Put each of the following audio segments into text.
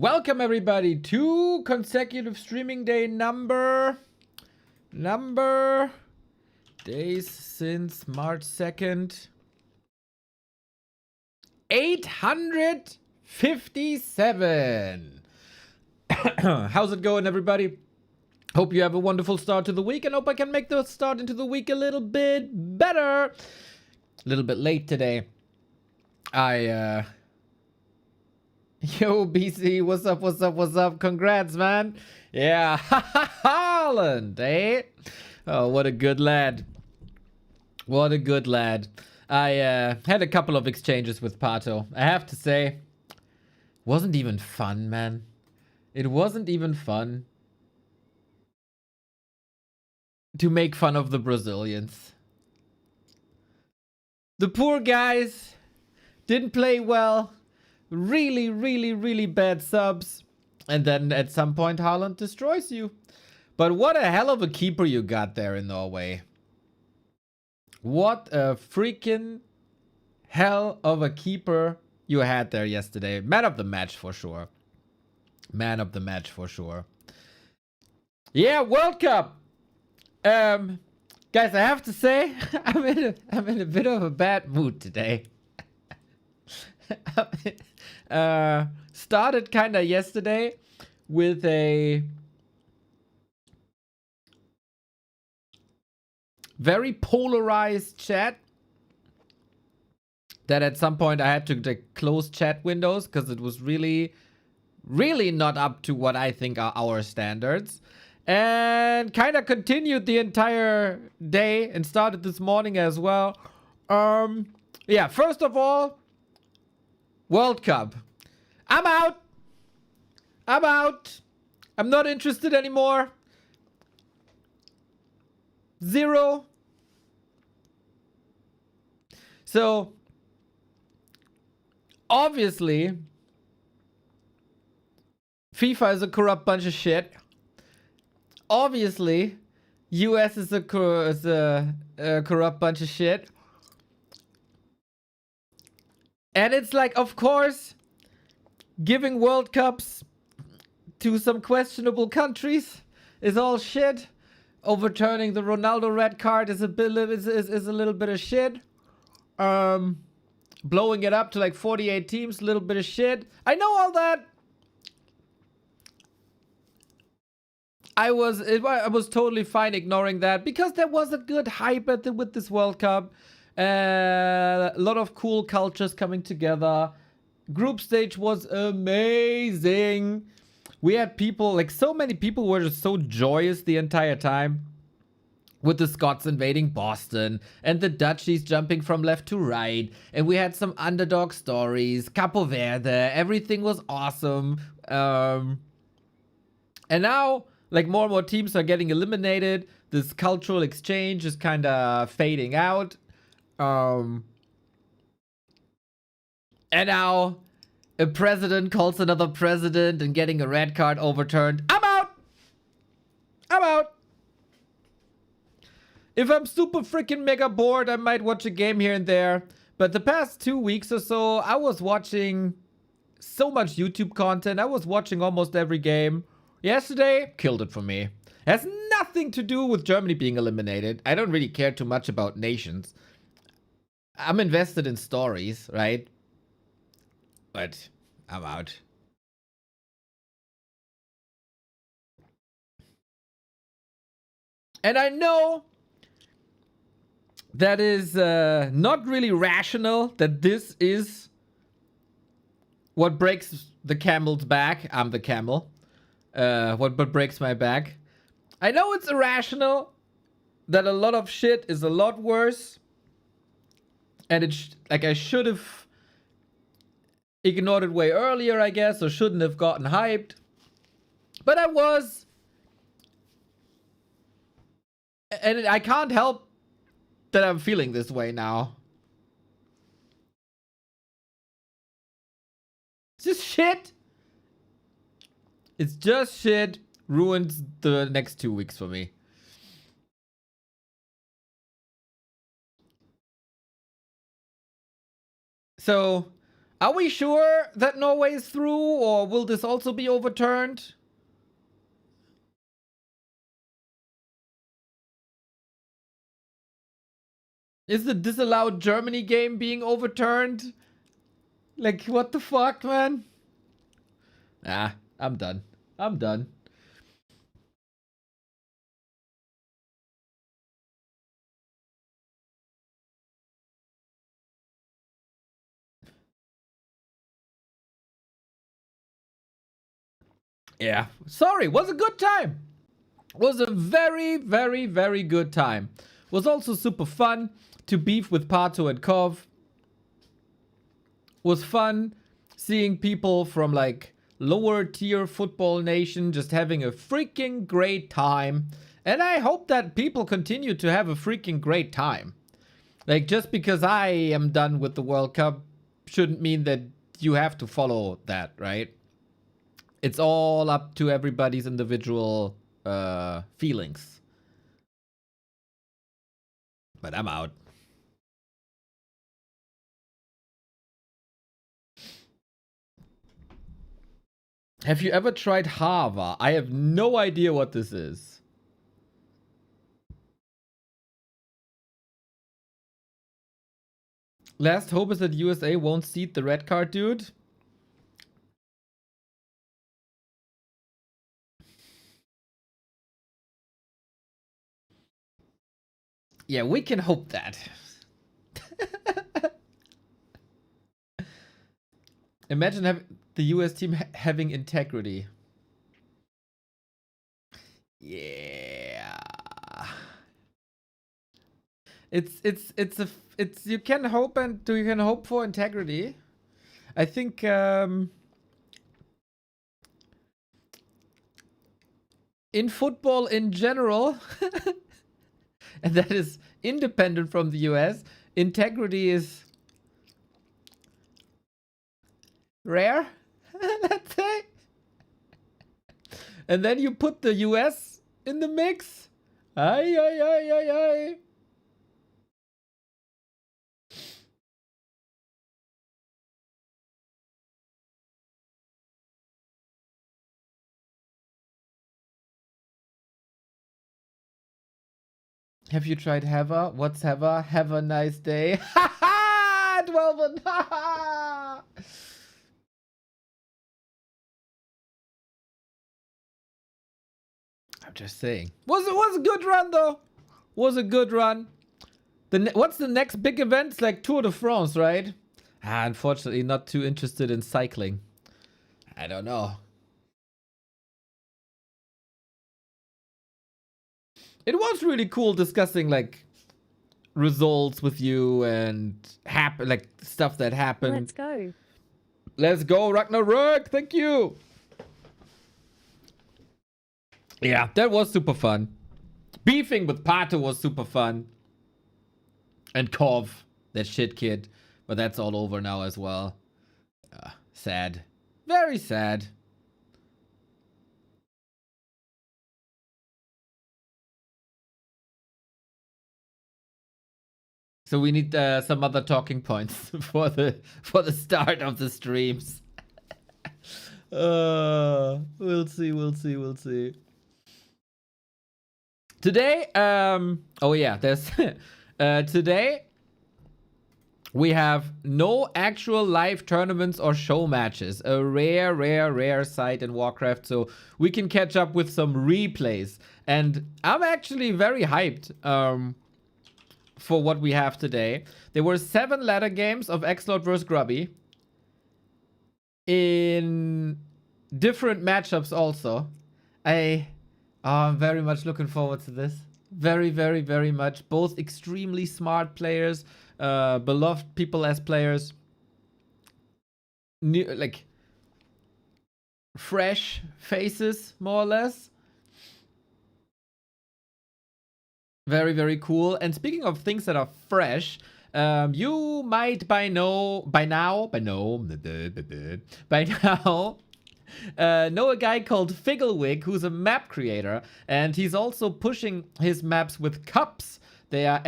Welcome everybody to consecutive streaming day number days since March 2nd. 857. How's it going, everybody? Hope you have a wonderful start to the week, and hope I can make the start into the week a little bit better. A little bit late today. Yo, BC, what's up, what's up, what's up? Congrats, man. Yeah, Holland, eh? Oh, what a good lad. What a good lad. I had a couple of exchanges with Pato. I have to say, wasn't even fun, man. It wasn't even fun to make fun of the Brazilians. The poor guys didn't play well. Really bad subs. And then at some point, Haaland destroys you. But what a hell of a keeper you got there in Norway. What a freaking hell of a keeper you had there yesterday. Man of the match for sure. Man of the match for sure. Yeah, World Cup. Guys, I have to say, I'm in a bit of a bad mood today. Started kinda yesterday with a very polarized chat that at some point I had to close chat windows because it was really not up to what I think are our standards, and kind of continued the entire day and started this morning as well. Yeah, first of all, World Cup. I'm out. I'm not interested anymore. Zero. So, obviously, FIFA is a corrupt bunch of shit. Obviously, US is a corrupt bunch of shit. And it's like, of course, giving World Cups to some questionable countries is all shit. Overturning the Ronaldo red card is a little bit of shit. Blowing it up to like 48 teams, a little bit of shit. I know all that. I was totally fine ignoring that because there was a good hype with this World Cup. A lot of cool cultures coming together. Group stage was amazing. We had people, like so many people were just so joyous the entire time. With the Scots invading Boston and the Dutchies jumping from left to right. And we had some underdog stories. Capo Verde, everything was awesome. And now, like more and more teams are getting eliminated. This cultural exchange is kind of fading out. And now a president calls another president and getting a red card overturned. I'm out. If I'm super freaking mega bored, I might watch a game here and there. But the past 2 weeks or so, I was watching so much YouTube content. I was watching almost every game. Yesterday, killed it for me. Has nothing to do with Germany being eliminated. I don't really care too much about nations. I'm invested in stories, right? But I'm out. And I know that is not really rational, that this is what breaks the camel's back. I'm the camel. What breaks my back. I know it's irrational, that a lot of shit is a lot worse. And it's like I should have ignored it way earlier, I guess, or shouldn't have gotten hyped. But I was. And I can't help that I'm feeling this way now. It's just shit. It's just shit. Ruins the next 2 weeks for me. So, are we sure that Norway is through, or will this also be overturned? Is the disallowed Germany game being overturned? Like, what the fuck, man? Ah, I'm done. I'm done. Yeah, sorry, was a good time. Was a very, very, very good time. Was also super fun to beef with Pato and Kov. Was fun seeing people from like lower tier football nation just having a freaking great time. And I hope that people continue to have a freaking great time. Like, just because I am done with the World Cup shouldn't mean that you have to follow that, right? It's all up to everybody's individual feelings. But I'm out. Have you ever tried Hava? I have no idea what this is. Last hope is that USA won't seat the red card, dude. Yeah, we can hope that. Imagine the US team having integrity. Yeah. It's you can hope for integrity. I think in football in general, and that is independent from the US, integrity is rare, let's say. And then you put the US in the mix. Ay, ay, ay, ay, ay. Have you tried Heva? What's Heva? Have a nice day. Ha ha! 12 and ha ha! I'm just saying. Was a good run though. Was a good run. What's the next big event? It's like Tour de France, right? Unfortunately, not too interested in cycling. I don't know. It was really cool discussing like results with you and like stuff that happened. Let's go. Let's go, Ragnarok. Thank you. Yeah, that was super fun. Beefing with Pato was super fun. And Kov, that shit kid. But that's all over now as well. Sad. Very sad. So we need some other talking points for the start of the streams. We'll see, we'll see, we'll see. Today, oh yeah, there's today we have no actual live tournaments or show matches. A rare sight in Warcraft, so we can catch up with some replays. And I'm actually very hyped for what we have today. There were 7 ladder games of XlorD vs Grubby in different matchups also. I'm very much looking forward to this. Very much. Both extremely smart players, beloved people as players. New, like, fresh faces, more or less. Very cool. And speaking of things that are fresh, you might by now know a guy called Figglewig, who's a map creator, and he's also pushing his maps with cups. They are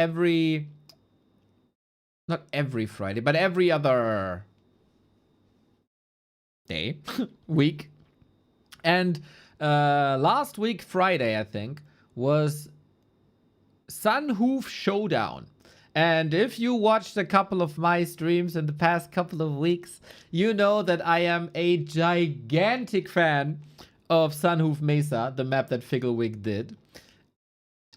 not every Friday, but every other day, week. And last week, Friday, I think, was Sunhoof Showdown. And if you watched a couple of my streams in the past couple of weeks, you know that I am a gigantic fan of Sunhoof Mesa, the map that Figglewig did.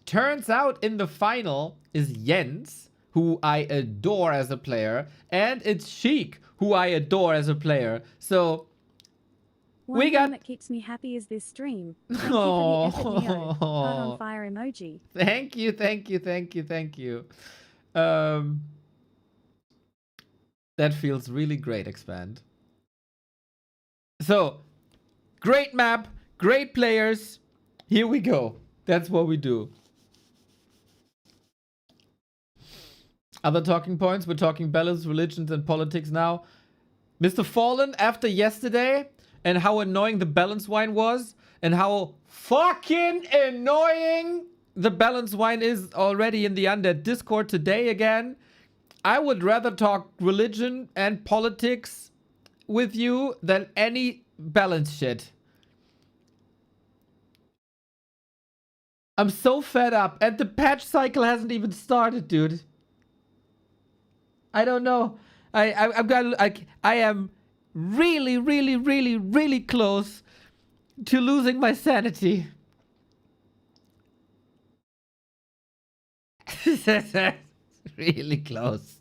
Turns out in the final is Jens, who I adore as a player, and it's Sheik, who I adore as a player. So One thing that keeps me happy is this stream. Thank you for the effort, Neo. Heart on fire emoji. Thank you. That feels really great, Expand. So, great map, great players. Here we go. That's what we do. Other talking points. We're talking balance, religions, and politics now. Mr. Fallen, after yesterday, and how annoying the balance wine was, and how fucking annoying the balance wine is already in the Undead Discord today again, I would rather talk religion and politics with you than any balance shit. I'm so fed up, and the patch cycle hasn't even started, dude. I don't know. I am really close to losing my sanity. Really close.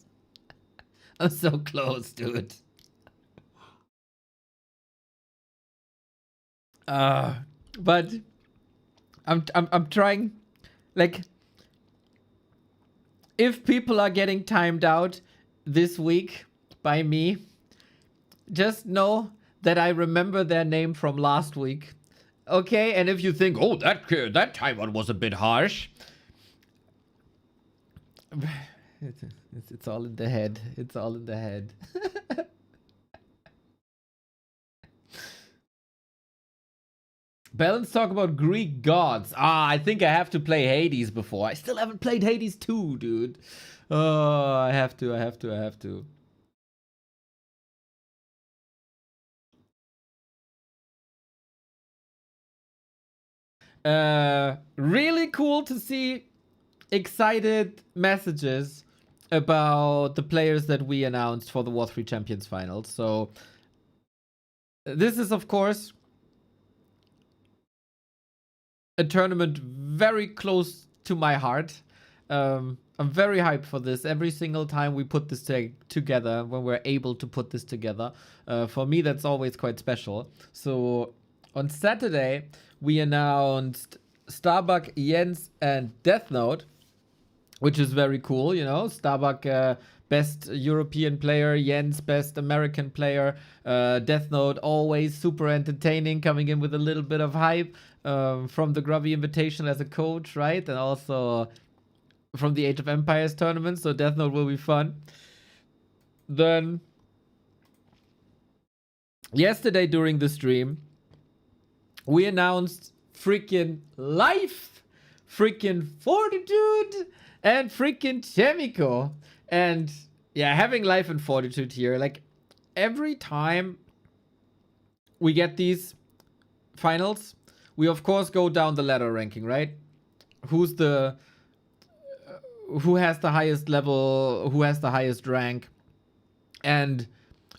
I'm so close, dude. But I'm trying, like, if people are getting timed out this week by me, just know that I remember their name from last week. Okay? And if you think, oh, that time one was a bit harsh. It's all in the head. It's all in the head. Balance talk about Greek gods. I think I have to play Hades before. I still haven't played Hades 2, dude. Oh, I have to. Really cool to see excited messages about the players that we announced for the War3 Champions Finals. So this is, of course, a tournament very close to my heart. I'm very hyped for this. Every single time we put this together, when we're able to put this together, for me, that's always quite special. So on Saturday, we announced Starbuck, Jens, and Death Note, which is very cool, you know. Starbuck, best European player, Jens, best American player, Death Note, always super entertaining, coming in with a little bit of hype from the Grubby Invitational as a coach, right? And also from the Age of Empires tournament, so Death Note will be fun. Then yesterday during the stream, we announced freaking Life, freaking Fortitude, and freaking Chemico. And yeah, having Life and Fortitude here, like, every time we get these finals, we of course go down the ladder ranking, right? Who has the highest level, who has the highest rank. And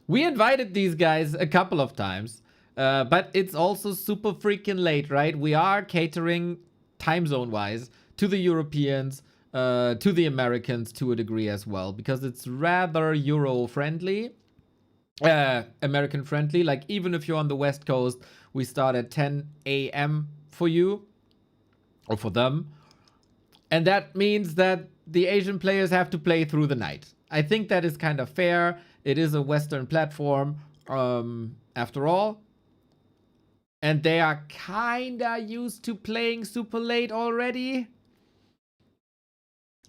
we invited these guys a couple of times, but it's also super freaking late, right? We are catering time zone wise to the Europeans, to the Americans to a degree as well, because it's rather Euro friendly, American friendly. Like, even if you're on the West Coast, we start at 10 a.m. for you or for them. And that means that the Asian players have to play through the night. I think that is kind of fair. It is a Western platform, after all. And they are kinda used to playing super late already.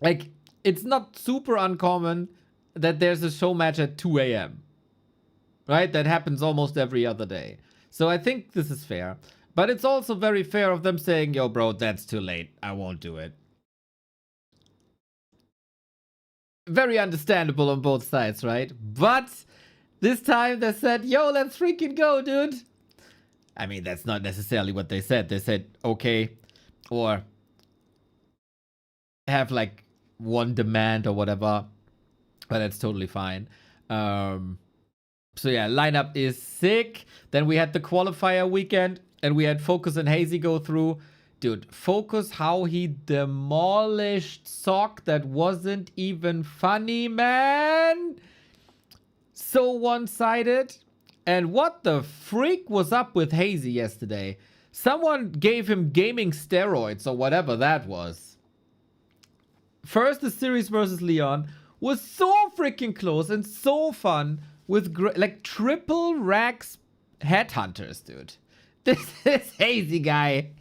Like, it's not super uncommon that there's a show match at 2 a.m. Right? That happens almost every other day. So I think this is fair. But it's also very fair of them saying, yo, bro, that's too late. I won't do it. Very understandable on both sides, right? But this time they said, yo, let's freaking go, dude. I mean, that's not necessarily what they said. They said, okay, or have like one demand or whatever. But that's totally fine. So yeah, lineup is sick. Then we had the qualifier weekend and we had Focus and Hazy go through. Dude, Focus, how he demolished Sock. That wasn't even funny, man. So one-sided. And what the freak was up with Hazy yesterday? Someone gave him gaming steroids or whatever that was. First, the series versus Leon was so freaking close and so fun with like triple racks headhunters, dude. This Hazy guy,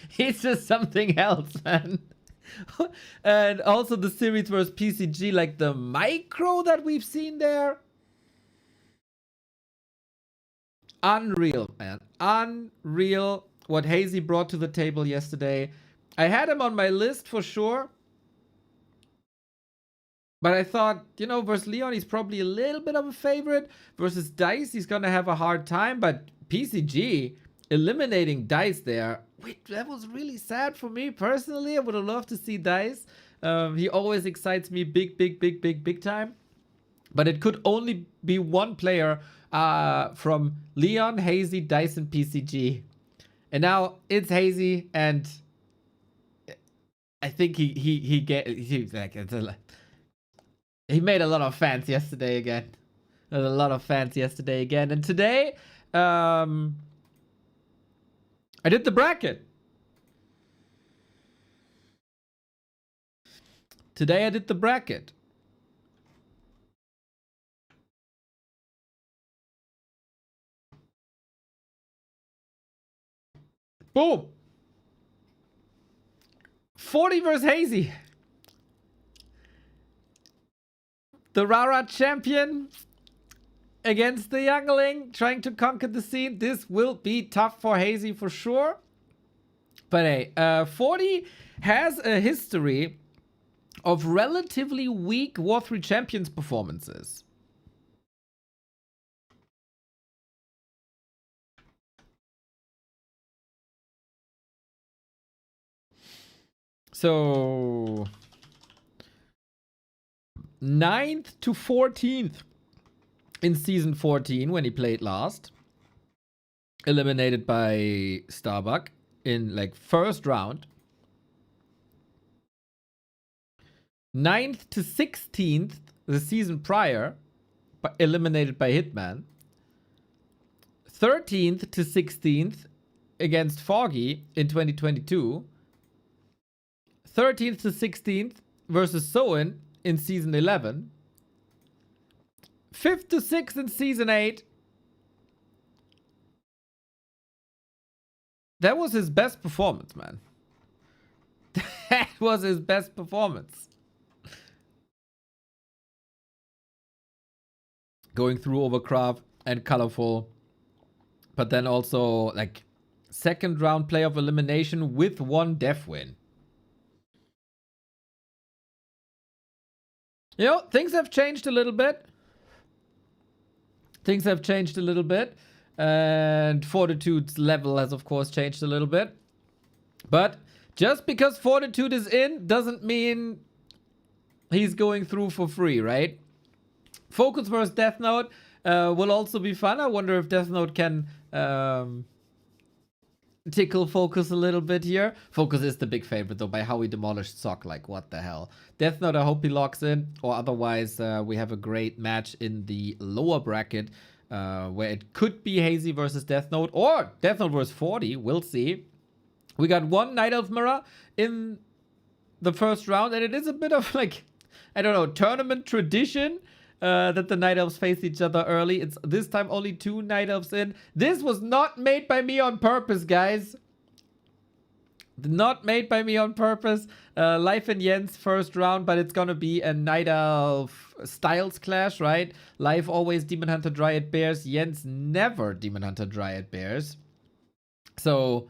he's just something else, man. And also the series versus PCG, like the micro that we've seen there. Unreal, man. Unreal what Hazy brought to the table yesterday. I had him on my list for sure. But I thought, you know, versus Leon, he's probably a little bit of a favorite. Versus Dice, he's going to have a hard time. But PCG, eliminating Dice there, wait, that was really sad for me personally. I would have loved to see Dice. He always excites me big time. But it could only be one player from Leon, Hazy, Dice, and PCG. And now it's Hazy, and I think he made a lot of fans yesterday again. There's a lot of fans yesterday again. And today, I did the bracket. Today I did the bracket. Boom. 40 versus Hazy. The Rara champion against the youngling, trying to conquer the scene. This will be tough for Hazy for sure. But hey, 40 has a history of relatively weak War 3 Champions performances. So 9th to 14th in season 14 when he played last. Eliminated by Starbuck in like first round. 9th to 16th the season prior, eliminated by Hitman. 13th to 16th against Foggy in 2022. 13th to 16th versus Soin in season 11. 5th to 6th in season 8. That was his best performance, man. That was his best performance. Going through Overcraft and Colorful. But then also, like, second round play of elimination with one def win. You know, things have changed a little bit. Things have changed a little bit. And Fortitude's level has, of course, changed a little bit. But just because Fortitude is in doesn't mean he's going through for free, right? Focus versus Death Note will also be fun. I wonder if Death Note can tickle Focus a little bit here. Focus is the big favorite, though, by how he demolished Sock. Like, what the hell? Death Note, I hope he locks in. Or otherwise, we have a great match in the lower bracket where it could be Hazy versus Death Note or Death Note versus 40. We'll see. We got one Night Elf Mirror in the first round, and it is a bit of, like, I don't know, tournament tradition that the Night Elves face each other early. It's this time only 2 Night Elves in. This was not made by me on purpose, guys. Not made by me on purpose. Life and Jens first round, but it's gonna be a Night Elf styles clash, right? Life always Demon Hunter Dryad Bears. Jens never Demon Hunter Dryad Bears. So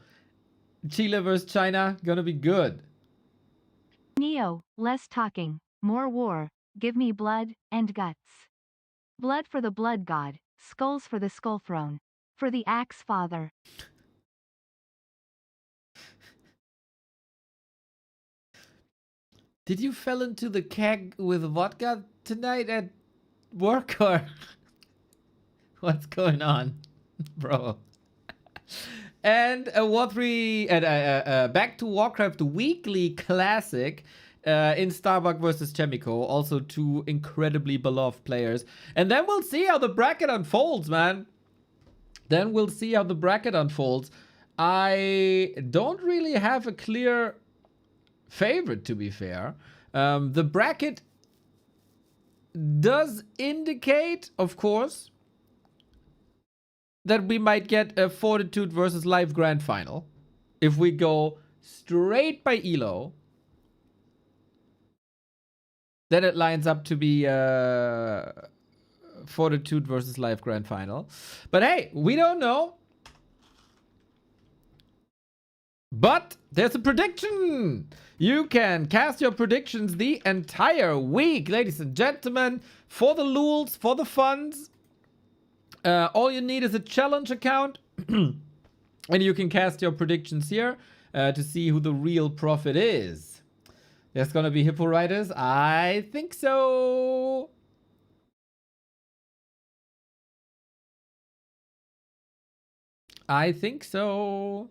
Chile versus China, gonna be good. Neo, less talking, more war. Give me blood and guts. Blood for the blood god, skulls for the skull throne, for the axe father. Did you fell into the keg with vodka tonight at work, or what's going on, bro? And a War3 back to Warcraft weekly classic in Starbuck versus Chemico. Also 2 incredibly beloved players. And then we'll see how the bracket unfolds, man. Then we'll see how the bracket unfolds. I don't really have a clear favorite, to be fair. The bracket does indicate, of course, that we might get a Fortitude versus Live Grand Final. If we go straight by ELO, then it lines up to be Fortitude versus Live Grand Final. But hey, we don't know. But there's a prediction. You can cast your predictions the entire week, ladies and gentlemen, for the lulz, for the funds. All you need is a challenge account. And you can cast your predictions here to see who the real prophet is. There's gonna be Hippo Riders? I think so. I think so.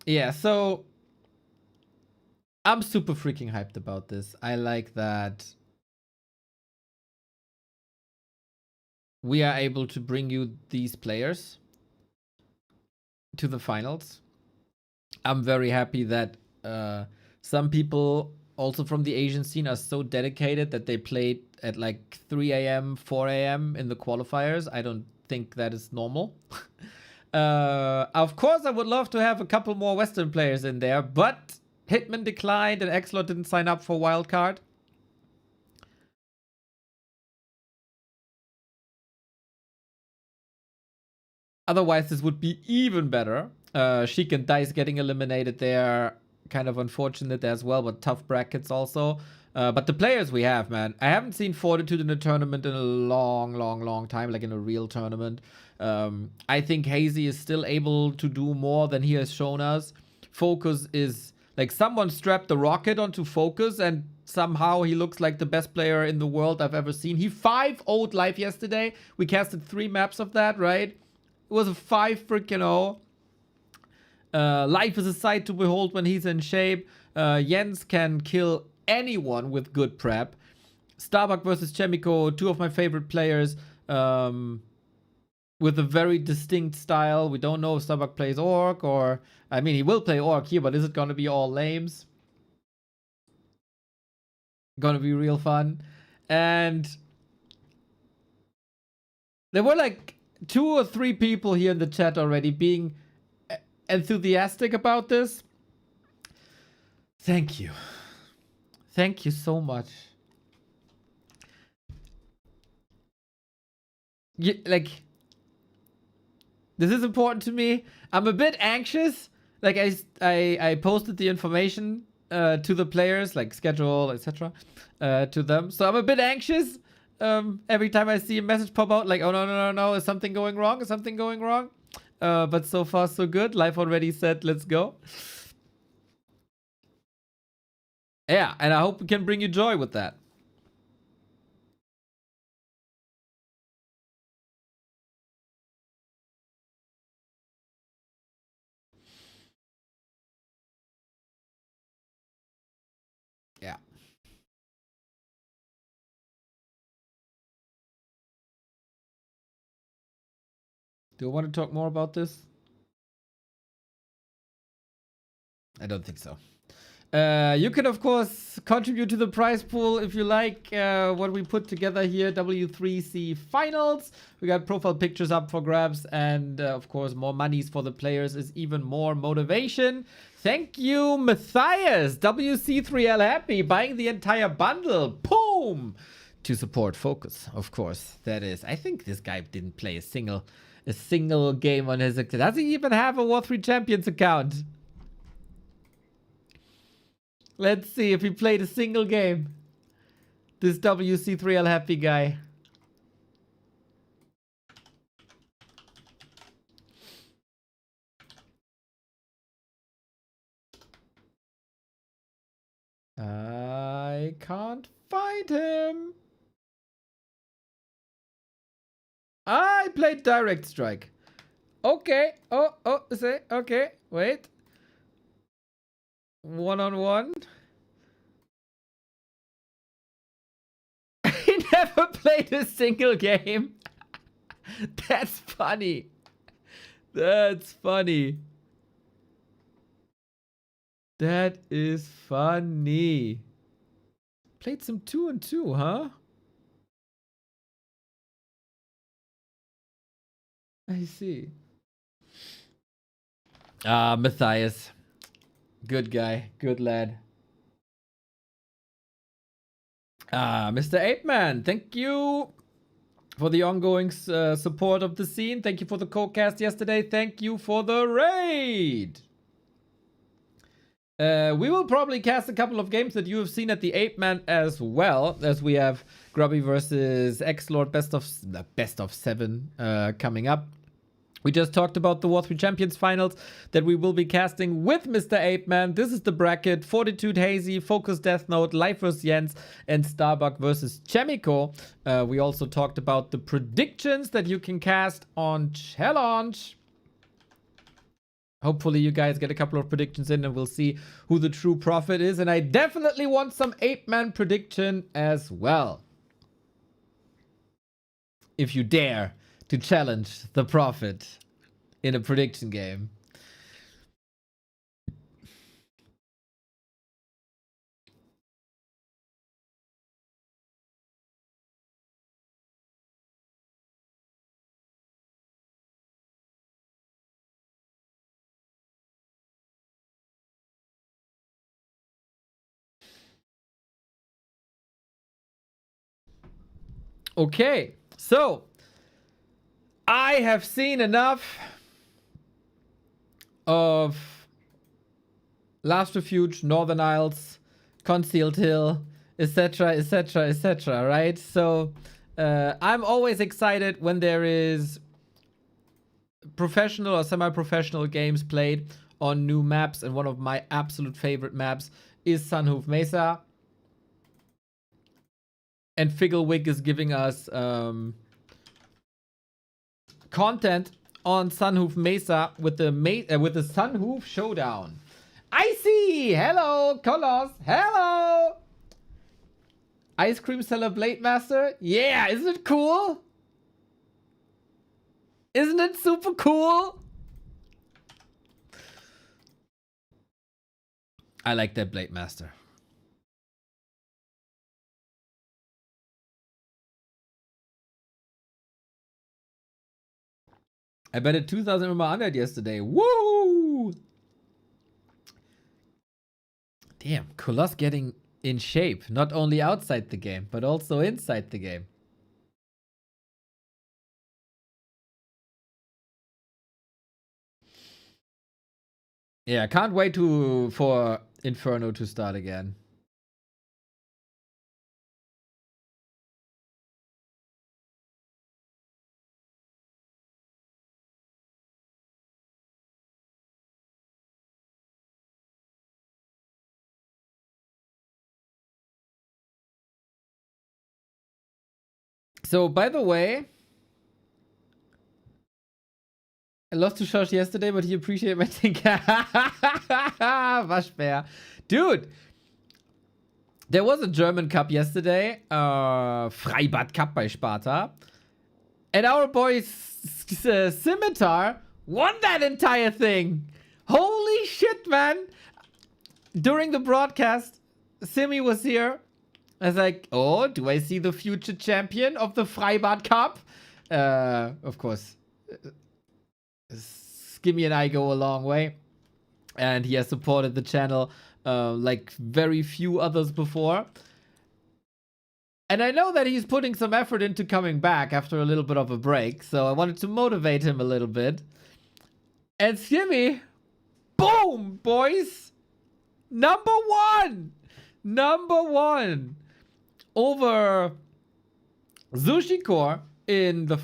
Yeah, so I'm super freaking hyped about this. I like that we are able to bring you these players to the finals. I'm very happy that some people also from the Asian scene are so dedicated that they played at like 3 a.m., 4 a.m. in the qualifiers. I don't think that is normal. Of course, I would love to have a couple more Western players in there, but Hitman declined and XlorD didn't sign up for Wildcard. Otherwise, this would be even better. Sheik and Dice getting eliminated there. Kind of unfortunate as well, but tough brackets also. But the players we have, man. I haven't seen Fortitude in a tournament in a long time, like in a real tournament. I think Hazy is still able to do more than he has shown us. Focus is, like, someone strapped the rocket onto Focus and somehow he looks like the best player in the world I've ever seen. He 5-0'd live yesterday. We casted 3 maps of that, right? It was a 5-0. Life is a sight to behold when he's in shape. Jens can kill anyone with good prep. Starbuck versus Chemico, 2 of my favorite players, with a very distinct style. We don't know if Starbuck plays Orc or... I mean, he will play Orc here, but is it going to be all lames? Gonna be real fun. And there were like 2 or 3 people here in the chat already being enthusiastic about this. Thank you. Thank you so much. Like, this is important to me. I'm a bit anxious. Like, I posted the information to the players, like schedule, etc. To them. So I'm a bit anxious every time I see a message pop out, like, oh no, is something going wrong? Is something going wrong? But so far so good. Life already said, let's go. Yeah, and I hope we can bring you joy with that. Yeah. Do you want to talk more about this? I don't think so. You can, of course, contribute to the prize pool if you like what we put together here. W3C finals. We got profile pictures up for grabs. And, of course, more monies for the players is even more motivation. Thank you, Matthias. WC3L Happy. Buying the entire bundle. Boom! To support Focus, of course. That is. I think this guy didn't play a single game on his account. Does he even have a War3 Champions account? Let's see if he played a single game. This WC3L Happy guy. I can't find him. I played Direct Strike. Okay. Okay. Wait. 1-on-1. He never played a single game. That's funny. That's funny. That is funny. Played some 2-on-2, huh? I see. Matthias. Good guy. Good lad. Mr. Apeman, thank you for the ongoing support of the scene. Thank you for the co-cast yesterday. Thank you for the raid. We will probably cast a couple of games that you have seen at the Apeman as well, as we have Grubby versus XlorD best of 7 coming up. We just talked about the War3 Champions finals that we will be casting with Mr. Apeman. This is the bracket: Fortitude Hazy, Focus Death Note, Life vs. Jens, and Starbuck versus Chemico. We also talked about the predictions that you can cast on Challenge. Hopefully you guys get a couple of predictions in and we'll see who the true prophet is. And I definitely want some Apeman prediction as well. If you dare to challenge the prophet in a prediction game. Okay, so I have seen enough of Last Refuge, Northern Isles, Concealed Hill, etc, etc, etc, right? So I'm always excited when there is professional or semi-professional games played on new maps, and one of my absolute favorite maps is Sunhoof Mesa. And Figglewig is giving us content on Sunhoof Mesa with the Sunhoof Showdown. I see! Hello, Kolos! Hello! Ice Cream Seller Blade Master? Yeah, isn't it cool? Isn't it super cool? I like that Blade Master. I betted 2,000 in my 100 yesterday. Woo! Damn, Kolos getting in shape. Not only outside the game, but also inside the game. Yeah, I can't wait for Inferno to start again. So, by the way, I lost to Shosh yesterday, but he appreciated my thing. Waschbär. Dude, there was a German Cup yesterday. Freibad Cup by Sparta. And our boy Scimitar won that entire thing. Holy shit, man. During the broadcast, Simi was here. I was like, oh, do I see the future champion of the Freibad Cup? Of course. Skimmy and I go a long way. And he has supported the channel like very few others before. And I know that he's putting some effort into coming back after a little bit of a break. So I wanted to motivate him a little bit. And Skimmy, boom, boys. Number one. Number one. Over Zushikor in the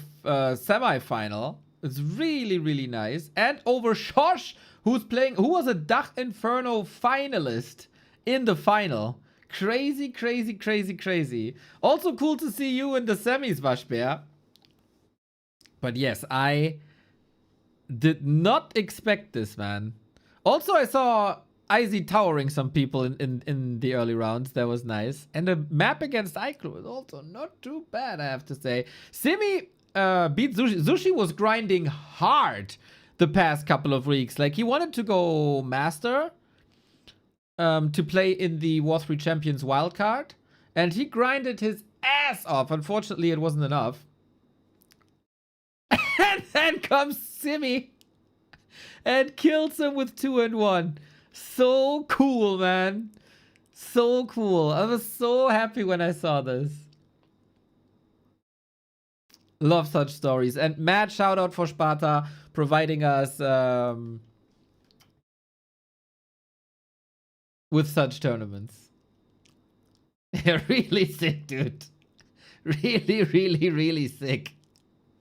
semi-final. It's really, really nice. And over Shosh, who was a Dach Inferno finalist in the final. Crazy, crazy, crazy, crazy. Also cool to see you in the semis, Waschbär. But yes, I did not expect this, man. Also, I saw Izzy towering some people in the early rounds. That was nice. And the map against Aiklu is also not too bad, I have to say. Simi beat Zushi. Zushi was grinding hard the past couple of weeks. Like, he wanted to go Master to play in the War3 Champions wildcard. And he grinded his ass off. Unfortunately, it wasn't enough. And then comes Simi and kills him with 2 and 1. So cool, man. So cool. I was so happy when I saw this. Love such stories. And mad shout out for Sparta providing us with such tournaments. Really sick, dude. Really, really, really sick.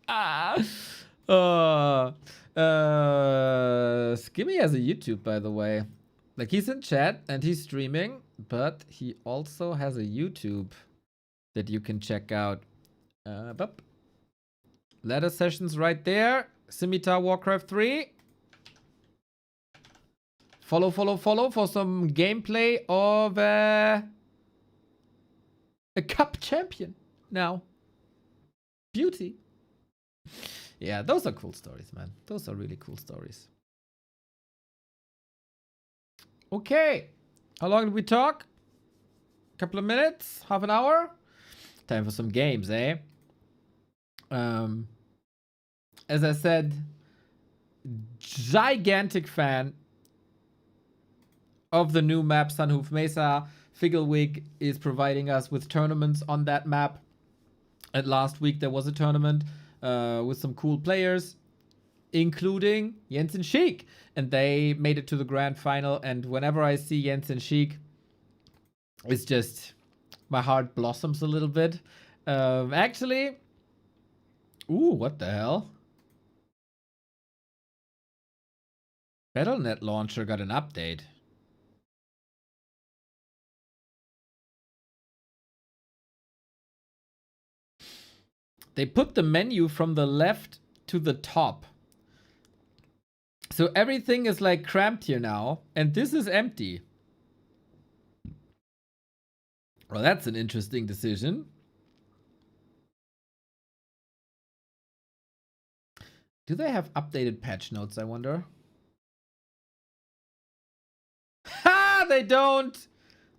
Skimmy has a YouTube, by the way. Like, he's in chat and he's streaming, but he also has a YouTube that you can check out. Ladder sessions right there. Scimitar Warcraft 3. Follow for some gameplay of a cup champion now. Beauty. Yeah, those are cool stories, man. Those are really cool stories. Okay. How long did we talk? A couple of minutes? Half an hour? Time for some games, eh? As I said, gigantic fan of the new map, Sunhoof Mesa. Figglewick is providing us with tournaments on that map. And last week there was a tournament with some cool players, including Jens and Sheik. And they made it to the grand final. And whenever I see Jens and Sheik, it's just, my heart blossoms a little bit. Actually, ooh, what the hell? Battle.net launcher got an update. They put the menu from the left to the top. So everything is like cramped here now. And this is empty. Well, that's an interesting decision. Do they have updated patch notes, I wonder? Ha! They don't!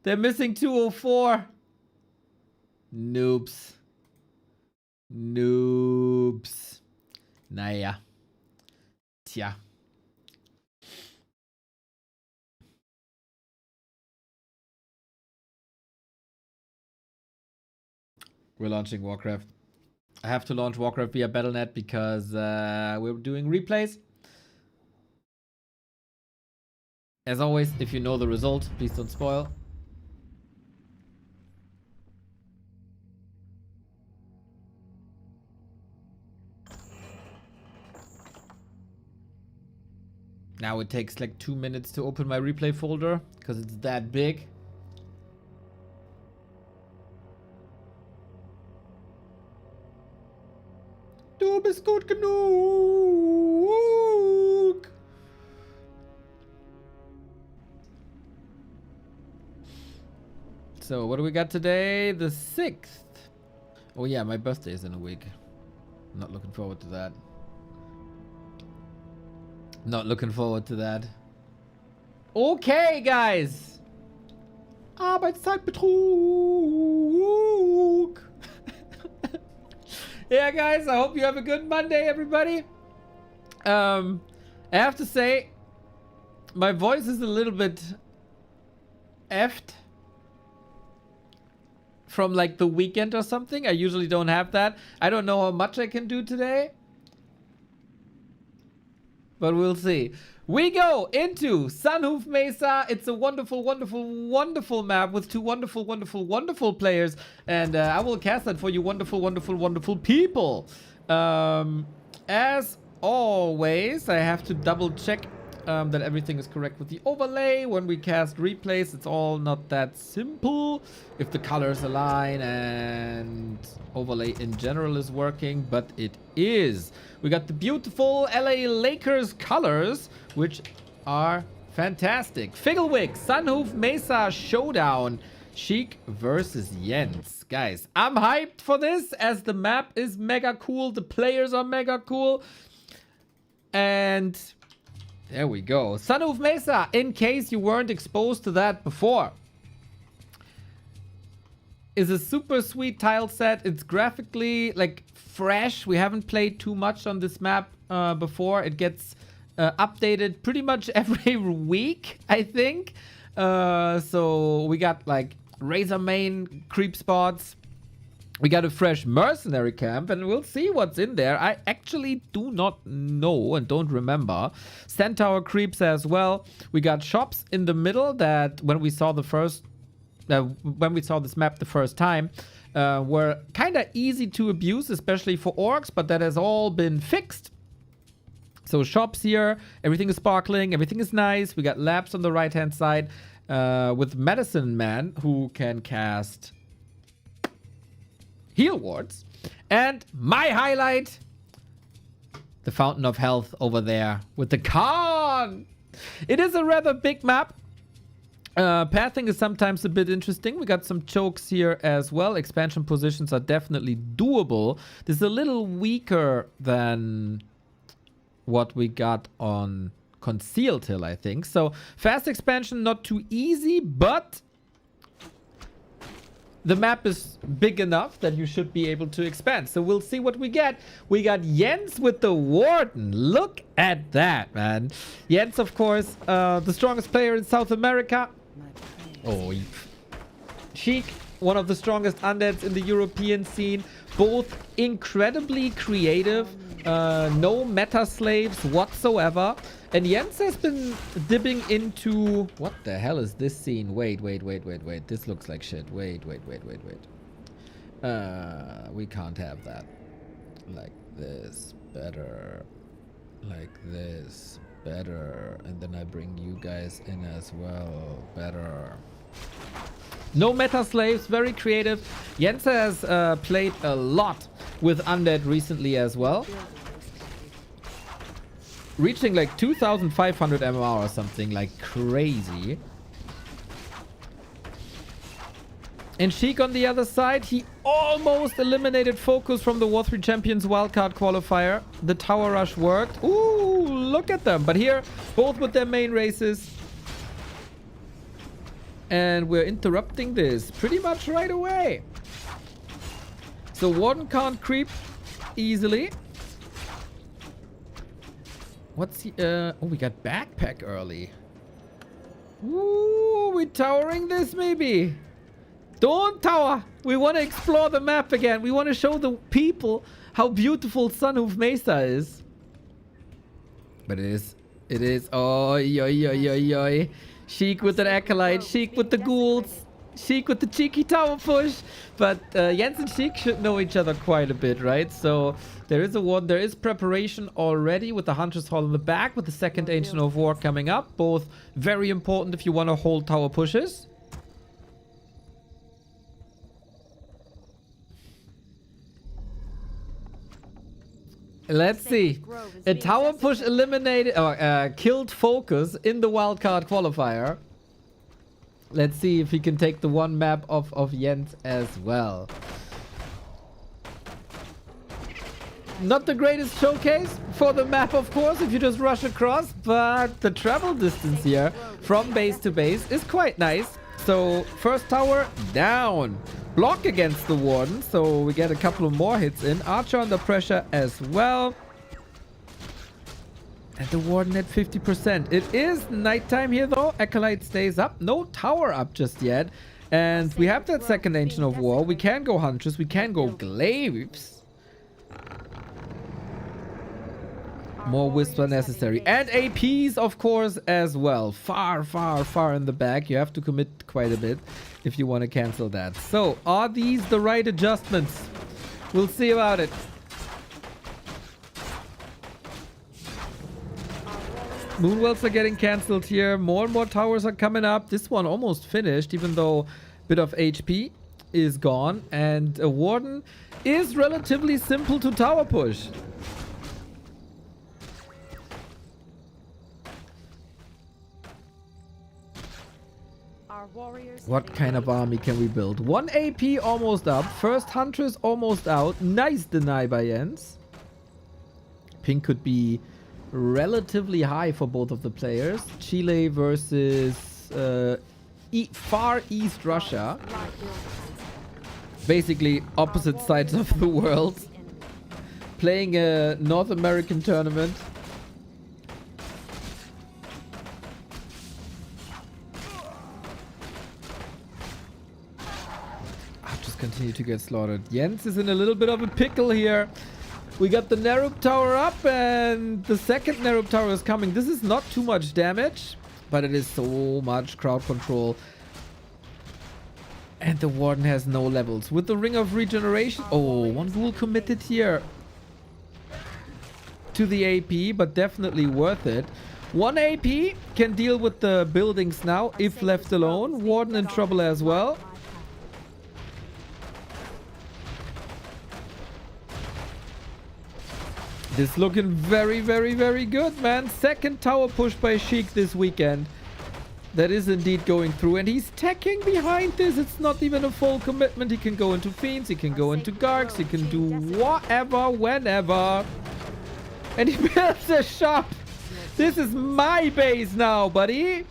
They're missing 204. Noobs. Noobs. Naja. Tja. We're launching Warcraft. I have to launch Warcraft via Battle.net because we're doing replays. As always, if you know the result, please don't spoil. Now it takes like 2 minutes to open my replay folder because it's that big. Du bist gut genug. So what do we got today? The 6th. Oh yeah, my birthday is in a week. Not looking forward to that. Not looking forward to that. Okay, guys. Arbeitszeitbetrug. Yeah, guys, I hope you have a good Monday, everybody. I have to say, my voice is a little bit effed from like the weekend or something. I usually don't have that. I don't know how much I can do today, but we'll see. We go into Sunhoof Mesa. It's a wonderful, wonderful, wonderful map with two wonderful, wonderful, wonderful players. And I will cast that for you wonderful, wonderful, wonderful people. As always, I have to double check that everything is correct with the overlay. When we cast replays, it's all not that simple. If the colors align and overlay in general is working, but it is. We got the beautiful LA Lakers colors, which are fantastic. Figglewick, Sunhoof Mesa Showdown. Sheik versus Jens. Guys, I'm hyped for this as the map is mega cool. The players are mega cool. And there we go. Sunhoof Mesa, in case you weren't exposed to that before, is a super sweet tile set. It's graphically like fresh. We haven't played too much on this map before. It gets updated pretty much every week, I think. So we got like Razor Main creep spots. We got a fresh mercenary camp, and we'll see what's in there. I actually do not know and don't remember. Centaur creeps as well. We got shops in the middle that when we saw the first, when we saw this map the first time, were kind of easy to abuse, especially for orcs, but that has all been fixed. So shops here, everything is sparkling, everything is nice. We got labs on the right-hand side with Medicine Man, who can cast heal wards. And my highlight, the Fountain of Health over there with the Khan. It is a rather big map. Pathing is sometimes a bit interesting. We got some chokes here as well. Expansion positions are definitely doable. This is a little weaker than what we got on Concealed Hill, I think. So fast expansion, not too easy, but the map is big enough that you should be able to expand. So we'll see what we get. We got Jens with the Warden. Look at that, man. Jens, of course, the strongest player in South America. Oh, Sheik, one of the strongest undeads in the European scene. Both incredibly creative. No meta slaves whatsoever. And Jens has been dipping into... What the hell is this scene? Wait. This looks like shit. Wait. We can't have that. Like this. Better. Like this. Better. And then I bring you guys in as well. Better. No meta slaves. Very creative. Jens has played a lot with undead recently as well. Reaching like 2,500 MMR or something like crazy. And Sheik on the other side, he almost eliminated Focus from the War3 Champions wildcard qualifier. The tower rush worked. Ooh, look at them. But here, both with their main races. And we're interrupting this pretty much right away. So Warden can't creep easily. What's he, oh, we got backpack early. Ooh, we towering this maybe. Don't tower. We want to explore the map again. We want to show the people how beautiful Sunhoof Mesa is. But it is It is. Oh, yo. Sheik with an acolyte. Sheik with the ghouls. Sheik with the cheeky tower push. But Jens and Sheik should know each other quite a bit, right? So there is a one. There is preparation already with the Hunter's Hall in the back, with the second Ancient of War coming up. Both very important if you want to hold tower pushes. Let's see. A tower push eliminated or killed Focus in the wildcard qualifier. Let's see if he can take the one map of Jens as well. Not the greatest showcase for the map, of course, if you just rush across, but the travel distance here from base to base is quite nice. So first tower down. Block against the Warden, so we get a couple of more hits in. Archer under pressure as well. And the Warden at 50%. It is nighttime here though. Acolyte stays up. No tower up just yet. And we have that second Ancient of War. We can go Huntress. We can go Glaives. More Whisper necessary. And APs, of course, as well. Far in the back. You have to commit quite a bit if you want to cancel that. So, are these the right adjustments? We'll see about it. Moonwells are getting cancelled here. More and more towers are coming up. This one almost finished, even though a bit of HP is gone. And a Warden is relatively simple to tower push. What kind of army can we build? 1 AP almost up. First Huntress almost out. Nice deny by Jens. Pink could be relatively high for both of the players. Chile versus Far East Russia. Basically opposite sides of the world. Playing a North American tournament. Continue to get slaughtered. Jens is in a little bit of a pickle here. We got the Nerub tower up and the second Nerub tower is coming. This is not too much damage, but it is so much crowd control. And the Warden has no levels. With the Ring of Regeneration. Oh, one ghoul committed here to the AP, but definitely worth it. 1 AP can deal with the buildings now if left alone. Warden in trouble as well. This looking very good, man. Second tower push by Sheik this weekend. That is indeed going through. And he's teching behind this. It's not even a full commitment. He can go into Fiends. He can go into Gargs. He can do whatever, whenever. And he builds a shop. This is my base now, buddy.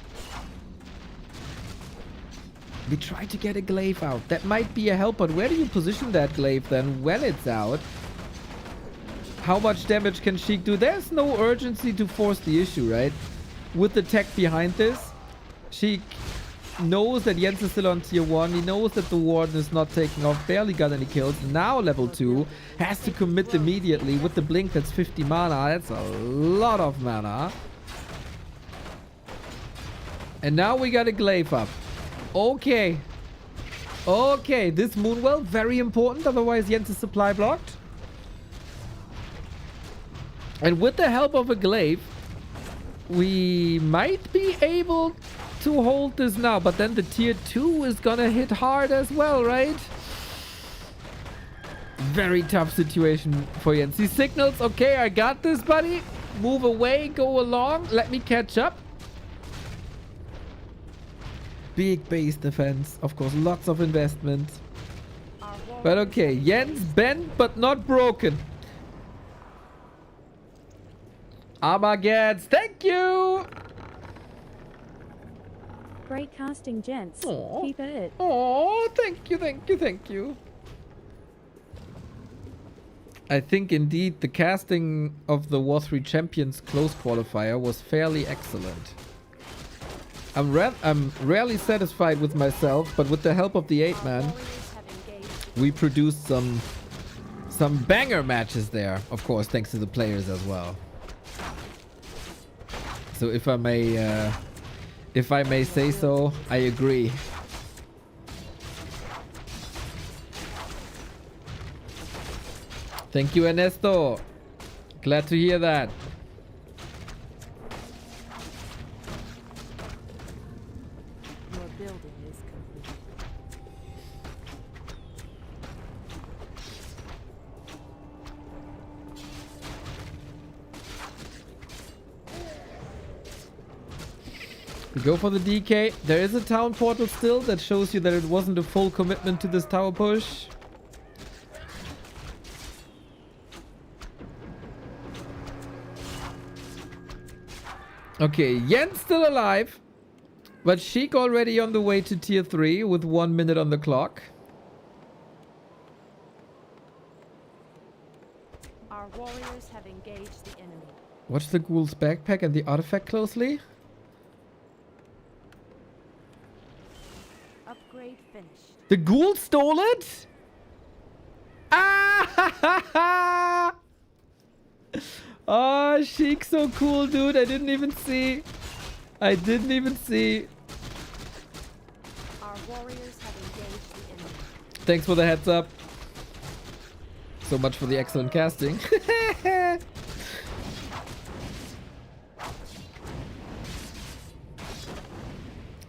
We try to get a glaive out. That might be a help, but where do you position that glaive then when it's out? How much damage can Sheik do? There's no urgency to force the issue, right? With the tech behind this, Sheik knows that Jens is still on tier 1. He knows that the Warden is not taking off. Barely got any kills. Now level 2. Has to commit immediately. With the blink, that's 50 mana. That's a lot of mana. And now we got a glaive up. Okay. Okay, this Moonwell, very important. Otherwise, Jens is supply blocked. And with the help of a glaive, we might be able to hold this now. But then the tier 2 is gonna hit hard as well, right? Very tough situation for Jens. He signals, okay, I got this, buddy. Move away, go along. Let me catch up. Big base defense. Of course, lots of investment. But okay, Jens bent but not broken. Armageddon, thank you! Great casting, gents. Aww. Keep at it. Oh, thank you. I think indeed the casting of the W3C Champions close qualifier was fairly excellent. I'm rarely satisfied with myself, but with the help of the 8-man, we produced some banger matches there. Of course, thanks to the players as well. So if I may say so, I agree. Thank you, Ernesto. Glad to hear that. Your building is complete. We go for the DK. There is a town portal still that shows you that it wasn't a full commitment to this tower push. Okay, Jens still alive, but Sheik already on the way to tier 3 with 1 minute on the clock. Our warriors have engaged the enemy. Watch the ghoul's backpack and the artifact closely. Upgrade finished. The ghoul stole it? Ah! Oh, Sheik, so cool, dude. I didn't even see. Our warriors have engaged the enemy. Thanks for the heads up. So much for the excellent casting.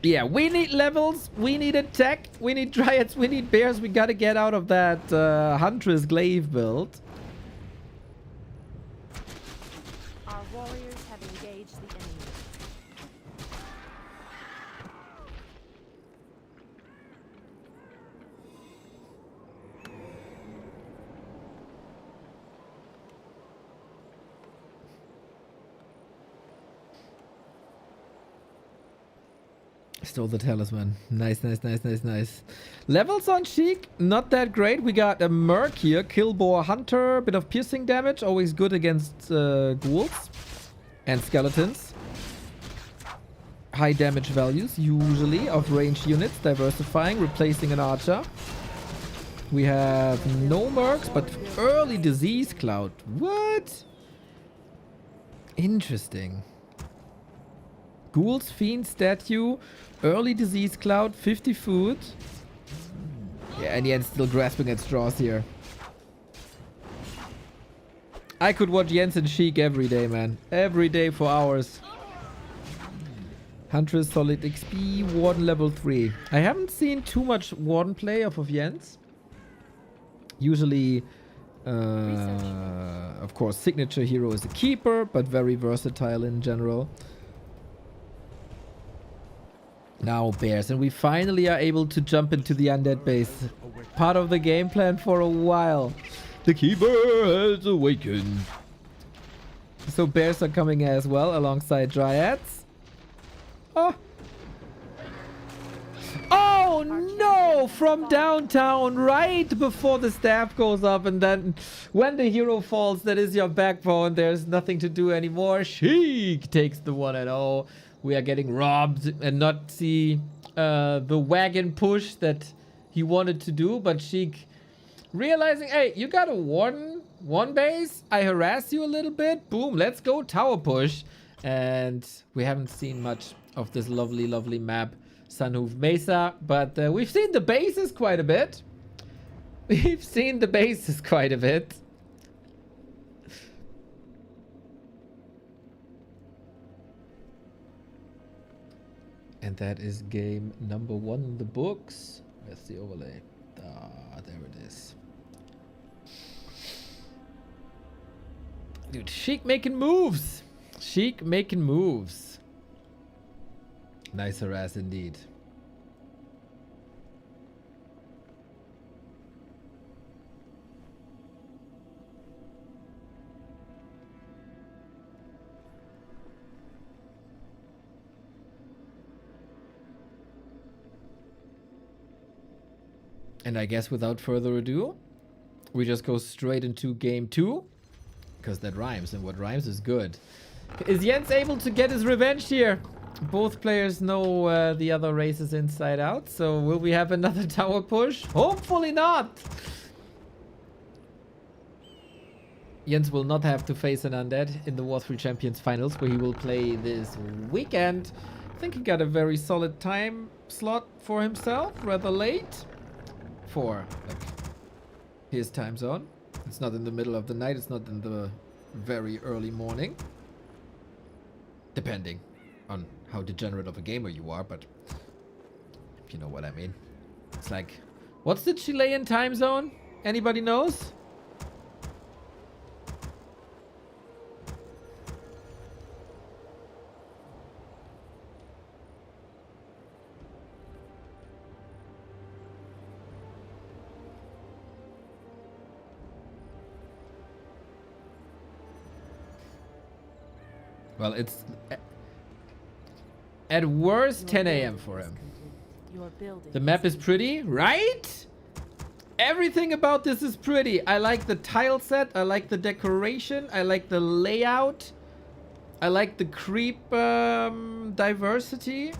Yeah, we need levels. We need attack. We need dryads. We need bears. We gotta get out of that Huntress glaive build. Our warriors have engaged the enemy. Stole the talisman. Nice, nice, nice, nice, nice. Levels on Sheik, not that great. We got a Merc here. Killbore Hunter. Bit of piercing damage. Always good against ghouls and skeletons. High damage values, usually, of ranged units. Diversifying, replacing an archer. We have no Mercs, but early disease cloud. What? Interesting. Ghouls, Fiend, Statue, early disease cloud, 50 food. Yeah, and Jens still grasping at straws here. I could watch Jens and Sheik every day, man. Every day for hours. Huntress, solid XP, Warden level 3. I haven't seen too much Warden play off of Jens. Usually, of course, signature hero is a keeper, but very versatile in general. Now bears, and we finally are able to jump into the undead base. Part of the game plan for a while. The keeper has awakened. So bears are coming as well alongside dryads. Oh. Oh no! From downtown right before the staff goes up, and then when the hero falls, that is your backbone. There's nothing to do anymore. Sheik takes the 1-0. We are getting robbed and not see the wagon push that he wanted to do. But Sheik realizing, hey, you got a Warden, one base. I harass you a little bit. Boom, let's go tower push. And we haven't seen much of this lovely, lovely map, Sunhoof Mesa. But we've seen the bases quite a bit. We've seen the bases quite a bit. And that is game number 1 in the books. Where's the overlay? Ah, there it is. Dude, Sheik making moves. Sheik making moves. Nice harass indeed. And I guess without further ado, we just go straight into game 2. Because that rhymes, and what rhymes is good. Is Jens able to get his revenge here? Both players know the other races inside out. So will we have another tower push? Hopefully not. Jens will not have to face an undead in the War 3 Champions Finals, where he will play this weekend. I think he got a very solid time slot for himself, rather late for like his time zone. It's not in the middle of the night, it's not in the very early morning. Depending on how degenerate of a gamer you are, but if you know what I mean. It's like, what's the Chilean time zone? Anybody knows? Well, it's at worst 10 a.m. for him. The map is pretty, right? Everything about this is pretty. I like the tile set. I like the decoration. I like the layout. I like the creep diversity.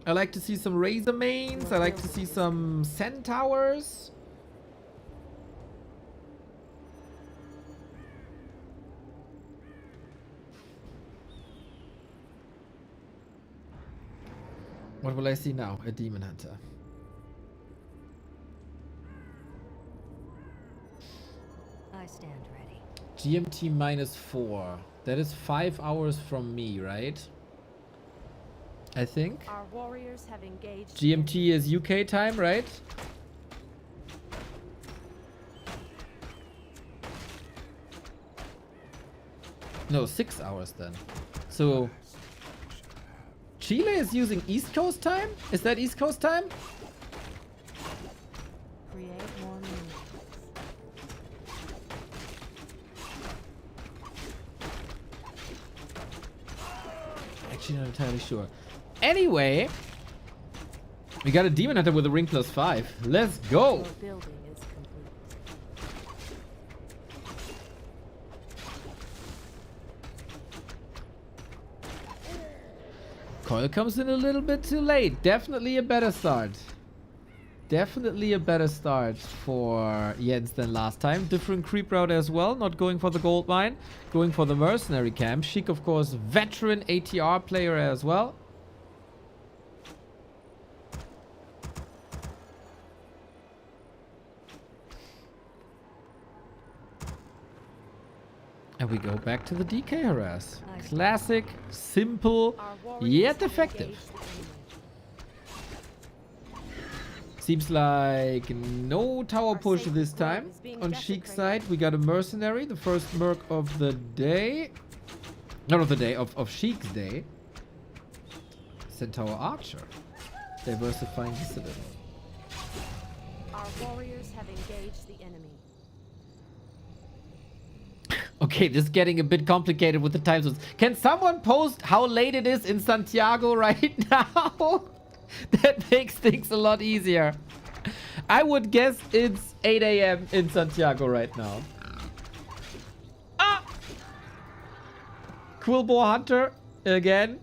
I like to see some razor mains. I like to see some centaurs. What will I see now? A demon hunter. I stand ready. GMT -4. That is 5 hours from me, right? I think. Our warriors have engaged. GMT is UK time, right? No, 6 hours then. So Chile is using East Coast time? Is that East Coast time? Create more minions. Actually, not entirely sure. Anyway, we got a demon hunter with a ring +5. Let's go. Your building is complete. Coil comes in a little bit too late. Definitely a better start. Definitely a better start for Jens than last time. Different creep route as well. Not going for the gold mine. Going for the mercenary camp. Sheik, of course, veteran ATR player as well. And we go back to the DK harass. Classic, simple, yet effective. Seems like no tower push this time on Sheik's side. We got a mercenary, the first merc of the day. Not of the day, of Sheik's day. Centaur Archer. Diversifying dissident. Our warriors have engaged the enemy. Okay, this is getting a bit complicated with the time zones. Can someone post how late it is in Santiago right now? That makes things a lot easier. I would guess it's 8 a.m. in Santiago right now. Ah! Cool boar hunter again.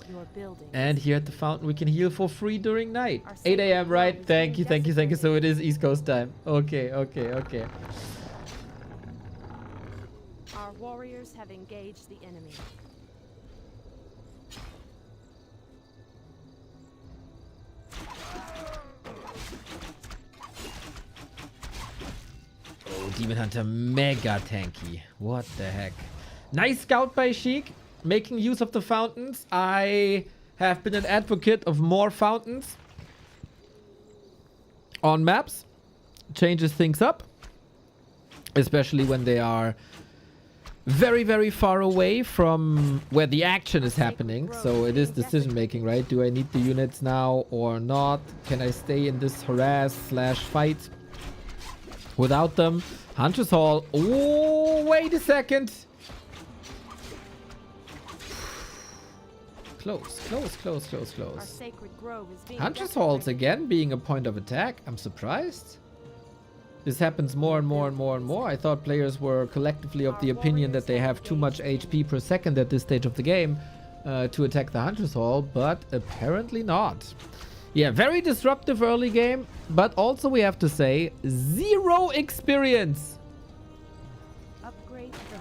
Your building. And here at the fountain we can heal for free during night. 8 a.m. right? Thank you, thank you, thank you. So it is East Coast time. Okay, okay, okay. Our warriors have engaged the enemy. Oh, Demon Hunter mega tanky. What the heck? Nice scout by Sheik. Making use of the fountains. I have been an advocate of more fountains on maps. Changes things up. Especially when they are very, very far away from where the action is happening. So it is decision making, right? Do I need the units now or not? Can I stay in this harass / fight without them? Hunter's Hall. Oh, wait a second. Close, close, close, close, Our close. sacred grove is being Hunter's Halls desecrated. again being a point of attack. I'm surprised. This happens more and more and more and more. I thought players were collectively of the opinion that they have too much HP per second at this stage of the game to attack the Hunter's Hall, but apparently not. Yeah, very disruptive early game, but also we have to say, 0 experience.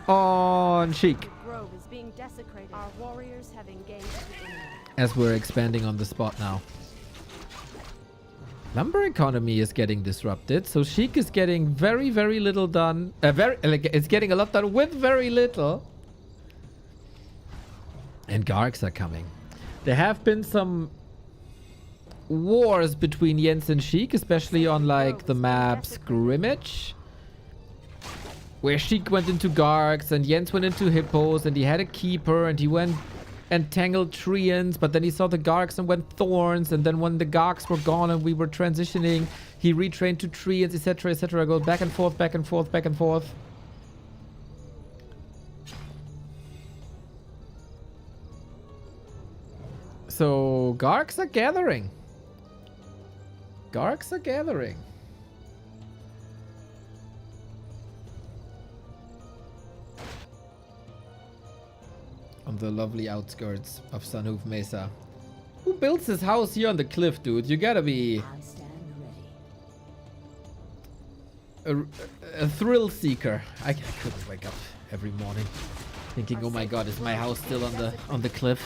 on Sheik. Grove is being desecrated. Our warriors have engaged the enemy. As we're expanding on the spot now. Lumber economy is getting disrupted, so Sheik is getting very, very little done. It's getting a lot done with very little. And Gargs are coming. There have been some wars between Jens and Sheik, especially on like the map Scrimmage, where Sheik went into Gargs and Jens went into Hippos, and he had a keeper and he went and tangled Treants, but then he saw the Gargs and went Thorns, and then when the Gargs were gone and we were transitioning, he retrained to Treants, etc, etc. Goes back and forth, back and forth, back and forth. So Gargs are gathering. Gargs are gathering. On the lovely outskirts of Sanhoof Mesa. Who builds his house here on the cliff, dude? You gotta be a thrill seeker. I couldn't wake up every morning thinking, oh my god, is my house still on the cliff?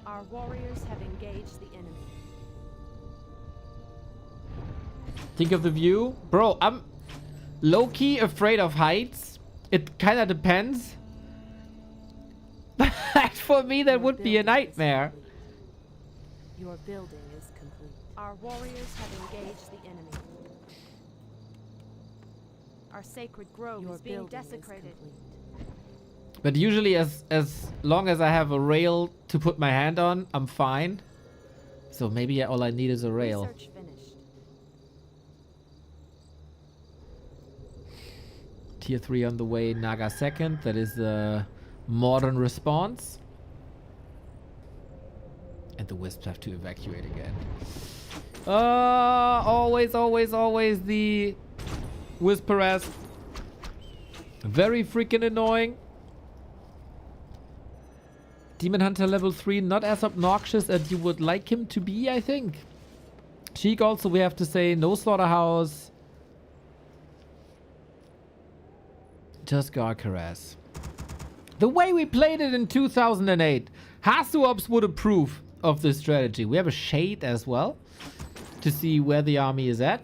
Our warriors have engaged the enemy. Think of the view. Bro, I'm low-key afraid of heights. It kind of depends. For me, that would be a nightmare. Your building is complete. Our warriors have engaged the enemy. Our sacred grove is being desecrated. But usually as long as I have a rail to put my hand on, I'm fine. So maybe all I need is a rail. Research finished. Tier 3 on the way, Naga second. That is the modern response. And the Wisps have to evacuate again. Always, always, always the Wisp harass. Very freaking annoying. Demon Hunter level 3, not as obnoxious as you would like him to be, I think. Sheik also, we have to say, no slaughterhouse. Just Garg harass. The way we played it in 2008, Hasuops would approve of this strategy. We have a shade as well to see where the army is at.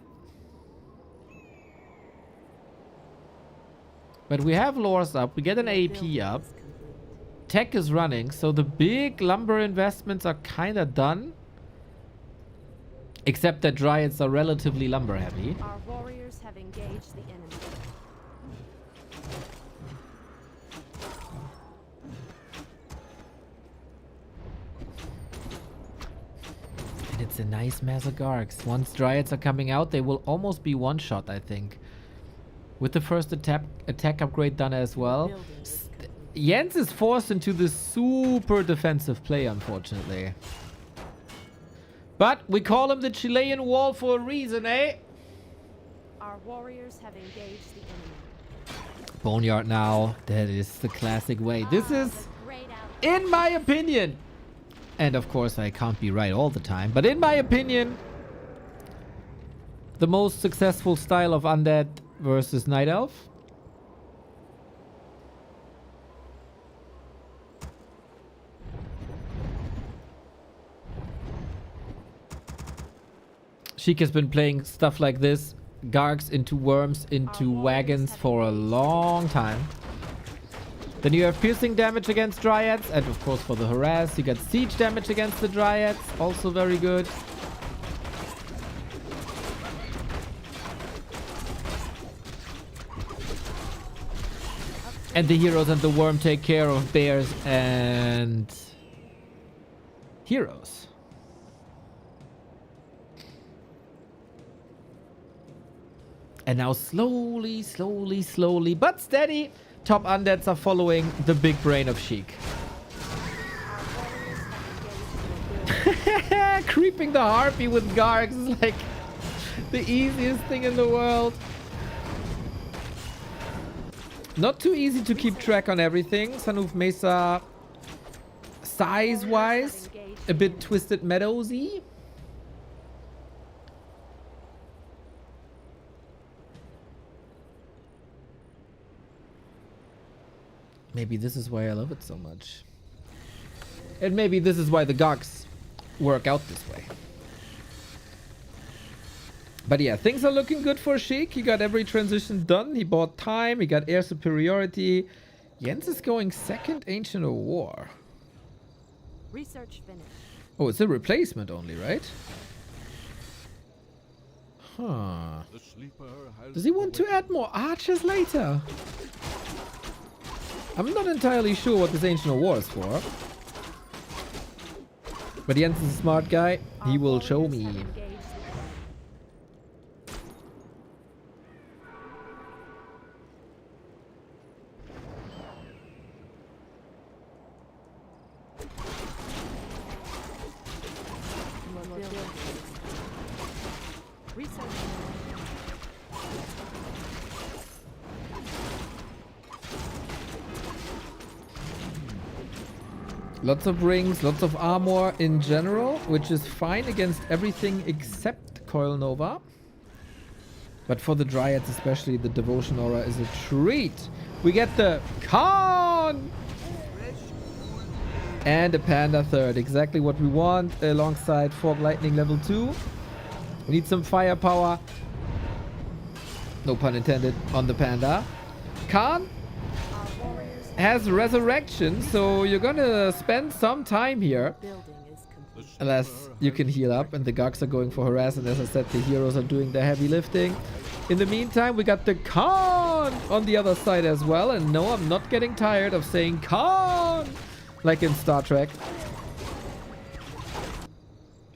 But we have lores up, we get an AP up. Tech is running, so the big lumber investments are kind of done. Except that Dryads are relatively lumber heavy. Our warriors have engaged the enemy. And it's a nice mass of Gargs. Once Dryads are coming out, they will almost be one shot, I think. With the first attack upgrade done as well. Jens is forced into this super defensive play, unfortunately. But we call him the Chilean wall for a reason, eh? Our warriors have engaged the enemy. Boneyard now. That is the classic way. This is, in my opinion, and of course I can't be right all the time, but in my opinion, the most successful style of Undead versus Night Elf. Sheik has been playing stuff like this. Gargs into worms, into wagons for a long time. Then you have piercing damage against Dryads. And of course for the harass, you get siege damage against the Dryads. Also very good. And the heroes and the worm take care of bears and heroes. And now slowly, slowly, slowly, but steady, top undeads are following the big brain of Sheik. Creeping the harpy with Gargs is like the easiest thing in the world. Not too easy to keep track on everything. Sanhoof Mesa, size-wise, a bit Twisted Meadows-y. Maybe this is why I love it so much. And maybe this is why the Gogs work out this way. But yeah, things are looking good for Sheik. He got every transition done. He bought time. He got air superiority. Jens is going second Ancient of War. Research finished. Oh, it's a replacement only, right? Huh. Does he want to add more archers later? I'm not entirely sure what this Ancient of War is for. But Jens is a smart guy. He will show me. Lots of rings, lots of armor in general, which is fine against everything except Coil Nova. But for the Dryads especially, the Devotion Aura is a treat. We get the Khan! And a Panda third, exactly what we want, alongside Fog Lightning level 2. We need some firepower, no pun intended, on the Panda. Khan has resurrection, so you're gonna spend some time here. Unless you can heal up, and the Gogs are going for harass, and as I said, the heroes are doing the heavy lifting. In the meantime, we got the Khan on the other side as well, and no, I'm not getting tired of saying Khan, like in Star Trek.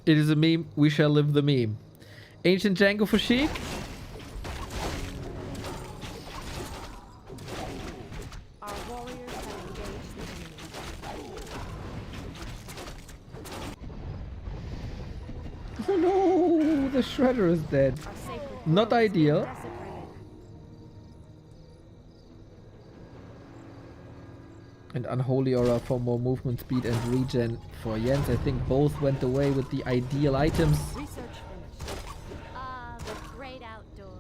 It is a meme, we shall live the meme. Ancient Django for Sheik. Oh no, the Shredder is dead. Not ideal. And Unholy Aura for more movement speed and regen for Jens. I think both went away with the ideal items. Research finished. Ah, the great outdoors.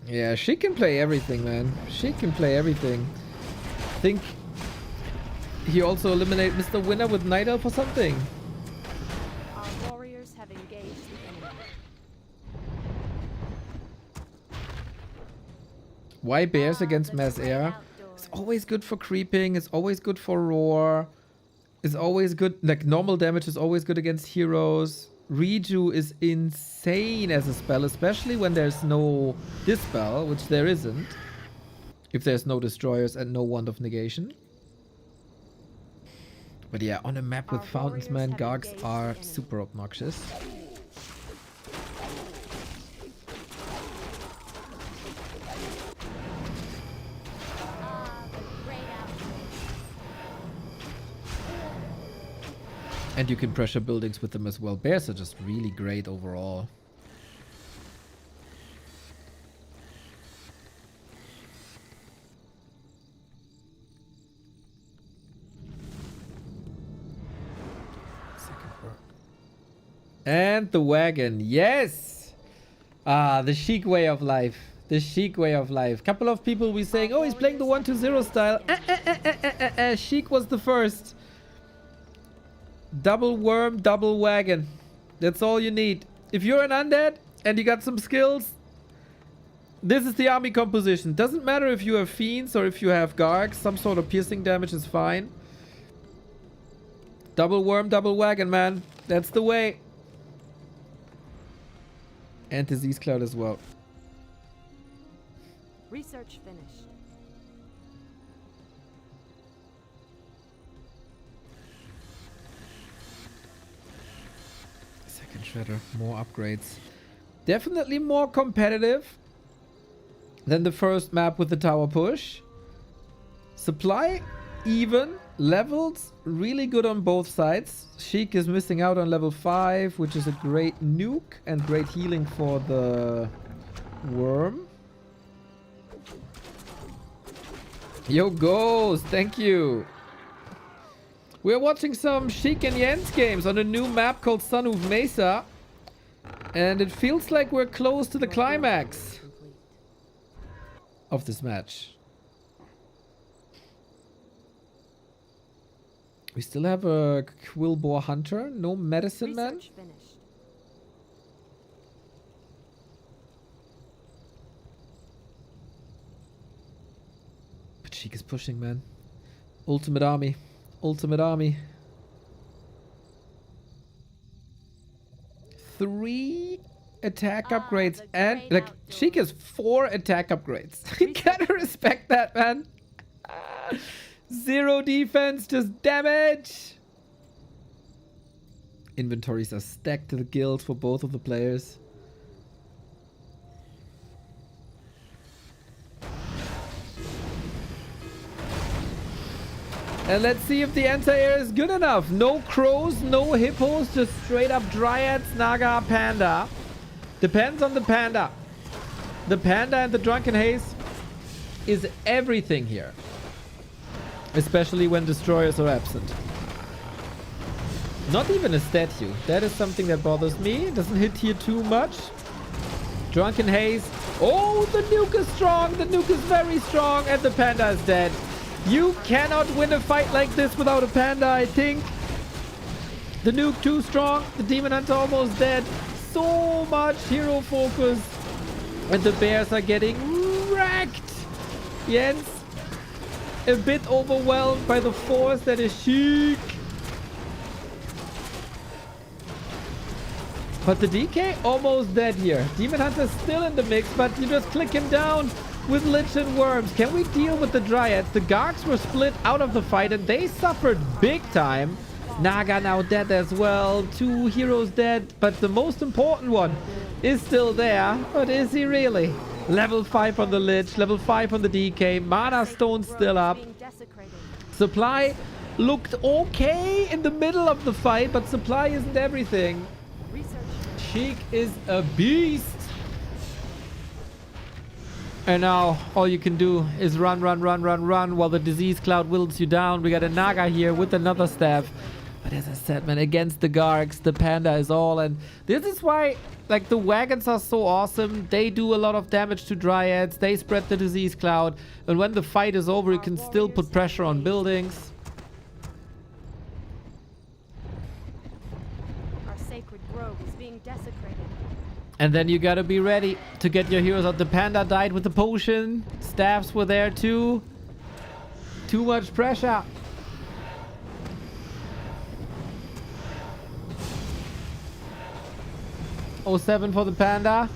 Yeah, she can play everything, man. She can play everything. I think he also eliminated Mr. Winner with Night Elf or something. Our warriors have engaged the enemy. Why bears against mass air? It's always good for creeping. It's always good for roar. It's always good. Like normal damage is always good against heroes. Reju is insane as a spell, especially when there's no Dispel, which there isn't. If there's no destroyers and no Wand of Negation. But yeah, on a map with fountains, man, Gargs are super obnoxious. And you can pressure buildings with them as well. Bears are just really great overall. And the wagon, yes! Ah, the Sheik way of life. The Sheik way of life. Couple of people were saying, oh, he's playing the 1-2-0 style. Sheik was the first. Double worm, double wagon. That's all you need. If you're an undead and you got some skills, this is the army composition. Doesn't matter if you have fiends or if you have Gargs. Some sort of piercing damage is fine. Double worm, double wagon, man. That's the way. And disease cloud as well. Research finished. Second shredder, more upgrades. Definitely more competitive than the first map with the tower push. Supply even, levels really good on both sides. Sheik is missing out on level 5, which is a great nuke and great healing for the worm. Yo, Ghost, thank you. We're watching some Sheik and Jens games on a new map called Sunhoof Mesa. And it feels like we're close to the climax of this match. We still have a Quillboar Hunter. No medicine man. Research finished. But Sheik is pushing, man. Ultimate army. Ultimate army. 3 attack upgrades and like Sheik has 4 attack upgrades. You gotta respect that, man. 0 defense, just damage. Inventories are stacked to the gills for both of the players. And let's see if the anti-air is good enough. No crows, no hippos, just straight up dryads, naga, panda. Depends on the panda. The panda and the drunken haze is everything here. Especially when destroyers are absent. Not even a statue. That is something that bothers me. It doesn't hit here too much. Drunken haze. Oh, the nuke is strong. The nuke is very strong. And the panda is dead. You cannot win a fight like this without a panda, I think. The nuke too strong. The demon hunter almost dead. So much hero focus. And the bears are getting wrecked. Jens, a bit overwhelmed by the force that is Sheik. But the DK almost dead here. Demon Hunter's still in the mix, but you just click him down with Lich and Worms. Can we deal with the Dryads? The Gargs were split out of the fight and they suffered big time. Naga now dead as well. 2 heroes dead, but the most important one is still there. But is he really? Level 5 on the Lich, level 5 on the DK. Mana Stone still up. Supply looked okay in the middle of the fight, but supply isn't everything. Sheik is a beast. And now all you can do is run while the disease cloud wilts you down. We got a Naga here with another staff. But as I said, man, against the Gargs, the panda is all. And this is why, like, the wagons are so awesome. They do a lot of damage to Dryads. They spread the disease cloud. And when the fight is over, you can still put pressure on buildings. Our sacred grove is being desecrated. And then you gotta be ready to get your heroes out. The panda died with the potion. Staffs were there too. Too much pressure. Oh, 07 for the panda.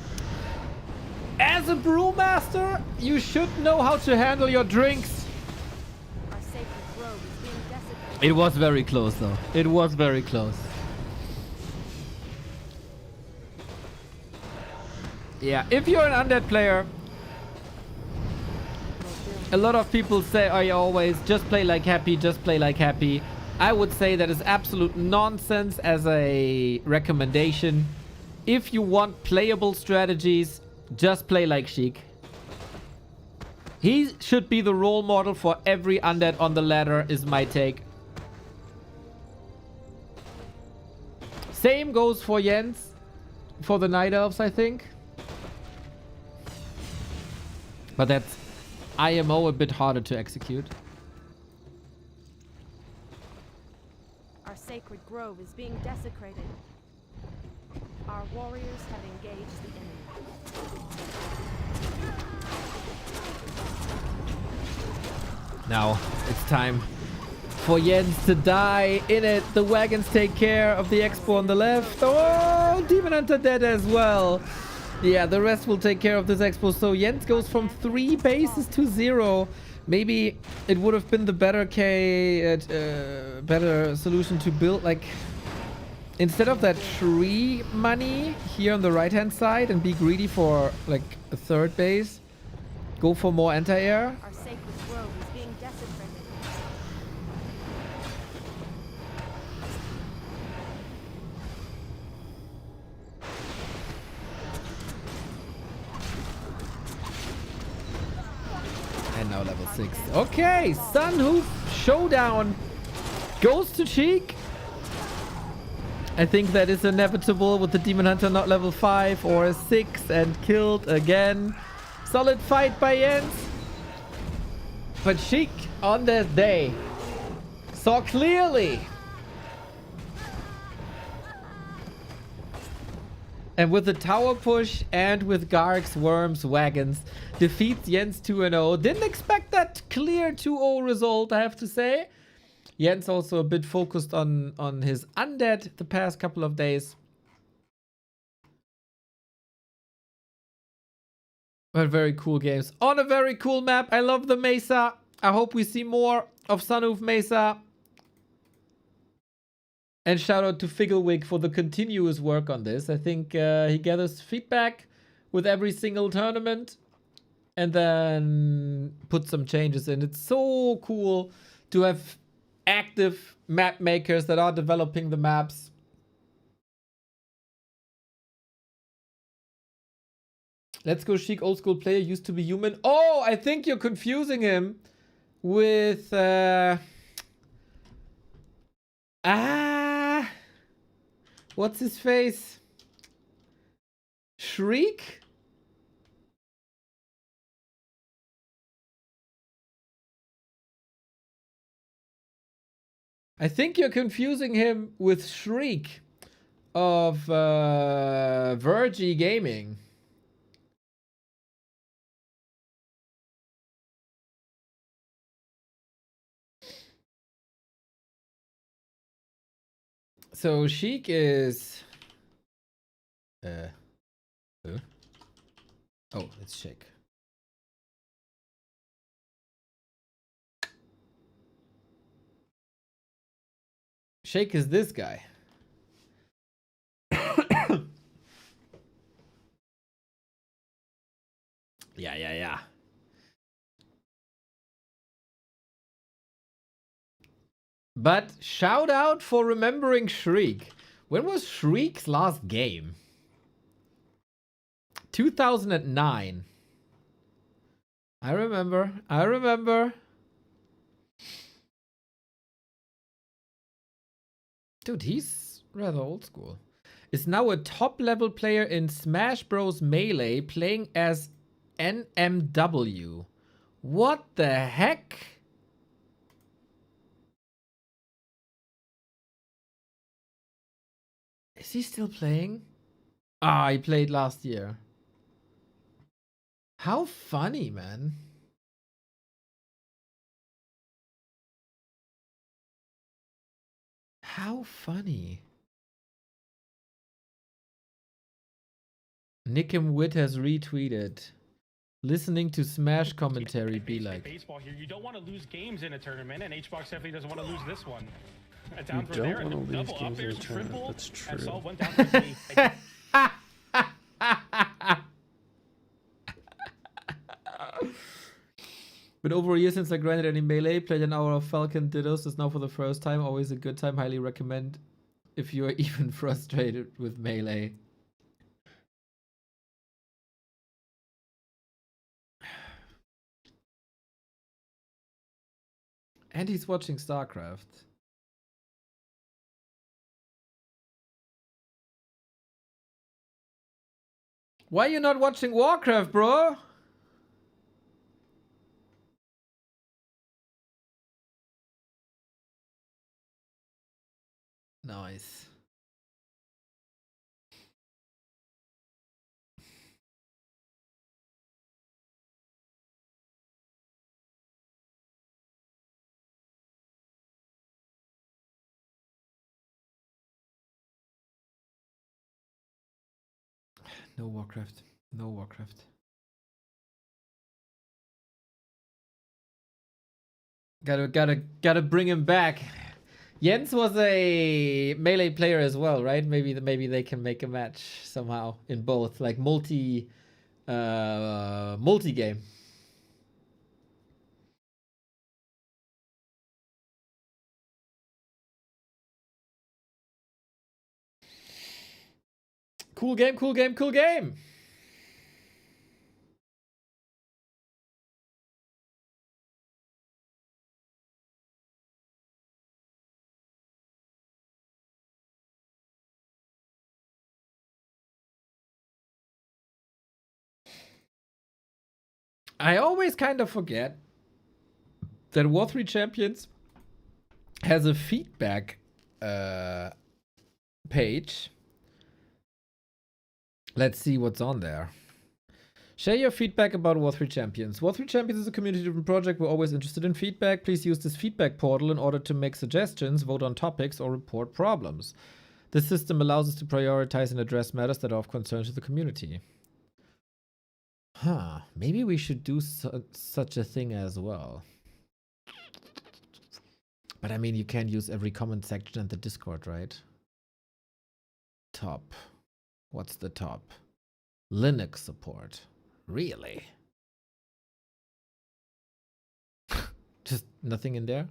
As a brewmaster, you should know how to handle your drinks. Our sacred grove is being desecrated. It was very close though. It was very close. Yeah, if you're an undead player, a lot of people say, oh, you always just play like happy, just play like happy. I would say that is absolute nonsense as a recommendation. If you want playable strategies, just play like Sheik. He should be the role model for every undead on the ladder, is my take. Same goes for Jens, for the Night Elves, I think. But that's IMO a bit harder to execute. Our sacred grove is being desecrated. Our warriors have engaged the enemy. Now it's time for Jens to die in it. The wagons take care of the expo on the left. Oh, Demon Hunter dead as well. Yeah, the rest will take care of this expo. So Jens goes from 3 bases to 0. Maybe it would have been the better better solution to build, like, instead of that tree money here on the right hand side and be greedy for like a 3rd base, go for more anti-air. Our sacred grove is being desecrated. And now level 6. Okay, Sunhoof Showdown. Goes to Sheik. I think that is inevitable with the Demon Hunter not level 5 or 6 and killed again. Solid fight by Jens. But Sheik on this day saw clearly. And with the tower push and with Garg's Worms Wagons, defeats Jens 2-0. Didn't expect that clear 2-0 result, I have to say. Jens also a bit focused on his undead the past couple of days. But very cool games. On a very cool map. I love the Mesa. I hope we see more of Sunhoof Mesa. And shout out to Figglewig for the continuous work on this. I think he gathers feedback with every single tournament. And then put some changes in. It's so cool to have active map makers that are developing the maps. Let's go Sheik, old school player, used to be human. Oh, I think you're confusing him with what's his face? Shriek? I think you're confusing him with Shriek of Vergy Gaming. So Sheik is who? Oh, it's Sheik. Sheik is this guy. Yeah. But shout out for remembering Shriek. When was Shriek's last game? 2009. I remember. Dude, he's rather old school. Is now a top level player in Smash Bros. Melee playing as NMW. What the heck? Is he still playing? Ah, he played last year. How funny, man. How funny. Nickem Wit has retweeted. Listening to Smash commentary be like. Baseball here. You don't want to lose games in a tournament, and HBox definitely doesn't want to lose this one. You Down for don't there, want and to lose double up games in a there's tournament. triple. That's true. And Saul went down for the Been over a year since I grinded any melee. Played an hour of Falcon Dittos. Is now for the first time. Always a good time. Highly recommend if you are even frustrated with melee. And he's watching StarCraft. Why are you not watching Warcraft, bro? Nice. No Warcraft. No Warcraft. Gotta bring him back. Jens was a melee player as well, right? Maybe they can make a match somehow in both, like multi game. Cool game. I always kind of forget that War3 Champions has a feedback page. Let's see what's on there. Share your feedback about War3 Champions. War3 Champions is a community-driven project. We're always interested in feedback. Please use this feedback portal in order to make suggestions, vote on topics, or report problems. This system allows us to prioritize and address matters that are of concern to the community. Huh. Maybe we should do such a thing as well. But I mean, you can't use every comment section in the Discord, right? Top. What's the top? Linux support. Really? Just nothing in there?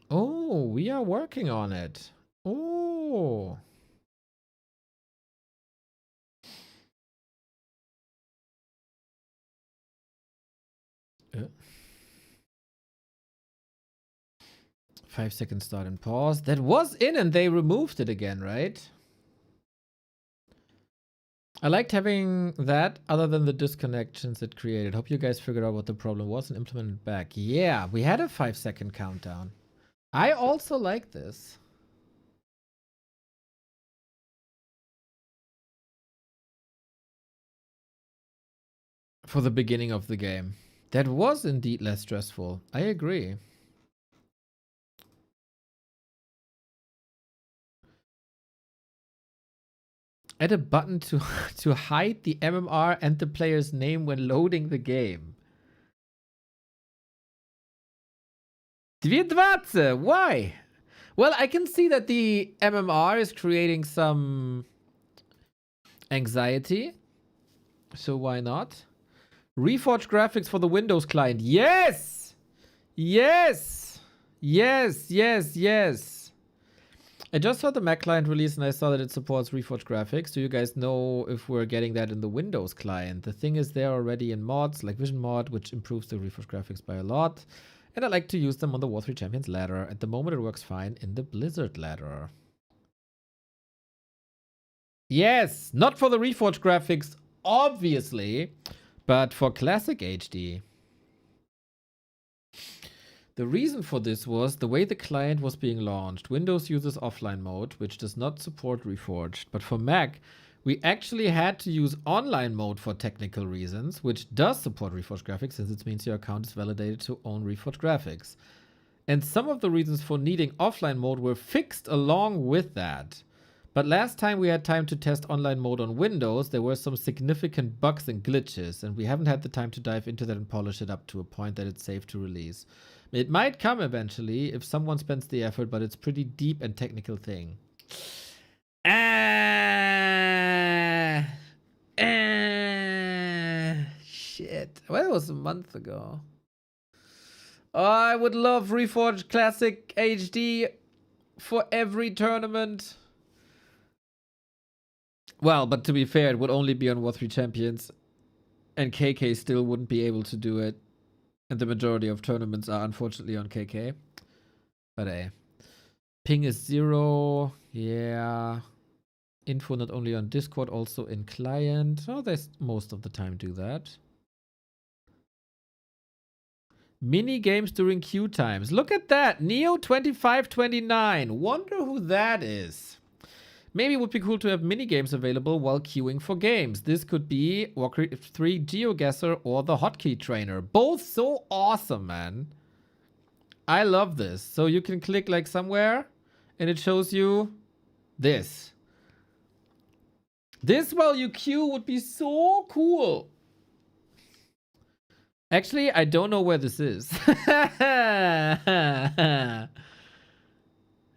Oh, we are working on it. Oh. 5-second start and pause. That was in and they removed it again, right? I liked having that other than the disconnections it created. Hope you guys figured out what the problem was and implemented it back. Yeah, we had a 5-second countdown. I also like this. For the beginning of the game. That was indeed less stressful. I agree. Add a button to hide the MMR and the player's name when loading the game. W3C, why? Well, I can see that the MMR is creating some anxiety. So why not? Reforge graphics for the Windows client. Yes! Yes! Yes, yes, yes. I just saw the Mac client release and I saw that it supports Reforge graphics. Do you guys know if we're getting that in the Windows client? The thing is they're already in mods like Vision Mod, which improves the Reforge graphics by a lot. And I like to use them on the War3 Champions ladder. At the moment it works fine in the Blizzard ladder. Yes, not for the Reforge graphics, obviously, but for Classic HD. The reason for this was the way the client was being launched. Windows uses offline mode, which does not support Reforged. But for Mac, we actually had to use online mode for technical reasons, which does support Reforged graphics, since it means your account is validated to own Reforged graphics. And some of the reasons for needing offline mode were fixed along with that. But last time we had time to test online mode on Windows, there were some significant bugs and glitches, and we haven't had the time to dive into that and polish it up to a point that it's safe to release. It might come eventually if someone spends the effort, but it's a pretty deep and technical thing. Shit. Well, it was a month ago. Oh, I would love Reforged Classic HD for every tournament. Well, but to be fair, it would only be on War3 Champions. And KK still wouldn't be able to do it. And the majority of tournaments are unfortunately on KK. But hey. Ping is 0. Yeah. Info not only on Discord, also in client. Oh, they most of the time do that. Mini games during queue times. Look at that. Neo2529. Wonder who that is. Maybe it would be cool to have mini games available while queuing for games. This could be Warcraft 3 GeoGuessr or the Hotkey Trainer. Both so awesome, man. I love this. So you can click like somewhere and it shows you this. This while you queue would be so cool. Actually, I don't know where this is.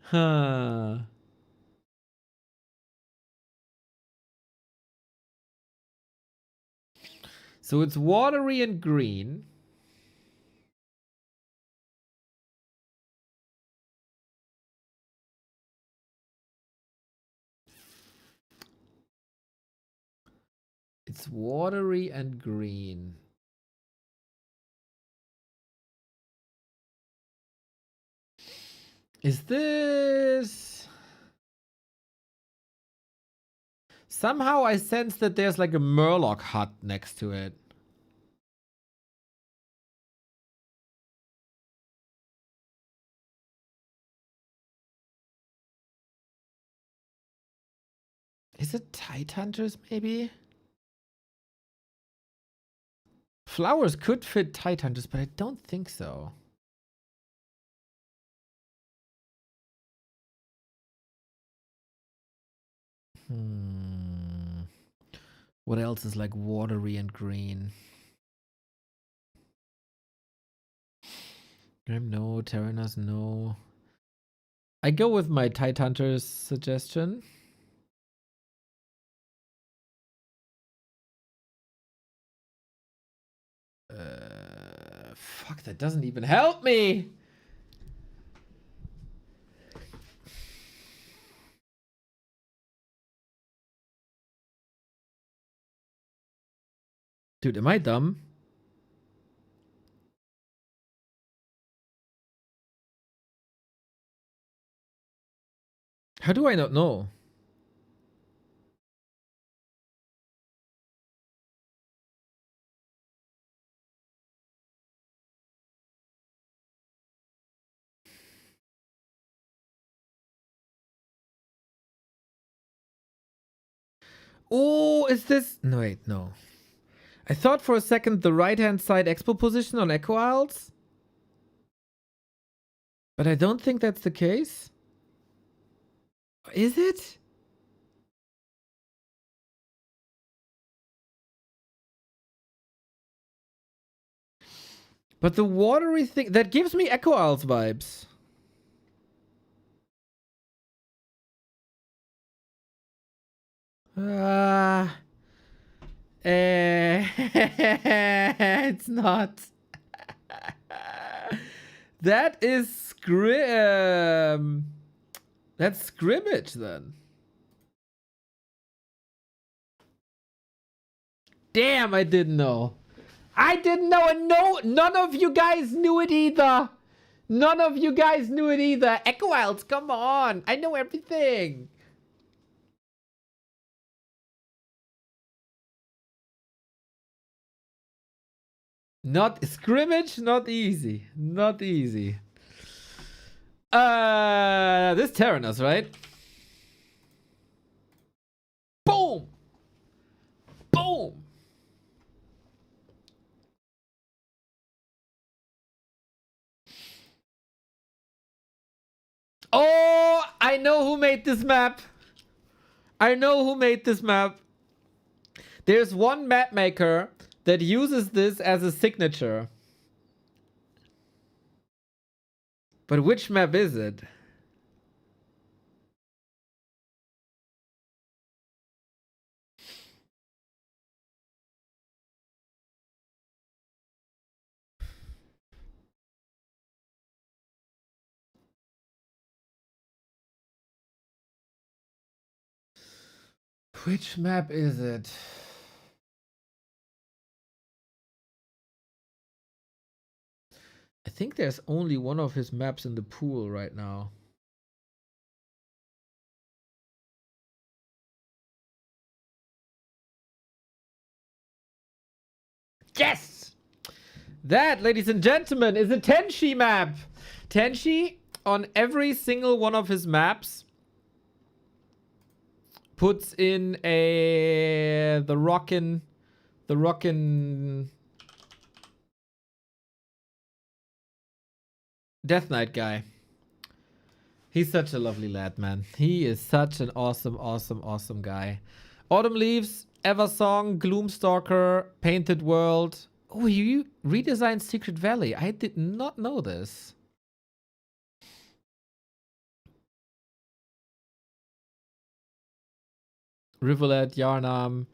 Huh. So it's watery and green. It's watery and green. Is this... Somehow I sense that there's like a Murloc hut next to it. Is it Tide Hunters, maybe? Flowers could fit Tide Hunters, but I don't think so. What else is like watery and green? Grim, no. Terranas, no. I go with my Tide Hunters suggestion. Fuck, that doesn't even help me. Dude, am I dumb? How do I not know? Oh, is this? No, wait, no. I thought for a second the right-hand side expo position on Echo Isles. But I don't think that's the case. Is it? But the watery thing, that gives me Echo Isles vibes. It's not. That is that's scrimmage then. Damn, I didn't know. I didn't know, and none of you guys knew it either. None of you guys knew it either. Echo Isles, come on. I know everything. Not scrimmage, not easy. Not easy. This Terranos, right? Boom! Boom! Oh, I know who made this map. I know who made this map. There's one map maker that uses this as a signature. But which map is it? Which map is it? I think there's only one of his maps in the pool right now. Yes! That, ladies and gentlemen, is a Tenshi map. Tenshi, on every single one of his maps, puts in the rockin' Death Knight guy. He's such a lovely lad, man. He is such an awesome guy. Autumn Leaves, Eversong, Gloomstalker, Painted World. Oh, you redesigned Secret Valley. I did not know this. Rivulet, Yarnam.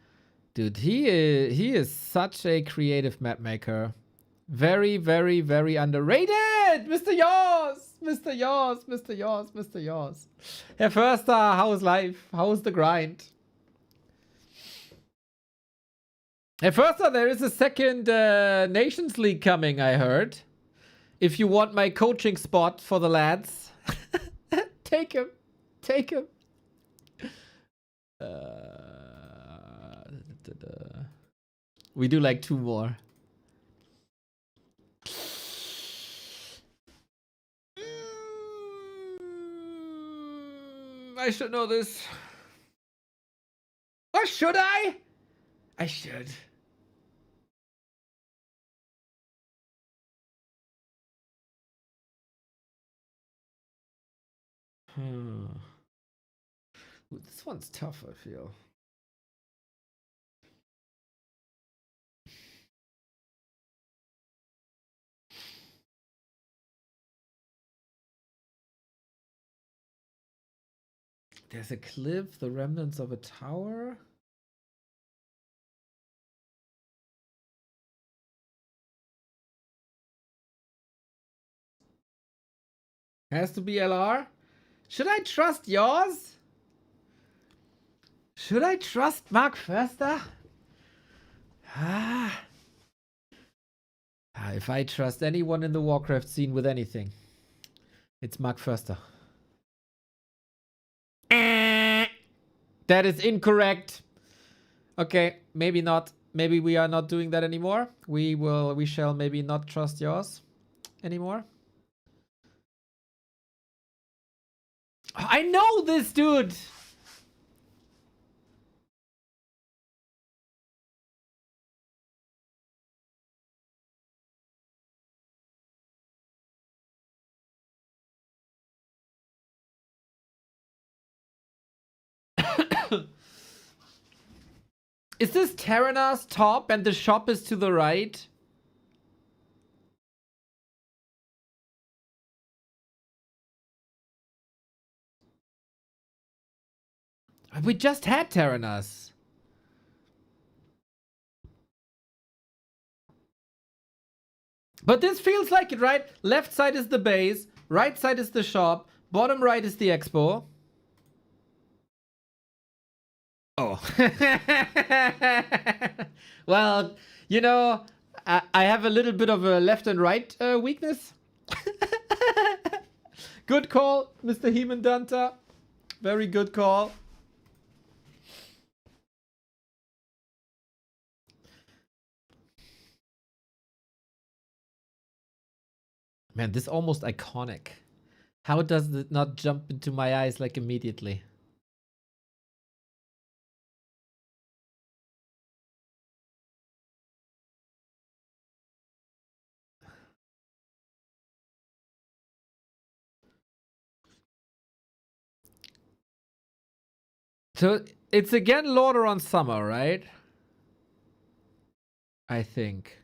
Dude, he is such a creative map maker. Very underrated! Mr. Yoss! Mr. Yoss, Mr. Yoss, Mr. Yoss. Herr Förster, how's life? How's the grind? Herr Förster, there is a second Nations League coming, I heard. If you want my coaching spot for the lads, take him. Take him. We do like 2 more. I should know this. Or should I? I should. Ooh, this one's tough, I feel. There's a cliff, the remnants of a tower. Has to be LR. Should I trust yours? Should I trust Mark Förster? If I trust anyone in the Warcraft scene with anything, it's Mark Förster. That is incorrect. Okay, maybe not. Maybe we are not doing that anymore. We shall maybe not trust yours anymore. I know this dude. Is this Terrana's top and the shop is to the right? We just had Terrana's. But this feels like it, right? Left side is the base, right side is the shop, bottom right is the expo. Oh. Well, you know, I have a little bit of a left and right weakness. Good call, Mr. Hemandanta. Very good call. Man, this is almost iconic. How does it not jump into my eyes like immediately? So it's again Lorder on Summer, right? I think.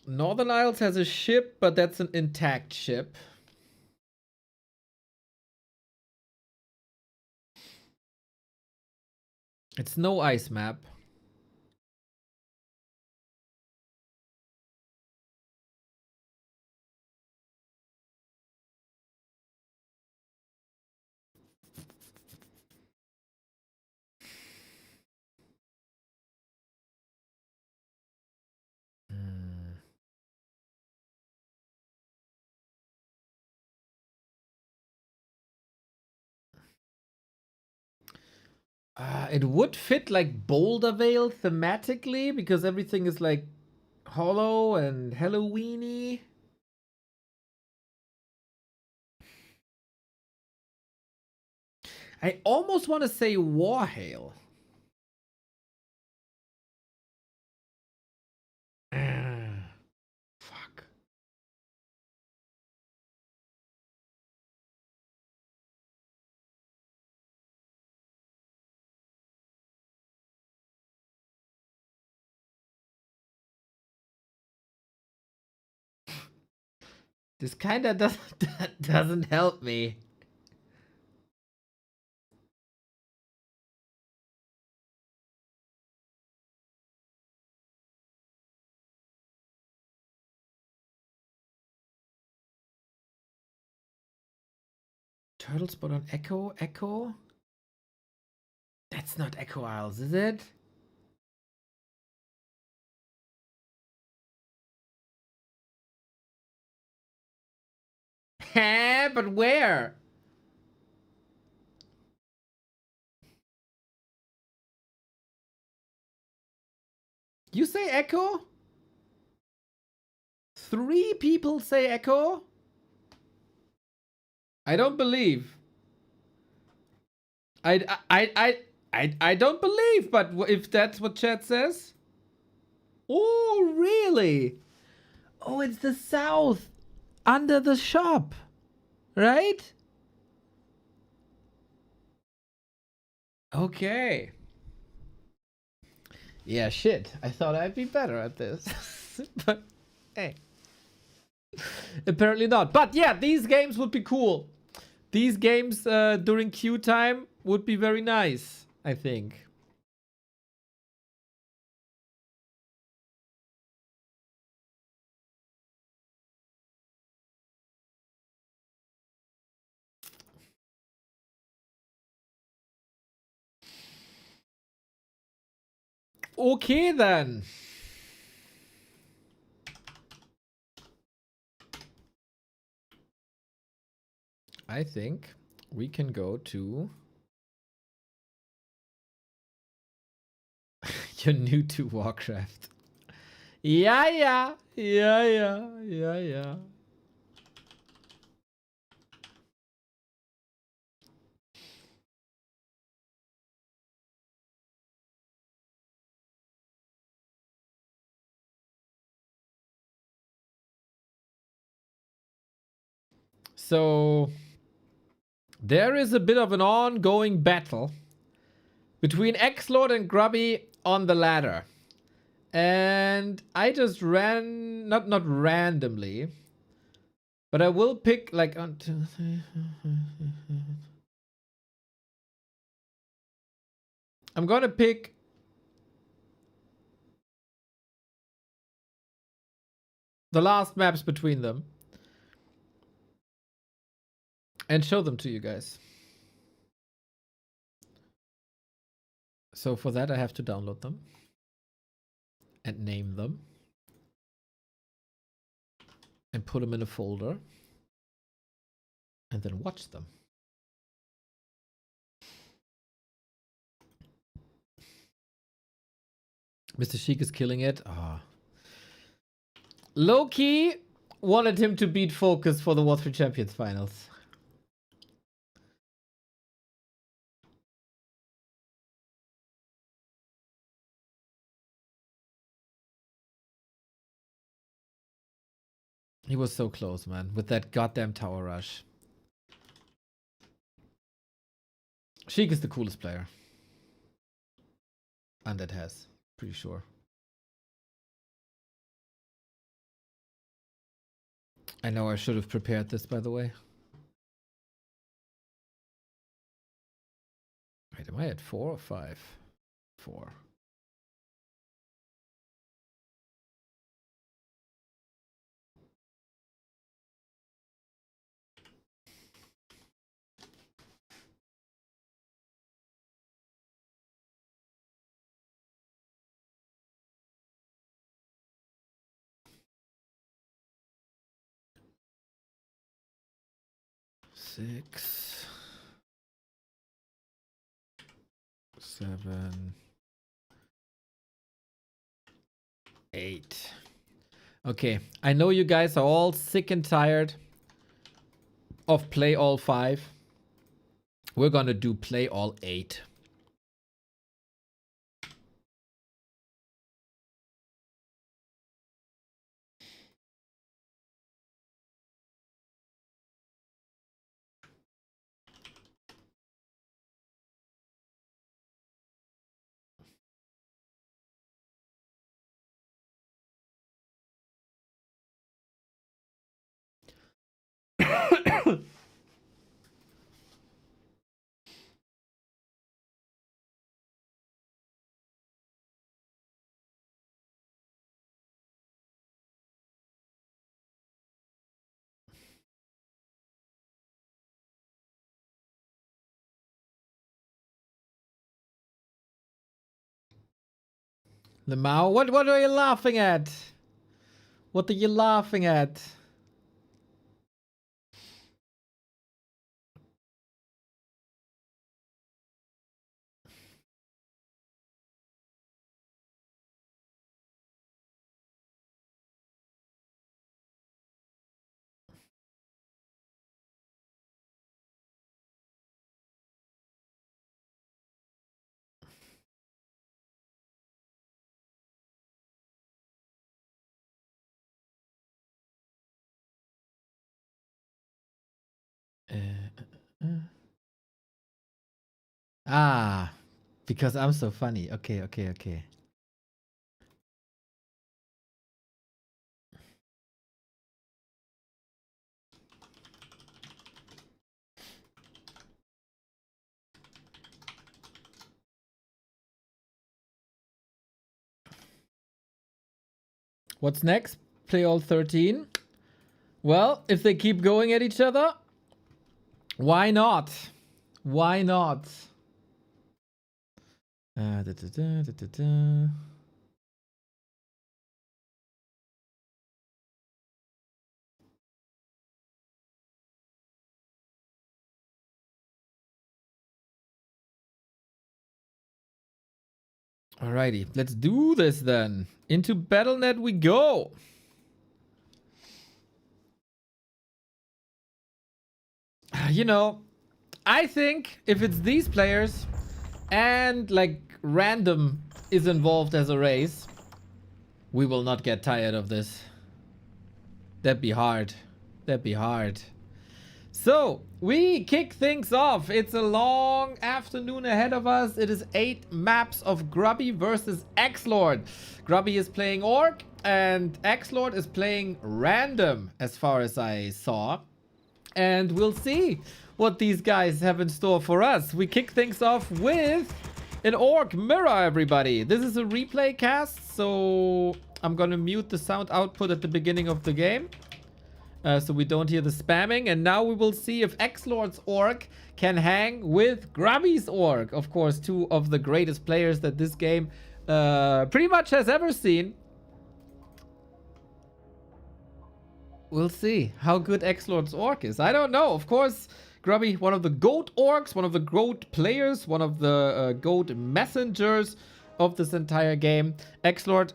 Northern Isles has a ship, but that's an intact ship. It's no ice map. It would fit like Boulder Vale thematically because everything is like hollow and Halloweeny. I almost want to say Warhail. Fuck. This kinda doesn't help me. Turtle spot on Echo? Echo? That's not Echo Isles, is it? But where? You say echo? 3 people say echo? I don't believe. I don't believe, but if that's what chat says. Oh, really? Oh, it's the south. Under the shop. Right? Okay. Yeah, shit. I thought I'd be better at this. But, hey. Apparently not. But yeah, these games would be cool. These games during queue time would be very nice, I think. Okay, then. I think we can go to... You're new to Warcraft. Yeah. So... there is a bit of an ongoing battle between XlorD and Grubby on the ladder. And I just ran, not randomly, but I will pick like 1, 2, 3, 4, 5, 6. I'm gonna pick the last maps between them and show them to you guys. So for that I have to download them and name them and put them in a folder and then watch them. Mr. Sheik is killing it. Ah. Low-key wanted him to beat Focus for the Warcraft Champions finals. He was so close, man, with that goddamn tower rush. Sheik is the coolest player. Undead has, pretty sure. I know I should have prepared this, by the way. Wait, am I at 4 or 5? 4. Six, 7, 8. Okay, I know you guys are all sick and tired of play all 5. We're gonna do play all 8. The Mao? What are you laughing at? What are you laughing at? Ah, because I'm so funny. Okay, okay, okay. What's next? Play all 13. Well, if they keep going at each other, why not? Why not? Da, da, da, da, da, da. Alrighty, let's do this then. Into BattleNet we go. You know, I think if it's these players and like random is involved as a race, we will not get tired of this. That'd be hard. That'd be hard. So, we kick things off. It's a long afternoon ahead of us. It is 8 maps of Grubby versus XlorD. Grubby is playing Orc and XlorD is playing Random, as far as I saw. And we'll see what these guys have in store for us. We kick things off with an Orc mirror, everybody. This is a replay cast, so I'm gonna mute the sound output at the beginning of the game. So we don't hear the spamming. And now we will see if XlorD's Orc can hang with Grubby's Orc. Of course, two of the greatest players that this game pretty much has ever seen. We'll see how good XlorD's Orc is. I don't know. Of course, Grubby, one of the GOAT Orcs, one of the GOAT players, one of the GOAT messengers of this entire game. XlorD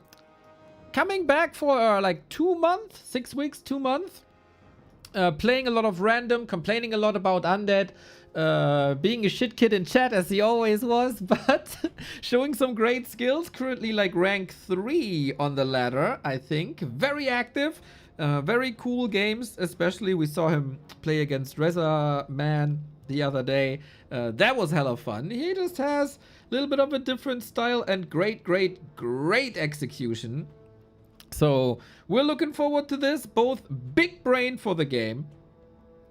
coming back for like 2 months, 6 weeks, 2 months. Playing a lot of Random, complaining a lot about Undead, being a shit kid in chat as he always was, but showing some great skills. Currently like rank 3 on the ladder, I think. Very active, very cool games. Especially we saw him play against Reza Man the other day. That was hella fun. He just has a little bit of a different style and great execution. So we're looking forward to this. Both big brain for the game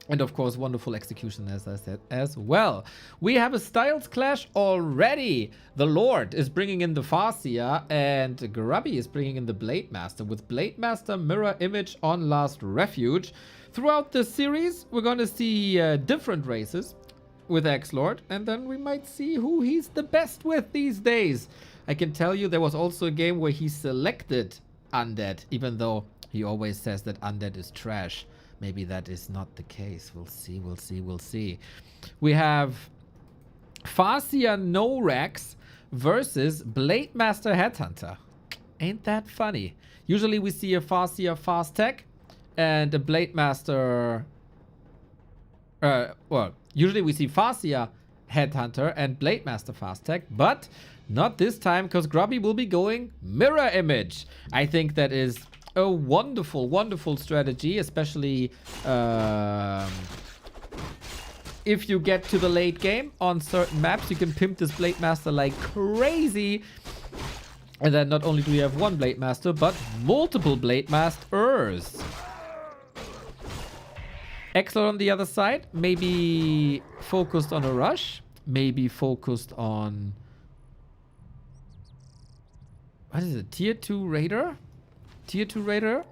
and of course wonderful execution, as I said, as well. We have a styles clash already. The Lord is bringing in the Farseer and Grubby is bringing in the Blade Master, with Blade Master mirror image on Last Refuge. Throughout the series we're going to see different races with XlorD, and then we might see who he's the best with these days. I can tell you there was also a game where he selected Undead, even though he always says that Undead is trash. Maybe that is not the case. We'll see, we'll see, we'll see. We have Farseer No Rex versus Blade Master Headhunter. Ain't that funny? Usually we see a Farseer Fast Tech and a Blade Master... well, usually we see Farseer Headhunter and Blade Master Fast Tech, but not this time, because Grubby will be going mirror image. I think that is a wonderful strategy, especially if you get to the late game on certain maps. You can pimp this Blade Master like crazy. And then not only do you have one Blade Master, but multiple Blade Masters. XlorD on the other side, maybe focused on a rush, maybe focused on... what is it? Tier 2 Raider? Tier 2 Raider?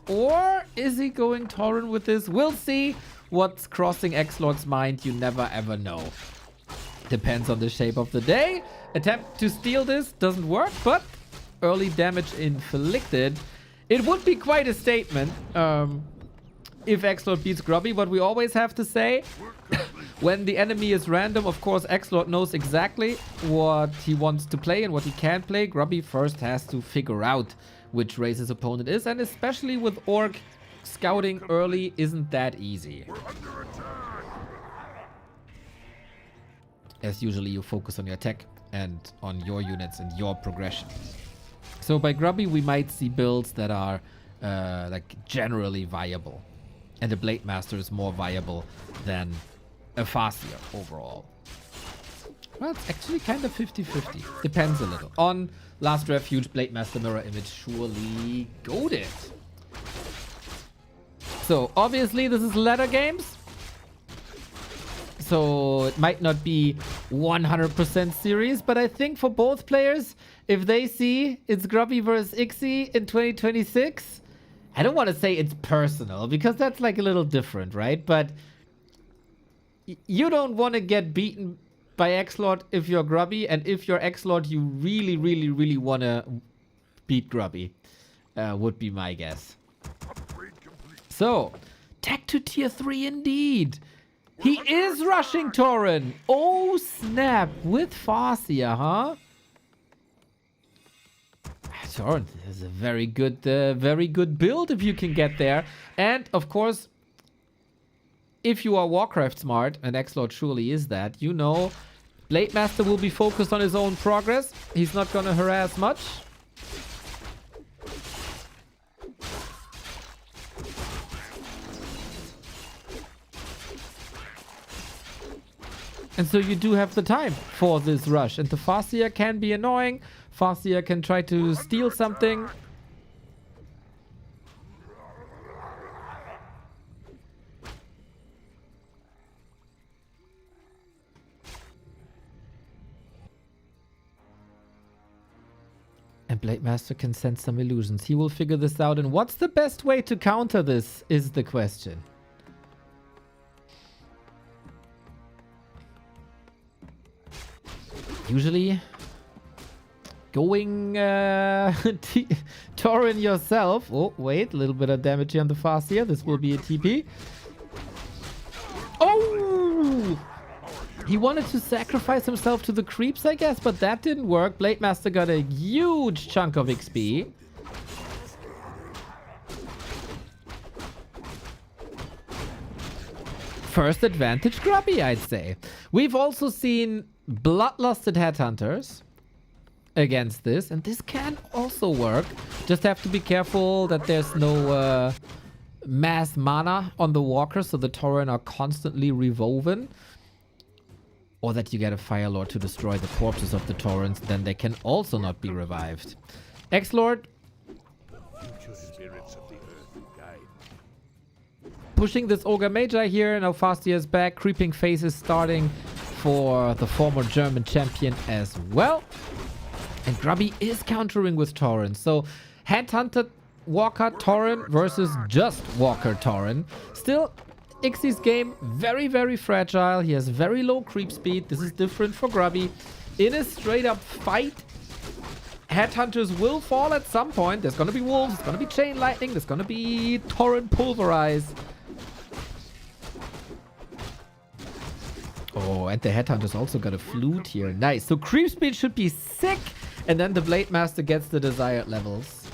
Or is he going Tauren with this? We'll see what's crossing XlorD's mind. You never ever know. Depends on the shape of the day. Attempt to steal this doesn't work, but early damage inflicted. It would be quite a statement if XlorD beats Grubby. But we always have to say, when the enemy is random, of course, XlorD knows exactly what he wants to play and what he can't play. Grubby first has to figure out which race his opponent is, and especially with Orc, scouting early isn't that easy. As usually you focus on your tech and on your units and your progression. So by Grubby we might see builds that are like generally viable. And a Blade Master is more viable than a Farseer overall. Well, it's actually kind of 50-50. Depends a little. On Last Refuge, Blade Master mirror image surely goated. So, obviously, this is ladder games. So, it might not be 100% serious, but I think for both players, if they see it's Grubby versus Ixie in 2026, I don't want to say it's personal, because that's like a little different, right? But you don't want to get beaten by XlorD if you're Grubby, and if you're XlorD, you really, really, really want to beat Grubby, would be my guess. So, tech to tier 3 indeed. He is rushing Tauren. Oh, snap. With Farseer, huh? Tauren is a very good build if you can get there. And, of course, if you are Warcraft smart, and XlorD surely is that, you know, Blade Master will be focused on his own progress. He's not gonna harass much. And so you do have the time for this rush. And the Farseer can be annoying. Farseer can try to steal something. And Blade Master can send some illusions. He will figure this out. And what's the best way to counter this is the question. Usually, going Tauren yourself. Oh, wait. A little bit of damage here on the Farseer. This will be a TP. Oh! He wanted to sacrifice himself to the creeps, I guess, but that didn't work. Blade Master got a huge chunk of XP. First advantage Grubby, I'd say. We've also seen bloodlusted headhunters against this, and this can also work. Just have to be careful that there's no mass mana on the walker, so the Tauren are constantly revolving. Or that you get a Fire Lord to destroy the corpses of the Taurens, then they can also not be revived. XlorD pushing this Ogre Magi here. Now Farseer is back. Creeping Faces starting for the former German champion as well. And Grubby is countering with Tauren. So Headhunted Walker Tauren versus just Walker Tauren. Still, Ixie's game, very, very fragile. He has very low creep speed. This is different for Grubby. In a straight-up fight, Headhunters will fall at some point. There's gonna be Wolves, there's gonna be Chain Lightning, there's gonna be Tauren Pulverize. Oh, and the Headhunters also got a Flute here. Nice. So creep speed should be sick. And then the Blade Master gets the desired levels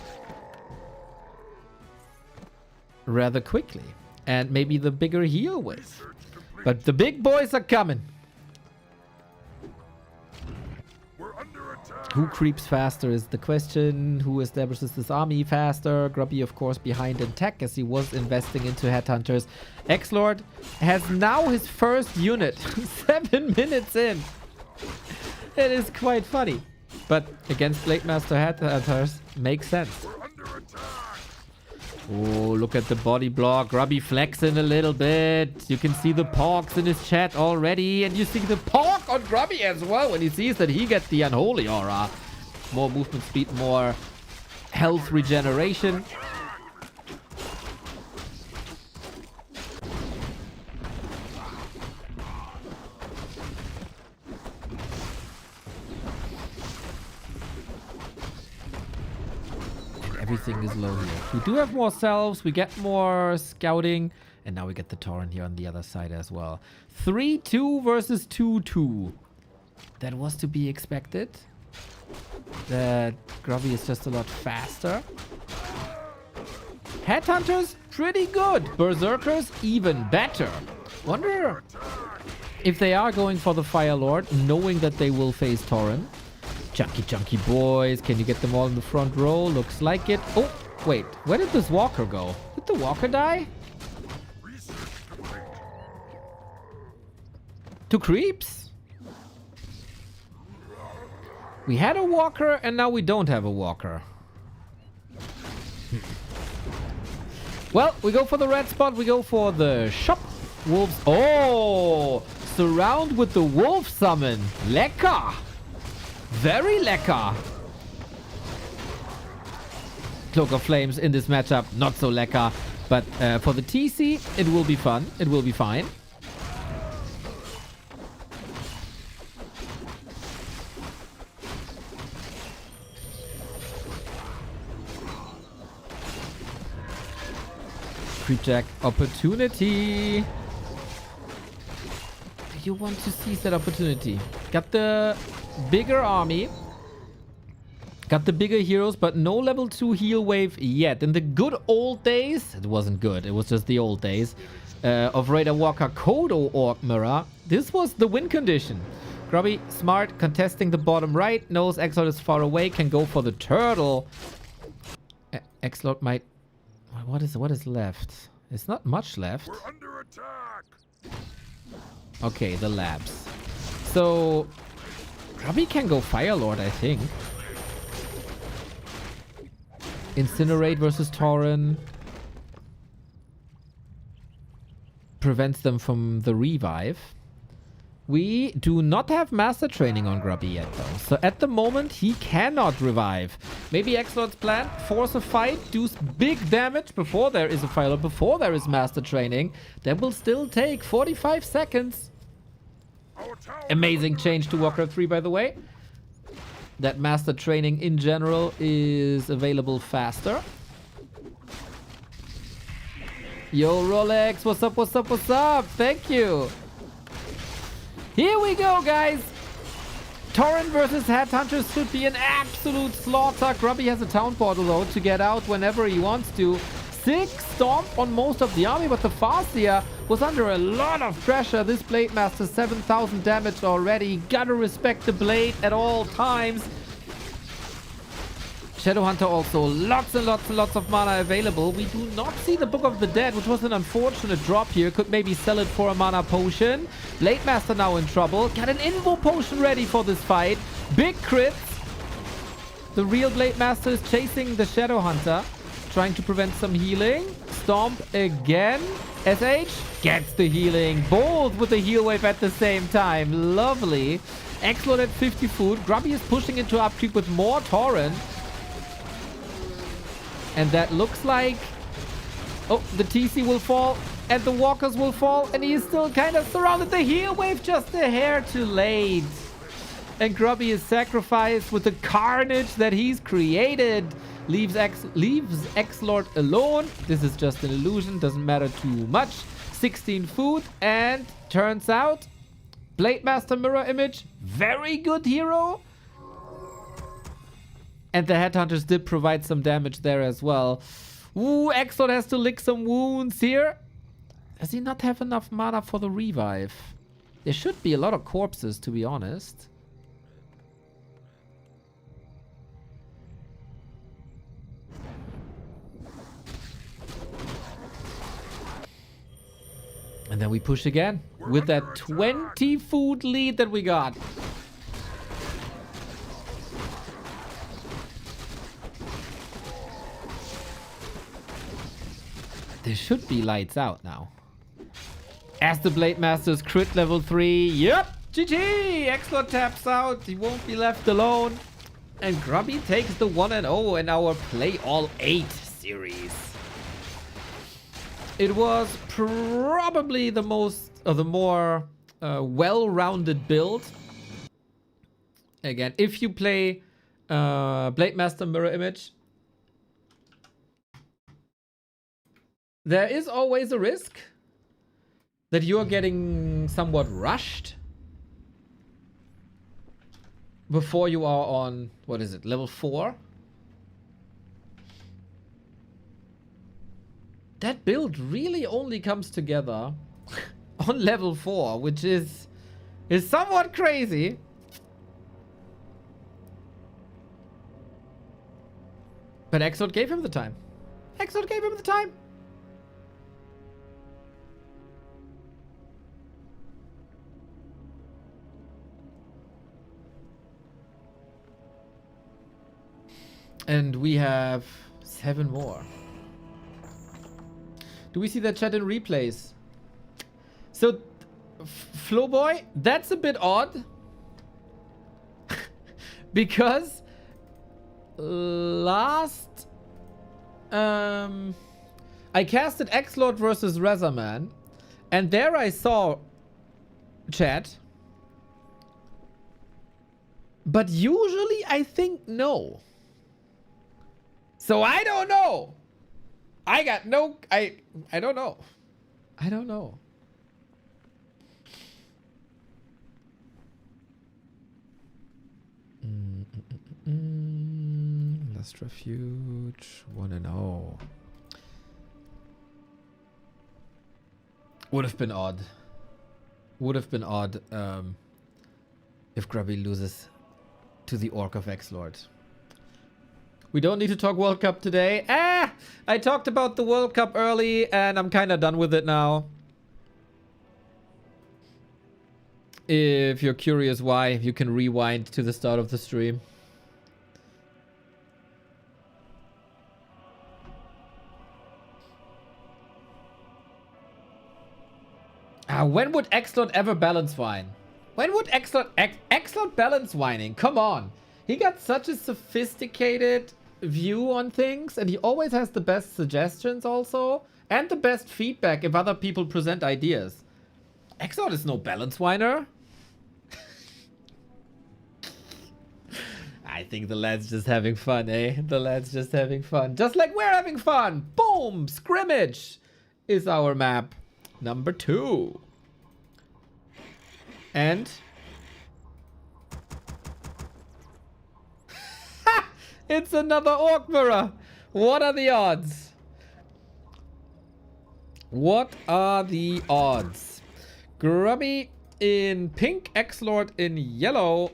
rather quickly. And maybe the bigger heal wave. But the big boys are coming. Who creeps faster is the question. Who establishes this army faster? Grubby, of course, behind in tech as he was investing into Headhunters. XlorD has now his first unit. 7 minutes in. It is quite funny. But against Blade Master Headhunters, makes sense. Oh, look at the body block. Grubby flexing a little bit. You can see the porks in his chat already. And you see the pork on Grubby as well when he sees that he gets the Unholy Aura. More movement speed, more health regeneration. Everything is low here. We do have more selves. We get more scouting. And now we get the Tauren here on the other side as well. 3-2 versus 2-2. That was to be expected. That Grubby is just a lot faster. Headhunters, pretty good. Berserkers, even better. Wonder if they are going for the Fire Lord, knowing that they will face Tauren. Chunky boys. Can you get them all in the front row? Looks like it. Oh, wait. Where did this walker go? Did the walker die? to creeps. We had a walker and now we don't have a walker. Well, we go for the red spot. We go for the shop. Wolves. Oh! Surround with the wolf summon. Lekker. Very lekker. Cloak of Flames in this matchup, not so lekker. But for the TC, it will be fun. It will be fine. Creepjack opportunity. Do you want to seize that opportunity? Got the bigger army. Got the bigger heroes, but no level 2 heal wave yet. In the good old days, it wasn't good, it was just the old days, of Raider Walker Kodo Orc Mirror, this was the win condition. Grubby, smart, contesting the bottom right, knows XlorD is far away, can go for the turtle. XlorD might... What is left? It's not much left. We're under attack. Okay, the labs. So, Grubby can go Firelord, I think. Incinerate versus Tauren. Prevents them from the revive. We do not have master training on Grubby yet though. So at the moment he cannot revive. Maybe XlorD's plan, force a fight, do big damage before there is a Firelord, before there is master training. That will still take 45 seconds. Amazing change to Warcraft 3 by the way. That master training in general is available faster. Yo, Rolex, what's up, what's up, what's up? Thank you. Here we go, guys. Tauren versus Headhunters should be an absolute slaughter. Grubby has a town portal, though, to get out whenever he wants to. 6 stomp on most of the army, but the Farseer was under a lot of pressure. This Blade Master, 7,000 damage already. Gotta respect the blade at all times. Shadowhunter also, lots and lots and lots of mana available. We do not see the Book of the Dead, which was an unfortunate drop here. Could maybe sell it for a mana potion. Blade Master now in trouble. Got an Invo potion ready for this fight. Big crits. The real Blade Master is chasing the Shadowhunter, trying to prevent some healing. Stomp again. SH gets the healing. Both with the heal wave at the same time. Lovely. XlorD at 50 food. Grubby is pushing into upkeep with more Tauren. And that looks like... Oh, the TC will fall. And the walkers will fall. And he is still kind of surrounded. The heal wave just a hair too late. And Grubby is sacrificed with the carnage that he's created. Leaves XlorD alone. This is just an illusion. Doesn't matter too much. 16 food. And turns out... Blade Master mirror image. Very good hero. And the Headhunters did provide some damage there as well. Ooh, XlorD has to lick some wounds here. Does he not have enough mana for the revive? There should be a lot of corpses, to be honest. And then we push again with that 20 food lead that we got. There should be lights out now. As the Blade Master's crit level 3. Yep! GG! XlorD taps out. He won't be left alone. And Grubby takes the 1-0 in our Play All 8 series. It was probably the most, or the more well-rounded build. Again, if you play Blade Master Mirror Image, there is always a risk that you're getting somewhat rushed before you are on, what is it, level 4? That build really only comes together on level 4, which is somewhat crazy. But XlorD gave him the time. XlorD gave him the time. And we have 7 more. Do we see that chat in replays? So, Flowboy, that's a bit odd. Because last... I casted XlorD versus Rezaman. And there I saw chat. But usually I think no. So I don't know. I got no... I don't know. I don't know. Last Refuge. 1-0. Would have been odd. Would have been odd if Grubby loses to the Orc of XlorD. We don't need to talk World Cup today. I talked about the World Cup early and I'm kind of done with it now. If you're curious why, you can rewind to the start of the stream. When would XlorD ever balance wine? When would XlorD balance whining? Come on. He got such a sophisticated view on things and he always has the best suggestions also and the best feedback if other people present ideas. XlorD is no balance whiner. I think the lad's just having fun, eh? The lad's just having fun. Just like we're having fun. Boom! Scrimmage is our map. Number 2. And... it's another Orc mirror. What are the odds? What are the odds? Grubby in pink, XlorD in yellow.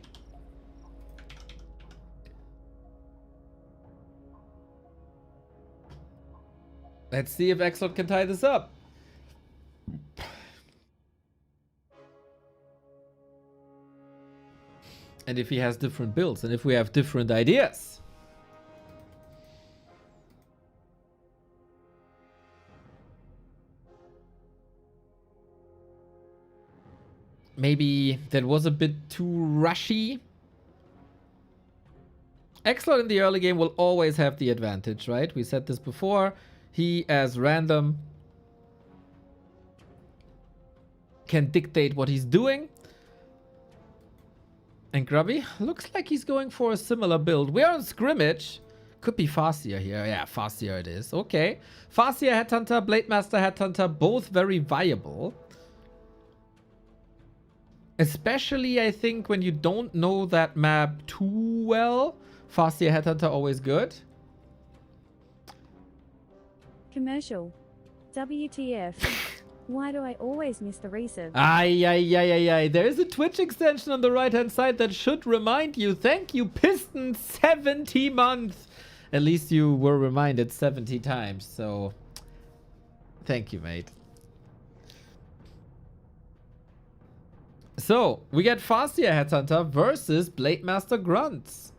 Let's see if XlorD can tie this up. And if he has different builds and if we have different ideas. Maybe that was a bit too rushy. XlorD in the early game will always have the advantage, right? We said this before. He, as random, can dictate what he's doing. And Grubby looks like he's going for a similar build. We're on scrimmage. Could be Farseer here. Yeah, Farseer it is. Okay. Farseer Headhunter, Blademaster Headhunter, both very viable. Especially, I think, when you don't know that map too well. Farseer Headhunter always good. Commercial. WTF. Why do I always miss the resub? Ay. There is a Twitch extension on the right-hand side that should remind you. Thank you, Piston 70 months. At least you were reminded 70 times. So, thank you, mate. So, we get Farseer Headhunter versus Blademaster Grunts.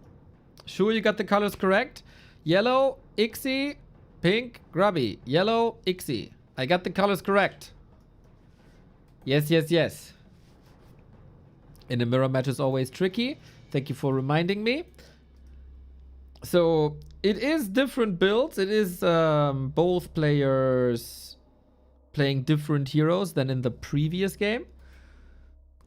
Sure you got the colors correct? Yellow, Ixie, pink, Grubby. Yellow, Ixie. I got the colors correct. Yes. In a mirror match is always tricky. Thank you for reminding me. So, it is different builds. It is both players playing different heroes than in the previous game.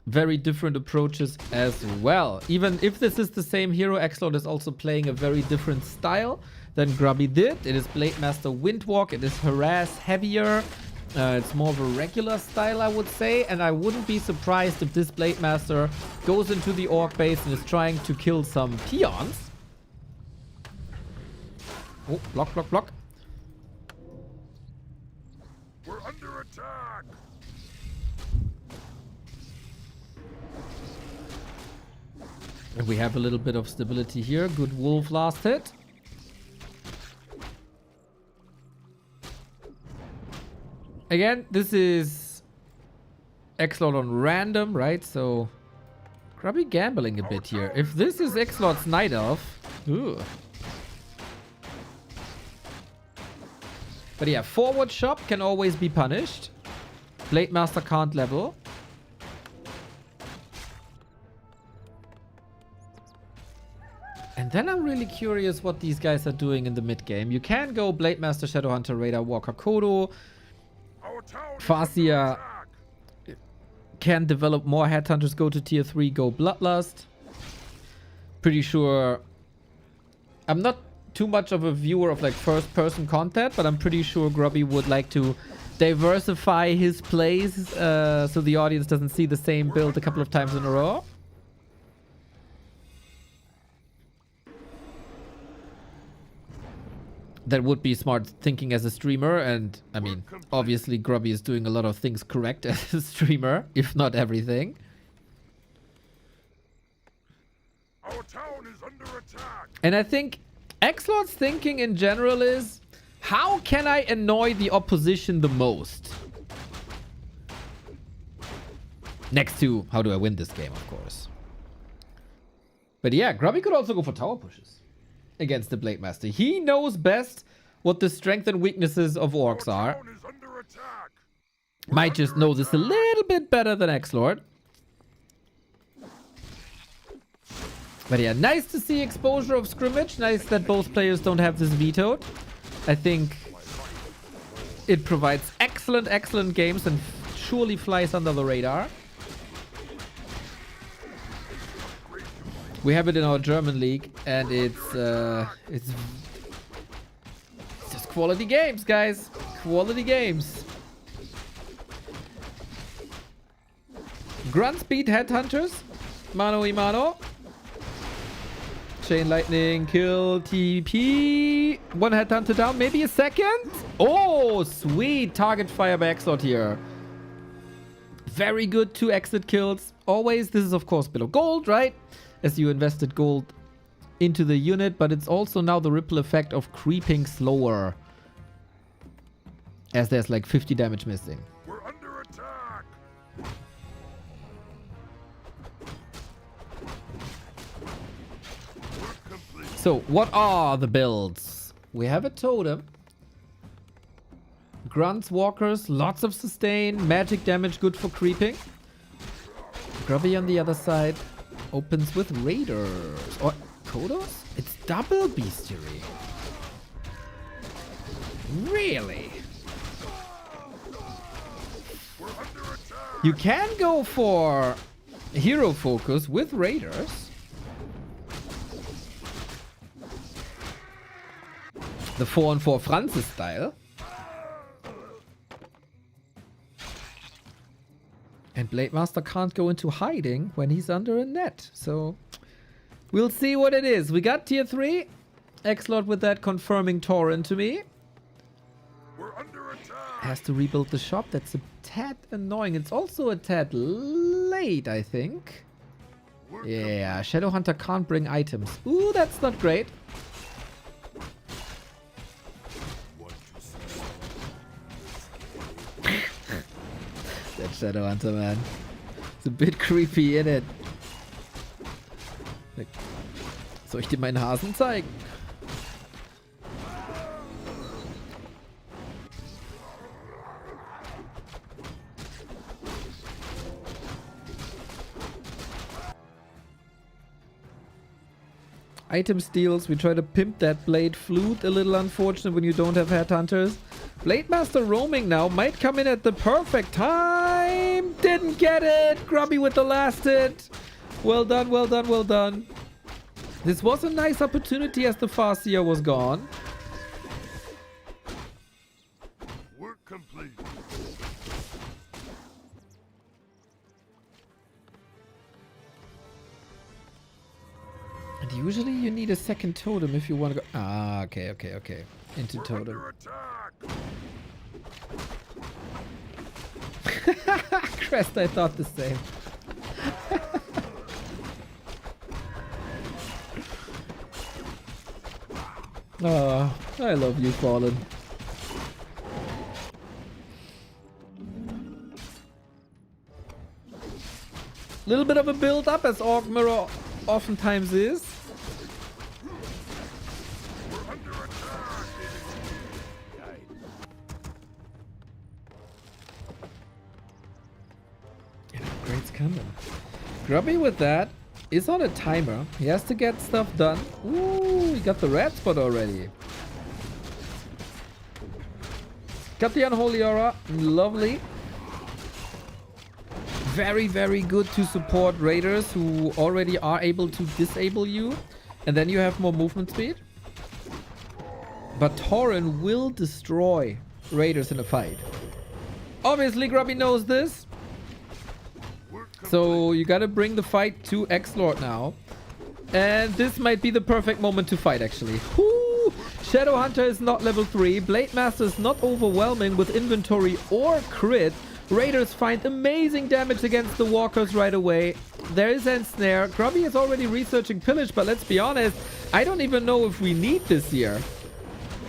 Very different approaches as well. Even if this is the same hero, XlorD is also playing a very different style than Grubby did. It is Blademaster Windwalk. It is Harass heavier. It's more of a regular style, I would say. And I wouldn't be surprised if this Blademaster goes into the Orc base and is trying to kill some peons. Oh, block. We're under attack. And we have a little bit of stability here. Good wolf last hit. Again, this is XlorD on random, right? So, Grubby gambling a bit here. If this is XlorD's Night Elf... Ooh. But yeah, forward shop can always be punished. Blade Master can't level. And then I'm really curious what these guys are doing in the mid game. You can go Blade Master, Shadowhunter, Raider, Walker, Kodo. Farseer can develop more Headhunters, go to tier 3, go Bloodlust. Pretty sure... I'm not too much of a viewer of like first person content, but I'm pretty sure Grubby would like to diversify his plays so the audience doesn't see the same build a couple of times in a row. That would be smart thinking as a streamer, and I mean, obviously Grubby is doing a lot of things correct as a streamer, if not everything. Our town is under attack. And I think XlorD's thinking in general is, how can I annoy the opposition the most? Next to, how do I win this game, of course. But yeah, Grubby could also go for tower pushes against the Blade Master. He knows best what the strengths and weaknesses of orcs are. Might just know this a little bit better than XlorD. But yeah, nice to see exposure of scrimmage. Nice that both players don't have this vetoed. I think it provides excellent, excellent games and surely flies under the radar. We have it in our German league, and it's just quality games, guys. Quality games. Grunt speed headhunters. Mano y mano. Chain lightning, kill, TP. One headhunter down, maybe a second. Oh, sweet. Target fire by XlorD here. Very good 2 exit kills. Always, this is of course below gold, right? As you invested gold into the unit, but it's also now the ripple effect of creeping slower. As there's like 50 damage missing. We're under attack. So, what are the builds? We have a totem. Grunts, walkers, lots of sustain, magic damage, good for creeping. Grubby on the other side opens with raiders. Or Kodos? It's double bestiary. Really? You can go for hero focus with raiders. The 4-on-4 Francis style. And Blade Master can't go into hiding when he's under a net. So we'll see what it is. We got tier 3. XlorD with that confirming torrent to me. We're under attack. Has to rebuild the shop. That's a tad annoying. It's also a tad late, I think. Yeah, Shadowhunter can't bring items. Ooh, that's not great. That Shadowhunter, man. It's a bit creepy, in it. Soll ich dir meinen Hasen zeigen? Item steals. We try to pimp that blade flute. A little unfortunate when you don't have headhunters. Blade Master roaming now. Might come in at the perfect time. Didn't get it. Grubby with the last hit. Well done, well done, well done. This was a nice opportunity as the Farseer was gone. Work complete. And usually you need a second totem if you want to go... Ah, okay, okay, okay. Into totem. Crest, I thought the same. Oh, I love you, Fallen. Little bit of a build up as Orc Mirror oftentimes is. Grubby with that is on a timer. He has to get stuff done. Ooh, he got the red spot already. Got the unholy aura. Lovely. Very, very good to support raiders who already are able to disable you. And then you have more movement speed. But Tauren will destroy raiders in a fight. Obviously, Grubby knows this. So you gotta bring the fight to XlorD now. And this might be the perfect moment to fight, actually. Whoo! Shadowhunter is not level 3. Blade Master is not overwhelming with inventory or crit. Raiders find amazing damage against the walkers right away. There is Ensnare. Grubby is already researching Pillage, but let's be honest, I don't even know if we need this here.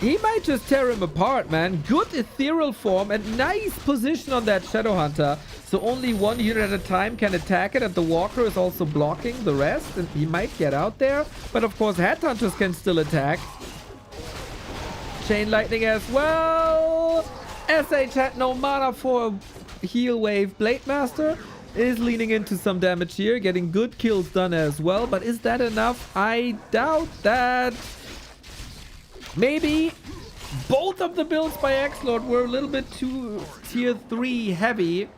He might just tear him apart, man. Good ethereal form and nice position on that Shadowhunter. So only one unit at a time can attack it, and the Walker is also blocking the rest, and he might get out there. But of course, Headhunters can still attack. Chain Lightning as well. SH had no mana for a heal wave. Blade Master is leaning into some damage here, getting good kills done as well. But is that enough? I doubt that. Maybe both of the builds by XlorD were a little bit too tier 3 heavy.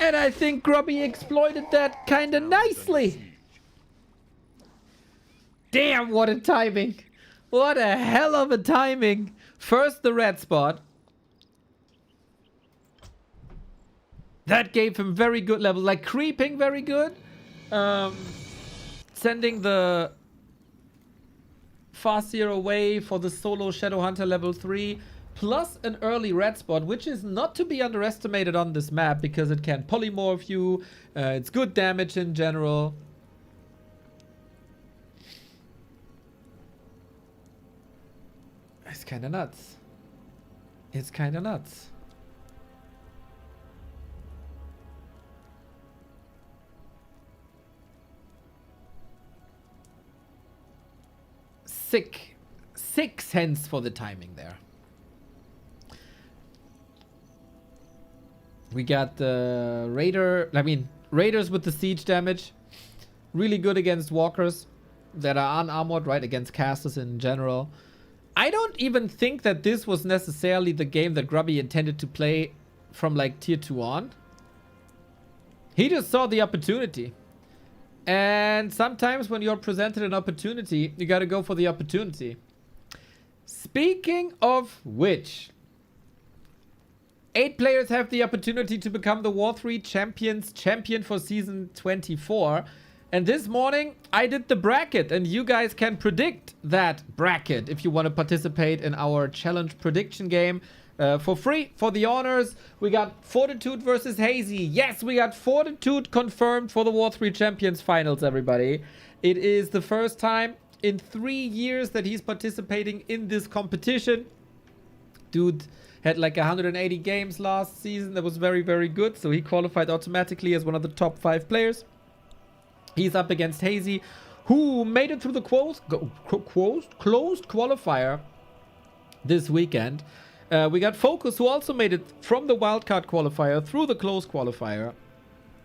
And I think Grubby exploited that kind of nicely. Damn, what a timing. What a hell of a timing. First the red spot. That gave him very good level. Like creeping very good. Sending the Farseer away for the solo Shadowhunter level 3. Plus an early red spot, which is not to be underestimated on this map because it can polymorph you. It's good damage in general. It's kind of nuts. It's kind of nuts. Sick. 6 cents for the timing there. We got the Raiders with the siege damage. Really good against walkers that are unarmored, right? Against casters in general. I don't even think that this was necessarily the game that Grubby intended to play from like tier 2 on. He just saw the opportunity. And sometimes when you're presented an opportunity, you gotta go for the opportunity. Speaking of which, 8 players have the opportunity to become the War3 Champions champion for season 24. And this morning, I did the bracket, and you guys can predict that bracket if you want to participate in our challenge prediction game for free for the honors. We got Fortitude versus Hazy. Yes, we got Fortitude confirmed for the War3 Champions finals, everybody. It is the first time in 3 years that he's participating in this competition. Dude had like 180 games last season. That was very, very good. So he qualified automatically as one of the top 5 players. He's up against Hazy, who made it through the closed qualifier this weekend. We got Focus, who also made it from the wildcard qualifier through the closed qualifier.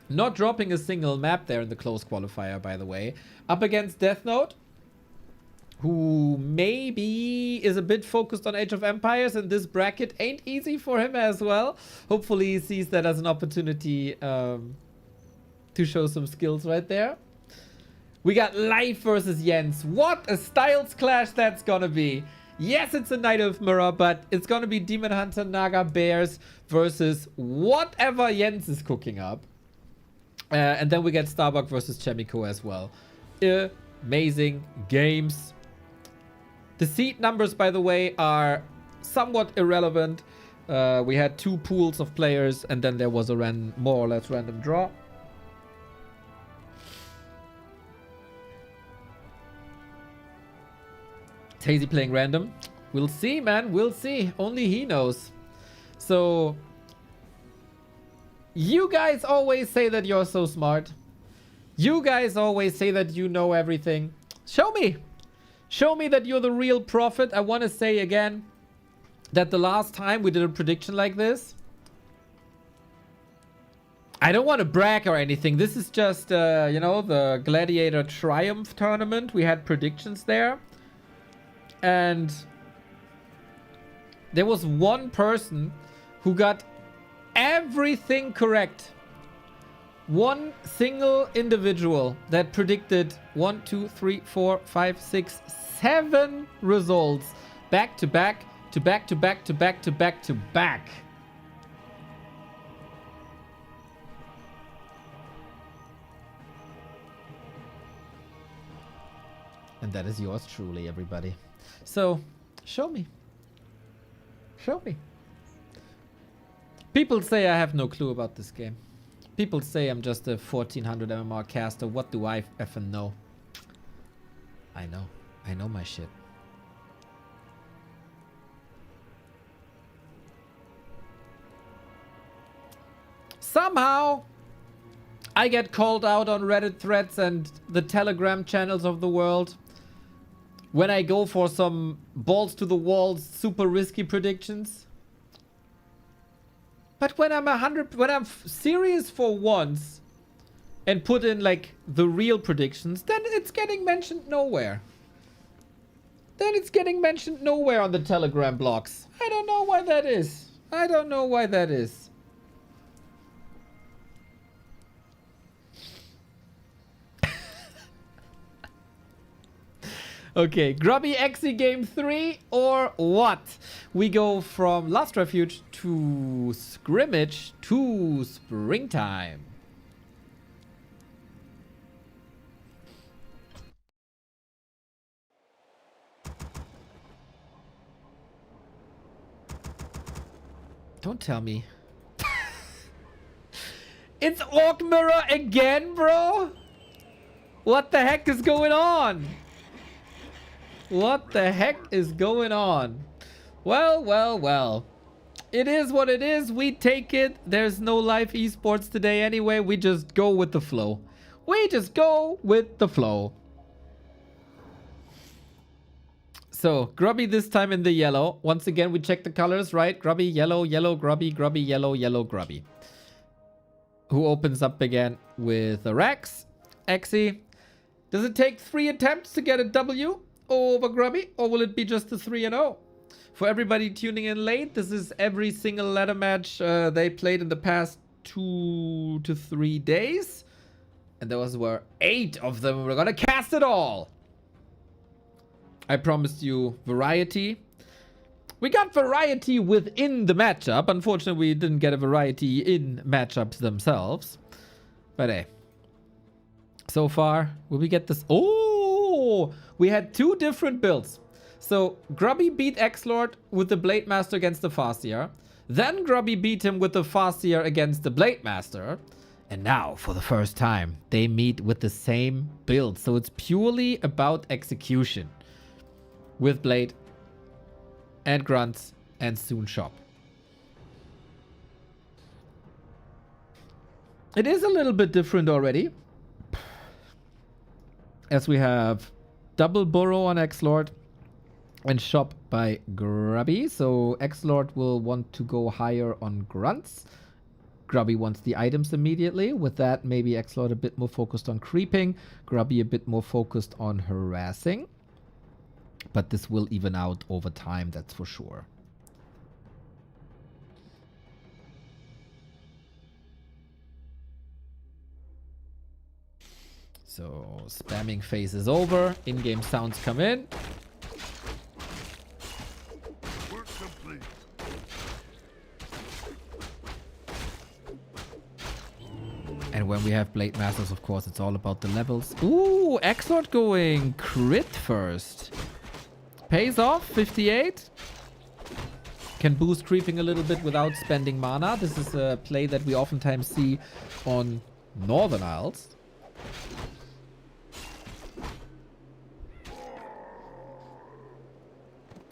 Not dropping a single map there in the closed qualifier, by the way. Up against Death Note, who maybe is a bit focused on Age of Empires, and this bracket ain't easy for him as well. Hopefully he sees that as an opportunity to show some skills right there. We got Life versus Jens. What a styles clash that's gonna be. Yes, it's a Knight of Mirror, but it's gonna be Demon Hunter, Naga, Bears versus whatever Jens is cooking up. And then we get Starbuck versus Chemico as well. Amazing games. The seed numbers, by the way, are somewhat irrelevant. We had 2 pools of players, and then there was a more or less random draw. Is Hazy playing random? We'll see, man. We'll see. Only he knows. So, you guys always say that you're so smart. You guys always say that you know everything. Show me. Show me that you're the real prophet. I want to say again that the last time we did a prediction like this, I don't want to brag or anything. This is just, you know, the Gladiator Triumph tournament. We had predictions there. And there was one person who got everything correct. One single individual that predicted 1, 2, 3, 4, 5, 6, 7 results back to back to back to back to back to back to back. And that is yours truly, everybody. So, show me. Show me. People say I have no clue about this game. People say I'm just a 1400 MMR caster. What do I effing know? I know. I know my shit. Somehow, I get called out on Reddit threads and the Telegram channels of the world when I go for some balls to the walls, super risky predictions. But when I'm serious for once and put in like the real predictions, then it's getting mentioned nowhere. Then it's getting mentioned nowhere on the Telegram blogs. I don't know why that is. I don't know why that is. Okay, Grubby Exy game 3 or what? We go from Last Refuge to Scrimmage to Springtime. Don't tell me. It's Orc Mirror again, bro? What the heck is going on? What the heck is going on? Well, well, well. It is what it is. We take it. There's no live esports today anyway. We just go with the flow. We just go with the flow. So, Grubby this time in the yellow. Once again, we check the colors, right? Grubby, yellow, yellow, Grubby, Grubby, yellow, yellow, Grubby. Who opens up again with a Rex? Exy. Does it take 3 attempts to get a W over Grubby, or will it be just a 3-0? For everybody tuning in late, this is every single ladder match they played in the past 2 to 3 days. And those were 8 of them. We're gonna cast it all. I promised you variety. We got variety within the matchup. Unfortunately, we didn't get a variety in matchups themselves. But hey. So far, will we get this? Oh! We had 2 different builds. So, Grubby beat XlorD with the Blade Master against the Farseer. Then Grubby beat him with the Farseer against the Blade Master. And now, for the first time, they meet with the same build. So it's purely about execution. With Blade and Grunts and soon Shop. It is a little bit different already. As we have double Burrow on XlorD and Shop by Grubby. So XlorD will want to go higher on Grunts. Grubby wants the items immediately. With that, maybe XlorD a bit more focused on creeping. Grubby a bit more focused on harassing. But this will even out over time, that's for sure. So, spamming phase is over. In-game sounds come in. Work complete. And when we have Blade Masters, of course, it's all about the levels. Ooh, XlorD going crit first. Pays off, 58. Can boost creeping a little bit without spending mana. This is a play that we oftentimes see on Northern Isles.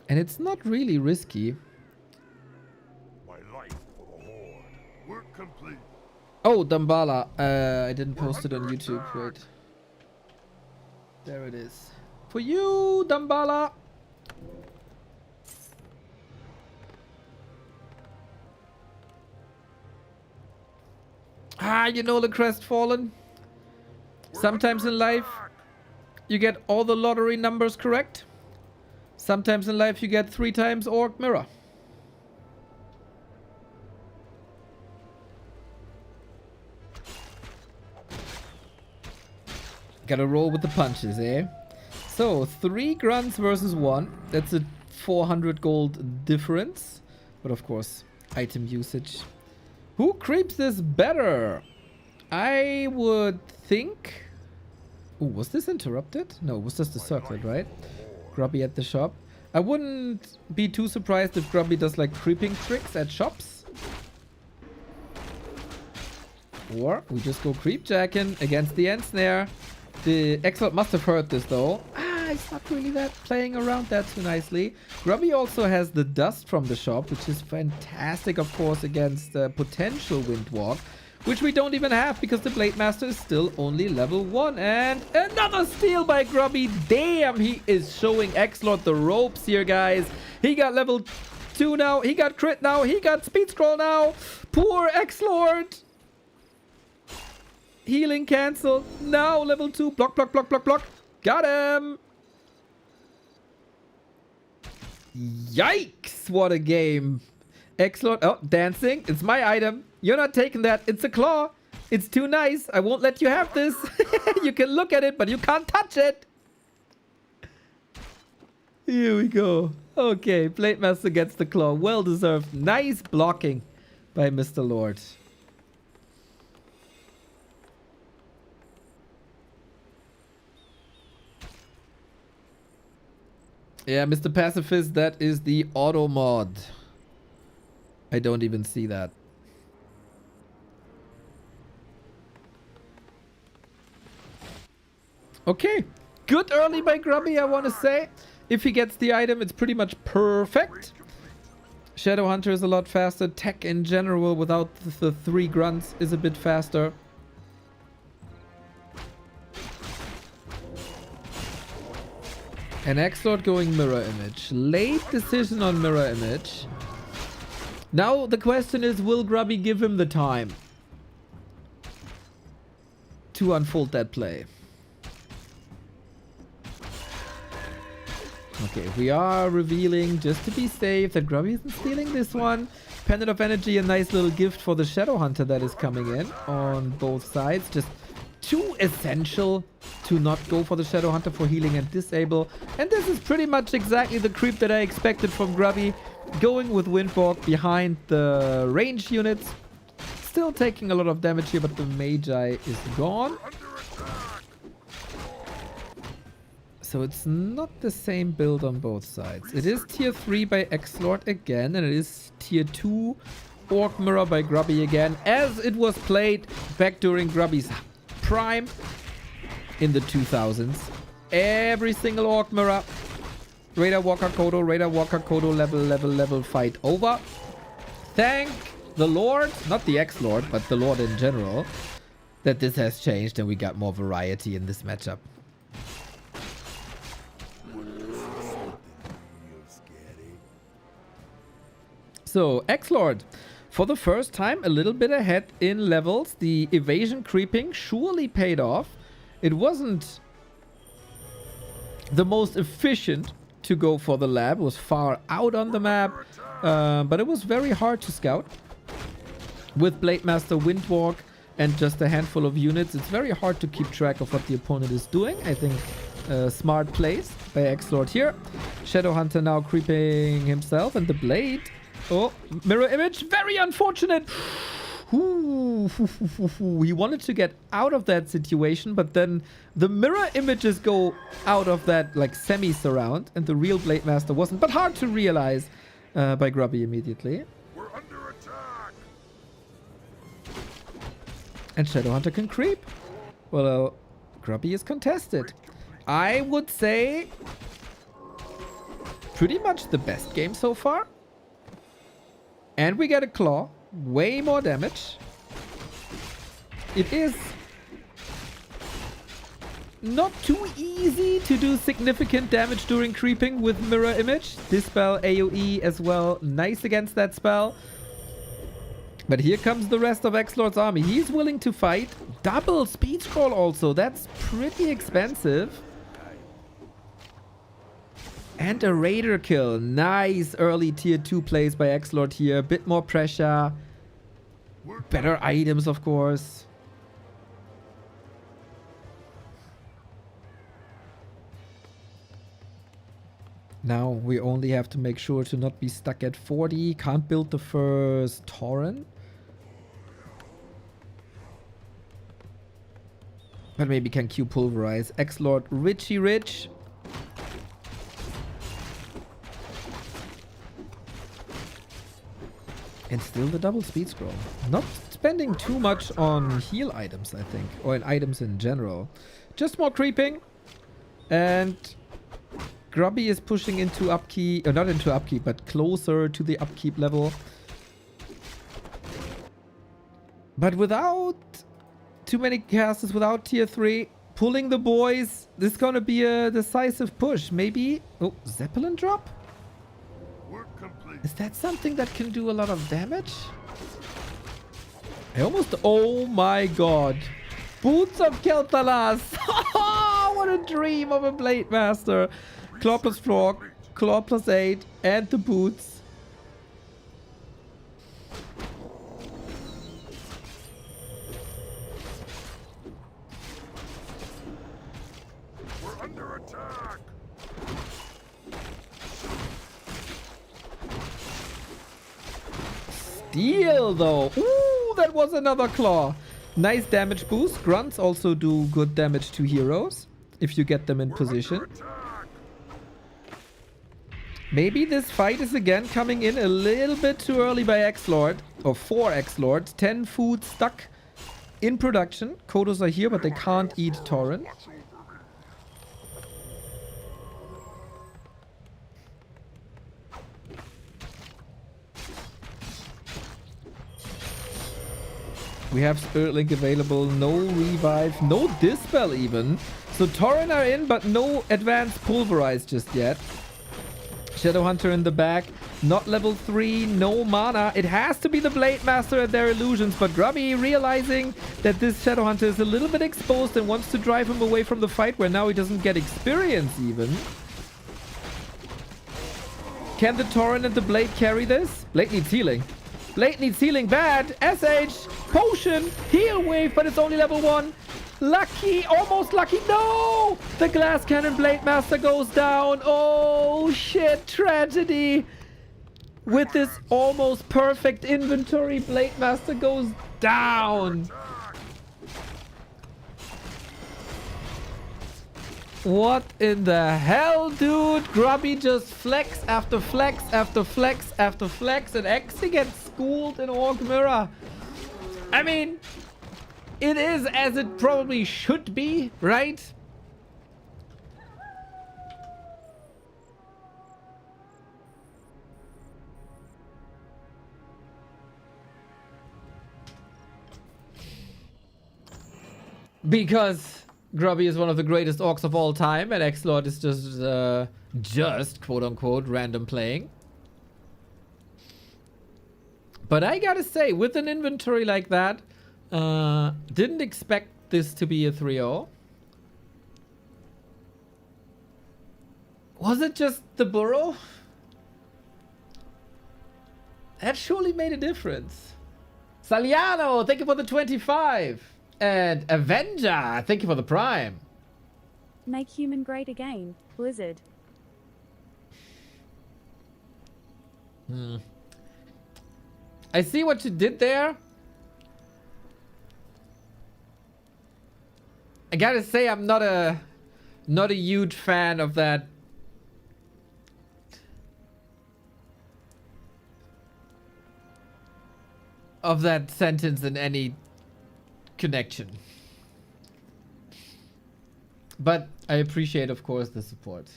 And it's not really risky. My life for the Horde. Work complete. Oh, Dambala. I didn't post it on YouTube. Wait. There it is. For you, Dambala. Ah, you know the crestfallen. Sometimes in life, you get all the lottery numbers correct. Sometimes in life, you get 3 times Orc Mirror. Gotta roll with the punches, eh? So, 3 grunts versus 1. That's a 400 gold difference. But of course, item usage. Who creeps this better? I would think... Oh, was this interrupted? No, it was just a circlet, right? Grubby at the shop. I wouldn't be too surprised if Grubby does like creeping tricks at shops. Or we just go creep jacking against the end snare. The XlorD must have heard this though. It's not really that playing around that too nicely. Grubby also has the dust from the shop, which is fantastic, of course, against potential Windwalk, which we don't even have because the Blade Master is still only level 1. And another steal by Grubby. Damn, he is showing XlorD the ropes here, guys. He got level 2 now. He got crit now. He got speed scroll now. Poor XlorD. Healing cancelled. Now level 2. Block, block, block, block, block. Got him. Yikes, what a game. XlorD, oh, dancing. It's my item. You're not taking that. It's a claw. It's too nice. I won't let you have this. You can look at it, but you can't touch it. Here we go. Okay, Blade Master gets the claw. Well deserved. Nice blocking by Mr. Lord. Yeah, Mr. Pacifist, that is the auto mod. I don't even see that. Okay. Good early by Grubby, I want to say. If he gets the item, it's pretty much perfect. Shadowhunter is a lot faster. Tech in general, without the 3 grunts, is a bit faster. And XlorD going mirror image. Late decision on mirror image. Now the question is, will Grubby give him the time to unfold that play? Okay, we are revealing, just to be safe, that Grubby isn't stealing this one. Pendant of Energy, a nice little gift for the Shadowhunter that is coming in on both sides. Just too essential to not go for the Shadowhunter for healing and disable. And this is pretty much exactly the creep that I expected from Grubby. Going with Windwalk behind the range units. Still taking a lot of damage here, but the Magi is gone. So it's not the same build on both sides. It is tier 3 by XlorD again, and it is tier 2 Orc Mirror by Grubby again, as it was played back during Grubby's prime in the 2000s. Every single Orc Mirror. Radar Walker Kodo, level fight over. Thank the Lord, not the XlorD, but the Lord in general, that this has changed and we got more variety in this matchup. So, XlorD, for the first time, a little bit ahead in levels. The evasion creeping surely paid off. It wasn't the most efficient to go for the lab. It was far out on the map, but it was very hard to scout. With Blade Master, Windwalk, and just a handful of units, it's very hard to keep track of what the opponent is doing. I think smart plays by XlorD here. Shadowhunter now creeping himself, and the Blade. Oh, mirror image. Very unfortunate. Ooh, he wanted to get out of that situation, but then the mirror images go out of that like semi-surround, and the real Blade Master wasn't. But hard to realize by Grubby immediately. We're under attack. And Shadowhunter can creep. Well, Grubby is contested. I would say pretty much the best game so far. And we get a claw. Way more damage. It is not too easy to do significant damage during creeping with mirror image. Dispel AoE as well. Nice against that spell. But here comes the rest of XlorD's army. He's willing to fight. Double speed scroll also. That's pretty expensive. And a raider kill. Nice early tier 2 plays by XlorD here. A bit more pressure. Better items, of course. Now we only have to make sure to not be stuck at 40. Can't build the first Torrent. But maybe can Q pulverize. XlorD Richie Rich. And still the double speed scroll. Not spending too much on heal items, I think. Or in items in general. Just more creeping. And Grubby is pushing into upkeep. Or not into upkeep, but closer to the upkeep level. But without too many casters, without tier 3. Pulling the boys. This is going to be a decisive push. Maybe... Oh, Zeppelin drop? Is that something that can do a lot of damage? I almost... Oh my god. Boots of Keltalas. What a dream of a Blade Master. Claw plus floor, claw plus 8, and the boots. We're under attack. Steal though. Ooh, that was another claw. Nice damage boost. Grunts also do good damage to heroes if you get them in position. Maybe this fight is again coming in a little bit too early by XlorD. Or for XlorD. 10 food stuck in production. Kodos are here, but they can't eat Torrent. We have Spirit Link available. No revive. No Dispel even. So Torrent are in, but no advanced Pulverize just yet. Shadowhunter in the back. Not level 3. No mana. It has to be the Blade Master and their illusions. But Grubby realizing that this Shadowhunter is a little bit exposed and wants to drive him away from the fight where now he doesn't get experience even. Can the Torrent and the Blade carry this? Blade needs healing. Blade needs healing bad. SH. Potion. Heal wave, but it's only level 1. Lucky. Almost lucky. No! The Glass Cannon Blade Master goes down. Oh, shit. Tragedy. With this almost perfect inventory, Blade Master goes down. What in the hell, dude? Grubby just flex after flex after flex after flex and actually gets schooled in Orc Mirror. I mean, it is as it probably should be, right? Because Grubby is one of the greatest orcs of all time, and XlorD is just quote-unquote random playing. But I gotta say, with an inventory like that, didn't expect this to be a 3-0. Was it just the burrow? That surely made a difference. Saliano, thank you for the 25. And Avenger, thank you for the Prime. Make human great again, Blizzard. I see what you did there. I gotta say, I'm not a huge fan of that. Of that sentence in any connection. But I appreciate, of course, the support.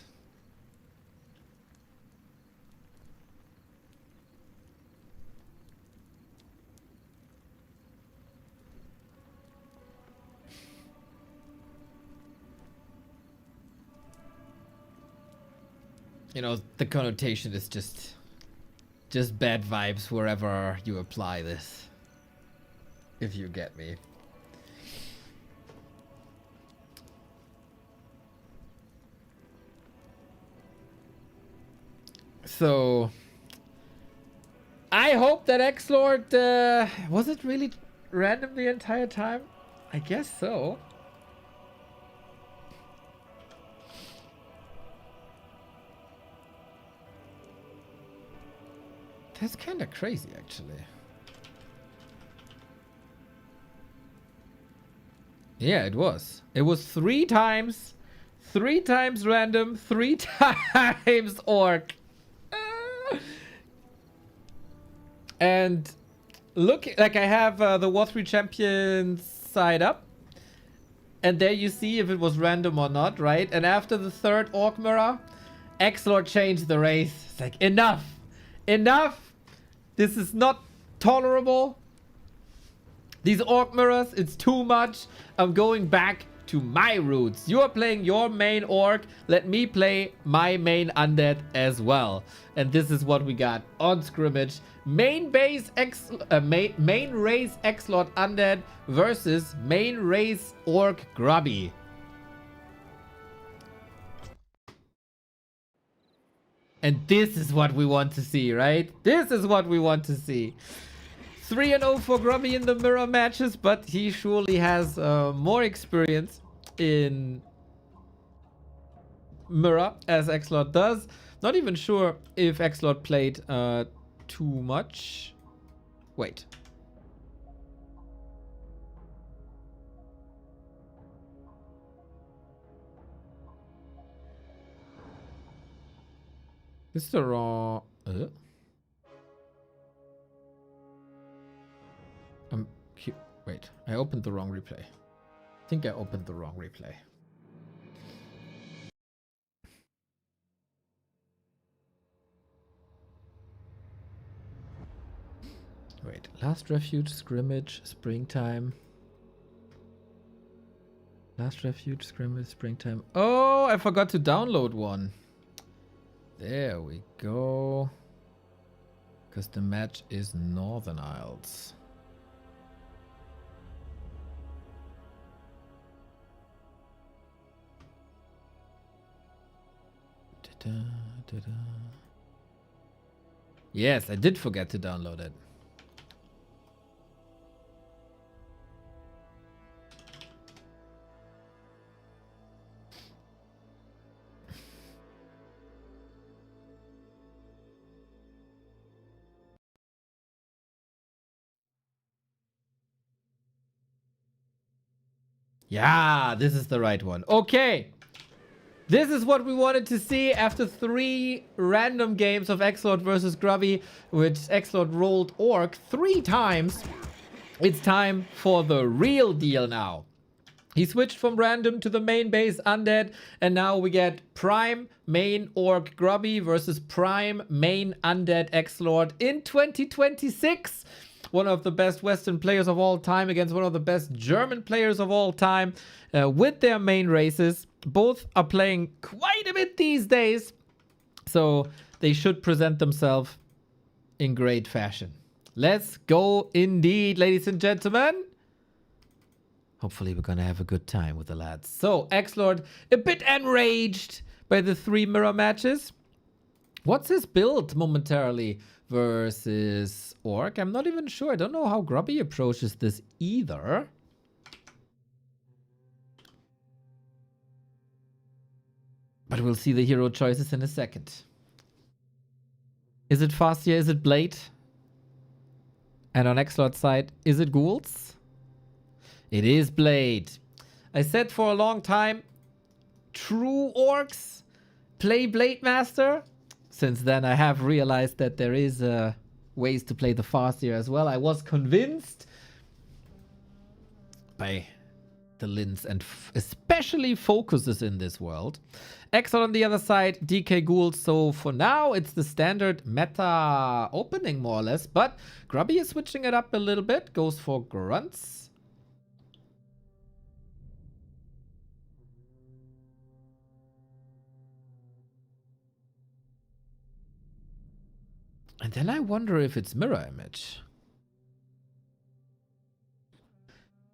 You know, the connotation is just bad vibes wherever you apply this. if you get me. So I hope that XlorD was it really random the entire time? I guess so. That's kind of crazy, actually. Yeah, it was. It was 3 times. 3 times random. 3 times orc. And look, like I have the War3 Champions side up. And there you see if it was random or not, right? And after the 3rd orc mirror, XlorD changed the race. It's like, enough. Enough. This is not tolerable. These orc mirrors, it's too much. I'm going back to my roots. You are playing your main orc. Let me play my main undead as well. And this is what we got on scrimmage. Main race XlorD undead versus main race orc Grubby. And this is what we want to see, right? This is what we want to see. 3-0 for Grubby in the mirror matches, but he surely has more experience in mirror as XlorD does. Not even sure if XlorD played too much. Wait. This is the wrong... Wait, I opened the wrong replay. I think I opened the wrong replay. Wait, last refuge, scrimmage, springtime. Last refuge, scrimmage, springtime. Oh, I forgot to download one. There we go. Because the match is Northern Isles. Yes, I did forget to download it. Yeah, this is the right one. Okay. This is what we wanted to see after 3 random games of XlorD versus Grubby, which XlorD rolled Orc 3 times. It's time for the real deal now. He switched from random to the main base Undead, and now we get Prime main Orc Grubby versus Prime main Undead XlorD in 2026. One of the best Western players of all time against one of the best German players of all time with their main races. Both are playing quite a bit these days, so they should present themselves in great fashion. Let's go indeed, ladies and gentlemen. Hopefully we're going to have a good time with the lads. So, XlorD a bit enraged by the 3 mirror matches. What's his build momentarily versus Orc? I'm not even sure. I don't know how Grubby approaches this either. But we'll see the hero choices in a second. Is it Farseer? Is it Blade? And on XlorD's side, is it Ghouls? It is Blade. I said for a long time, true orcs play Blade Master. Since then, I have realized that there is ways to play the Farseer as well. I was convinced by the Lins and especially focuses in this world. XlorD on the other side, DK Ghouls. So for now, it's the standard meta opening more or less. But Grubby is switching it up a little bit. Goes for Grunts. And then I wonder if it's mirror image.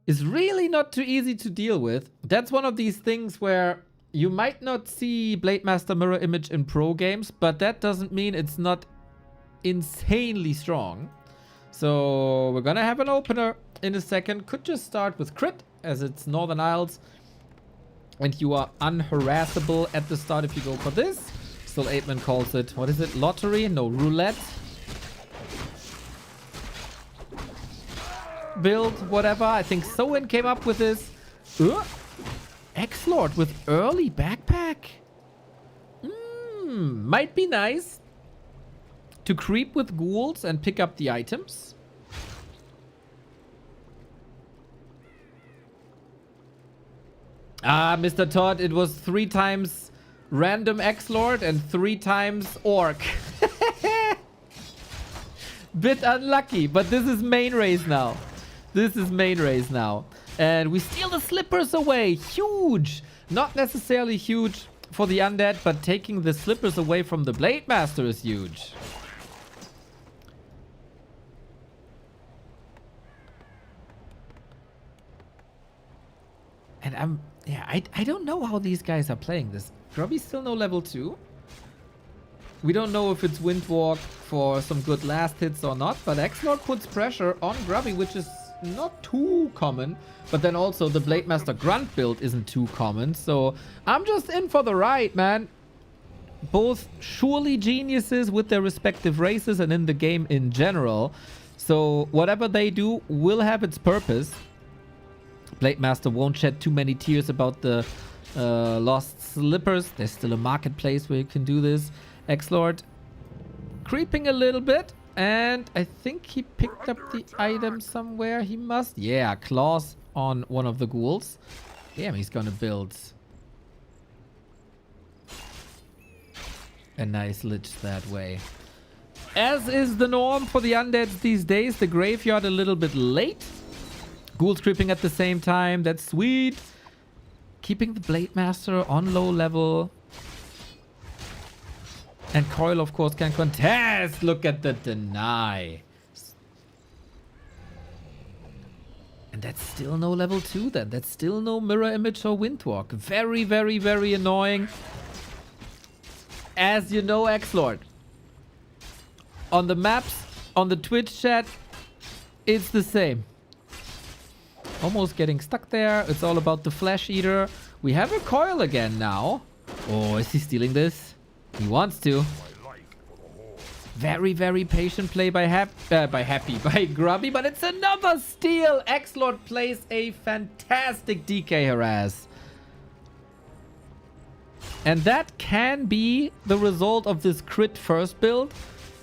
is really not too easy to deal with. That's one of these things where you might not see Blade Master mirror image in pro games, but that doesn't mean it's not insanely strong. So we're gonna have an opener in a second. Could just start with crit, as it's Northern Isles. And you are unharassable at the start if you go for this. Still 8-man calls it, what is it, lottery? No, roulette. Build, whatever. I think Soen came up with this. XlorD with early backpack. Might be nice to creep with ghouls and pick up the items. Ah, Mr. Todd, it was 3 times random XlorD and 3 times orc. Bit unlucky, but this is main race now. This is main race now. And we steal the slippers away. Huge. Not necessarily huge for the undead, but taking the slippers away from the Blade Master is huge. And I don't know how these guys are playing this. Grubby's still no level 2. We don't know if it's Windwalk for some good last hits or not, but XlorD puts pressure on Grubby, which is not too common. But then also the Blade Master Grunt build isn't too common. So I'm just in for the ride, man. Both surely geniuses with their respective races and in the game in general. So whatever they do will have its purpose. Blade Master won't shed too many tears about the lost slippers. There's still a marketplace where you can do this. XlorD creeping a little bit. And I think he picked up the item somewhere. He must. Yeah, claws on one of the ghouls. Damn, he's gonna build a nice lich that way. As is the norm for the undeads these days, the graveyard a little bit late. Ghouls creeping at the same time. That's sweet. Keeping the Blade Master on low level. And Coil, of course, can contest. Look at the deny. And that's still no level 2 then. That's still no mirror image or windwalk. Very, very, very annoying. As you know, XlorD. On the maps, on the Twitch chat, it's the same. Almost getting stuck there. It's all about the Flesh Eater. We have a Coil again now. Oh, is he stealing this? He wants to. Very, very patient play by Grubby, but it's another steal. XlorD plays a fantastic DK harass. And that can be the result of this crit first build.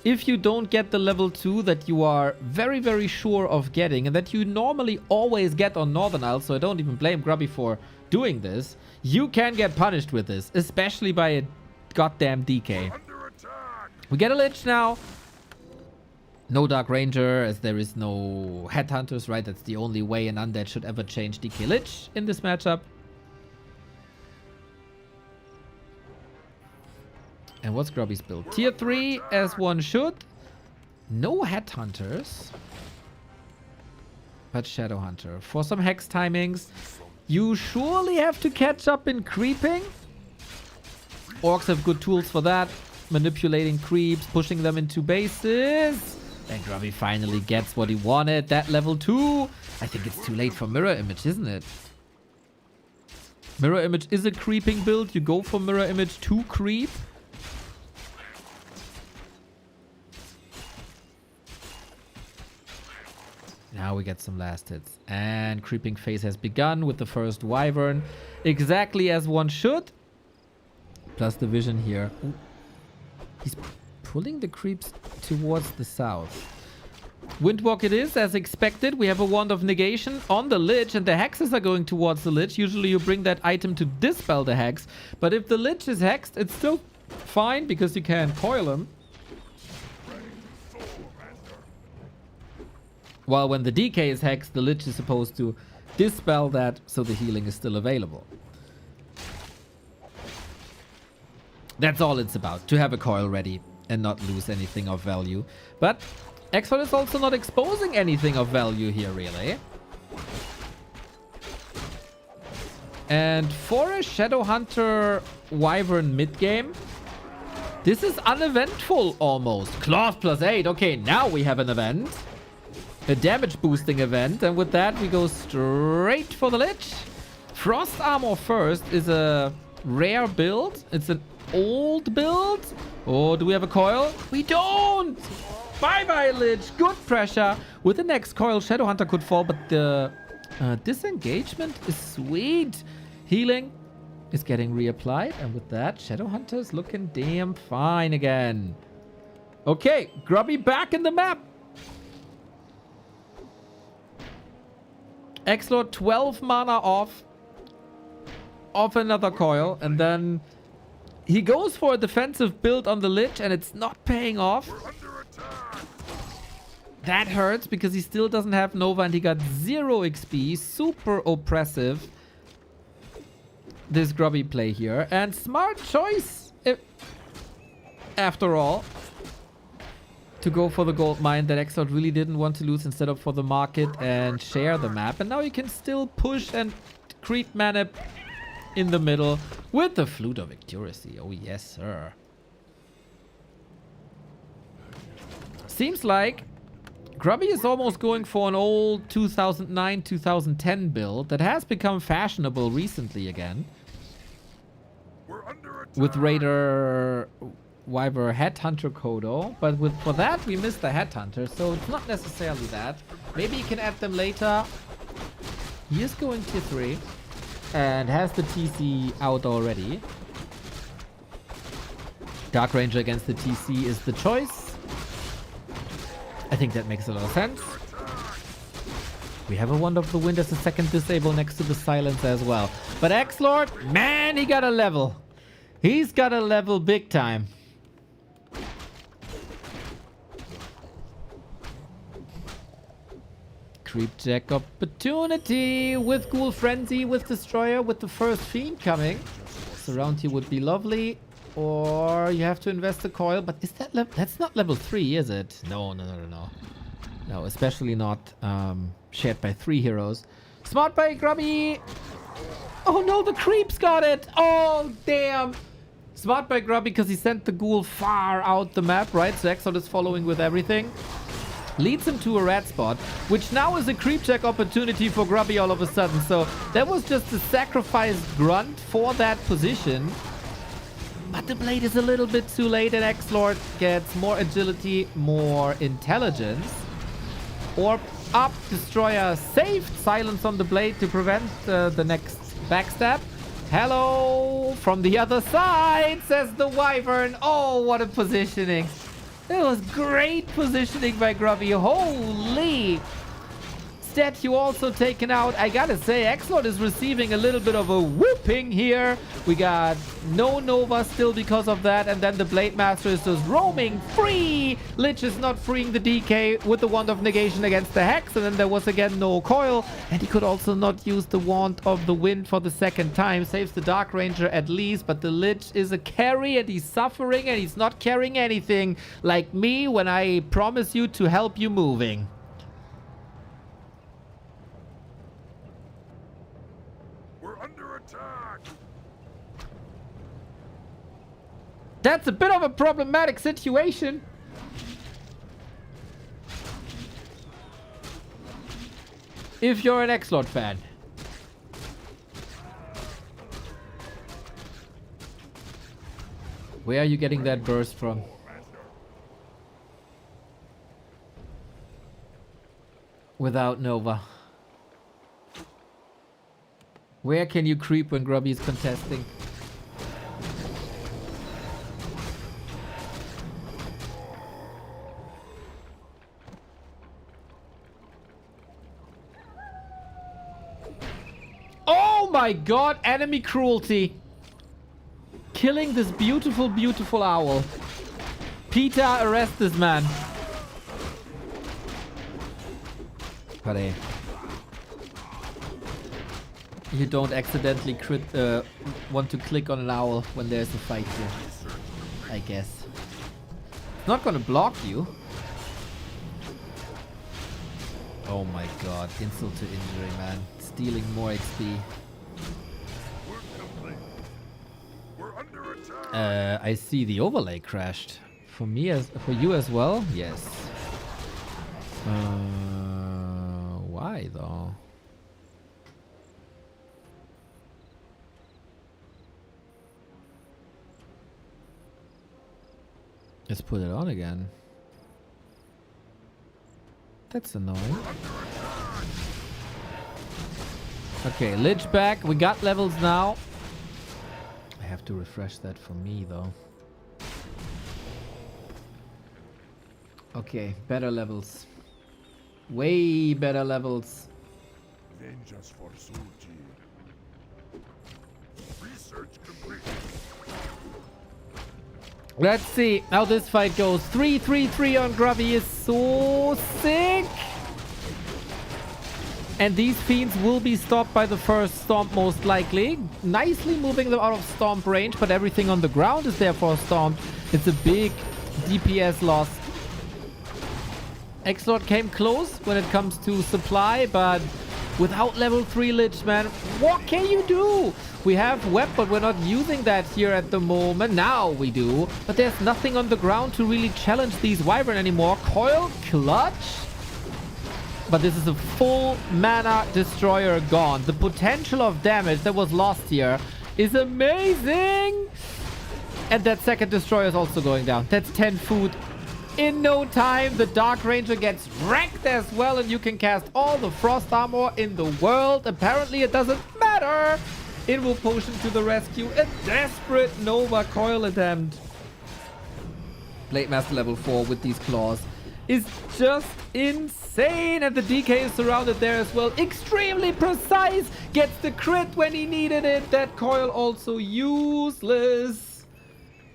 If you don't get the level 2 that you are very, very sure of getting and that you normally always get on Northern Isles, so I don't even blame Grubby for doing this, you can get punished with this, especially by a goddamn DK. We get a Lich now. No Dark Ranger, as there is no Headhunters, right? That's the only way an Undead should ever change DK Lich in this matchup. And what's Grubby's build? Tier 3, as one should. No Headhunters. But Shadowhunter. For some Hex timings, you surely have to catch up in creeping. Orcs have good tools for that. Manipulating creeps, pushing them into bases. And Grubby finally gets what he wanted. That level 2. I think it's too late for Mirror Image, isn't it? Mirror Image is a creeping build. You go for Mirror Image to creep. Now we get some last hits. And creeping phase has begun with the first Wyvern. Exactly as one should. Plus the vision here. Ooh. He's pulling the creeps towards the south. Windwalk it is, as expected. We have a Wand of Negation on the Lich, and the Hexes are going towards the Lich. Usually you bring that item to dispel the Hex. But if the Lich is hexed, it's still fine, because you can coil him. While when the DK is hexed, the Lich is supposed to dispel that, so the healing is still available. That's all it's about, to have a coil ready and not lose anything of value. But XlorD is also not exposing anything of value here, really. And for a Shadowhunter Wyvern mid-game, this is uneventful almost. Claws +8. Okay, now we have an event. A damage boosting event. And with that, we go straight for the Lich. Frost Armor first is a rare build. It's an old build. Oh, do we have a coil? We don't! Bye-bye, Lich. Good pressure. With the next coil, Shadowhunter could fall, but the disengagement is sweet. Healing is getting reapplied. And with that, Shadowhunter is looking damn fine again. Okay, Grubby back in the map. XlorD 12 mana off another coil. And then he goes for a defensive build on the Lich, and it's not paying off. That hurts because he still doesn't have Nova and he got 0 XP. Super oppressive. This Grubby play here. And smart choice, after all, to go for the gold mine that XlorD really didn't want to lose instead of for the market and share the map. And now you can still push and creep mana in the middle with the Flute of Accuracy. Oh, yes, sir. Seems like Grubby is almost going for an old 2009-2010 build that has become fashionable recently again. With Raider, Wyvern, Headhunter Kodo. But for that, we missed the Headhunter, so it's not necessarily that. Maybe you can add them later. He is going tier 3 and has the TC out already. Dark Ranger against the TC is the choice. I think that makes a lot of sense. We have a Wand of the Wind as a second disable next to the Silence as well. But XlorD, man, he got a level. He's got a level big time. Creep check opportunity with Ghoul Frenzy, with Destroyer, with the first Fiend coming. Surround here would be lovely. Or you have to invest a coil, but is that that's not level 3, is it? No. No, especially not shared by 3 heroes. Smart by Grubby. Oh no, the creeps got it. Oh, damn. Smart by Grubby because he sent the ghoul far out the map, right? So XlorD is following with everything. Leads him to a red spot, which now is a creep check opportunity for Grubby all of a sudden. So that was just a sacrifice grunt for that position. But the blade is a little bit too late and XlorD gets more agility, more intelligence. Orb up, Destroyer saved. Silence on the blade to prevent the next backstab. Hello from the other side, says the Wyvern. Oh, what a positioning. That was great positioning by Grubby. Holy. Statue also taken out. I gotta say, XlorD is receiving a little bit of a whooping here. We got no Nova still because of that. And then the Blade Master is just roaming free. Lich is not freeing the DK with the Wand of Negation against the Hex. And then there was again no coil. And he could also not use the Wand of the Wind for the second time. Saves the Dark Ranger at least. But the Lich is a carry and he's suffering and he's not carrying anything. Like me when I promise you to help you moving. That's a bit of a problematic situation. If you're an XlorD fan. Where are you getting that burst from? Without Nova. Where can you creep when Grubby is contesting? Oh my god, enemy cruelty. Killing this beautiful, beautiful owl. Peter, arrest this man. Buddy. You don't accidentally want to click on an owl when there's a fight here. I guess. It's not gonna block you. Oh my god, insult to injury, man. Stealing more XP. I see the overlay crashed. For me for you as well? Yes. Why though? Let's put it on again. That's annoying. Okay, Lich back. We got levels now. I have to refresh that for me though. Okay, better levels. Way better levels. Vengeance for Sulti. Research complete. Let's see how this fight goes. 3-3-3 on Grubby is so sick. And these fiends will be stopped by the first stomp most likely. Nicely moving them out of stomp range, but everything on the ground is therefore stomped. It's a big DPS loss. XlorD came close when it comes to supply, but without level 3 Lich, man, what can you do? We have web, but we're not using that here at the moment. Now we do, but there's nothing on the ground to really challenge these Wyvern anymore. Coil, clutch. But this is a full mana destroyer gone. The potential of damage that was lost here is amazing. And that second destroyer is also going down. That's 10 food. In no time, the Dark Ranger gets wrecked as well, and you can cast all the Frost Armor in the world. Apparently, it doesn't matter. It will potion to the rescue. A desperate Nova coil attempt. Blade Master level 4 with these claws is just insane. And the DK is surrounded there as well. Extremely precise. Gets the crit when he needed it. That coil also useless.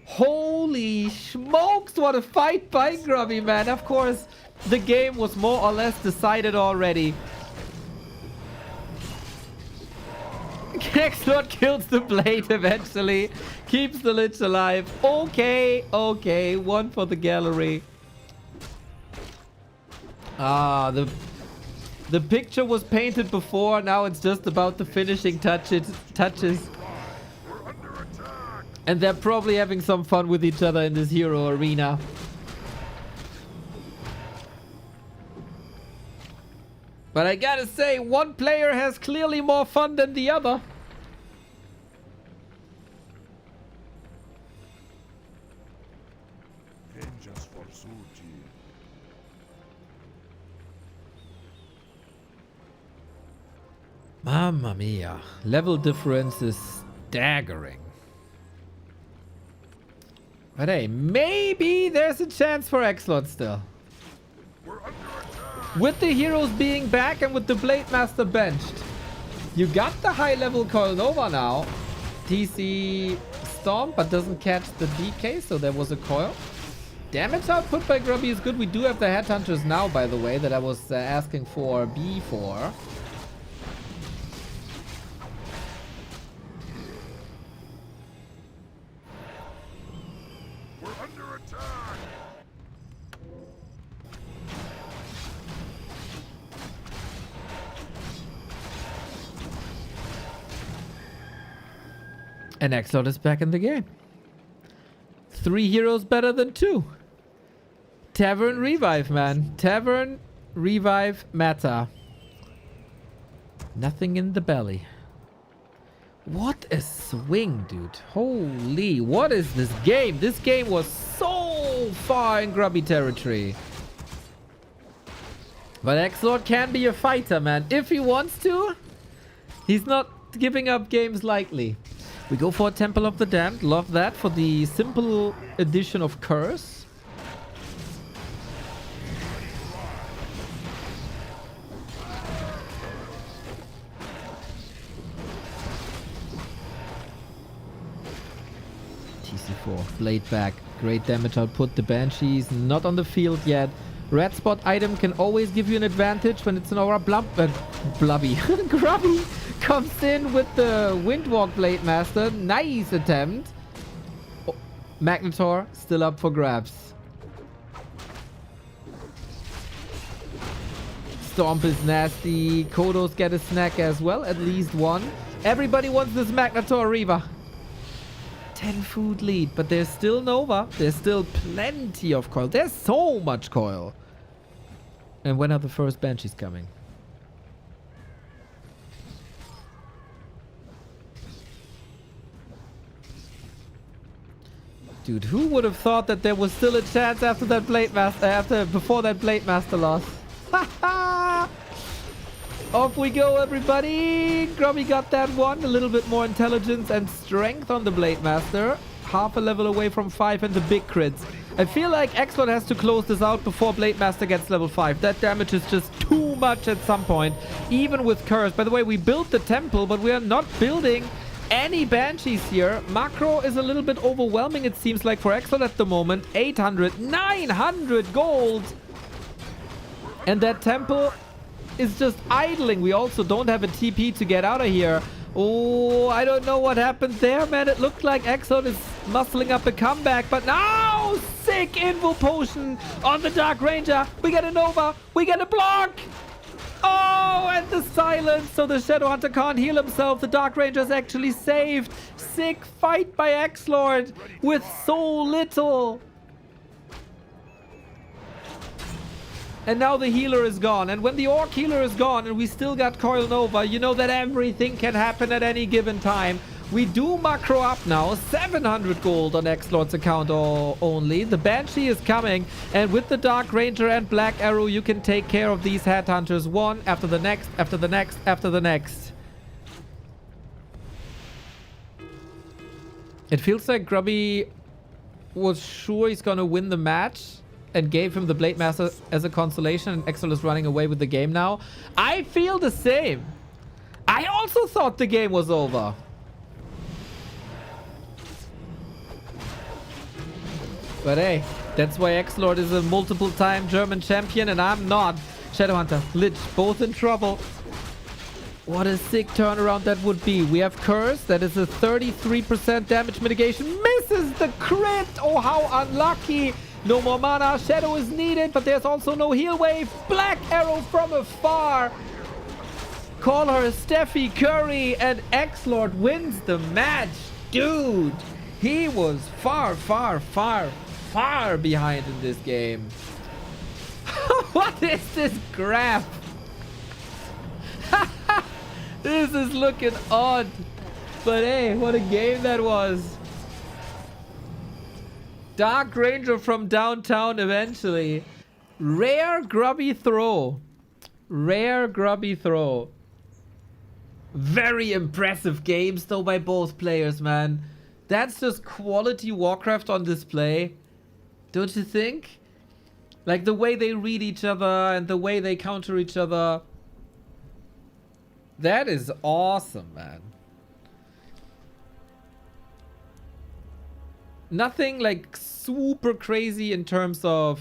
Holy smokes, what a fight by Grubby, man. Of course, the game was more or less decided already. XlorD kills the blade eventually. Keeps the Lich alive. Okay, okay. One for the gallery. Ah, the picture was painted before. Now it's just about the finishing touches. And they're probably having some fun with each other in this hero arena. But I gotta say, one player has clearly more fun than the other. Vengeance for Sulti. Mamma mia. Level difference is staggering. But hey, maybe there's a chance for XlorD still. With the heroes being back and with the Blade Master benched, you got the high level Coil Nova now. TC Storm, but doesn't catch the DK, so there was a coil. Damage output by Grubby is good. We do have the Headhunters now, by the way, that I was asking for before. And XlorD is back in the game. 3 heroes better than 2. Tavern Revive, man. Tavern Revive meta. Nothing in the belly. What a swing, dude. Holy, what is this game? This game was so far in Grubby territory. But XlorD can be a fighter, man. If he wants to, he's not giving up games lightly. We go for a Temple of the Damned. Love that for the simple addition of Curse. TC4, Blade back. Great damage output. The Banshee's not on the field yet. Red spot item can always give you an advantage when it's an aura blubby. Grubby comes in with the Windwalk Blade Master. Nice attempt. Oh, Magnetor still up for grabs. Stomp is nasty. Kodos get a snack as well. At least one. Everybody wants this Magnetor Reaver. 10 food lead, but there's still Nova. There's still plenty of coil. There's so much coil. And when are the first Banshees coming? Dude, who would have thought that there was still a chance after that Blade Master, before that Blade Master loss? Off we go, everybody. Grubby got that one. A little bit more intelligence and strength on the Blade Master. Half a level away from 5 and the big crits. I feel like XlorD has to close this out before Blade Master gets level 5. That damage is just too much at some point, even with Curse. By the way, we built the temple, but we are not building any Banshees here. Macro is a little bit overwhelming, it seems like, for XlorD at the moment. 800, 900 gold. And that temple is just idling. We also don't have a TP to get out of here. Oh, I don't know what happened there, man. It looked like XlorD is muscling up a comeback, but now sick Invo Potion on the Dark Ranger. We get a Nova. We get a block. Oh, and the silence. So the Shadow Hunter can't heal himself. The Dark Ranger is actually saved. Sick fight by XlorD with so little. And now the healer is gone. And when the Orc healer is gone and we still got Coil Nova, you know that everything can happen at any given time. We do macro up now. 700 gold on XlorD's account only. The Banshee is coming. And with the Dark Ranger and Black Arrow, you can take care of these Headhunters one after the next, after the next, after the next. It feels like Grubby was sure he's gonna win the match and gave him the Blade Master as a consolation, and XlorD is running away with the game now. I feel the same. I also thought the game was over. But hey, that's why XlorD is a multiple-time German champion and I'm not. Shadowhunter, Lich, both in trouble. What a sick turnaround that would be. We have Curse. That is a 33% damage mitigation. Misses the crit. Oh, how unlucky. No more mana. Shadow is needed, but there's also no heal wave. Black Arrow from afar. Call her Steffi Curry, and XlorD wins the match. Dude, he was far, far, far, far behind in this game. What is this graph? This is looking odd. But hey, what a game that was. Dark Ranger from downtown eventually. Rare Grubby throw. Rare Grubby throw. Very impressive games though by both players, man. That's just quality Warcraft on display. Don't you think? Like the way they read each other and the way they counter each other. That is awesome, man. Nothing like super crazy in terms of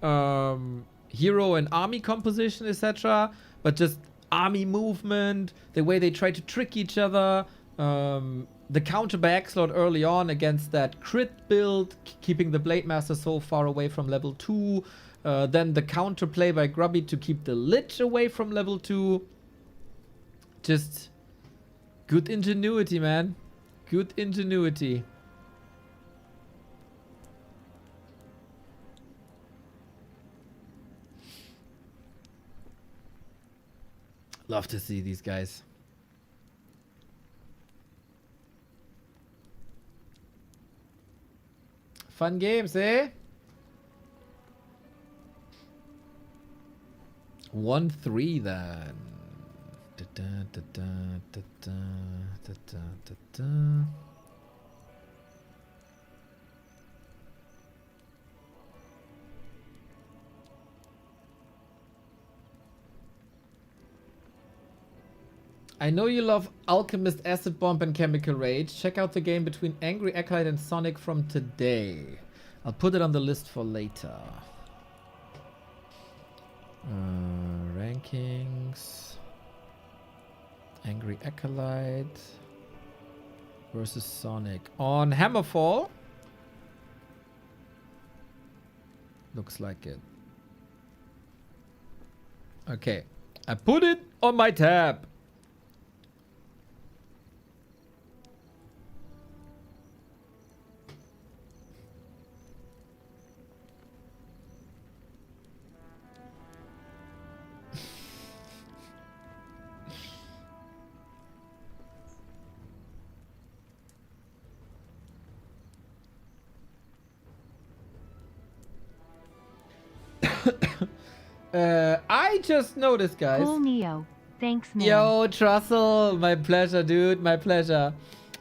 hero and army composition, etc. But just army movement, the way they try to trick each other. The counter by XlorD early on against that crit build, keeping the Blade Master so far away from level 2. Then the counter play by Grubby to keep the Lich away from level 2. Just good ingenuity, man. Good ingenuity. Love to see these guys. Fun games, eh? 1-3 then. Da, da, da, da, da, da, da, da, da. I know you love Alchemist, Acid Bomb, and Chemical Rage. Check out the game between Angry Acolyte and Sonic from today. I'll put it on the list for later. Rankings. Angry Acolyte versus Sonic on Hammerfall. Looks like it. Okay. I put it on my tab. I just noticed, guys. Cool Neo. Thanks, man. Yo, Trussell, my pleasure, dude, my pleasure.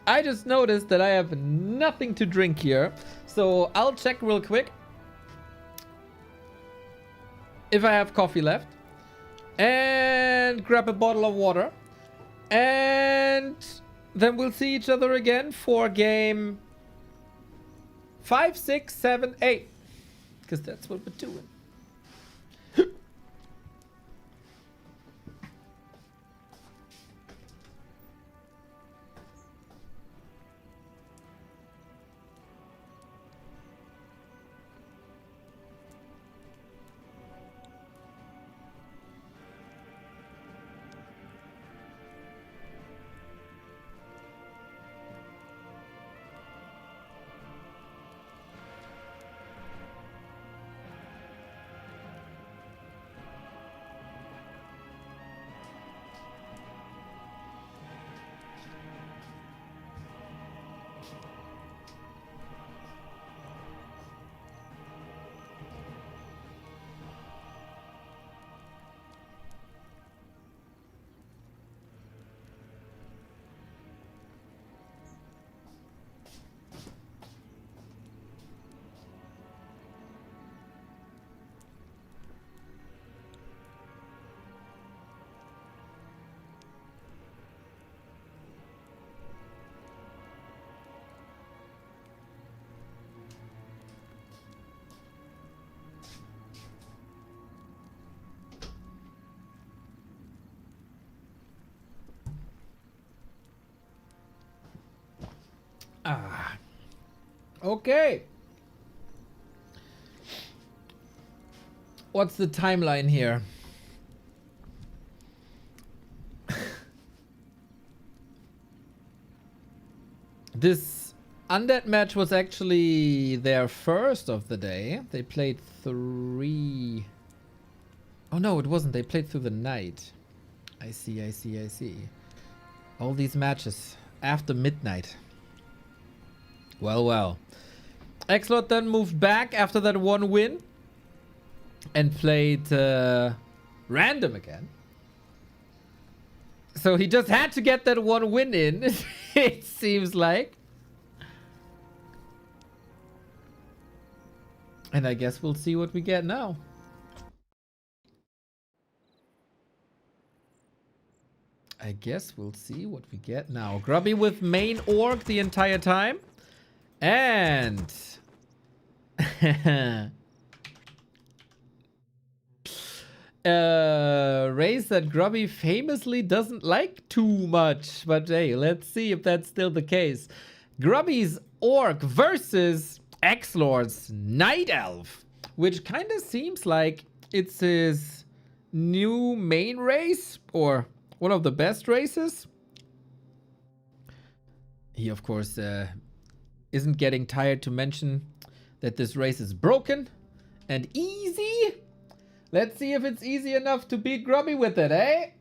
I just noticed that I have nothing to drink here, so I'll check real quick if I have coffee left, and grab a bottle of water, and then we'll see each other again for game 5, 6, 7, 8, because that's what we're doing. Okay. What's the timeline here? This Undead match was actually their first of the day. They played 3... Oh no, it wasn't. They played through the night. I see. All these matches after midnight. Well. XlorD then moved back after that one win and played random again. So he just had to get that one win in, it seems like. And I guess we'll see what we get now. Grubby with main orc the entire time. And... race that Grubby famously doesn't like too much. But hey, let's see if that's still the case. Grubby's orc versus XlorD's night elf, which kind of seems like it's his new main race, or one of the best races. He, of course, isn't getting tired to mention that this race is broken and easy. Let's see if it's easy enough to beat Grubby with it, eh?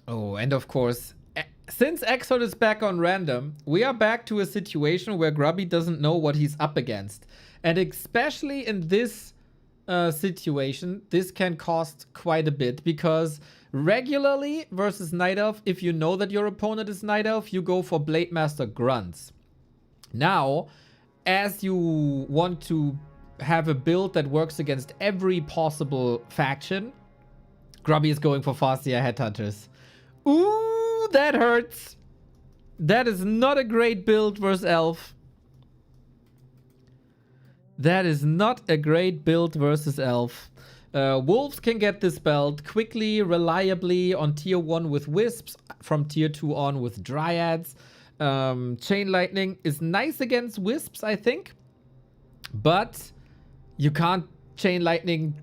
Oh, and of course, since XlorD is back on random, we are back to a situation where Grubby doesn't know what he's up against. And especially in this situation, this can cost quite a bit, because regularly versus Night Elf, if you know that your opponent is Night Elf, you go for Blade Master Grunts. Now, as you want to have a build that works against every possible faction, Grubby is going for Farseer Headhunters. Ooh, that hurts. That is not a great build versus Elf. That is not a great build versus Elf. Wolves can get this belt quickly, reliably on tier 1 with Wisps, from tier 2 on with Dryads. Chain Lightning is nice against Wisps, I think. But you can't Chain Lightning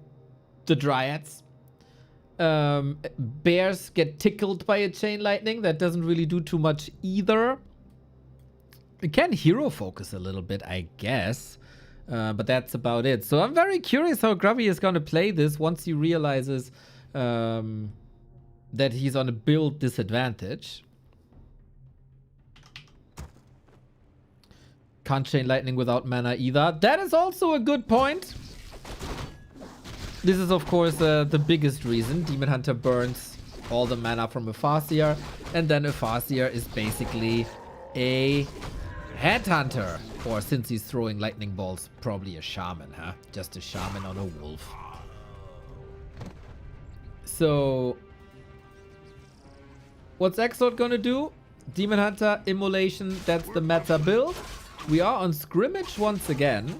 the Dryads. Bears get tickled by a Chain Lightning. That doesn't really do too much either. It can hero focus a little bit, I guess. But that's about it. So I'm very curious how Grubby is going to play this once he realizes that he's on a build disadvantage. Can't chain lightning without mana either. That is also a good point. This is, of course, the biggest reason. Demon Hunter burns all the mana from a Farseer, and then a Farseer is basically a Headhunter. Or since he's throwing lightning bolts, probably a Shaman, huh? Just a Shaman on a wolf. So, what's XlorD gonna do? Demon Hunter, Immolation, that's the meta build. We are on Scrimmage once again.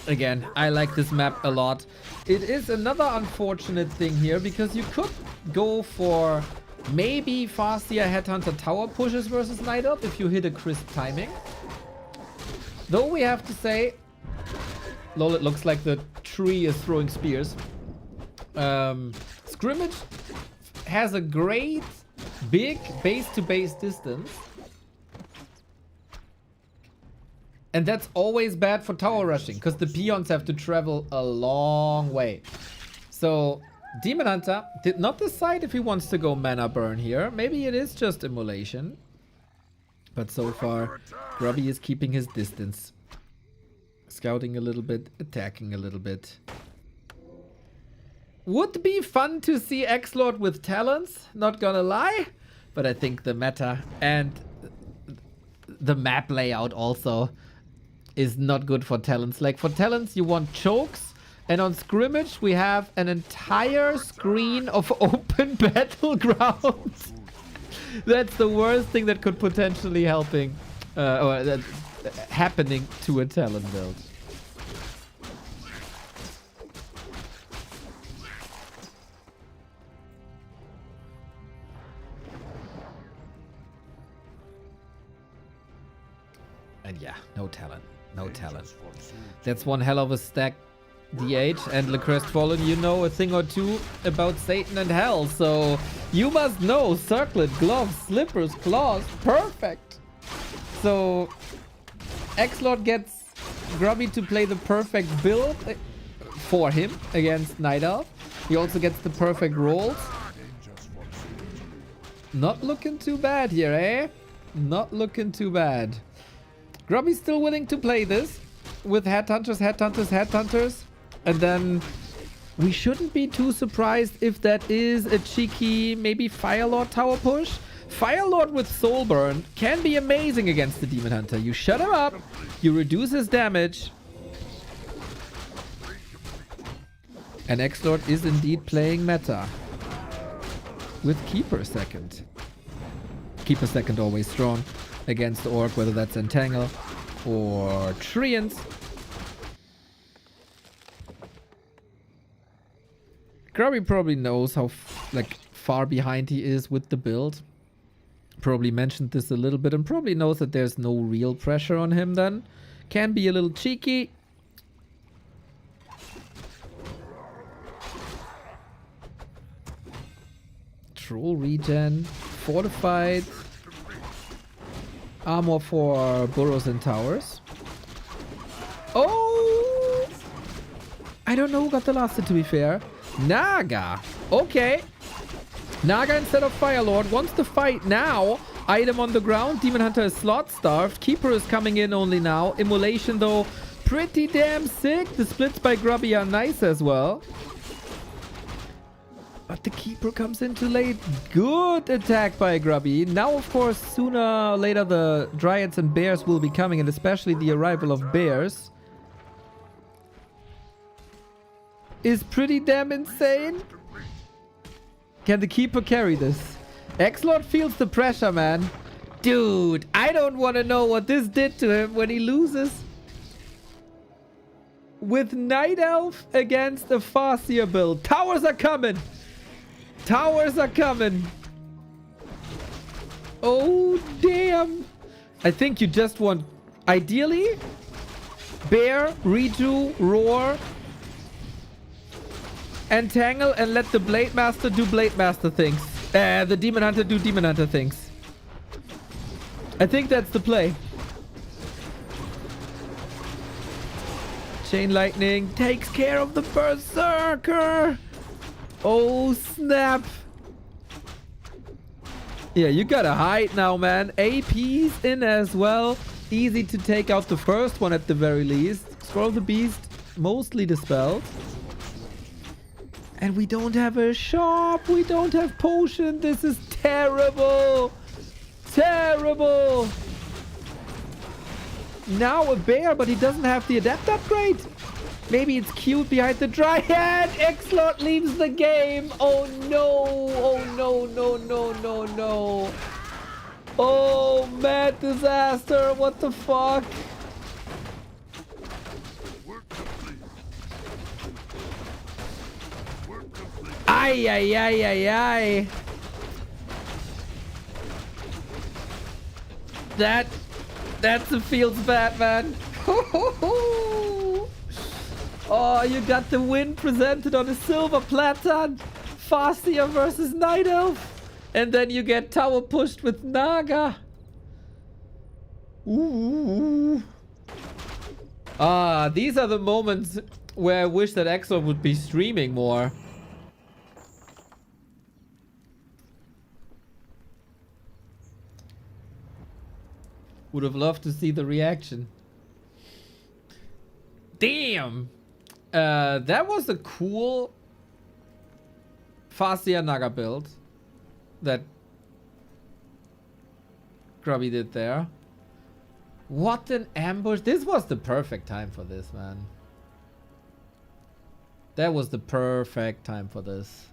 Again, I like this map a lot. It is another unfortunate thing here because you could go for maybe Farseer Headhunter tower pushes versus Night Elf if you hit a crisp timing. Though we have to say, lol, it looks like the tree is throwing spears. Scrimmage has a great big base-to-base distance. And that's always bad for tower rushing, because the peons have to travel a long way. So, Demon Hunter did not decide if he wants to go mana burn here. Maybe it is just Immolation. But so far, Grubby is keeping his distance. Scouting a little bit, attacking a little bit. Would be fun to see XlorD with talents, not gonna lie. But I think the meta and the map layout also is not good for talents. Like for talents, you want chokes, and on Scrimmage, we have an entire screen of open battlegrounds. That's the worst thing that could potentially happening to a talent build. And yeah, no talent. No talent. That's one hell of a stack, DH. And Le Crestfallen, you know a thing or two about Satan and Hell. So you must know circlet, gloves, slippers, claws. Perfect. So XlorD gets Grubby to play the perfect build for him against Night Elf. He also gets the perfect rolls. Not looking too bad here, eh? Not looking too bad. Grubby's still willing to play this with Headhunters, Headhunters, Headhunters. And then we shouldn't be too surprised if that is a cheeky, maybe Firelord tower push. Firelord with Soulburn can be amazing against the Demon Hunter. You shut him up, you reduce his damage. And XlorD is indeed playing meta. With Keeper second. Keeper second always strong against Orc, whether that's Entangle or Treants. Grubby probably knows how far behind he is with the build. Probably mentioned this a little bit and probably knows that there's no real pressure on him then. Can be a little cheeky. Troll regen, fortified. Armor for burrows and towers. Oh! I don't know who got the last hit, to be fair. Naga. Okay. Naga instead of Firelord wants to fight now. Item on the ground. Demon Hunter is slot starved. Keeper is coming in only now. Immolation, though, pretty damn sick. The splits by Grubby are nice as well. But the Keeper comes in too late. Good attack by Grubby. Now, of course, sooner or later the Dryads and Bears will be coming, and especially the arrival of Bears is pretty damn insane. Can the Keeper carry this? XlorD feels the pressure, man. Dude, I don't want to know what this did to him when he loses. With Night Elf against a Farseer build. Towers are coming. Towers are coming. Oh, damn. I think you just want, ideally, Bear, Redo, Roar, Entangle, and let the Blade Master do Blade Master things. The Demon Hunter do Demon Hunter things. I think that's the play. Chain Lightning takes care of the Berserker. Oh, snap. Yeah, you gotta hide now, man. AP's in as well. Easy to take out the first one at the very least. Scroll the Beast, mostly dispelled. And we don't have a shop. We don't have potion. This is terrible. Terrible. Now a bear, but he doesn't have the adept upgrade. Maybe it's cute behind the Dryad. XlorD leaves the game. Oh no. Oh no, no, no, no, no. Oh, mad disaster. What the fuck? Work complete. Work complete. Ay, ay, ay, ay, ay. That's a feels bad, man. Oh, you got the win presented on a silver platter. Farseer versus Night Elf. And then you get tower pushed with Naga. Ooh. Ah, these are the moments where I wish that XlorD would be streaming more. Would have loved to see the reaction. Damn! That was a cool Farseer Naga build that Grubby did there. What an ambush. This was the perfect time for this, man. That was the perfect time for this.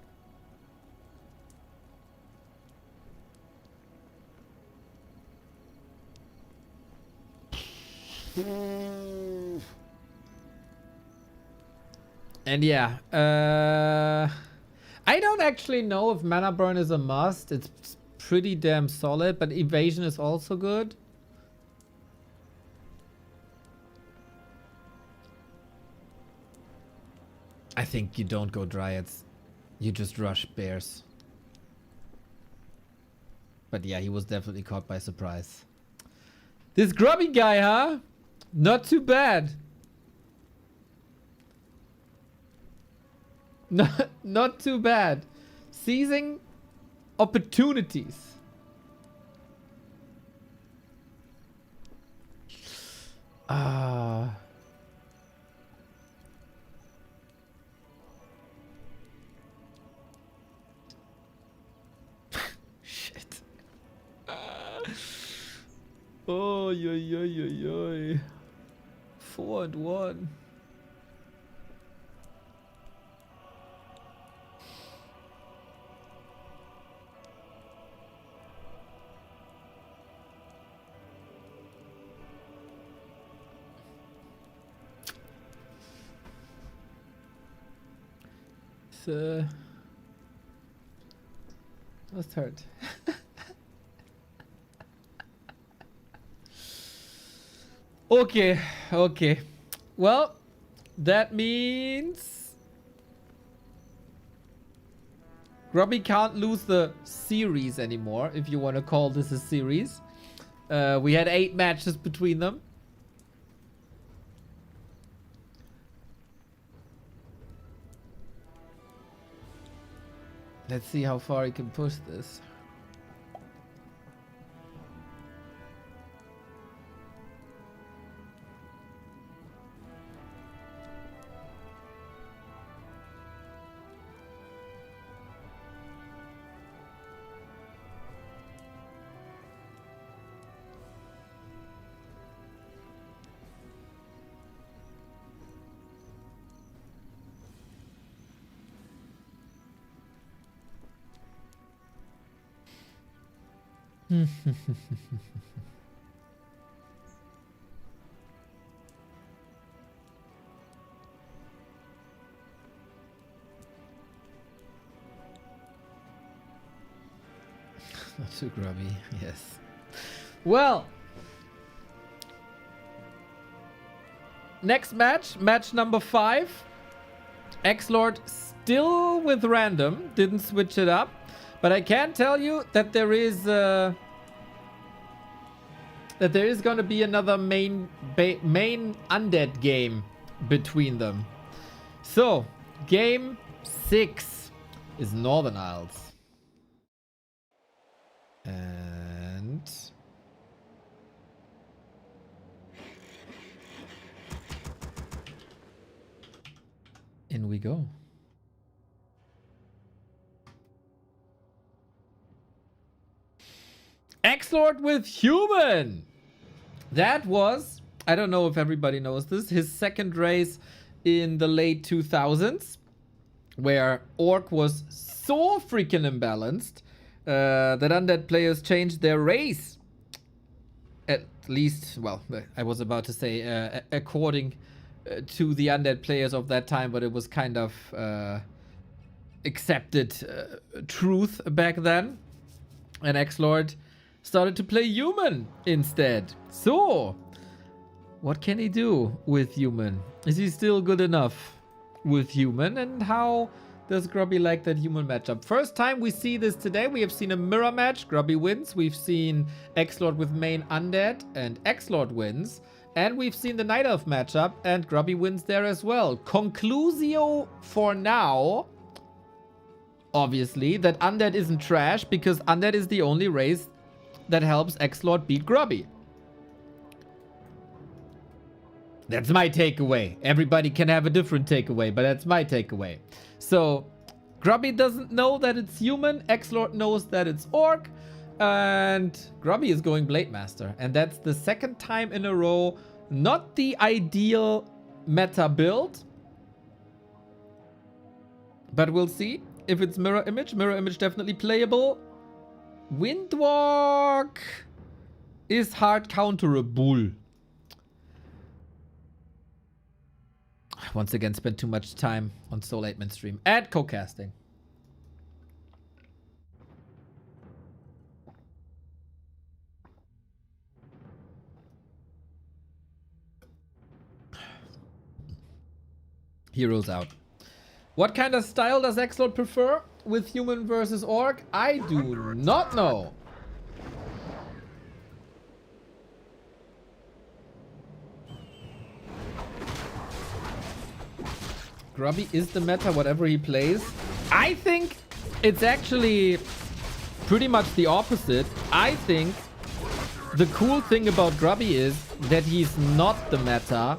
And yeah, I don't actually know if mana burn is a must. It's pretty damn solid, but evasion is also good. I think you don't go Dryads. You just rush bears. But yeah, he was definitely caught by surprise. This Grubby guy, huh? Not too bad. Not too bad. Seizing opportunities. Shit. Oh, yo, yo, yo, yo. 4-1. Must hurt. Okay. Well, that means Grubby can't lose the series anymore, if you want to call this a series. We had 8 matches between them. Let's see how far he can push this. Not too grubby, yes. Well, next match, match number 5. XlorD still with random, didn't switch it up, but I can tell you that there is going to be another main undead game between them. So, game 6. is Northern Isles. And in we go. XlorD with human. That was, I don't know if everybody knows this, his second race in the late 2000s, where Orc was so freaking imbalanced that undead players changed their race. At least, well, I was about to say according to the undead players of that time, but it was kind of accepted truth back then. And XlorD started to play human instead. So, what can he do with human? Is he still good enough with human? And how does Grubby like that human matchup? First time we see this today. We have seen a mirror match. Grubby wins. We've seen XlorD with main undead and XlorD wins. And we've seen the Night Elf matchup and Grubby wins there as well. Conclusio for now, obviously, that undead isn't trash because undead is the only race that helps XlorD beat Grubby. That's my takeaway. Everybody can have a different takeaway, but that's my takeaway. So, Grubby doesn't know that it's human. XlorD knows that it's Orc. And Grubby is going Blade Master. And that's the second time in a row. Not the ideal meta build. But we'll see if it's mirror image. Mirror image definitely playable. Windwalk is hard counterable. Once again, spent too much time on Soul 8-man stream and co-casting. Heroes out. What kind of style does XlorD prefer with human versus orc? I do not know. Grubby is the meta, whatever he plays. I think it's actually pretty much the opposite. I think the cool thing about Grubby is that he's not the meta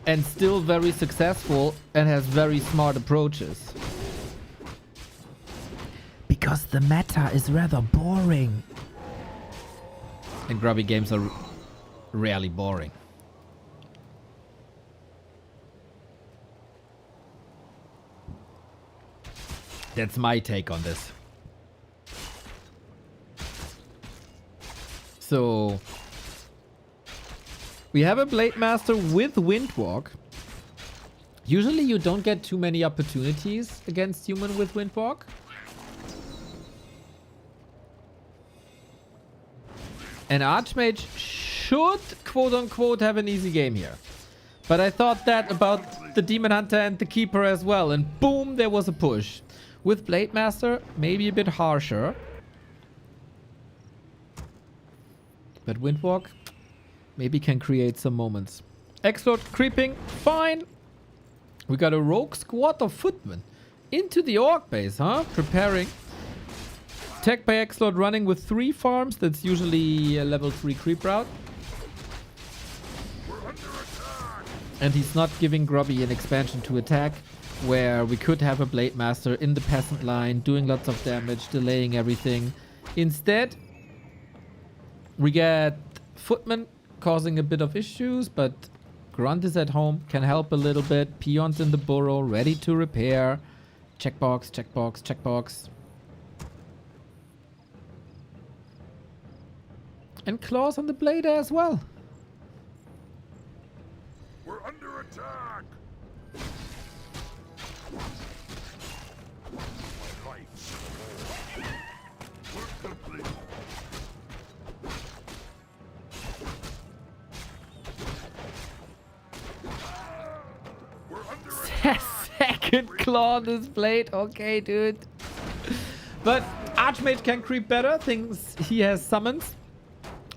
and still very successful and has very smart approaches. Because the meta is rather boring. And Grubby games are rarely boring. That's my take on this. So we have a Blade Master with Windwalk. Usually you don't get too many opportunities against human with Windwalk. And Archmage should, quote unquote, have an easy game here. But I thought that about the Demon Hunter and the Keeper as well. And boom, there was a push. With Blade Master, maybe a bit harsher. But Windwalk maybe can create some moments. XlorD creeping, fine. We got a rogue squad of footmen into the orc base, huh? Preparing. Tech by XlorD running with 3 farms. That's usually a level 3 creep route. And he's not giving Grubby an expansion to attack, where we could have a Blade Master in the peasant line, doing lots of damage, delaying everything. Instead, we get Footman causing a bit of issues, but Grunt is at home, can help a little bit. Peons in the burrow, ready to repair. Checkbox, checkbox, checkbox. And claws on the blade as well. We're under attack. We're complete. We're under Second claw on this blade. Okay, dude. But Archmage can creep better. Thinks he has summons.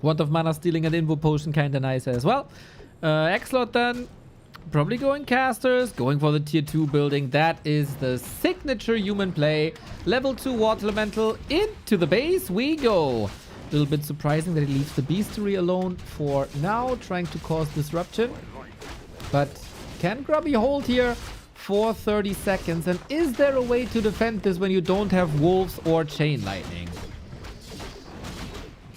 Wand of Mana stealing an Invo Potion kinda nice as well. XlorD then Probably going casters, going for the tier 2 building. That is the signature human play. Level 2 water elemental. Into the base we go. A little bit surprising that he leaves the beastery alone for now, trying to cause disruption. But can Grubby hold here for 30 seconds? And is there a way to defend this when you don't have wolves or chain lightning?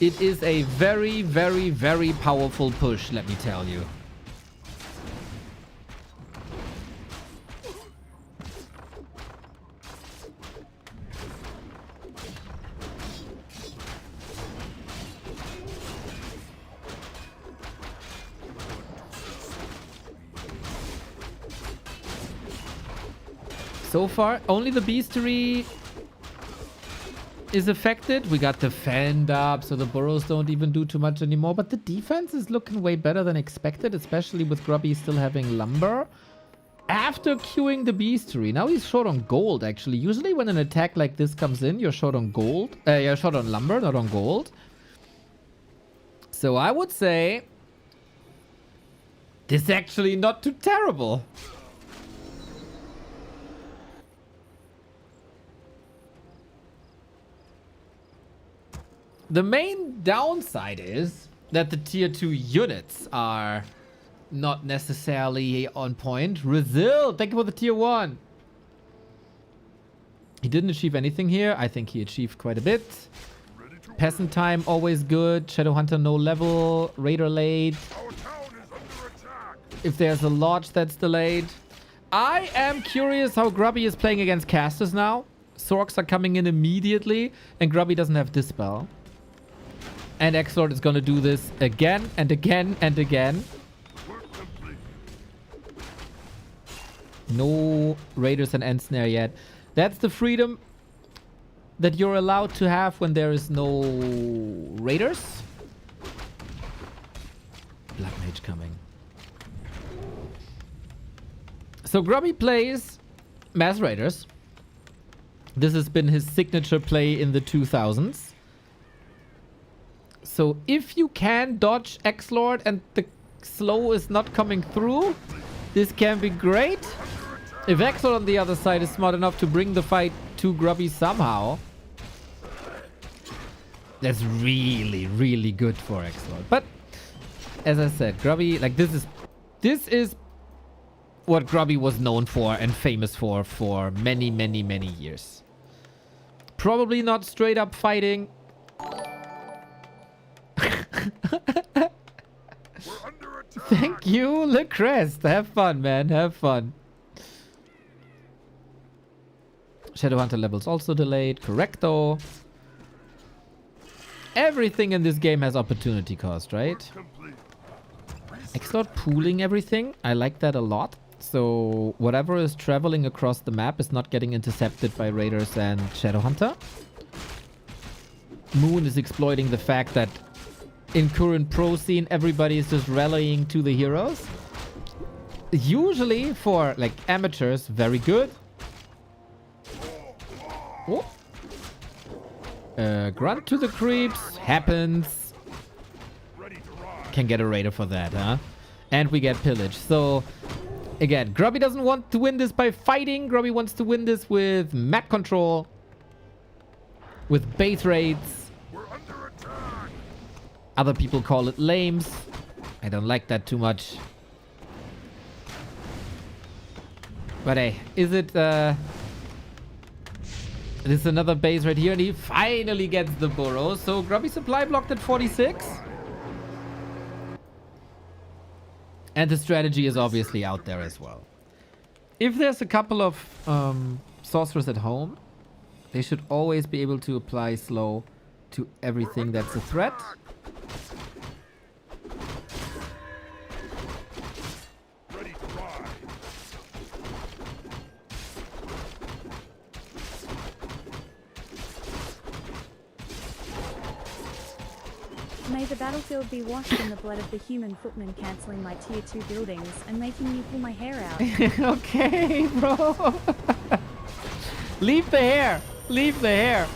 It is a very, very, very powerful push, let me tell you. So far, only the beastery is affected. We got the fend up, so the burrows don't even do too much anymore. But the defense is looking way better than expected, especially with Grubby still having lumber. After queuing the beastery, now he's short on gold, actually. Usually when an attack like this comes in, you're short on gold. You're short on lumber, not on gold. So I would say this is actually not too terrible. The main downside is that the tier 2 units are not necessarily on point. Brazil, thank you for the tier 1. He didn't achieve anything here. I think he achieved quite a bit. Peasant time, always good. Shadowhunter, no level. Raider late. If there's a lodge that's delayed. I am curious how Grubby is playing against casters now. Sorks are coming in immediately, and Grubby doesn't have Dispel. And XlorD is going to do this again and again and again. No Raiders and Ensnare yet. That's the freedom that you're allowed to have when there is no Raiders. Black Mage coming. So Grubby plays Mass Raiders. This has been his signature play in the 2000s. So if you can dodge XlorD and the slow is not coming through, this can be great. If XlorD on the other side is smart enough to bring the fight to Grubby somehow, that's really, really good for XlorD. But as I said, Grubby, like this is what Grubby was known for and famous for many, many, many years. Probably not straight up fighting. Thank you, Lecrest. Have fun, man. Have fun. Shadowhunter levels also delayed. Correcto. Everything in this game has opportunity cost, right? XlorD pooling everything. I like that a lot. So whatever is traveling across the map is not getting intercepted by Raiders and Shadowhunter. Moon is exploiting the fact that in current pro scene, everybody is just rallying to the heroes. Usually for like amateurs, very good. Oh. Grunt to the creeps. Happens. Can get a raider for that, huh? And we get pillage. So again, Grubby doesn't want to win this by fighting. Grubby wants to win this with map control. With base raids. Other people call it lames. I don't like that too much. But hey, is it... This is another base right here, and he finally gets the burrow. So Grubby supply blocked at 46. And the strategy is obviously out there as well. If there's a couple of sorcerers at home, they should always be able to apply slow to everything that's a threat. May the battlefield be washed in the blood of the human footman, cancelling my tier 2 buildings and making me pull my hair out. Okay, bro. Leave the hair. Leave the hair.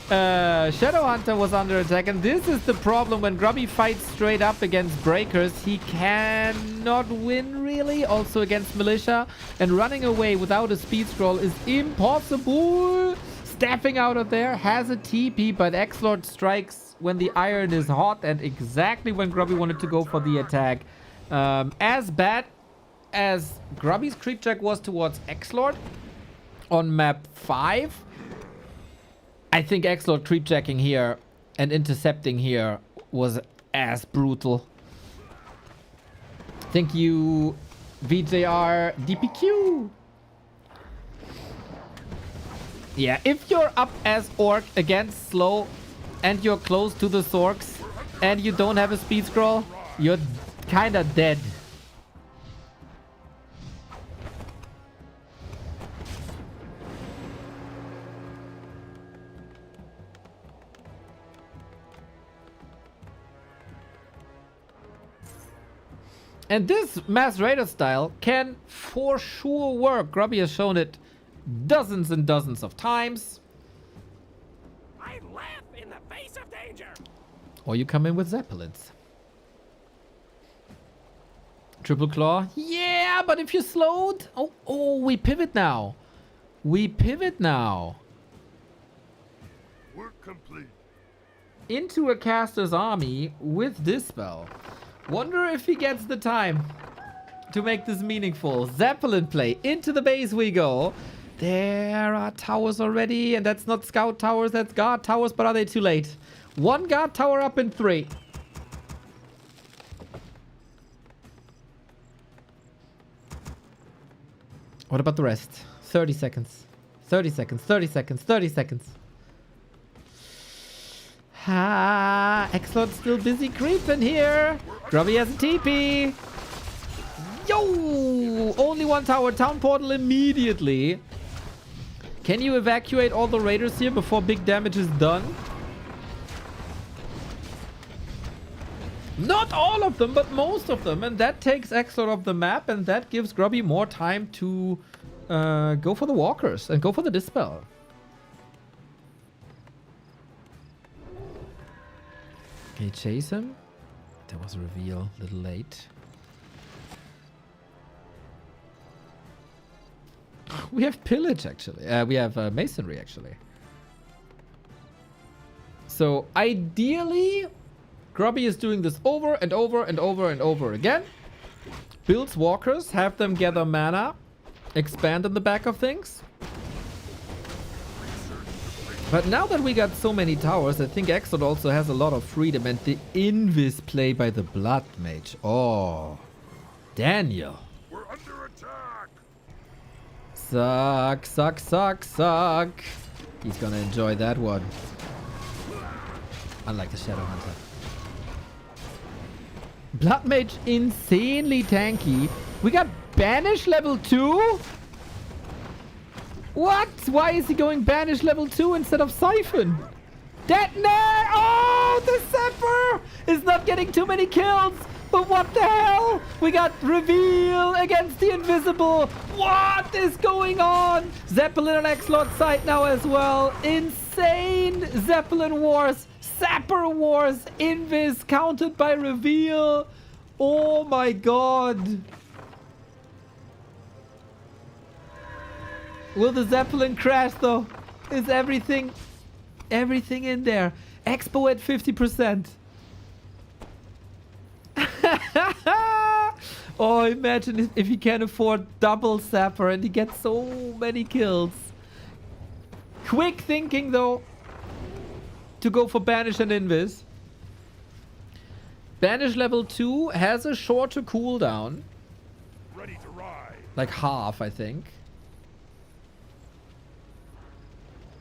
Shadowhunter was under attack, and this is the problem when Grubby fights straight up against breakers. He cannot win really, also against militia, and running away without a speed scroll is impossible. Staffing out of there has a TP, but XlorD strikes when the iron is hot and exactly when Grubby wanted to go for the attack. As bad as Grubby's creep check was towards XlorD on map 5, I think XlorD creep checking here and intercepting here was as brutal. Thank you, VJR DPQ. Yeah, if you're up as Orc against slow and you're close to the Zorks and you don't have a speed scroll, you're kinda dead. And this Mass Raider style can for sure work. Grubby has shown it dozens and dozens of times. I laugh in the face of danger. Or you come in with Zeppelins. Triple Claw. Yeah, but if you're slowed... Oh, we pivot now. We pivot now. Work complete. Into a caster's army with Dispel. Wonder if he gets the time to make this meaningful. Zeppelin play. Into the base we go. There are towers already. And that's not scout towers. That's guard towers. But are they too late? One guard tower up in 3. What about the rest? 30 seconds. 30 seconds. 30 seconds. 30 seconds. Ha! XlorD's still busy creeping here. Grubby has a TP. Yo! Only one tower. Town portal immediately. Can you evacuate all the raiders here before big damage is done? Not all of them, but most of them. And that takes XlorD off the map. And that gives Grubby more time to go for the walkers and go for the Dispel. Can you chase him? There was a reveal. A little late. We have pillage, actually. We have masonry, actually. So, ideally, Grubby is doing this over and over and over and over again. Builds walkers, have them gather mana, expand in the back of things. But now that we got so many towers, I think XlorD also has a lot of freedom. And the invis play by the Blood Mage. Oh, Daniel. We're under attack. Suck, suck, suck, suck. He's gonna enjoy that one. Unlike the Shadowhunter. Blood Mage insanely tanky. We got Banish level 2? What? Why is he going Banish level 2 instead of Siphon? Detonate! Oh, the Zephyr is not getting too many kills. But what the hell? We got Reveal against the Invisible. What is going on? Zeppelin on XlorD side now as well. Insane Zeppelin wars. Sapper wars. Invis countered by Reveal. Oh my god. Will the Zeppelin crash though? Is everything in there? Expo at 50%. Oh, imagine if he can afford double Sapper and he gets so many kills. Quick thinking though to go for Banish and Invis. Banish level 2 has a shorter cooldown. Ready to ride. Like half, I think.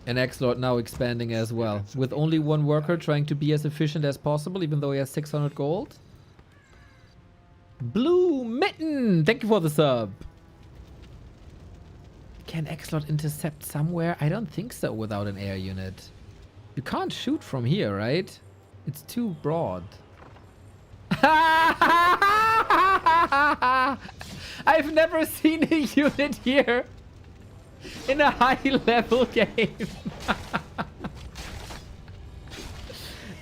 And XlorD now expanding as well. With only one worker trying to be as efficient as possible, even though he has 600 gold. Blue Mitten! Thank you for the sub. Can XlorD intercept somewhere? I don't think so without an air unit. You can't shoot from here, right? It's too broad. I've never seen a unit here in a high level game.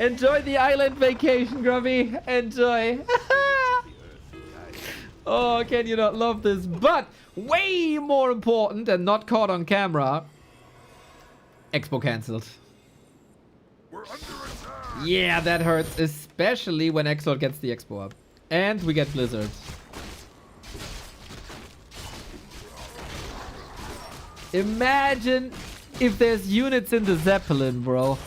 Enjoy the island vacation, Grubby. Enjoy. Oh, can you not love this? But way more important and not caught on camera. Expo cancelled. We're under attack. Yeah, that hurts. Especially when XlorD gets the Expo up. And we get Blizzard. Imagine if there's units in the Zeppelin, bro.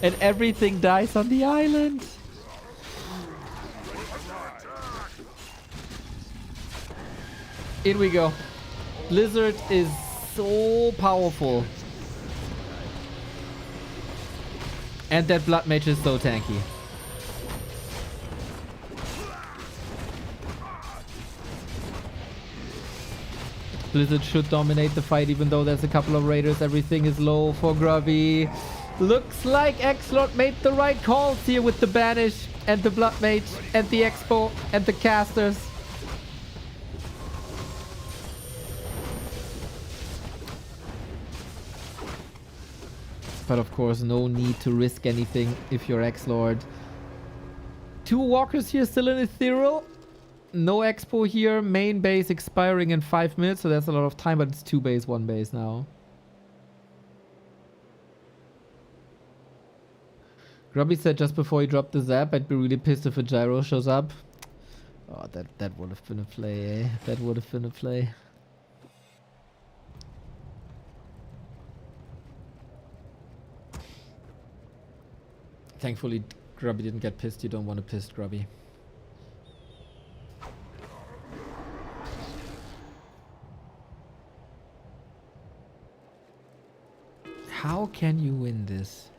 And everything dies on the island. In we go. Blizzard is so powerful. And that Blood Mage is so tanky. Blizzard should dominate the fight even though there's a couple of raiders. Everything is low for Grubby. Looks like XlorD made the right calls here with the Banish and the Blood Mage and the Expo and the casters. But of course, no need to risk anything if you're XlorD. 2 walkers here still in Ethereal. No Expo here. Main base expiring in 5 minutes, so that's a lot of time, but it's 2 base, 1 base now. Grubby said just before he dropped the zap, I'd be really pissed if a gyro shows up. Oh, that would have been a play, eh? That would have been a play. Thankfully, Grubby didn't get pissed. You don't want to piss Grubby. How can you win this?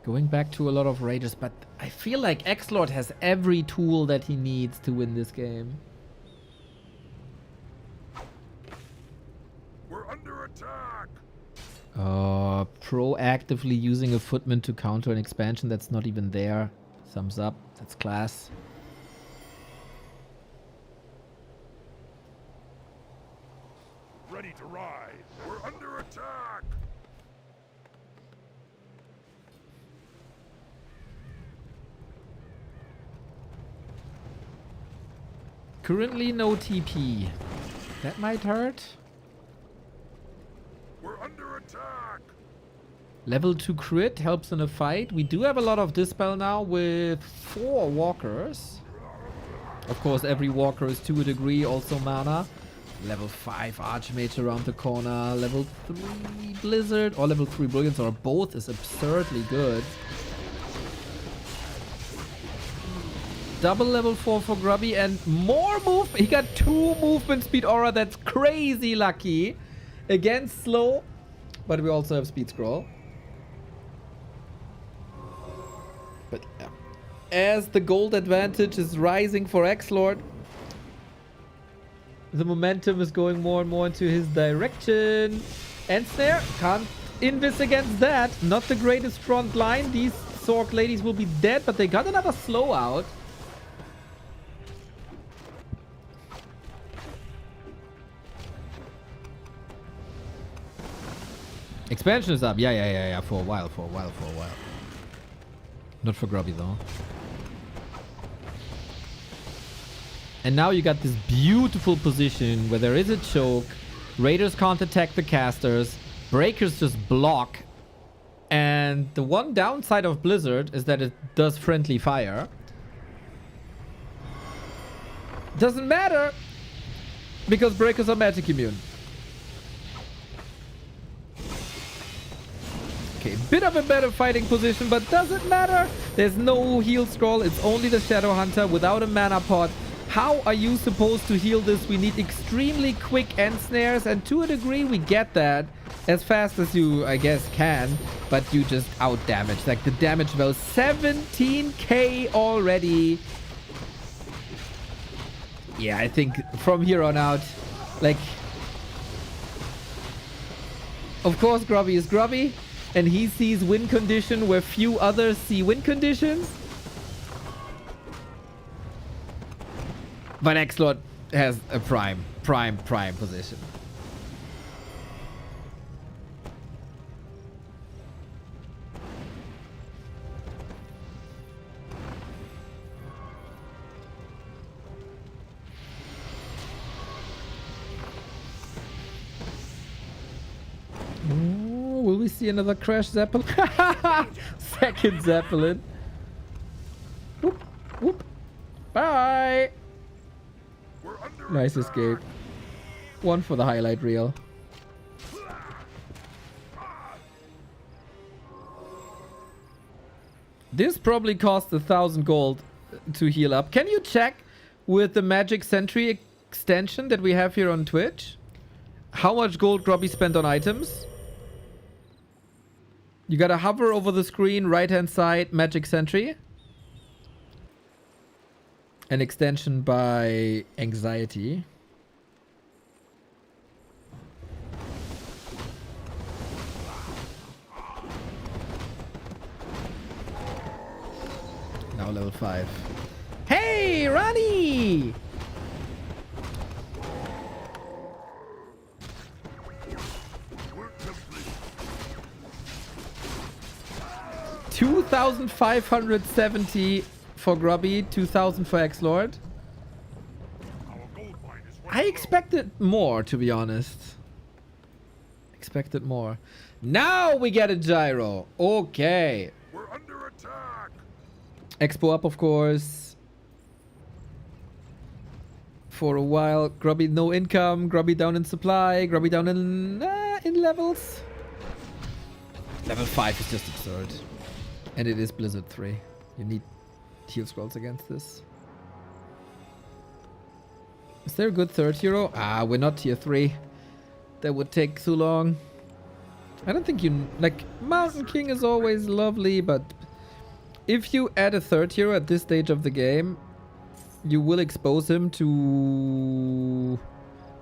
Going back to a lot of raiders, but I feel like XlorD has every tool that he needs to win this game. We're under attack. Proactively using a footman to counter an expansion that's not even there. Thumbs up. That's class. Ready to ride. We're under attack. Currently no TP. That might hurt. We're under attack. Level 2 crit helps in a fight. We do have a lot of dispel now with 4 walkers. Of course, every walker is to a degree, also mana. Level 5 Archmage around the corner. Level 3 Blizzard or level 3 Brilliance or both is absurdly good. Double level 4 for Grubby and more move. He got 2 movement speed aura. That's crazy lucky. Again, slow, but we also have speed scroll. But yeah. As the gold advantage is rising for XlorD, the momentum is going more and more into his direction. And Snare can't invis against that. Not the greatest front line. These Sork ladies will be dead, but they got another slow out. Expansion is up. Yeah. For a while. Not for Grubby though. And now you got this beautiful position where there is a choke. Raiders can't attack the casters. Breakers just block. And the one downside of Blizzard is that it does friendly fire. Doesn't matter because breakers are magic immune. Okay, bit of a better fighting position, but doesn't matter. There's no heal scroll. It's only the Shadow Hunter without a mana pot. How are you supposed to heal this? We need extremely quick end snares, and to a degree we get that as fast as you, I guess, can, but you just out damage. Like the damage value 17k already. Yeah, I think from here on out, like, of course Grubby is Grubby, and he sees win condition where few others see win conditions. But XlorD has a prime position. see another crash Zeppelin. Second Zeppelin. Whoop, whoop. Bye. Nice escape. One for the highlight reel. This probably cost 1,000 gold to heal up. Can you check with the Magic Sentry extension that we have here on Twitch how much gold Grubby spent on items? You gotta hover over the screen, right hand side, Magic Sentry. An extension by Anxiety. Now level 5. Hey, Ronnie! $2,570 for Grubby, 2,000 for XlorD. I expected more, to be honest. Expected more. Now we get a gyro. Okay. We're under attack. Expo up, of course. For a while. Grubby no income. Grubby down in supply. Grubby down in levels. Level 5 is just absurd. And it is Blizzard 3. You need heal scrolls against this. Is there a good third hero? Ah, we're not tier 3. That would take too long. I don't think you... Like, Mountain King is always lovely, but... If you add a third hero at this stage of the game, you will expose him to...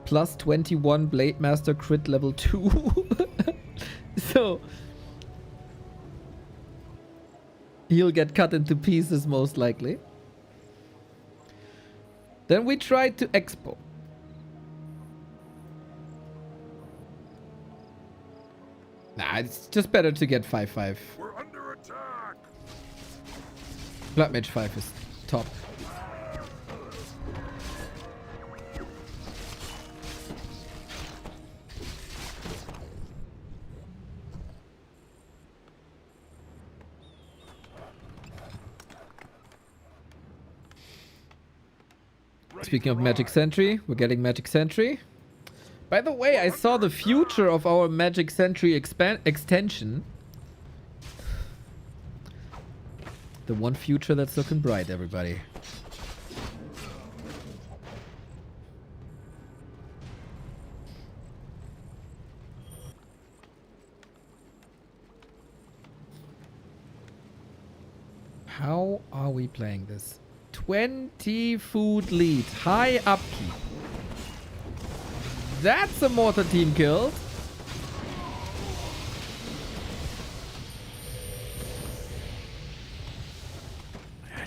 Plus 21 Blade Master crit level 2. So... He'll get cut into pieces most likely. Then we tried to expo. Nah, it's just better to get 5-5. We're under attack. Blood Mage 5 is top. Speaking of Magic Sentry, we're getting Magic Sentry. By the way, I saw the future of our Magic Sentry extension. The one future that's looking bright, everybody. How are we playing this? 20 food lead. High upkeep. That's a mortar team killed.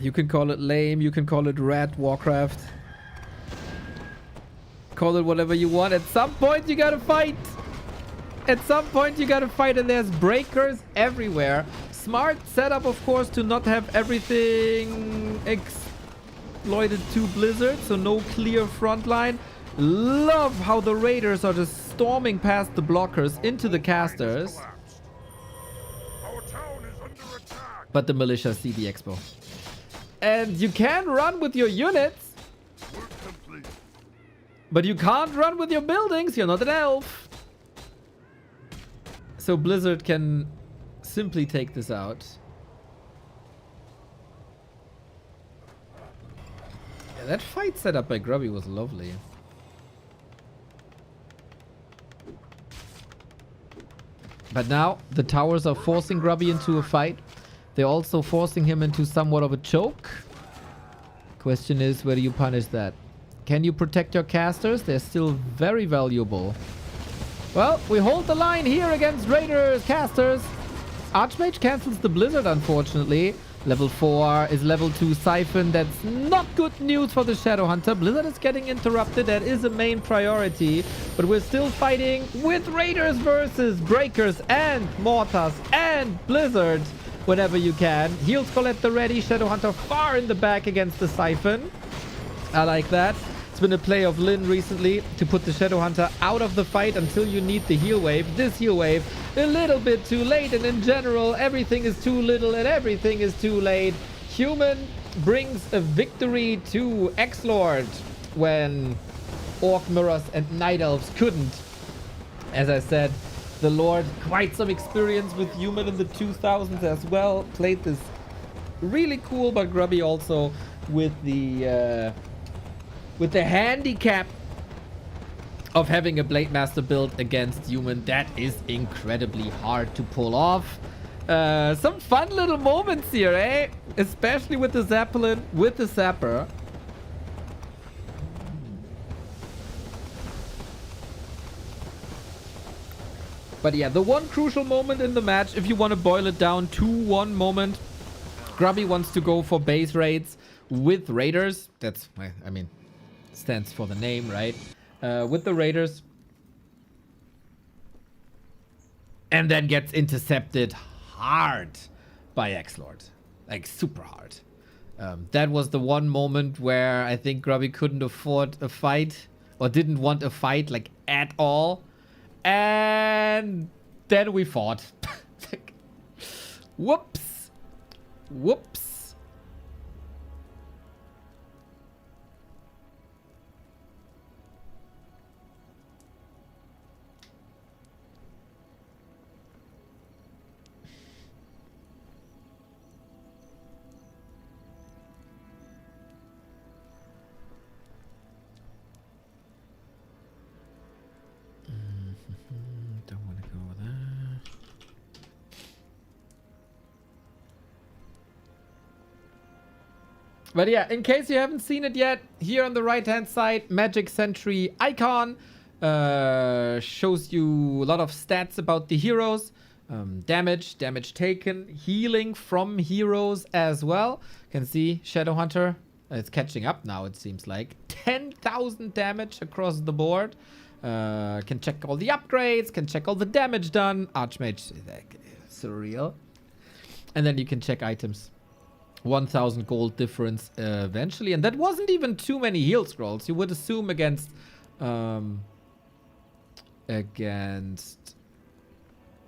You can call it lame. You can call it rat Warcraft. Call it whatever you want. At some point you gotta fight. At some point you gotta fight, and there's breakers everywhere. Smart setup, of course, to not have everything exploited to Blizzard, so no clear front line. Love how the raiders are just storming past the blockers into the casters. Our town is under attack. But the militia see the expo. And you can run with your units. Work complete. But you can't run with your buildings. You're not an elf. So Blizzard can simply take this out. Yeah, that fight set up by Grubby was lovely. But now the towers are forcing Grubby into a fight. They're also forcing him into somewhat of a choke. Question is, where do you punish that? Can you protect your casters? They're still very valuable. Well, we hold the line here against Raiders casters. Archmage cancels the Blizzard, unfortunately. Level 4 is level 2 Siphon. That's not good news for the Shadowhunter. Blizzard is getting interrupted. That is a main priority. But we're still fighting with Raiders versus Breakers and Mortars and Blizzard whenever you can. Heal Skull at the ready. Shadowhunter far in the back against the Siphon. I like that. It's been a play of Lin recently to put the Shadow Hunter out of the fight until you need the heal wave. This heal wave, a little bit too late, and in general, everything is too little and everything is too late. Human brings a victory to XlorD when Orc Mirrors and Night Elves couldn't. As I said, the Lord, quite some experience with Human in the 2000s as well. Played this really cool, but Grubby also with the handicap of having a Blade Master build against Human. That is incredibly hard to pull off. Some fun little moments here, eh? Especially with the Zeppelin, with the Zapper. But yeah, the one crucial moment in the match, if you want to boil it down to one moment, Grubby wants to go for base raids with Raiders. That's, I mean, stands for the name, right? With the Raiders. And then gets intercepted hard by XlorD. Like, super hard. That was the one moment where I think Grubby couldn't afford a fight. Or didn't want a fight, like, at all. And then we fought. Whoops. Whoops. Don't want to go there. But yeah, in case you haven't seen it yet, here on the right hand side, Magic Sentry icon shows you a lot of stats about the heroes. Damage taken, healing from heroes as well. You can see Shadow Hunter, it's catching up now, it seems like. 10,000 damage across the board. Can check all the upgrades, can check all the damage done. Archmage, like, surreal. And then you can check items. 1,000 gold difference eventually. And that wasn't even too many heal scrolls. You would assume against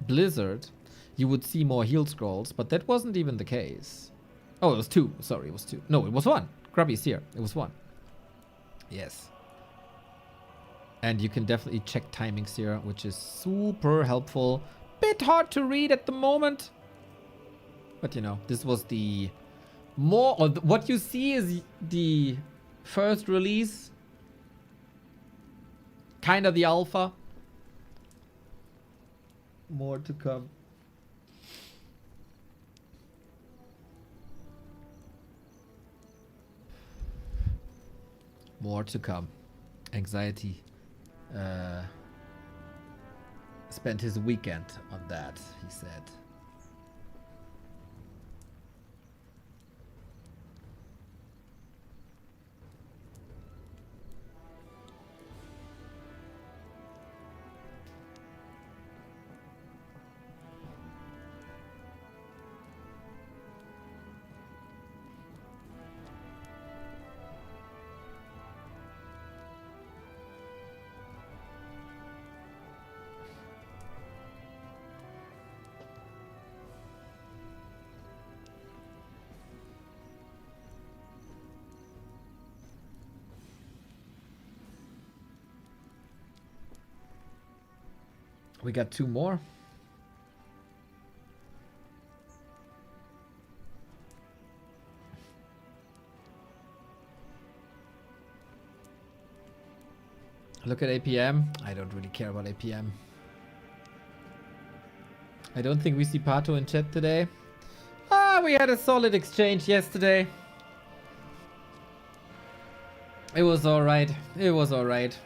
Blizzard, you would see more heal scrolls, but that wasn't even the case. Oh, it was 2. Sorry, it was 2. No, it was 1. Grubby's here. It was 1. Yes. And you can definitely check timings here, which is super helpful. Bit hard to read at the moment. But you know, this was the more, or what you see is the first release. Kind of the alpha. More to come. More to come. Anxiety. Spent his weekend on that, he said. We got 2 more. Look at APM. I don't really care about APM. I don't think we see Pato in chat today. We had a solid exchange yesterday. It was alright. It was alright.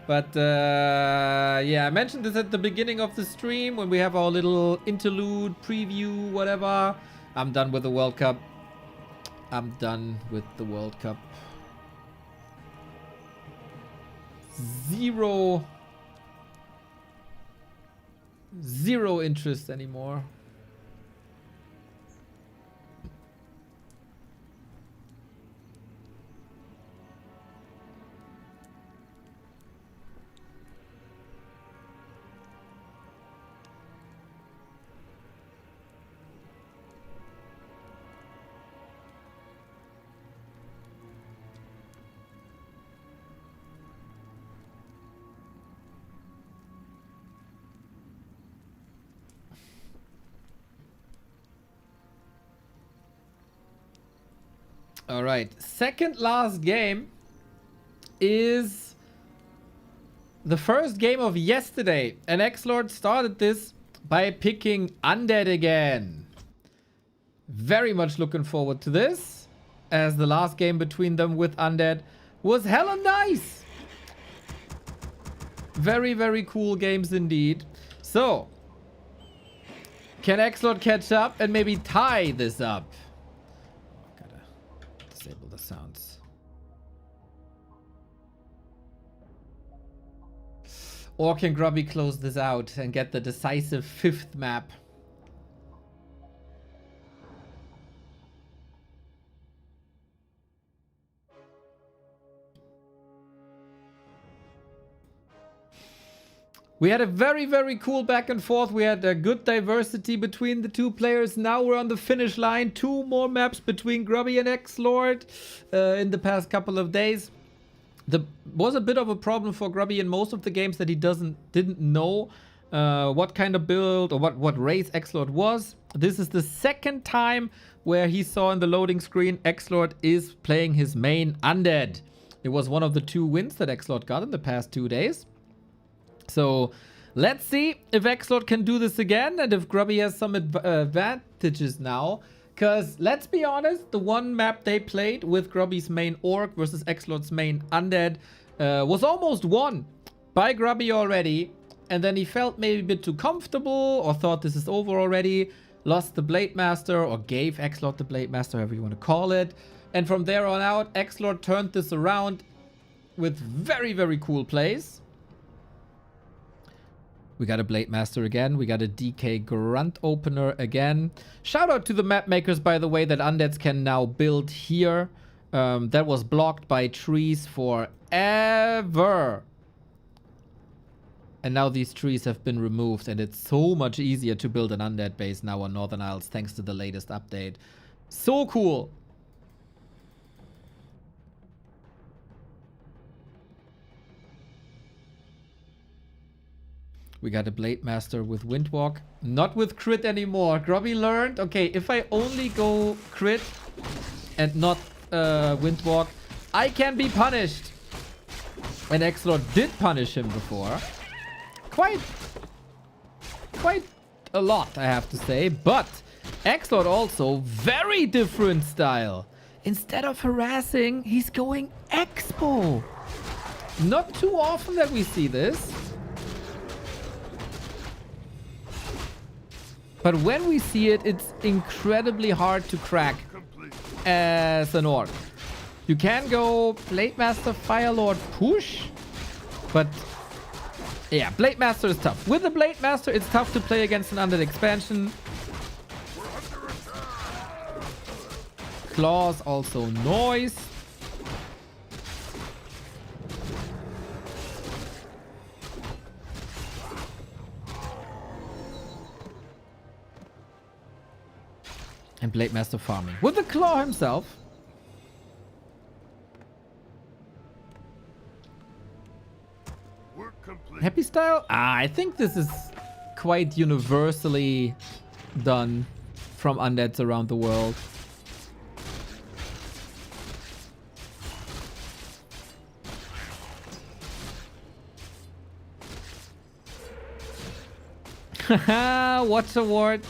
But yeah, I mentioned this at the beginning of the stream when we have our little interlude, preview, whatever. I'm done with the World Cup. I'm done with the World Cup. Zero interest anymore. All right. Second last game is the first game of yesterday. And XlorD started this by picking Undead again. Very much looking forward to this, as the last game between them with Undead was hella nice. Very, very cool games indeed. So, can XlorD catch up and maybe tie this up? Gotta disable the sounds. Or can Grubby close this out and get the decisive 5th map? We had a very, very cool back and forth. We had a good diversity between the two players. Now we're on the finish line. 2 more maps between Grubby and XlorD in the past couple of days. There was a bit of a problem for Grubby in most of the games that he didn't know what kind of build or what race XlorD was. This is the second time where he saw in the loading screen XlorD is playing his main Undead. It was one of the 2 wins that XlorD got in the past 2 days. So let's see if XlorD can do this again and if Grubby has some advantages now. Because let's be honest, the one map they played with Grubby's main Orc versus XlorD's main Undead was almost won by Grubby already. And then he felt maybe a bit too comfortable or thought this is over already. Lost the Blade Master or gave XlorD the Blade Master, however you want to call it. And from there on out, XlorD turned this around with very, very cool plays. We got a Blade Master again. We got a DK Grunt Opener again. Shout out to the map makers, by the way, that Undeads can now build here. That was blocked by trees forever. And now these trees have been removed and it's so much easier to build an Undead base now on Northern Isles thanks to the latest update. So cool. We got a Blade Master with Windwalk. Not with crit anymore. Grubby learned, okay, if I only go crit and not Windwalk, I can be punished. And XlorD did punish him before. Quite a lot, I have to say. But XlorD also, very different style. Instead of harassing, he's going Expo. Not too often that we see this. But when we see it, it's incredibly hard to crack as an Orc. You can go Blade Master, Fire Lord push. But yeah, Blade Master is tough. With the Blade Master, it's tough to play against an Undead expansion. Claws, also noise. And Blade Master farming. With the Claw himself. Happy style? I think this is quite universally done from Undeads around the world. Haha, watch award.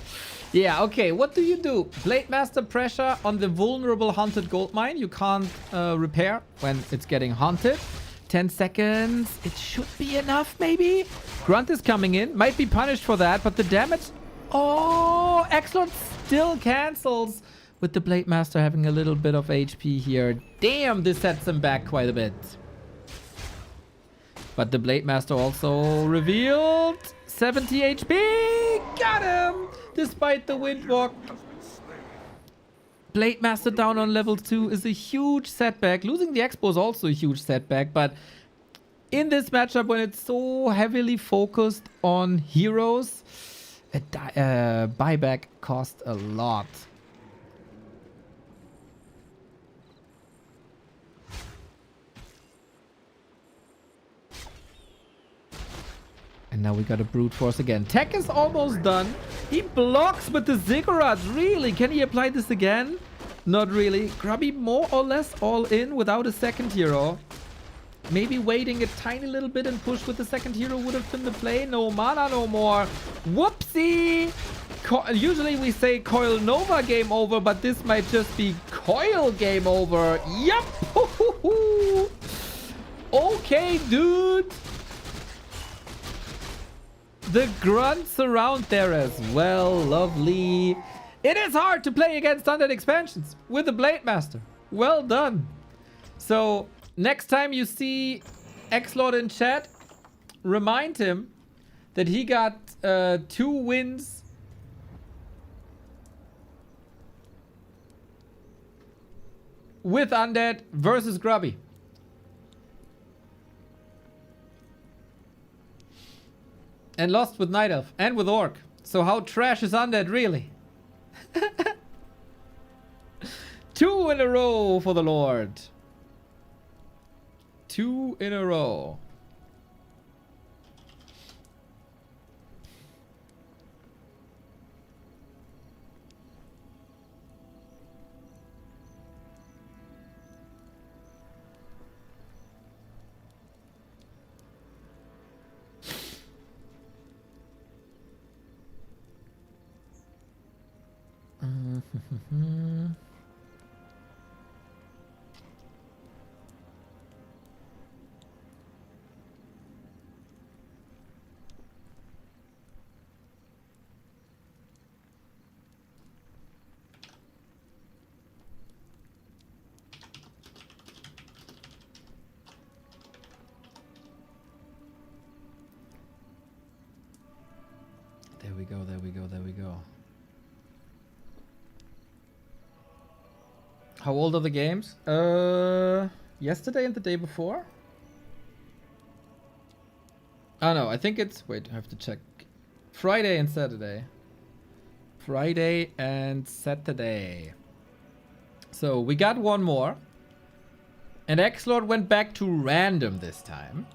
Yeah, okay, what do you do? Blade Master pressure on the vulnerable haunted gold mine. You can't repair when it's getting haunted. 10 seconds. It should be enough, maybe? Grunt is coming in. Might be punished for that, but the damage... Oh, XlorD still cancels with the Blade Master having a little bit of HP here. Damn, this sets him back quite a bit. But the Blade Master also revealed 70 HP. Got him! Despite the Windwalk. Blade Master down on level 2 is a huge setback. Losing the Expo is also a huge setback. But in this matchup, when it's so heavily focused on heroes, a buyback costs a lot. And now we got a Brute Force again. Tech is almost done. He blocks with the Ziggurats. Really? Can he apply this again? Not really. Grubby more or less all in without a second hero. Maybe waiting a tiny little bit and push with the second hero would have been the play. No mana no more. Whoopsie! Usually we say Coil Nova game over, but this might just be Coil game over. Yup! Okay, dude. The grunts around there as well. Lovely. It is hard to play against Undead expansions with the Blade Master. Well done. So next time you see XlorD in chat, remind him that he got 2 wins with Undead versus Grubby. And lost with Night Elf and with Orc. So how trash is Undead really? 2 in a row for the Lord. 2 in a row. There we go, there we go, there we go. How old are the games? Yesterday and the day before? Oh no, I think it's... Wait, I have to check. Friday and Saturday. Friday and Saturday. So we got one more. And XlorD went back to random this time.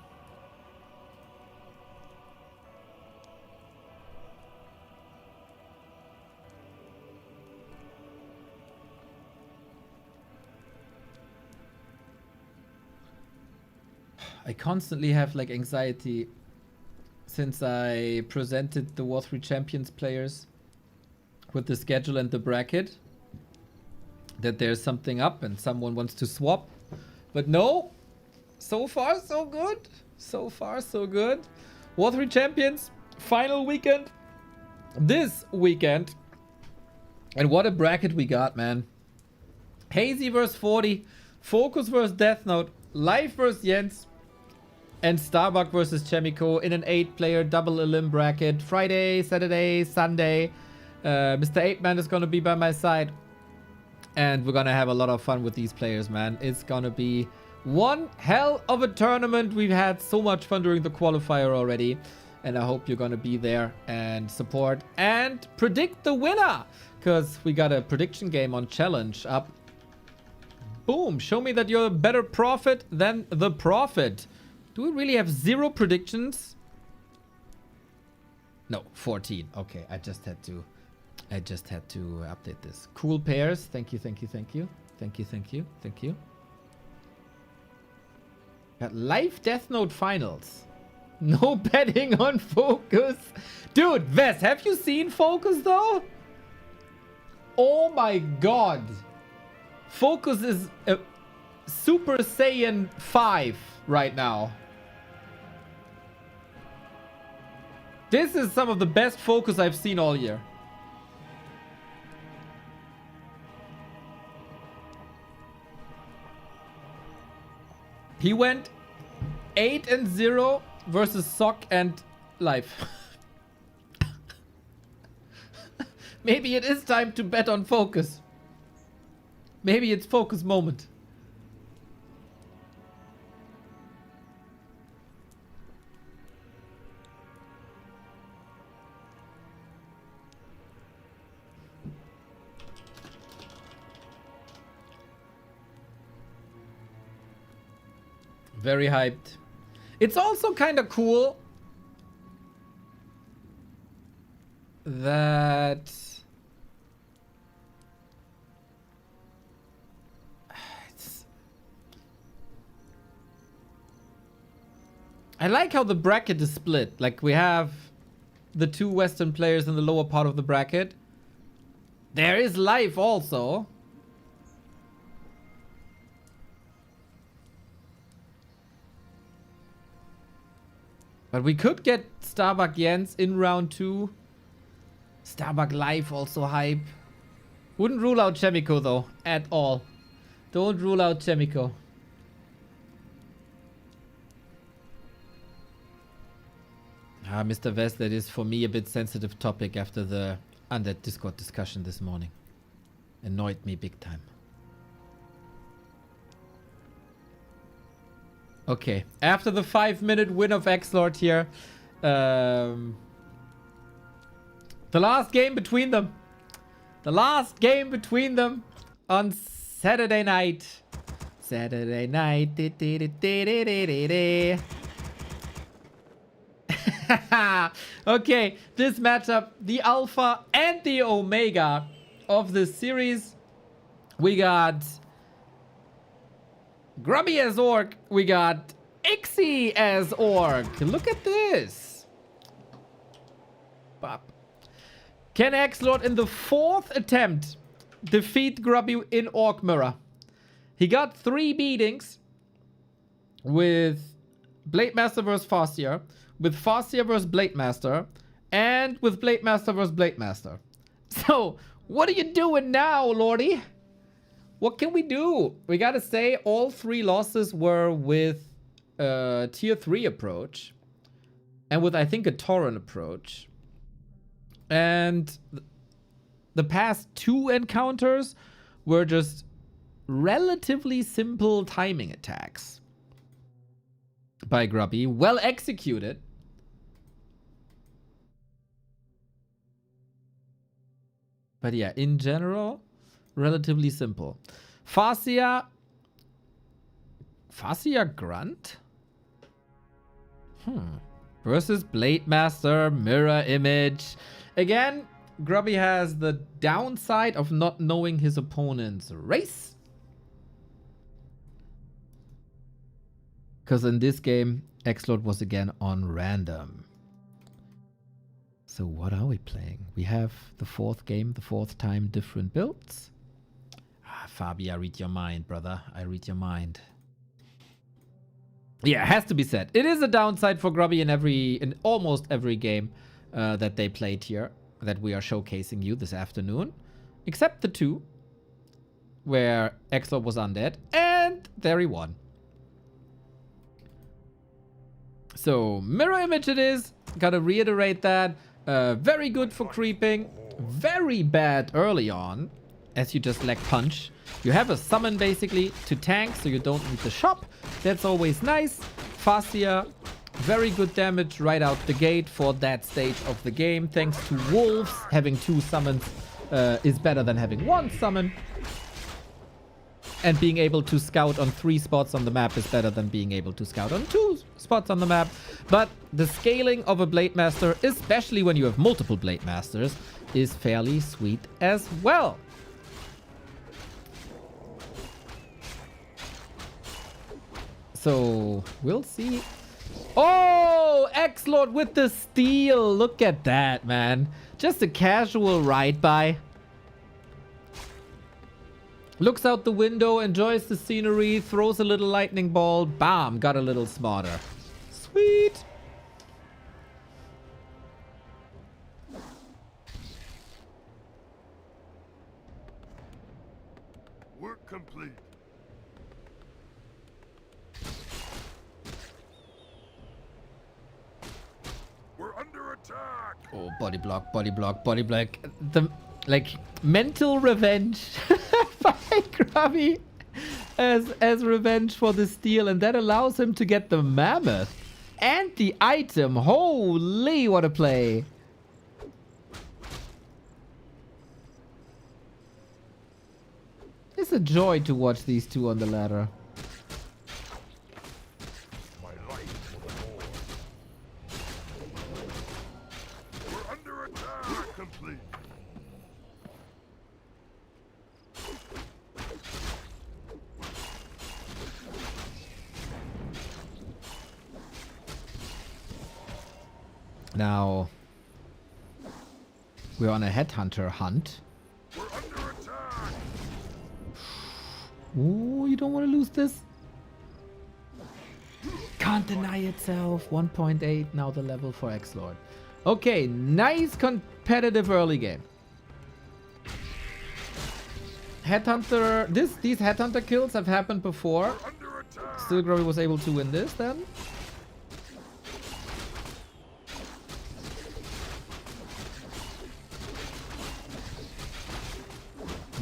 I constantly have like anxiety since I presented the War3 Champions players with the schedule and the bracket that there's something up and someone wants to swap. But no, so far so good. So far so good. War3 Champions, final weekend. This weekend. And what a bracket we got, man. Hazy versus 40. Focus versus Death Note. Life versus Jens. And Starbuck versus Chemico in an 8-player double elim bracket. Friday, Saturday, Sunday. Mr. 8-Man is going to be by my side. And we're going to have a lot of fun with these players, man. It's going to be one hell of a tournament. We've had so much fun during the qualifier already. And I hope you're going to be there and support and predict the winner. Because we got a prediction game on challenge up. Boom. Show me that you're a better prophet than the prophet. Do we really have 0 predictions? No, 14. Okay, I just had to update this. Cool pairs. Thank you, thank you, thank you. Thank you, thank you, thank you. Got live Death Note finals. No betting on Focus. Dude, Vess, have you seen Focus though? Oh my god. Focus is a Super Saiyan 5 right now. This is some of the best Focus I've seen all year. He went 8-0 versus Sock and Life. Maybe it is time to bet on Focus. Maybe it's Focus moment. Very hyped. It's also kind of cool that I like how the bracket is split. Like, we have the 2 Western players in the lower part of the bracket. There is life also. But we could get Starbuck Jens in round 2. Starbuck Live also hype. Wouldn't rule out Chemico though, at all. Don't rule out Chemico. Ah, Mr. West, that is for me a bit sensitive topic after the Undead Discord discussion this morning. Annoyed me big time. Okay, after the 5-minute win of XlorD here, the last game between them. The last game between them on Saturday night. Saturday night. Okay, this matchup, the alpha and the omega of this series. We got Grubby as Orc. We got Ixie as Orc. Look at this. Bop. Can XlorD in the 4th attempt defeat Grubby in Orc Mirror? He got 3 beatings with Blademaster vs. Farseer, with Farseer vs. Blademaster, and with Blademaster vs. Blademaster. So, what are you doing now, Lordy? What can we do? We gotta say all 3 losses were with a tier 3 approach. And with, I think, a Tauren approach. And the past 2 encounters were just relatively simple timing attacks by Grubby. Well executed. But yeah, in general, relatively simple. Farseer Grunt? Versus Blademaster, Mirror Image. Again, Grubby has the downside of not knowing his opponent's race. Because in this game, XlorD was again on random. So what are we playing? We have the 4th game, the 4th time, different builds. Ah, Fabi, I read your mind, brother. I read your mind. Yeah, it has to be said. It is a downside for Grubby in almost every game that they played here, that we are showcasing you this afternoon. Except the 2, where XlorD was undead, and there he won. So, Mirror Image it is. Gotta reiterate that. Very good for creeping. Very bad early on, as you just lack punch. You have a summon basically to tank, so you don't need the shop. That's always nice. Farseer, very good damage right out the gate for that stage of the game. Thanks to wolves, having 2 summons is better than having 1 summon. And being able to scout on 3 spots on the map is better than being able to scout on 2 spots on the map. But the scaling of a Blademaster, especially when you have multiple Blademasters, is fairly sweet as well. So, we'll see. Oh, XlorD with the steal. Look at that, man. Just a casual ride-by. Looks out the window, enjoys the scenery, throws a little lightning ball. Bam, got a little smarter. Sweet. Work complete. We're under attack. Oh, body block, body block, body block. The mental revenge by Grubby as revenge for the steal, and that allows him to get the mammoth and the item. Holy, what a play. It's a joy to watch these 2 on the ladder. My life for the Horde. We're under attack. Complete. Now, we're on a headhunter hunt. We're under attack. Ooh, you don't want to lose this. Can't deny itself. 1.8 now the level for XlorD. Okay, nice competitive early game. Headhunter, these headhunter kills have happened before. Under attack. Still Grubby was able to win this then.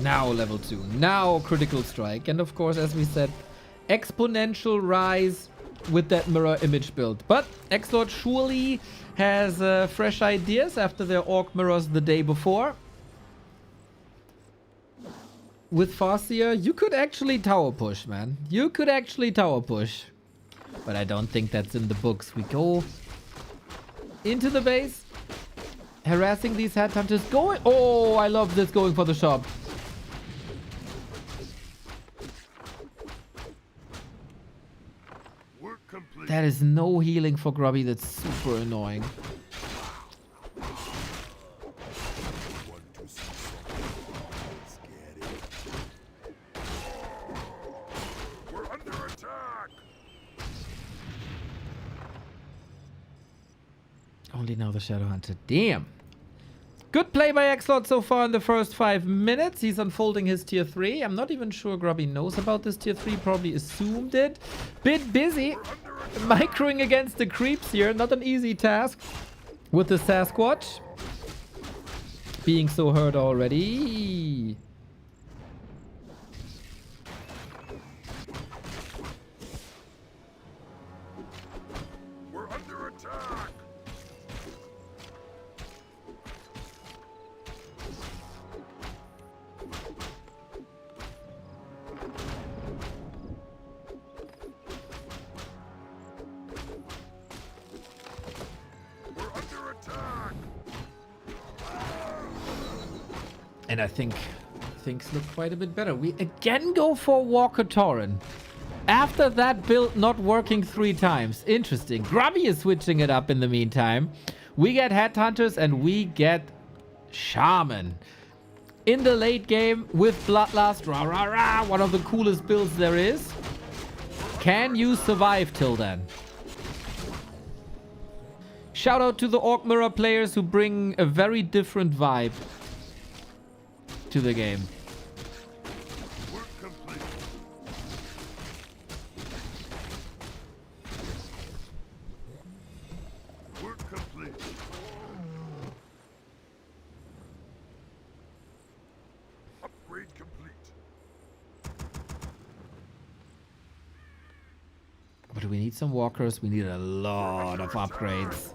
Now level 2. Now critical strike. And of course, as we said, exponential rise with that mirror image build. But XlorD surely has fresh ideas after their orc mirrors the day before. With Farseer, you could actually tower push, man. You could actually tower push. But I don't think that's in the books. We go into the base, harassing these headhunters. Going. Oh, I love this, going for the shop. Work complete. That is no healing for Grubby. That's super annoying. Want to see something? Let's get it. We're under attack. Only now the Shadow Hunter. Damn. Good play by XlorD so far in the first 5 minutes. He's unfolding his tier 3. I'm not even sure Grubby knows about this tier 3. Probably assumed it. Bit busy. Microing against the creeps here. Not an easy task. With the Sasquatch being so hurt already. We're under attack. We're under attack. And I think things look quite a bit better. We again go for Walker Tauren. After that build not working 3 times. Interesting. Grubby is switching it up in the meantime. We get Headhunters and we get Shaman. In the late game with Bloodlust. Rah, rah, rah. One of the coolest builds there is. Can you survive till then? Shout out to the Orc Mirror players who bring a very different vibe to the game. Work complete. Work complete. Upgrade complete. But do we need some walkers? We need a lot of upgrades.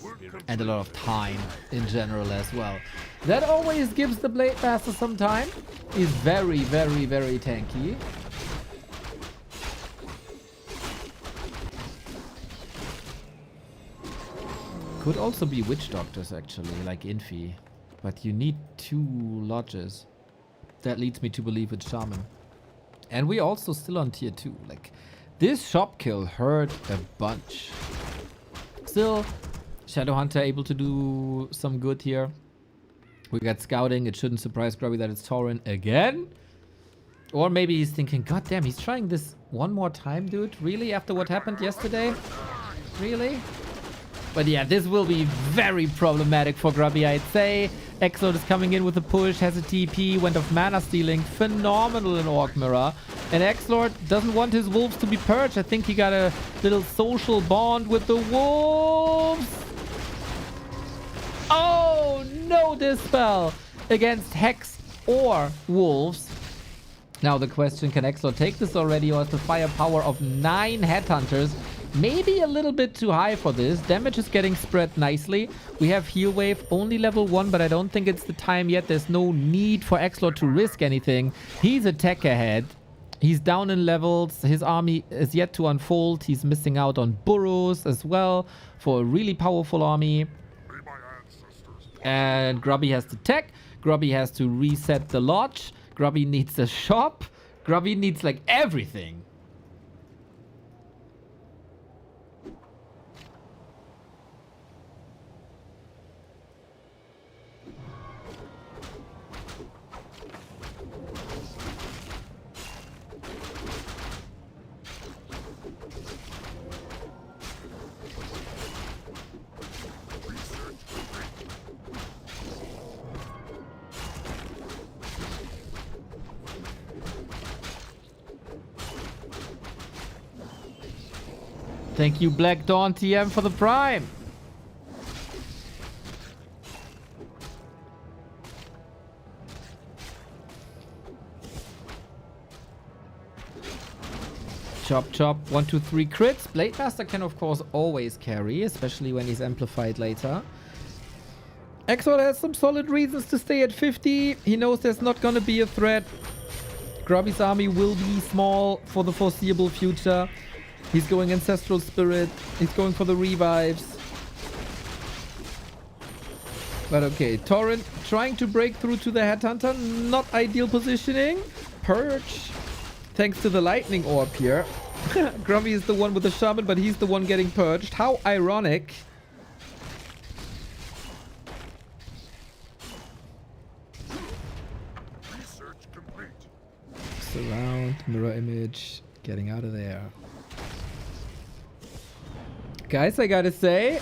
Work complete. And a lot of time in general as well. That always gives the Blade Master some time. He's very, very, very tanky. Could also be Witch Doctors actually, like Infi. But you need 2 lodges. That leads me to believe it's Shaman. And we also still on tier 2. Like, this shop kill hurt a bunch. Still, Shadowhunter able to do some good here. We got scouting. It shouldn't surprise Grubby that it's Tauren again. Or maybe he's thinking, God damn, he's trying this one more time, dude. Really? After what happened yesterday? Really? But yeah, this will be very problematic for Grubby, I'd say. XlorD is coming in with a push, has a TP, went off mana stealing. Phenomenal in Orc Mirror. And XlorD doesn't want his wolves to be purged. I think he got a little social bond with the wolves. Oh, no dispel against Hex or wolves. Now the question, can XlorD take this already, or is the firepower of 9 headhunters maybe a little bit too high for this? Damage is getting spread nicely. We have heal wave, only level 1, but I don't think it's the time yet. There's no need for XlorD to risk anything. He's a tech ahead. He's down in levels. His army is yet to unfold. He's missing out on burrows as well for a really powerful army. And Grubby has to tech. Grubby has to reset the lodge. Grubby needs a shop. Grubby needs like everything. Thank you, Black Dawn TM, for the Prime. Chop, chop. 1, 2, 3 crits. Blademaster can, of course, always carry, especially when he's amplified later. XlorD has some solid reasons to stay at 50. He knows there's not going to be a threat. Grubby's army will be small for the foreseeable future. He's going Ancestral Spirit. He's going for the revives. But okay, Torrent trying to break through to the Headhunter. Not ideal positioning. Purge. Thanks to the Lightning Orb here. Grubby is the one with the Shaman, but he's the one getting purged. How ironic. Research complete. Surround, mirror image, getting out of there. Guys, I gotta say,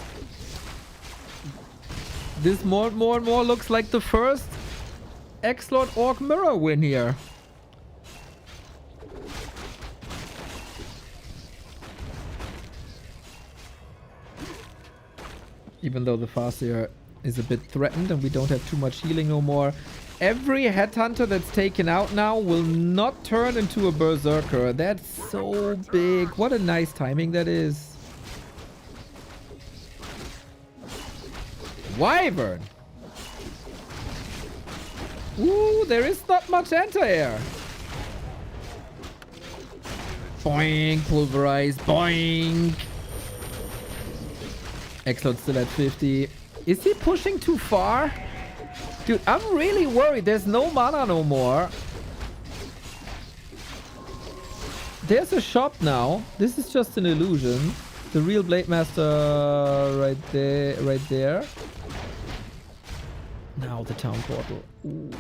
this more and more looks like the first XlorD Orc mirror win here. Even though the Farseer is a bit threatened and we don't have too much healing no more. Every Headhunter that's taken out now will not turn into a Berserker. That's so big. What a nice timing that is. Wyvern. Ooh, there is not much anti-air. Boink, pulverize, boink. XlorD still at 50. Is he pushing too far? Dude, I'm really worried. There's no mana no more. There's a shop now. This is just an illusion. The real Blademaster right there, right there. Now the town portal. Ooh.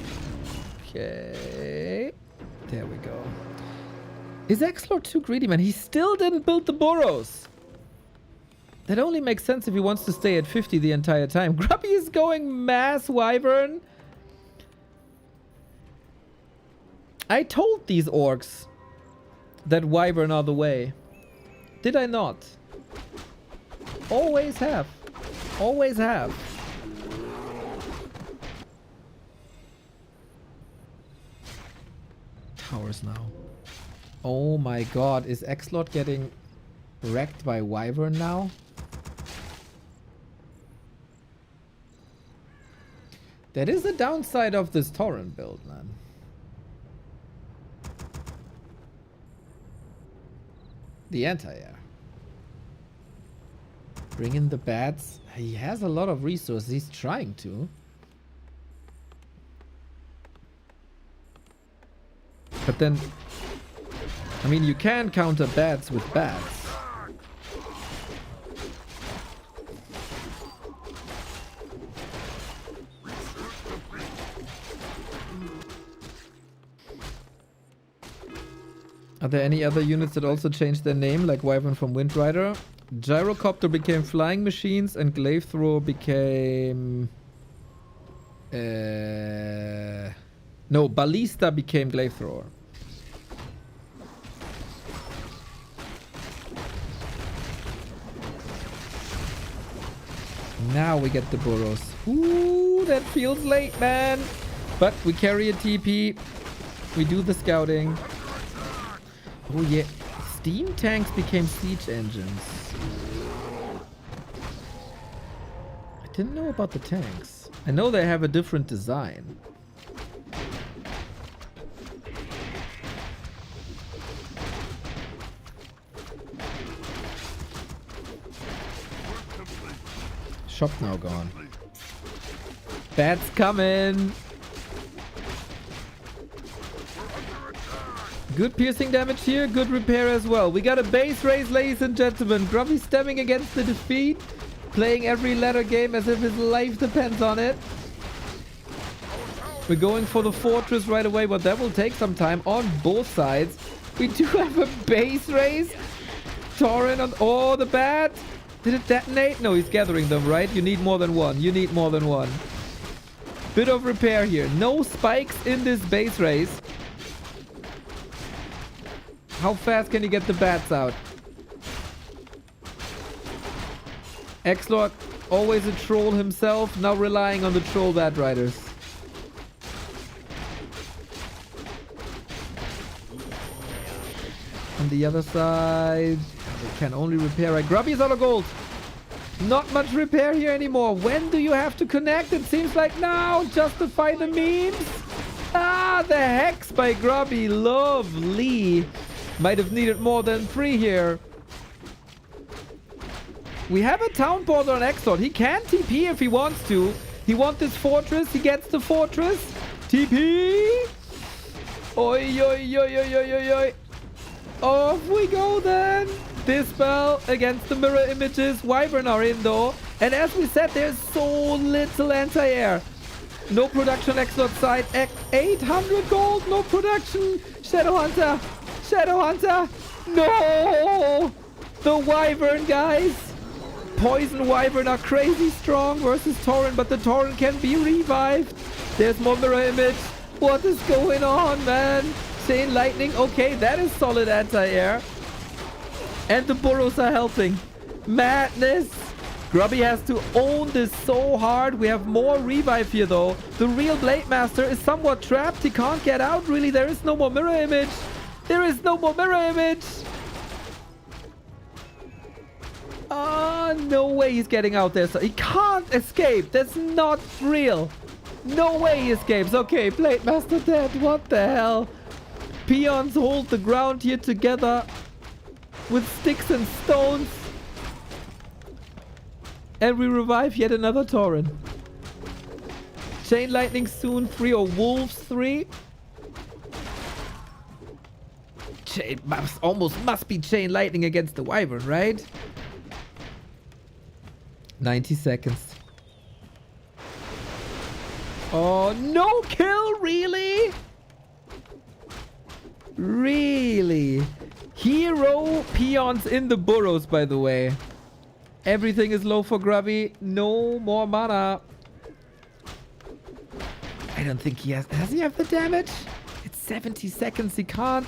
Okay. There we go. Is XlorD too greedy, man? He still didn't build the burrows. That only makes sense if he wants to stay at 50 the entire time. Grubby is going mass Wyvern. I told these orcs that Wyvern are the way. Did I not? Always have. Always have. Towers now. Oh my god. Is XlorD getting wrecked by Wyvern now? That is the downside of this Torrent build, man. The anti-air. Bring in the bats. He has a lot of resources. He's trying to. But then, I mean, you can counter bats with bats. Are there any other units that also changed their name, like Wyvern from Windrider? Gyrocopter became Flying Machines and Glaive Thrower became... No, Ballista became Glaive Thrower. Now we get the burrows. Ooh, that feels late, man. But we carry a TP. We do the scouting. Oh yeah, steam tanks became siege engines. I didn't know about the tanks. I know they have a different design. Shop now gone. Bats coming. Good piercing damage here, good repair as well. We got a base race, ladies and gentlemen. Grubby stemming against the defeat. Playing every ladder game as if his life depends on it. We're going for the fortress right away, but that will take some time on both sides. We do have a base race. Torrent on... Oh, the bat. Did it detonate? No, he's gathering them, right? You need more than one. You need more than one. Bit of repair here. No spikes in this base race. How fast can you get the bats out? XlorD, always a troll himself, now relying on the troll bad riders. On the other side, they can only repair. Right, Grubby's out of gold. Not much repair here anymore. When do you have to connect? It seems like now. Justify the memes. Ah, the hex by Grubby. Lovely. Might have needed more than 3 here. We have a town portal on XlorD. He can TP if he wants to. He wants this fortress. He gets the fortress. TP. Oi, oi, oi, oi, oi, oi, oi. Off we go then. Dispel against the mirror images. Wyvern are in though. And as we said, there's so little anti-air. No production XlorD side. 800 gold. No production. Shadowhunter. Shadowhunter. No. The Wyvern, guys. Poison Wyvern are crazy strong versus Torrent, but the Torrent can be revived. There's more mirror image. What is going on, man? Chain Lightning. Okay, that is solid anti-air. And the burrows are helping. Madness. Grubby has to own this so hard. We have more revive here, though. The real Blade Master is somewhat trapped. He can't get out, really. There is no more mirror image. There is no more mirror image. No way he's getting out there. So he can't escape. That's not real. No way he escapes. Okay, Blade Master dead. What the hell? Peons hold the ground here together with sticks and stones. And we revive yet another Torrent. Chain Lightning soon 3 or Wolves 3. Almost must be Chain Lightning against the Wyvern, right? 90 seconds. Oh, no kill, really? Really? Hero peons in the burrows, by the way. Everything is low for Grubby. No more mana. I don't think he has... Does he have the damage? It's 70 seconds. He can't...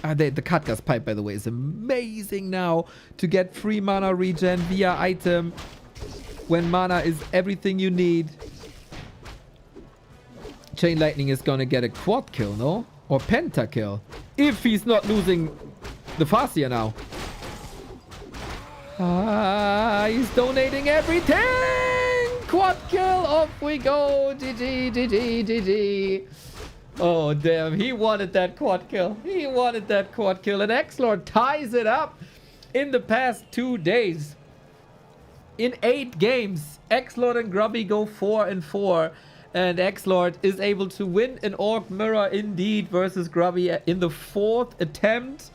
the Katga's pipe, by the way, is amazing now to get free mana regen via item when mana is everything you need. Chain Lightning is gonna get a quad kill, no? Or penta kill. If he's not losing the Farseer now. He's donating everything! Quad kill! Off we go! GG, GG, GG. Oh, damn. He wanted that quad kill. He wanted that quad kill. And XlorD ties it up in the past 2 days. In 8 games, XlorD and Grubby go 4-4. And XlorD is able to win an Orc Mirror indeed versus Grubby in the 4th attempt.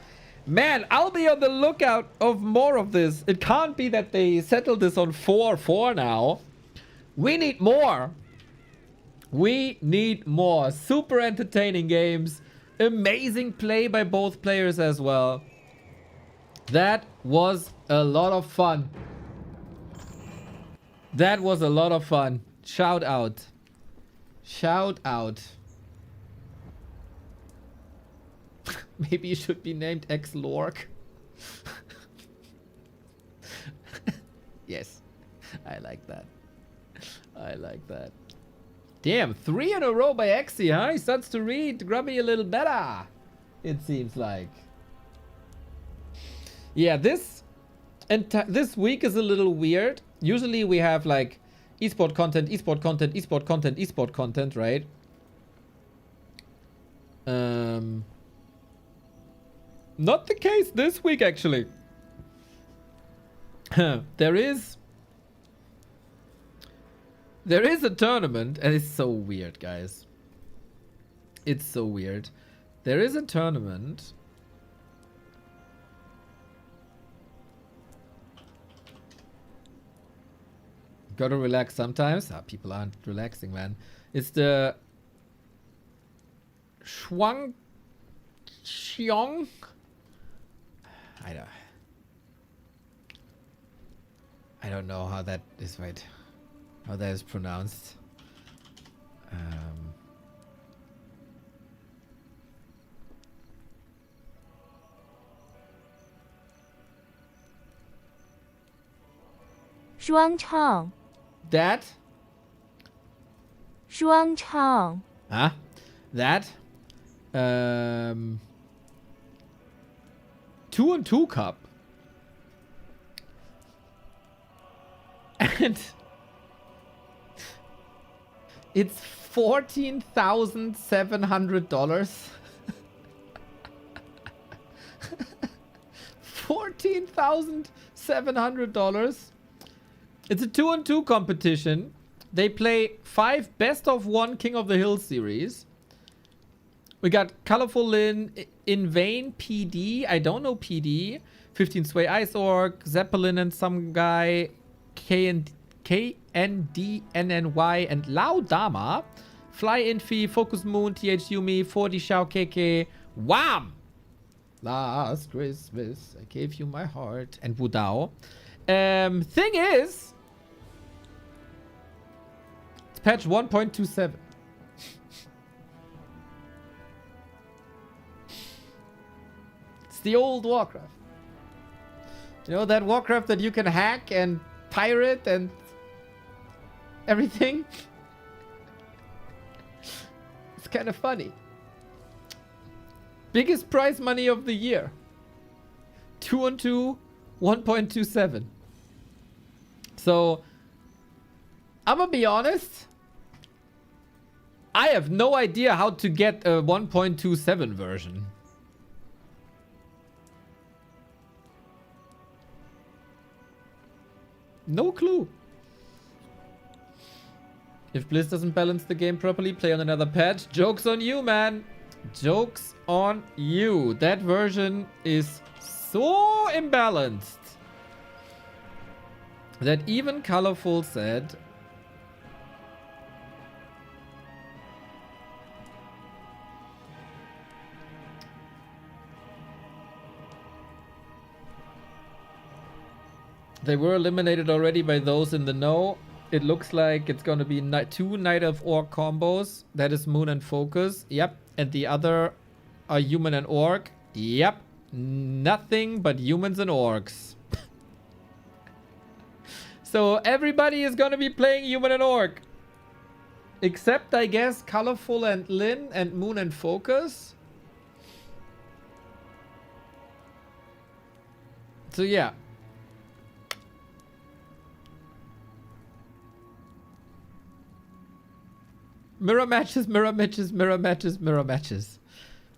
Man, I'll be on the lookout of more of this. It can't be that they settled this on 4-4 now. We need more. We need more. Super entertaining games. Amazing play by both players as well. That was a lot of fun. That was a lot of fun. Shout out. Shout out. Maybe you should be named XlorD. Yes. I like that. I like that. Damn, 3 in a row by Exy, huh? He starts to read Grubby a little better. It seems like. Yeah, this week is a little weird. Usually we have like esport content, esport content, esport content, esport content, right? Not the case this week, actually. There is a tournament, and it's so weird, guys. It's so weird. There is a tournament. Gotta relax sometimes. People aren't relaxing, man. It's the Xiong. I don't know how that is right. How that is pronounced. 双唱 That? 双唱 Huh? That? 2-on-2 cup. And it's $14,700. $14,700. It's a 2-on-2 competition. They play 5 best of 1 King of the Hill series. We got Colorful Lin, In Vain PD. I don't know PD. 15 Sway Ice Orc, Zeppelin and some guy, KNDNNY and Lao Dama. Fly Infi, Focus Moon, TH Yumi, 40 Shao KK, Wham! Last Christmas, I gave you my heart. And Wudao. Thing is, it's patch 1.27. It's the old Warcraft. You know, that Warcraft that you can hack and pirate and everything? It's kind of funny. Biggest prize money of the year. 2-on-2, 1.27. So, I'm gonna be honest. I have no idea how to get a 1.27 version. No clue. If Blizz doesn't balance the game properly, play on another patch. Joke's on you, man. Joke's on you. That version is so imbalanced that even Colorful said they were eliminated already by those in the know. It looks like it's going to be 2 Knight of Orc combos. That is Moon and Focus. Yep. And the other are Human and Orc. Yep. Nothing but humans and orcs. So everybody is going to be playing Human and Orc. Except, I guess, Colorful and Lin and Moon and Focus. So yeah. Mirror matches, mirror matches, mirror matches, mirror matches.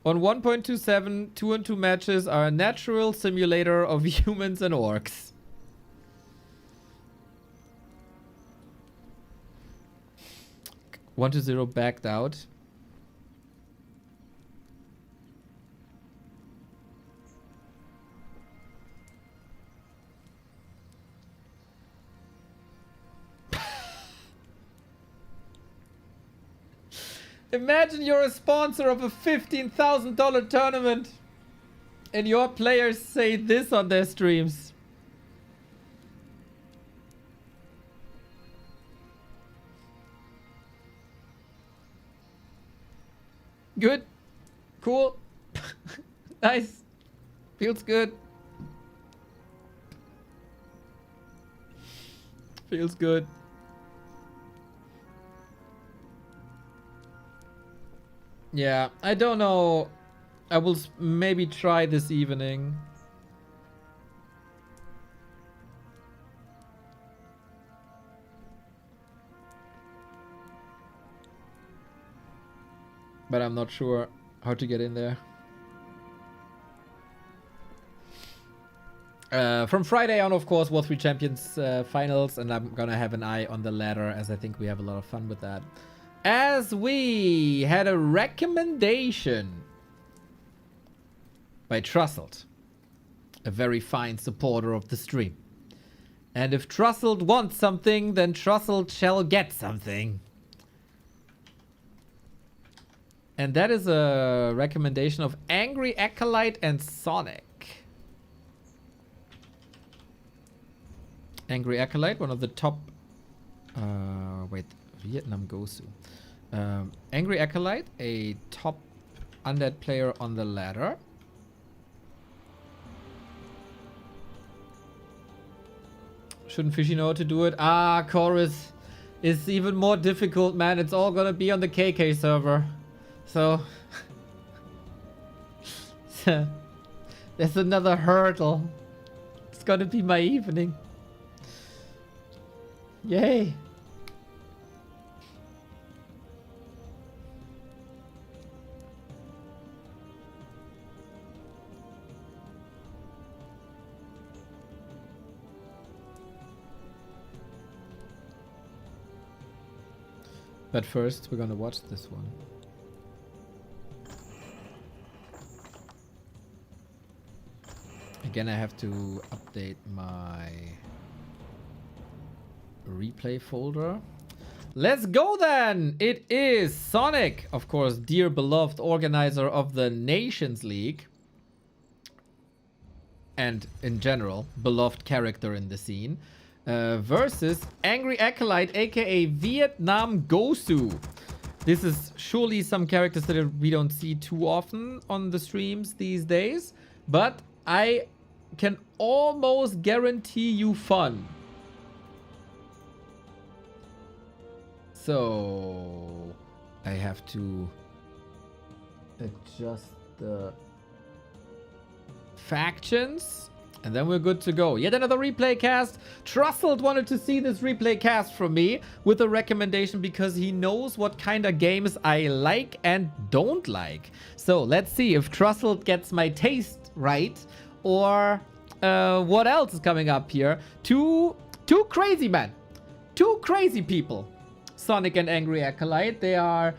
On 1.27, 2-on-2 matches are a natural simulator of humans and orcs. One to 0 backed out. Imagine you're a sponsor of a $15,000 tournament and your players say this on their streams. Good. Cool. Nice. Feels good. Feels good. Yeah, I don't know. I will maybe try this evening. But I'm not sure how to get in there. From Friday on, of course, War 3 Champions finals, and I'm gonna have an eye on the ladder, as I think we have a lot of fun with that. As we had a recommendation by Trusselt, a very fine supporter of the stream. And if Trusselt wants something, then Trusselt shall get something. And that is a recommendation of Angry Acolyte and Sonic. Angry Acolyte, one of the top... Vietnam Gosu. Angry Acolyte, a top undead player on the ladder. Shouldn't Fishy know how to do it? Ah, Chorus is even more difficult, man. It's all gonna be on the KK server. So... there's another hurdle. It's gonna be my evening. Yay. But first, we're gonna watch this one. Again, I have to update my replay folder. Let's go then! It is Sonic, of course, dear beloved organizer of the Nations League. And in general, beloved character in the scene. Versus Angry Acolyte, aka Vietnam Gosu. This is surely some characters that we don't see too often on the streams these days. But I can almost guarantee you fun. So I have to adjust the factions. And then we're good to go. Yet another replay cast. Trusselled wanted to see this replay cast from me with a recommendation because he knows what kind of games I like and don't like. So let's see if Trusselled gets my taste right or what else is coming up here. Two crazy men. Two crazy people. Sonic and Angry Acolyte. They are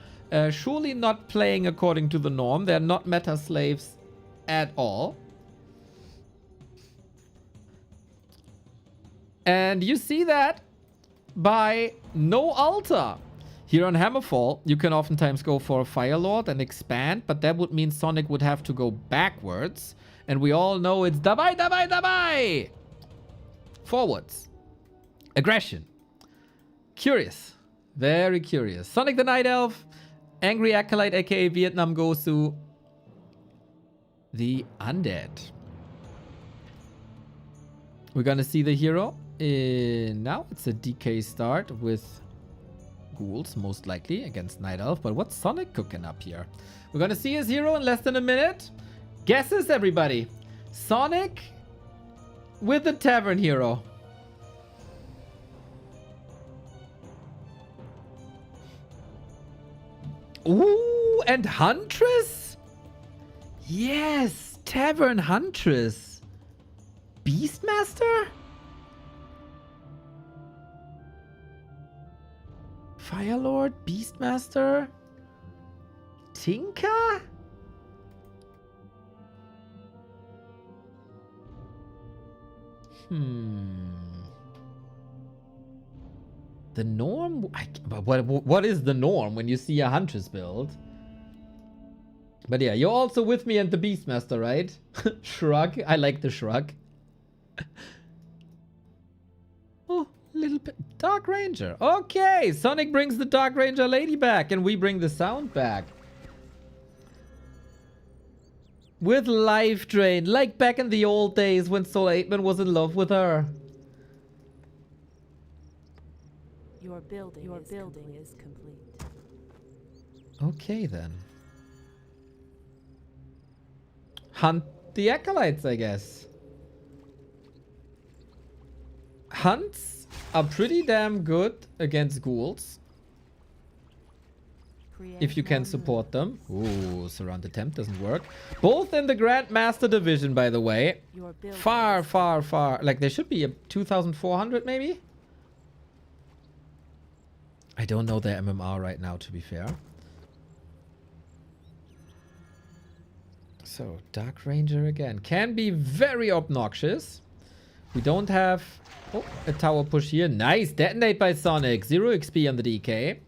surely not playing according to the norm. They're not meta slaves at all. And you see that by no altar. Here on Hammerfall, you can oftentimes go for a Fire Lord and expand, but that would mean Sonic would have to go backwards. And we all know it's dabai, dabai, dabai! Forwards. Aggression. Curious. Very curious. Sonic the Night Elf, Angry Acolyte, aka Vietnam Gosu, the Undead. We're gonna see the hero. Now it's a DK start with ghouls, most likely, against Night Elf. But what's Sonic cooking up here? We're gonna see his hero in less than a minute. Guesses, everybody. Sonic with the Tavern Hero. Ooh, and Huntress? Yes, Tavern Huntress. Beastmaster? Firelord? Beastmaster? Tinker? The norm? What is the norm when you see a Huntress build? But yeah, you're also with me and the Beastmaster, right? Shrug. I like the shrug. Oh, little bit. Dark Ranger. Okay, Sonic brings the Dark Ranger lady back and we bring the sound back. With Life Drain, like back in the old days when Soul 8-Man was in love with her. Your building is complete. Okay then. Hunt the Acolytes, I guess. Hunts are pretty damn good against ghouls. If you can support them. Ooh, Surround Attempt doesn't work. Both in the Grandmaster Division, by the way. Far, far, far. Like, there should be a 2,400 maybe? I don't know their MMR right now, to be fair. So, Dark Ranger again. Can be very obnoxious. We don't have... Oh, a tower push here. Nice. Detonate by Sonic. 0 XP on the DK.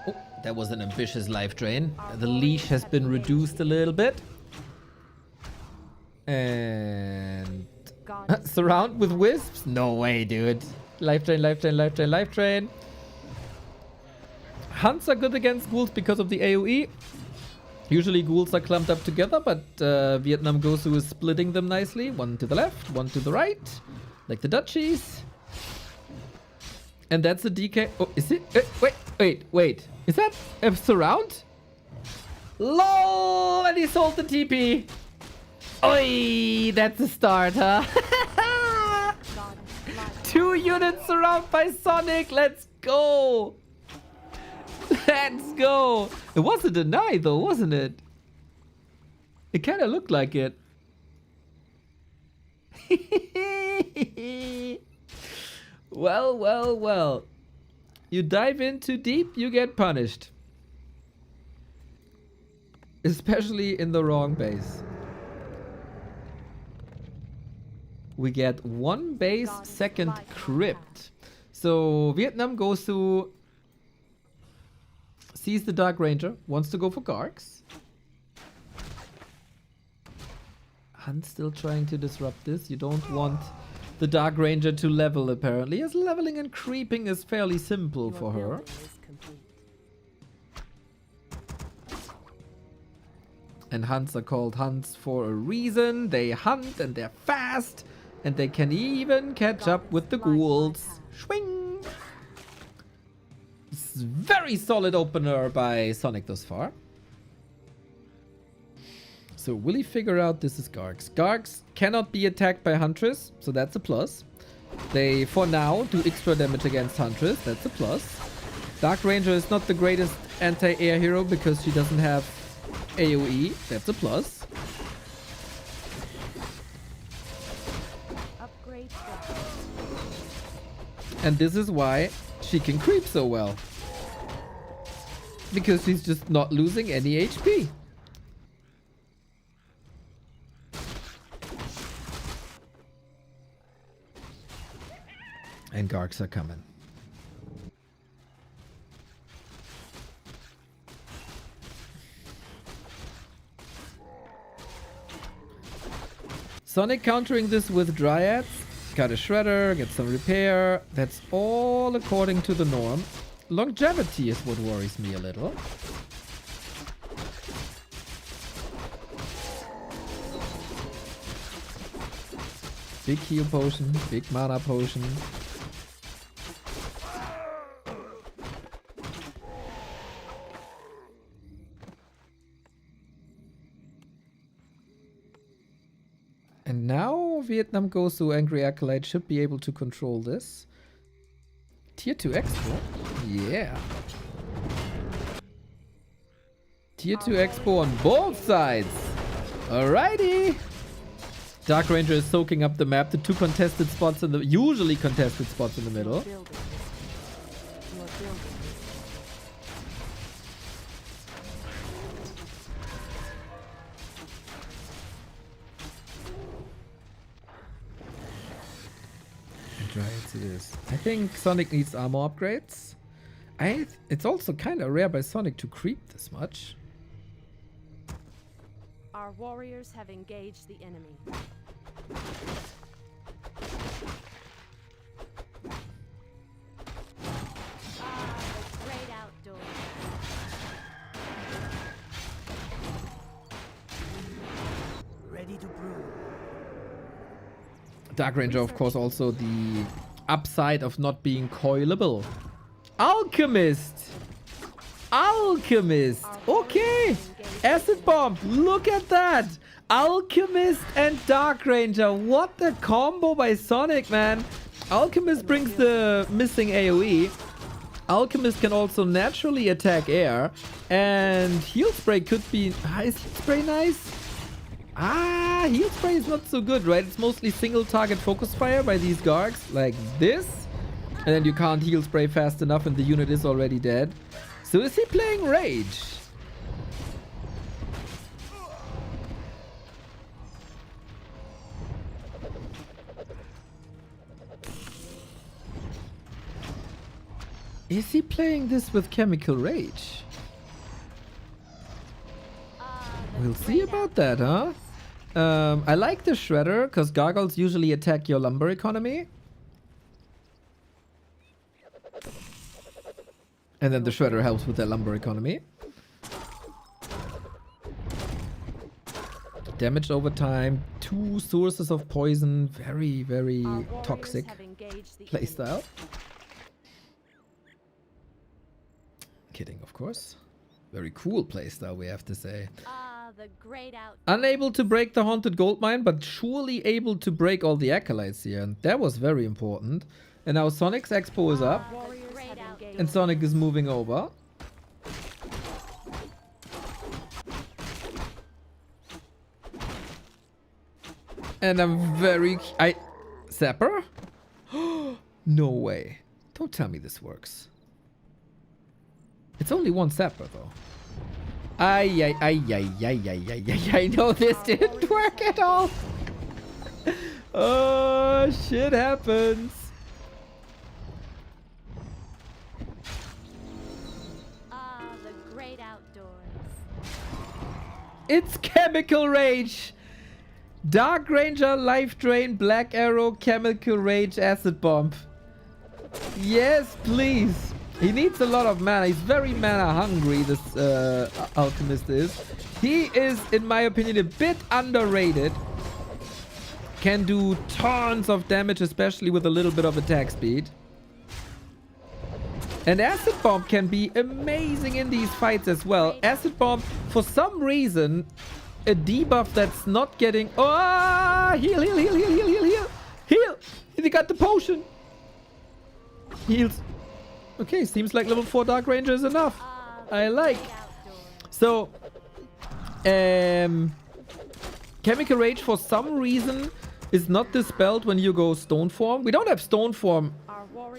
Oh, that was an ambitious life drain. The leash has been reduced a little bit. And... surround with wisps? No way, dude. Life drain, life drain, life drain, life drain. Hunts are good against ghouls because of the AoE. Usually ghouls are clumped up together, but Vietnam Gosu is splitting them nicely. One to the left, one to the right. Like the Dutchies. And that's a DK. Oh, is it? Wait. Is that a surround? LOL! And he sold the TP. Oi! That's a start, huh? 2 units surrounded by Sonic. Let's go. Let's go. It was a deny though, wasn't it? It kind of looked like it. Well. You dive in too deep, you get punished. Especially in the wrong base. We get 1 base, second crypt. So Vietnam goes to... sees the Dark Ranger, wants to go for Gargs. Hunt's still trying to disrupt this. You don't want the Dark Ranger to level, apparently, as leveling and creeping is fairly simple for her. And hunts are called hunts for a reason. They hunt and they're fast. And they can even catch up with the ghouls. Swing! This is very solid opener by Sonic thus far. So will he figure out this is Gargs? Gargs cannot be attacked by Huntress, so that's a plus. They, for now, do extra damage against Huntress. That's a plus. Dark Ranger is not the greatest anti-air hero because she doesn't have AoE. That's a plus. And this is why she can creep so well. Because she's just not losing any HP. And Gargs are coming. Sonic countering this with Dryads. Got a Shredder, get some repair. That's all according to the norm. Longevity is what worries me a little. Big heal potion, big mana potion. And now Vietnam goes to Angry Acolyte, should be able to control this. Tier 2 Expo? Yeah. Tier 2 Expo on both sides. Alrighty. Dark Ranger is soaking up the map. The 2 contested spots in the... usually contested spots in the middle. It is. I think Sonic needs armor upgrades. It's also kind of rare by Sonic to creep this much. Our warriors have engaged the enemy. The great outdoors. Ready to brew. Dark Ranger, of course, also the upside of not being coilable. Alchemist! Alchemist! Okay! Acid Bomb! Look at that! Alchemist and Dark Ranger. What a combo by Sonic, man! Alchemist brings the missing AoE. Alchemist can also naturally attack air. And Heal Spray could be... is Heal Spray nice? Ah, Heal Spray is not so good, right? It's mostly single target focus fire by these Gargs, like this. And then you can't Heal Spray fast enough and the unit is already dead. So is he playing Rage? Is he playing this with Chemical Rage? We'll see about that, huh? I like the Shredder, because Gargoyles usually attack your lumber economy. And then the Shredder helps with their lumber economy. Damage over time. 2 sources of poison. Very, very Our warriors toxic have engaged the playstyle. Kidding, of course. Very cool playstyle, we have to say. The great out. Unable to break the haunted gold mine, but surely able to break all the acolytes here. And that was very important. And now Sonic's expo is up. Warriors have engaged. And Sonic is moving over. And I'm very... Zapper? No way. Don't tell me this works. It's only 1 Zapper, though. I know this didn't work at all. Oh, shit happens. The great outdoors. It's Chemical Rage. Dark Ranger, Life Drain, Black Arrow, Chemical Rage, Acid Bomb. Yes, please. He needs a lot of mana. He's very mana hungry, this alchemist is. He is, in my opinion, a bit underrated. Can do tons of damage, especially with a little bit of attack speed. And Acid Bomb can be amazing in these fights as well. Acid Bomb, for some reason, a debuff that's not getting... Oh! Heal, heal, heal, heal, heal, heal, heal! Heal! He got the potion! Heals. Okay, seems like level 4 Dark Ranger is enough. I like. So, Chemical Rage for some reason is not dispelled when you go Stone Form. We don't have Stone Form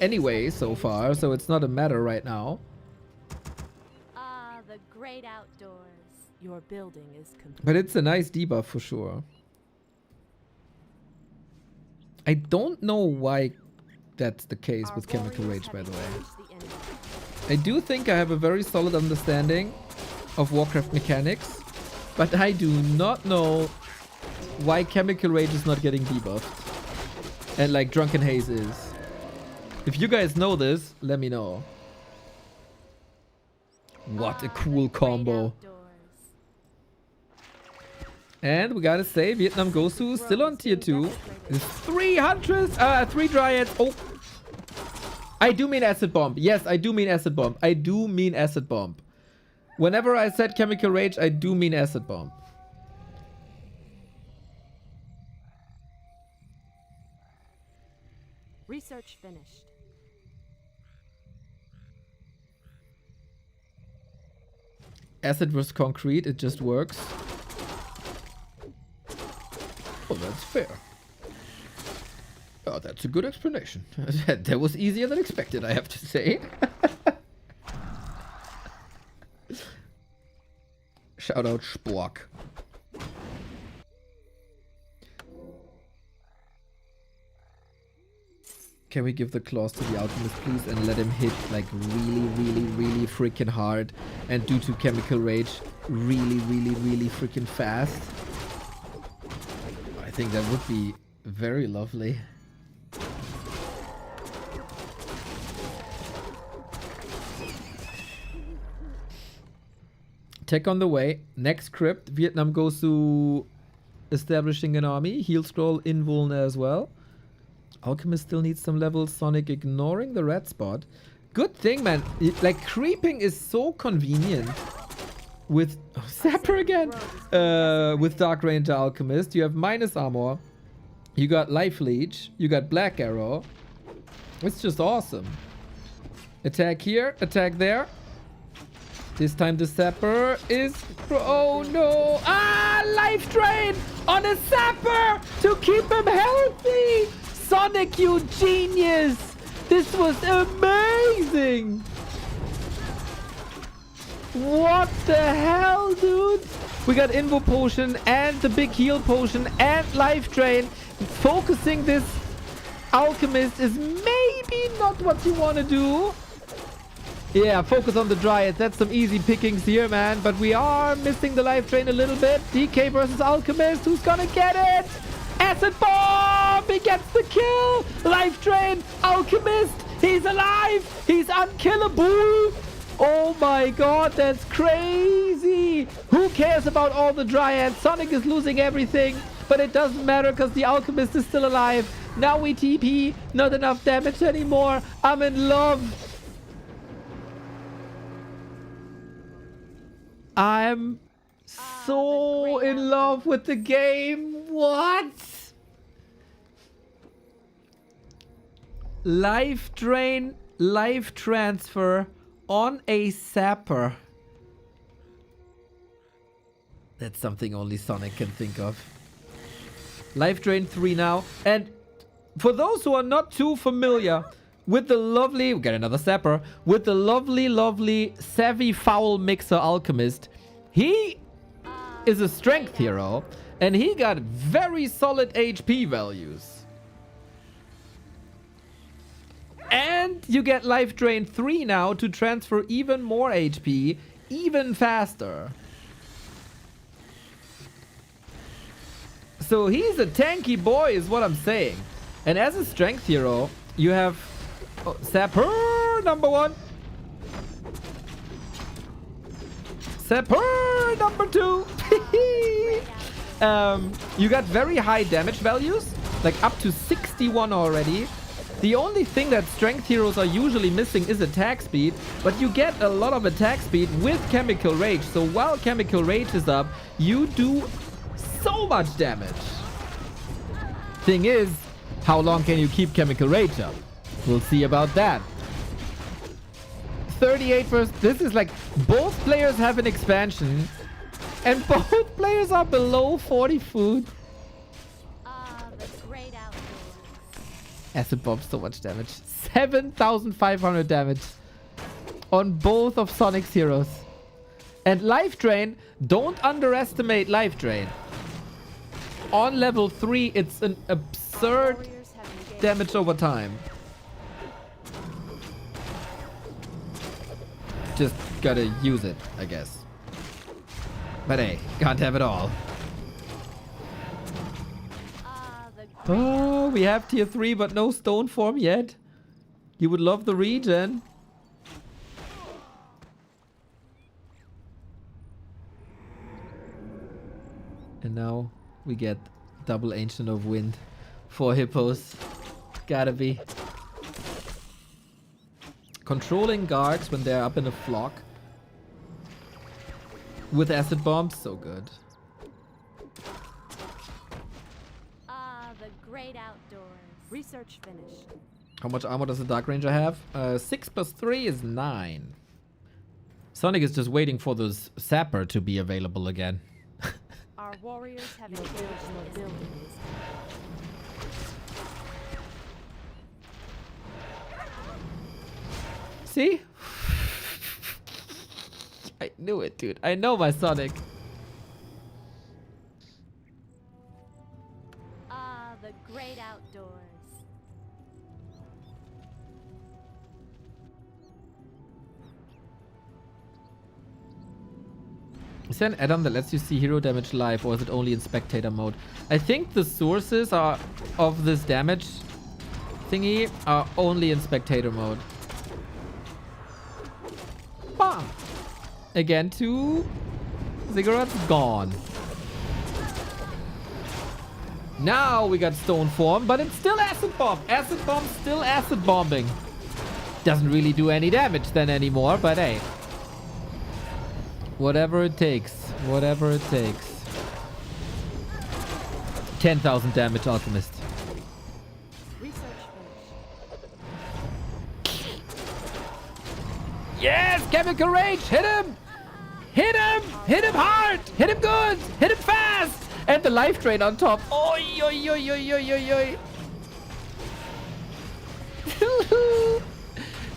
anyway so far, so it's not a matter right now. The great outdoors. Your building is complete. But it's a nice debuff for sure. I don't know why that's the case with Chemical Rage, by the way. I do think I have a very solid understanding of Warcraft mechanics, but I do not know why Chemical Rage is not getting debuffed. And like Drunken Haze is. If you guys know this, let me know. What a cool combo. And we gotta say, Vietnam Gosu still on tier 2. 3 Dryads. Oh. I do mean Acid Bomb. Yes, I do mean Acid Bomb. I do mean Acid Bomb. Whenever I said Chemical Rage, I do mean Acid Bomb. Research finished. Acid was concrete. It just works. Oh, that's fair. Oh, that's a good explanation. That was easier than expected, I have to say. Shout out Spork. Can we give the claws to the alchemist, please, and let him hit like really freaking hard, and due to Chemical Rage, really freaking fast? I think that would be very lovely. Tech on the way. Next crypt. Vietnam goes to establishing an army. Heal scroll invuln as well. Alchemist still needs some levels. Sonic ignoring the red spot. Good thing, man. Like, creeping is so convenient. With Zapper again. With Dark Ranger Alchemist. You have minus armor. You got Life Leech. You got Black Arrow. It's just awesome. Attack here. Attack there. This time the Zapper is... Oh no! Ah! Life Drain on a Zapper to keep him healthy! Sonic, you genius! This was amazing! What the hell, dude? We got Invo Potion and the big heal potion and Life Drain. Focusing this Alchemist is maybe not what you want to do. Yeah, focus on the Dryad. That's some easy pickings here, man. But we are missing the Life Drain a little bit. DK versus Alchemist. Who's gonna get it? Acid Bomb! He gets the kill! Life Drain! Alchemist! He's alive! He's unkillable! Oh my god, that's crazy! Who cares about all the Dryads? Sonic is losing everything, but it doesn't matter because the Alchemist is still alive. Now we TP, not enough damage anymore. I'm in love. I'm so in love with the game. What? Life drain, life transfer on a sapper. That's something only Sonic can think of. Life drain 3 now. And for those who are not too familiar with the lovely, we got another sapper, with the lovely savvy foul mixer alchemist, he is a strength hero and he got very solid HP values. And you get life drain 3 now to transfer even more HP even faster. So he's a tanky boy is what I'm saying. And as a strength hero, you have Sapper number 1. Sapper number 2. You got very high damage values, like up to 61 already. The only thing that strength heroes are usually missing is attack speed, but you get a lot of attack speed with Chemical Rage. So while Chemical Rage is up, you do so much damage. Thing is, how long can you keep Chemical Rage up? We'll see about that. 38%. This is like both players have an expansion and both players are below 40 food. Acid bomb, so much damage. 7,500 damage on both of Sonic's heroes. And life drain, don't underestimate life drain. On level 3, it's an absurd damage over time. Just gotta use it, I guess. But hey, can't have it all. Oh, we have tier 3 but no stone form yet. You would love the regen. And now we get double Ancient of Wind. 4 hippos. Gotta be. Controlling guards when they're up in a flock. With acid bombs, so good. Great outdoors. Research finished. How much armor does the Dark Ranger have? 6 plus 3 is 9. Sonic is just waiting for this sapper to be available again. Our warriors have engaged the buildings. See? I knew it, dude. I know my Sonic. The great outdoors. Is there an add-on that lets you see hero damage live, or is it only in spectator mode? I think the sources are of this damage thingy are only in spectator mode. Bam! Again, 2 ziggurats gone. Now we got stone form, but it's still acid bomb. Acid bomb still acid bombing. Doesn't really do any damage then anymore, but hey. Whatever it takes. Whatever it takes. 10,000 damage, Alchemist. Yes! Chemical Rage! Hit him! Hit him! Hit him hard! Hit him good! Hit him fast! And the life drain on top. Oi, oi, oi, oi, oi, oi, oi.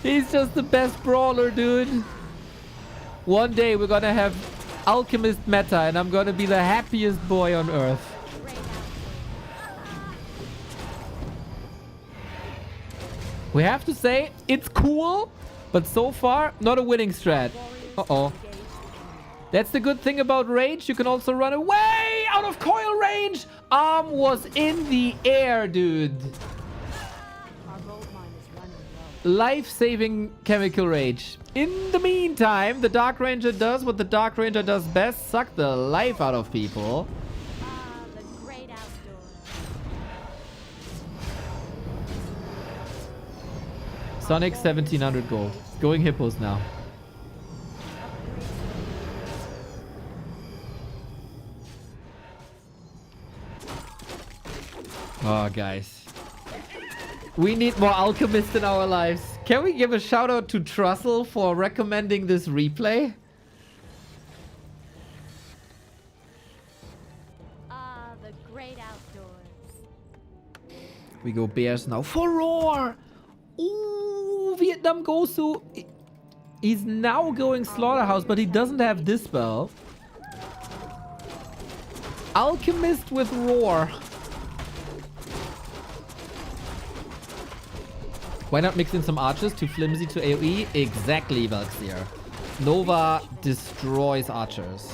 He's just the best brawler, dude. One day we're gonna have Alchemist meta and I'm gonna be the happiest boy on earth. We have to say, it's cool, but so far, not a winning strat. Uh-oh. That's the good thing about Rage. You can also run away out of coil range. Arm was in the air, dude. Our gold mine is running low. life-saving chemical rage. In the meantime, the Dark Ranger does what the Dark Ranger does best, suck the life out of people. Ah, the great outdoors. Sonic 1700 gold. Going hippos now. Oh, guys. We need more alchemists in our lives. Can we give a shout out to Trussell for recommending this replay? Ah, the great outdoors. We go bears now for roar. Ooh, Vietnam goes to... He's now going slaughterhouse, but he doesn't have this spell. Alchemist with roar. Why not mix in some archers? Too flimsy to AoE? Exactly, Valkyr. Nova destroys archers.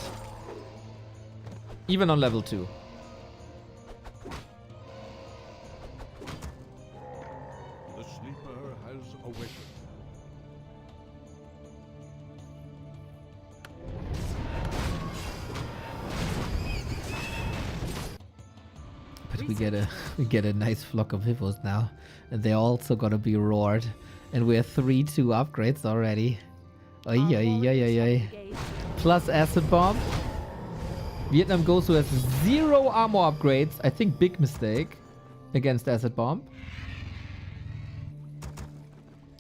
Even on level 2. The sleeper has awakened. But we get a nice flock of hippos now. And they're also gonna be roared. And we're 3-2 upgrades already. Ay, Our ay, ay, warriors ay, have ay. engaged Plus acid bomb. Vietnam Gosu has 0 armor upgrades. I think big mistake against acid bomb.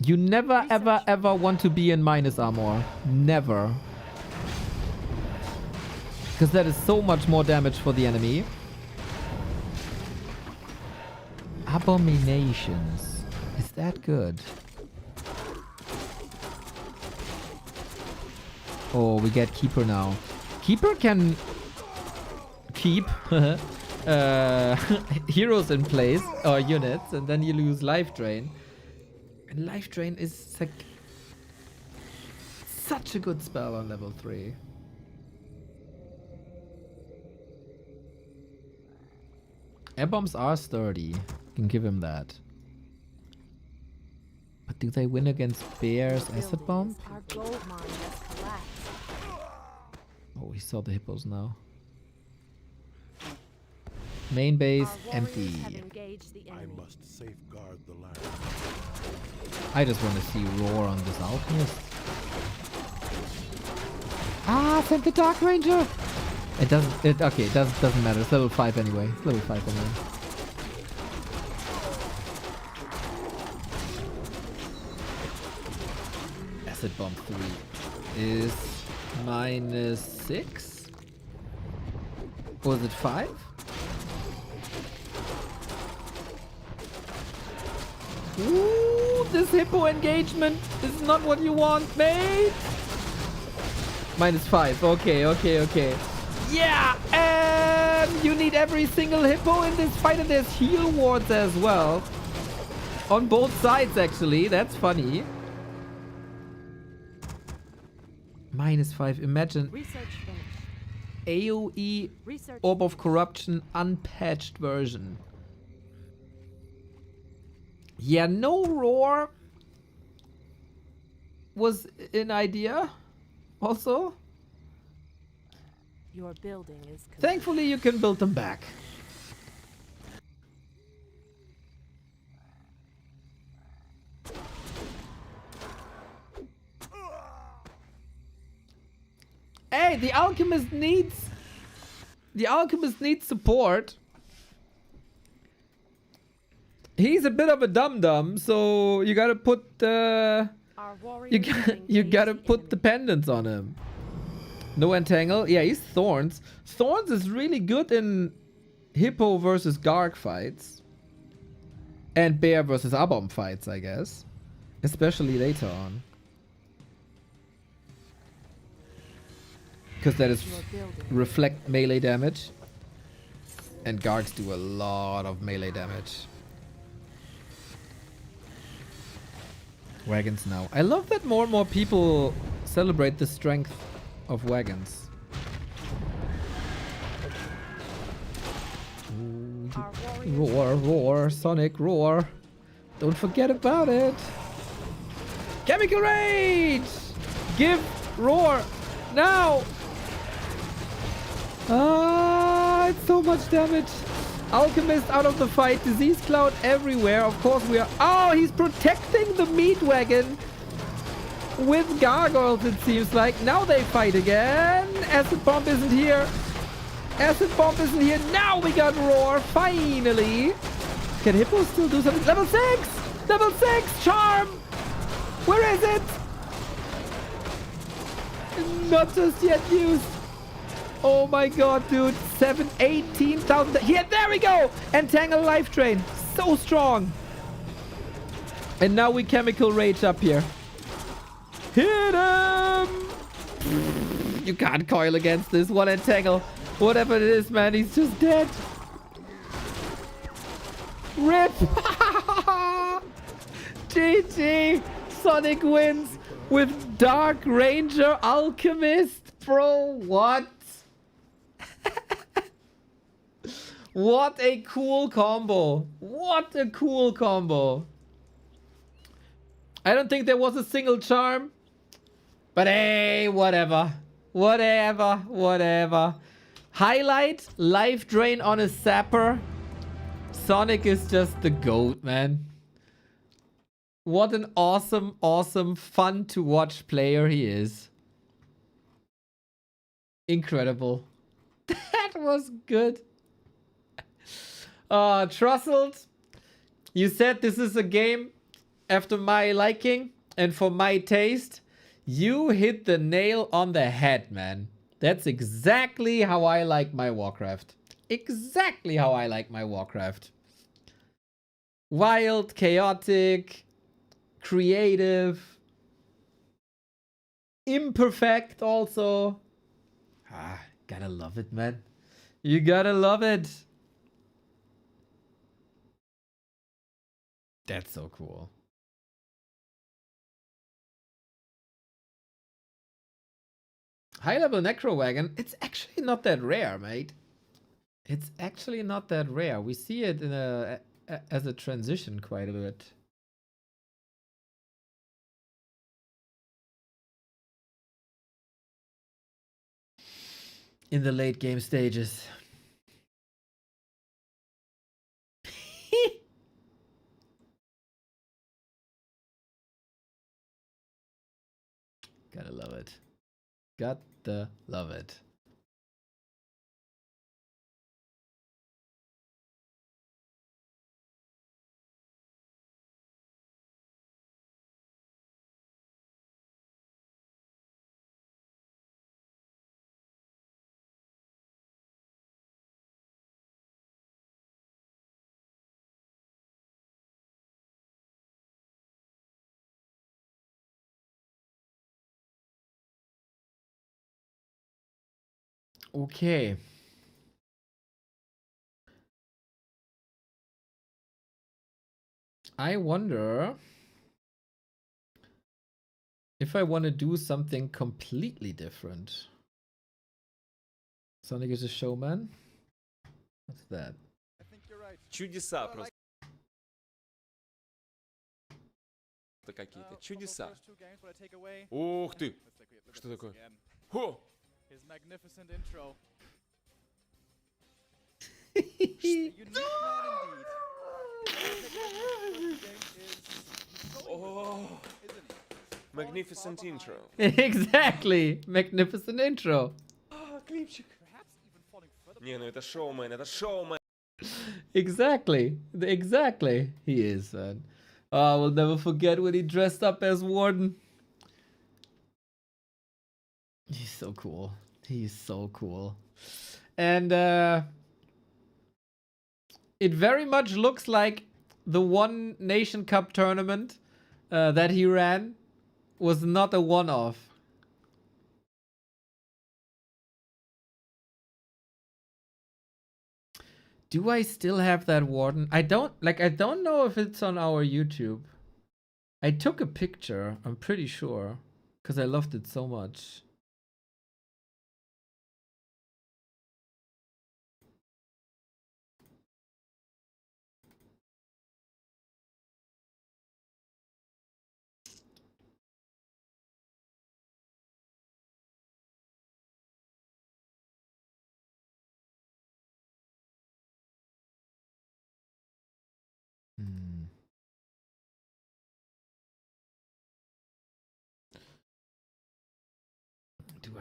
You never ever ever want to be in minus armor. Never. Because that is so much more damage for the enemy. Abominations. Is that good? Oh, we get Keeper now. Keeper can keep heroes in place or units, and then you lose life drain. And life drain is like such a good spell on level 3. Air bombs are sturdy. Can give him that. But do they win against bears acid bomb? Our gold mine has collapsed. Oh, we saw the hippos now. Main base Our empty. warriors have engaged the I enemy. must safeguard the land. I just want to see roar on this alchemist. Ah, sent the Dark Ranger. It doesn't. Okay, it doesn't matter. It's level 5 anyway. It's level 5 anyway. Acid bomb 3 is -6. Or was it 5? Ooh, this hippo engagement is not what you want, mate. -5. Okay. Yeah, and you need every single hippo in this fight, and there's heal wards as well. On both sides, actually. That's funny. -5. Imagine Research finished. AoE Research Orb of Corruption unpatched version. Yeah, no roar was an idea also. Your building is complete. Thankfully, you can build them back. Hey, the alchemist needs support. He's a bit of a dum-dum, so you gotta put Our warriors have you engaged gotta the put the enemy. pendants on him. No entangle. Yeah, he's Thorns. Thorns is really good in Hippo versus Garg fights. And Bear versus Abom fights, I guess. Especially later on. Because that is Your building. reflect melee damage. And Gargs do a lot of melee damage. Wagons now. I love that more and more people celebrate the strength of wagons. Ooh, Our warriors roar, roar, Sonic, roar. Don't forget about it. Chemical Rage! Give Roar now! Ah, it's so much damage. Alchemist out of the fight. Disease Cloud everywhere. Of course we are... Oh, he's protecting the meat wagon with gargoyles, it seems like. Now they fight again. Acid Bomb isn't here. Acid Bomb isn't here. Now we got Roar. Finally. Can Hippo still do something? Level 6! Level 6! Charm! Where is it? Not just yet used. Oh my god, dude. 18,000. Yeah, there we go! Entangle Life Drain. So strong. And now we Chemical Rage up here. Hit him! You can't coil against this one Entangle. Whatever it is, man, he's just dead. RIP! GG! Sonic wins with Dark Ranger Alchemist. Bro, what? What a cool combo. What a cool combo. I don't think there was a single charm. But hey, whatever. Whatever. Whatever. Highlight, life drain on a sapper. Sonic is just the GOAT, man. What an awesome, awesome, fun to watch player he is. Incredible. That was good. Trusselled, you said this is a game after my liking and for my taste. You hit the nail on the head, man. That's exactly how I like my Warcraft. Exactly how I like my Warcraft. Wild, chaotic, creative, imperfect also. Ah, gotta love it, man. You gotta love it. That's so cool. High level Necro Wagon. It's actually not that rare, mate. It's actually not that rare. We see it in as a transition quite a bit. In the late game stages. Gotta love it. Gotta love it. Okay. I wonder if I want to do something completely different. Sonic is a showman. What's that? Чудеса просто какие-то. Чудеса. Ух ты! Что такое? Хо! Oh, magnificent intro. Exactly. Magnificent intro. Клипчик. Не, ну это шоумен, это шоумен. Exactly. Exactly. He is, man. Oh, I will never forget when he dressed up as Warden. He's so cool. He's so cool. And it very much looks like the One Nation Cup tournament that he ran was not a one-off. Do I still have that Warden? I don't know if it's on our YouTube. I took a picture, I'm pretty sure, because I loved it so much.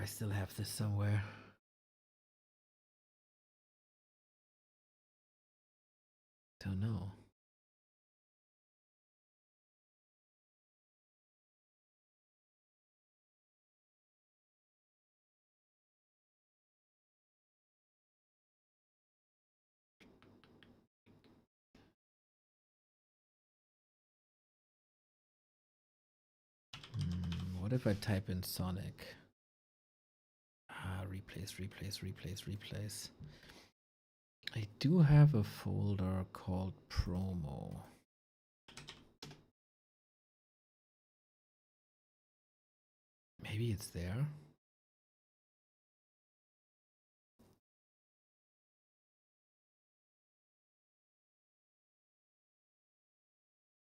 I still have this somewhere. Don't know. What if I type in Sonic? Replace. I do have a folder called promo. Maybe it's there.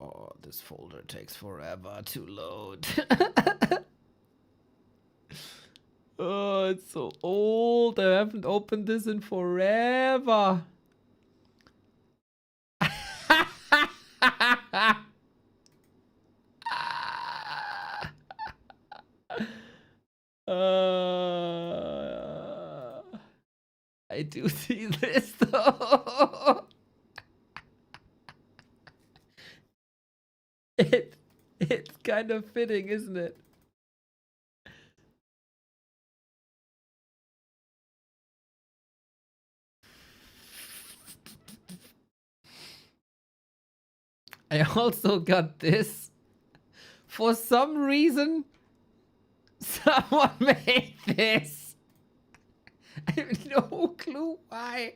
Oh, this folder takes forever to load. Oh, it's so old. I haven't opened this in forever. I do see this though. It's kind of fitting, isn't it? I also got this. For some reason, someone made this. I have no clue why.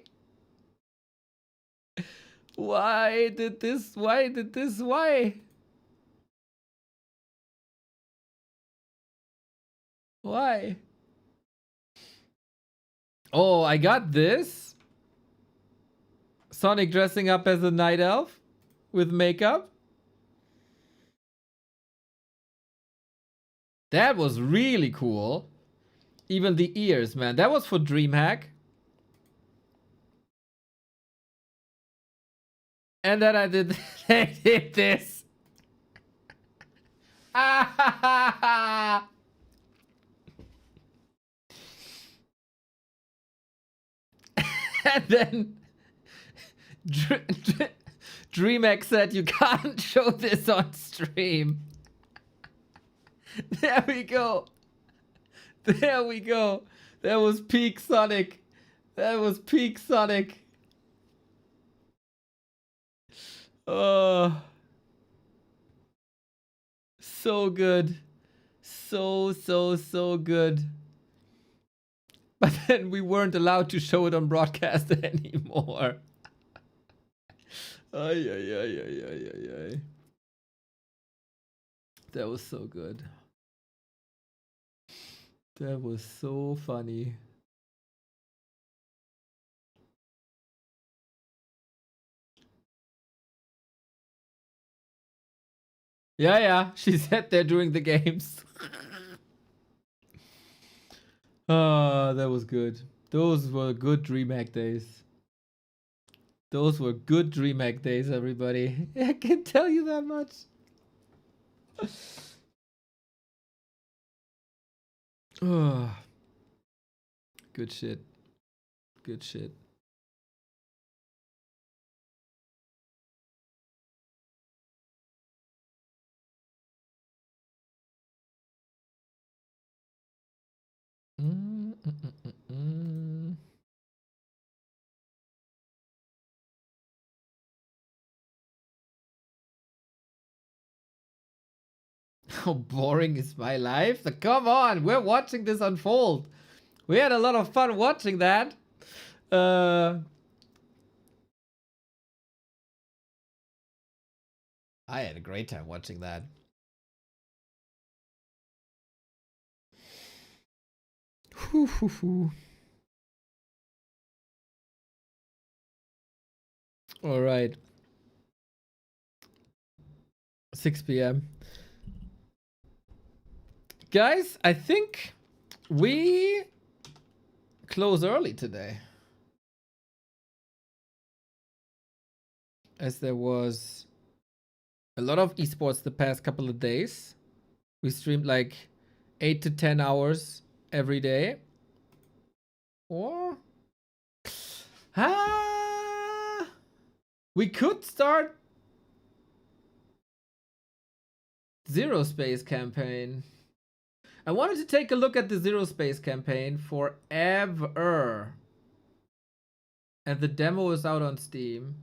Why did this? Why? Why? Oh, I got this. Sonic dressing up as a night elf with makeup. That was really cool. Even the ears, man. That was for DreamHack. And then I did, I did this. And then DreamHack said you can't show this on stream. There we go. There we go. That was peak Sonic. That was peak Sonic. Oh. So good. So good. But then we weren't allowed to show it on broadcast anymore. Ay. That was so good. That was so funny. Yeah. She sat there during the games. Oh, that was good. Those were good DreamHack days. Those were good DreamHack days, everybody. I can tell you that much. Oh. Good shit. Good shit. Mm. 'How boring is my life? Come on, we're watching this unfold. We had a lot of fun watching that. I had a great time watching that. All right. 6 p.m. Guys, I think we close early today. As there was a lot of esports the past couple of days. We streamed like 8 to 10 hours every day. Or we could start Zero Space campaign. I wanted to take a look at the Zero Space campaign forever. And the demo is out on Steam.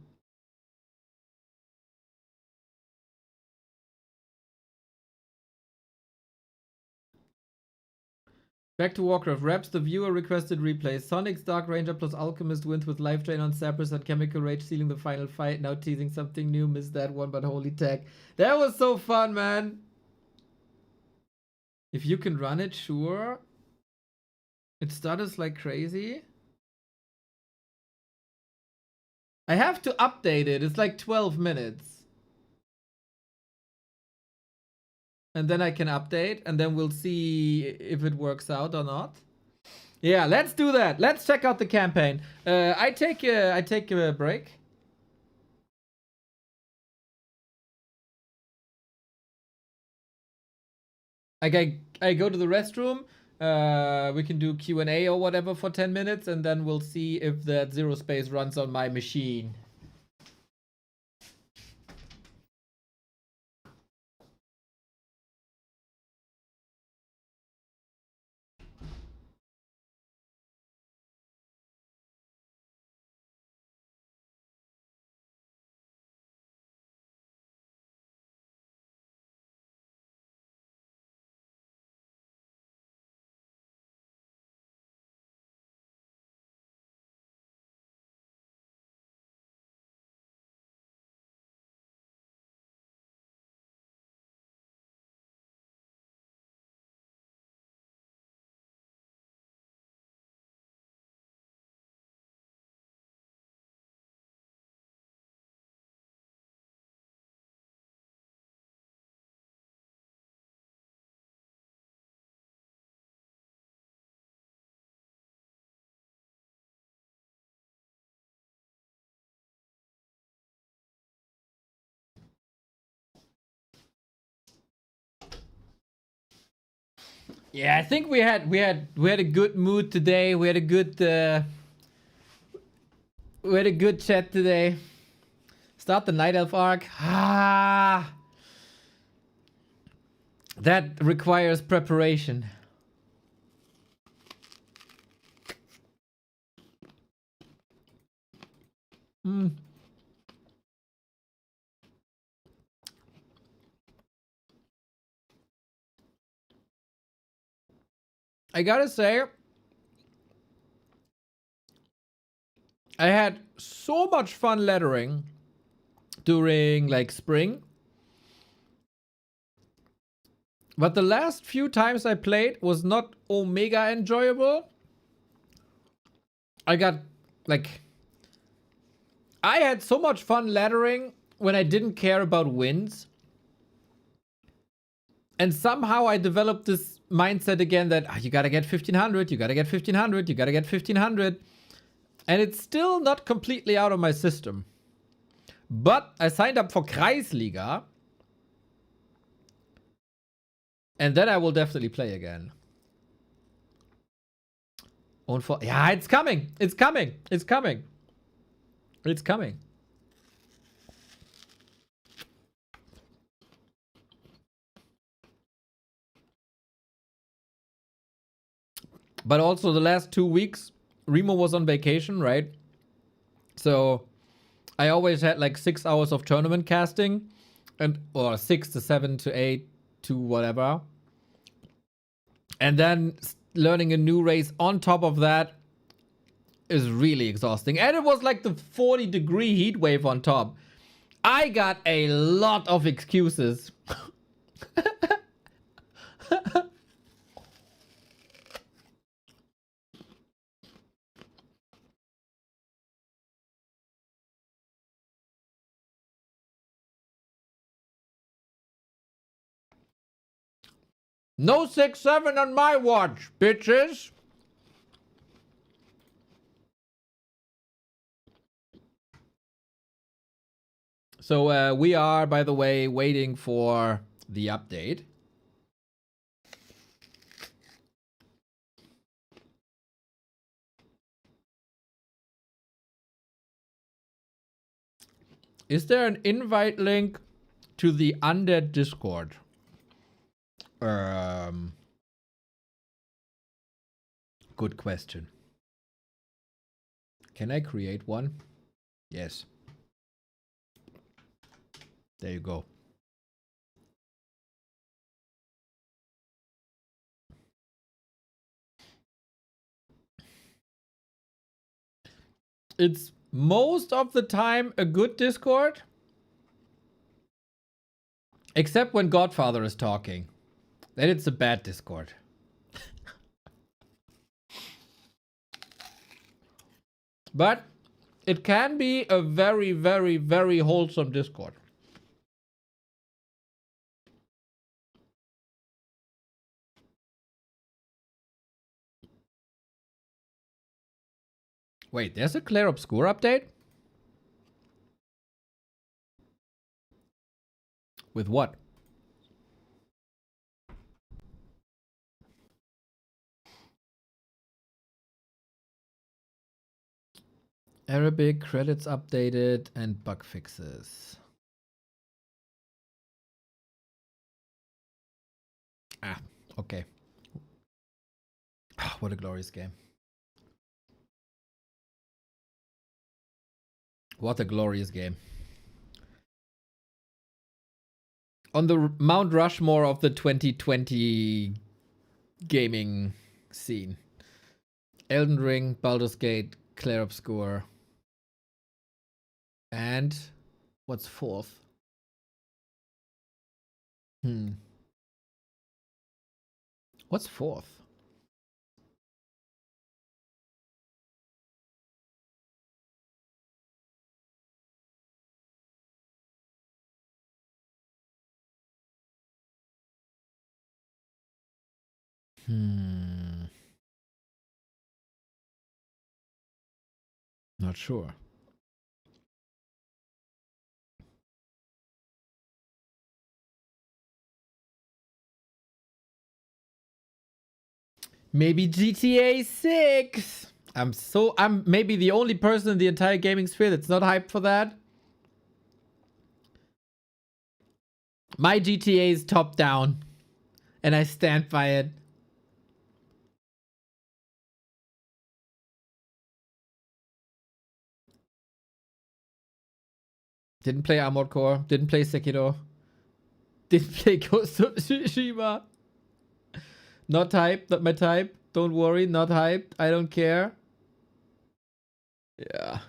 Back to Warcraft. Raps the viewer requested replay. Sonic's Dark Ranger plus Alchemist wins with Life Drain on Sapris and Chemical Rage sealing the final fight. Now teasing something new. Missed that one, but holy tech. That was so fun, man. If you can run it, sure. It stutters like crazy. I have to update it. It's like 12 minutes. And then I can update, and then we'll see if it works out or not. Yeah, let's do that. Let's check out the campaign. I take a break. I go to the restroom. We can do Q&A or whatever for 10 minutes, and then we'll see if that Zero Space runs on my machine. Yeah, I think we had a good mood today. We had a good chat today. Start the Night Elf arc. That requires preparation. I gotta say, I had so much fun lettering during like spring. But the last few times I played was not omega enjoyable. I had so much fun lettering when I didn't care about wins. And somehow I developed this mindset again that you gotta get 1500, you gotta get 1500, you gotta get 1500. And it's still not completely out of my system. But I signed up for Kreisliga. And then I will definitely play again. Yeah, it's coming. It's coming. It's coming. It's coming. But also the last 2 weeks, Remo was on vacation, right? So I always had like 6 hours of tournament casting, or 6 to 7 to 8 to whatever. And then learning a new race on top of that is really exhausting. And it was like the 40-degree heat wave on top. I got a lot of excuses. No 6-7 on my watch, bitches. So we are, by the way, waiting for the update. Is there an invite link to the Undead Discord? Good question. Can I create one? Yes. There you go. It's most of the time a good Discord. Except when Godfather is talking. Then it's a bad Discord. But it can be a very, very, very wholesome Discord. Wait, there's a Clair Obscur update? With what? Arabic credits updated and bug fixes. Ah, okay. Oh, what a glorious game. What a glorious game. On the Mount Rushmore of the 2020 gaming scene. Elden Ring, Baldur's Gate, Clair Obscur. And what's fourth? What's fourth? Not sure. Maybe GTA 6. I'm maybe the only person in the entire gaming sphere that's not hyped for that. My GTA is top down, and I stand by it. Didn't play Armored Core. Didn't play Sekiro. Didn't play Ghost of Tsushima. Not hyped. Not my type. Don't worry. Not hyped. I don't care. Yeah.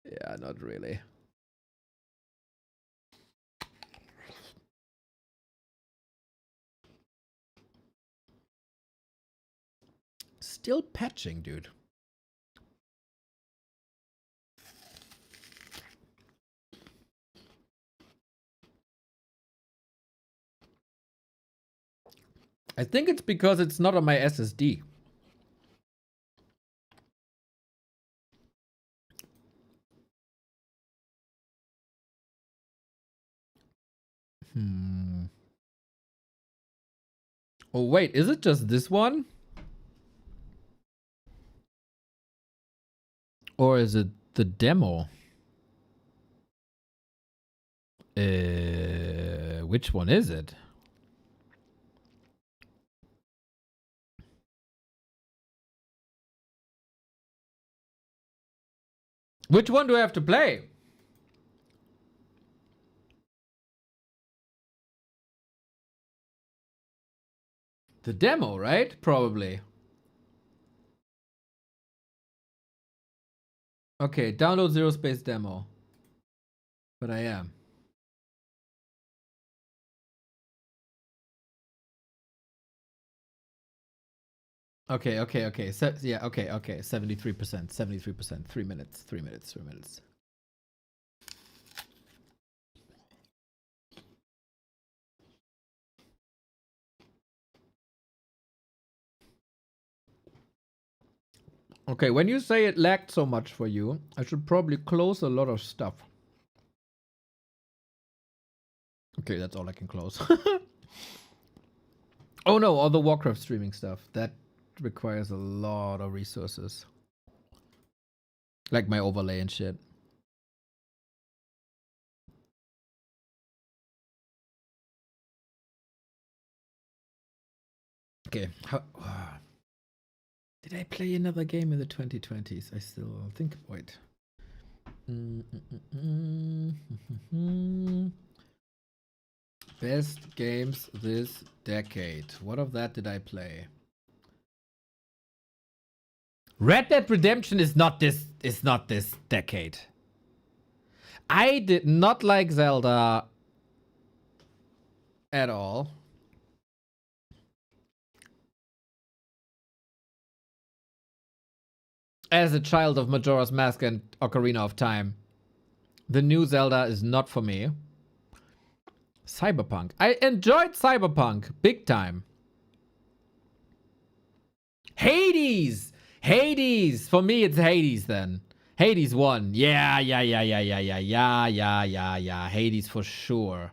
Yeah, not really. Still patching, dude. I think it's because it's not on my SSD. Oh, wait. Is it just this one? Or is it the demo? Which one is it? Which one do I have to play? The demo, right? Probably. Okay, download Zero Space demo. But I am. Okay. Yeah, okay. 73%. 3 minutes. Okay, when you say it lagged so much for you, I should probably close a lot of stuff. Okay, that's all I can close. Oh no, all the Warcraft streaming stuff. That requires a lot of resources. Like my overlay and shit. Okay. Did I play another game in the 2020s? I still think. Wait. Best games this decade. What of that did I play? Red Dead Redemption is not this decade. I did not like Zelda at all. As a child of Majora's Mask and Ocarina of Time, the new Zelda is not for me. Cyberpunk. I enjoyed Cyberpunk big time. Hades! Hades! For me, it's Hades then. Hades 1. Yeah. Hades for sure.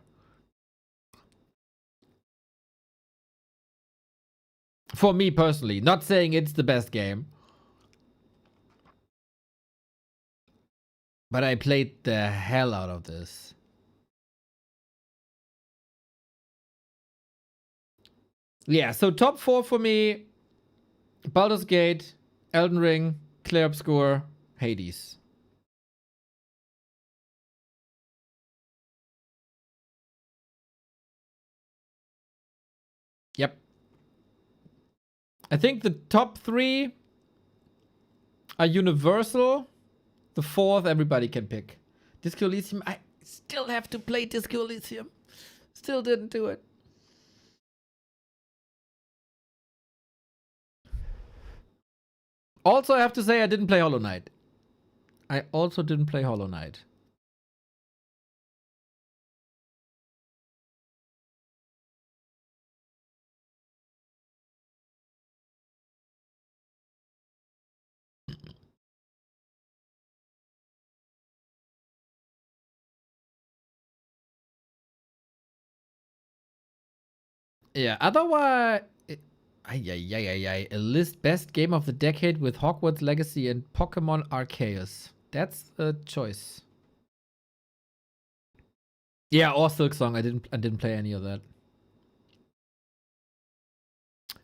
For me personally. Not saying it's the best game. But I played the hell out of this. Yeah, so top 4 for me. Baldur's Gate, Elden Ring, Clair Obscur, Hades. Yep. I think the top 3 are universal. The 4th, everybody can pick. Disco Elysium, I still have to play Disco Elysium. Still didn't do it. Also, I have to say I didn't play Hollow Knight. I also didn't play Hollow Knight. Yeah, otherwise... A list best game of the decade with Hogwarts Legacy and Pokemon Arceus. That's a choice. Yeah, or Silksong. I didn't play any of that.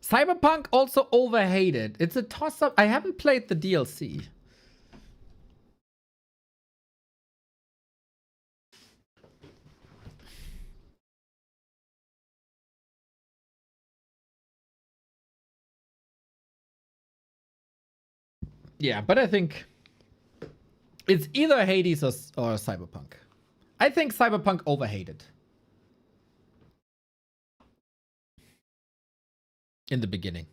Cyberpunk also overhated. It's a toss-up. I haven't played the DLC. Yeah, but I think it's either Hades or Cyberpunk. I think Cyberpunk overhated. In the beginning.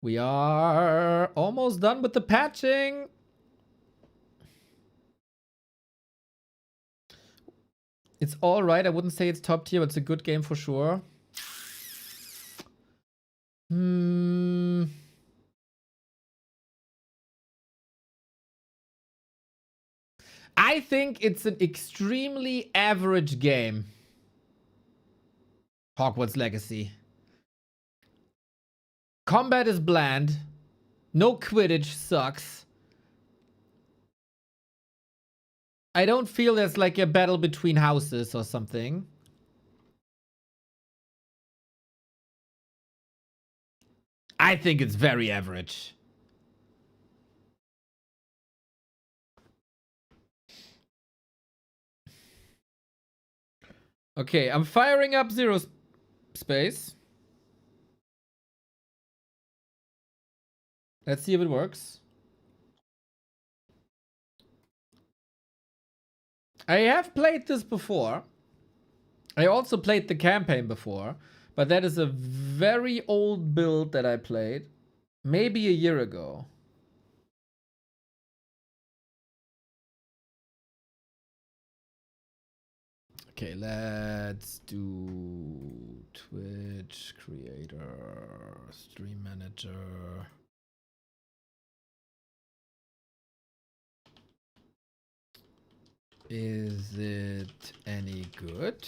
We are almost done with the patching. It's all right. I wouldn't say it's top tier, but it's a good game for sure. I think it's an extremely average game. Hogwarts Legacy. Combat is bland. No Quidditch sucks. I don't feel there's like a battle between houses or something. I think it's very average. Okay, I'm firing up Zero Space. Let's see if it works. I have played this before. I also played the campaign before, but that is a very old build that I played. Maybe a year ago. Okay, let's do Twitch creator, stream manager. Is it any good?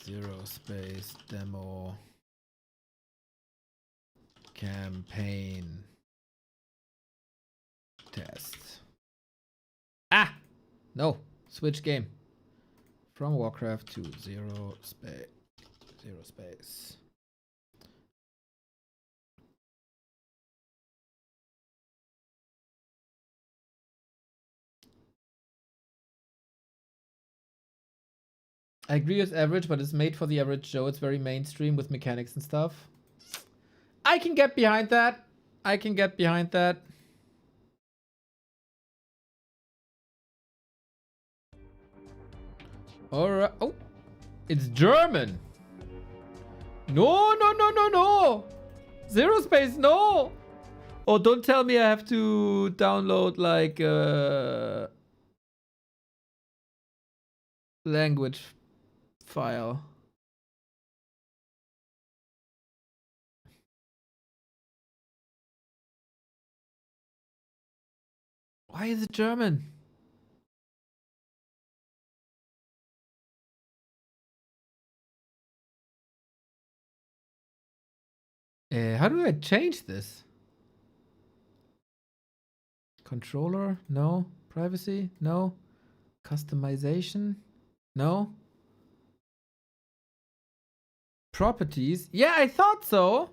Zero Space demo campaign test. Ah! No, switch game from Warcraft to Zero Space. Zero space. I agree with average, but it's made for the average Joe. It's very mainstream with mechanics and stuff. I can get behind that. I can get behind that. Alright. Oh, it's German. No, no, no, no, no. Zero space, no. Oh, don't tell me I have to download like language file. Why is it German? How do I change this? Controller? No. Privacy? No. Customization? No. Properties? Yeah, I thought so.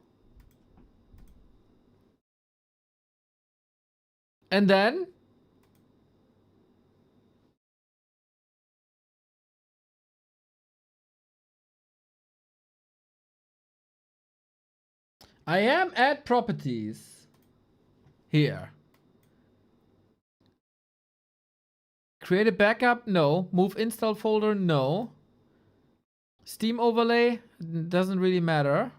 And then? I am at properties. Here. Create a backup? No. Move install folder? No. Steam overlay? Doesn't really matter.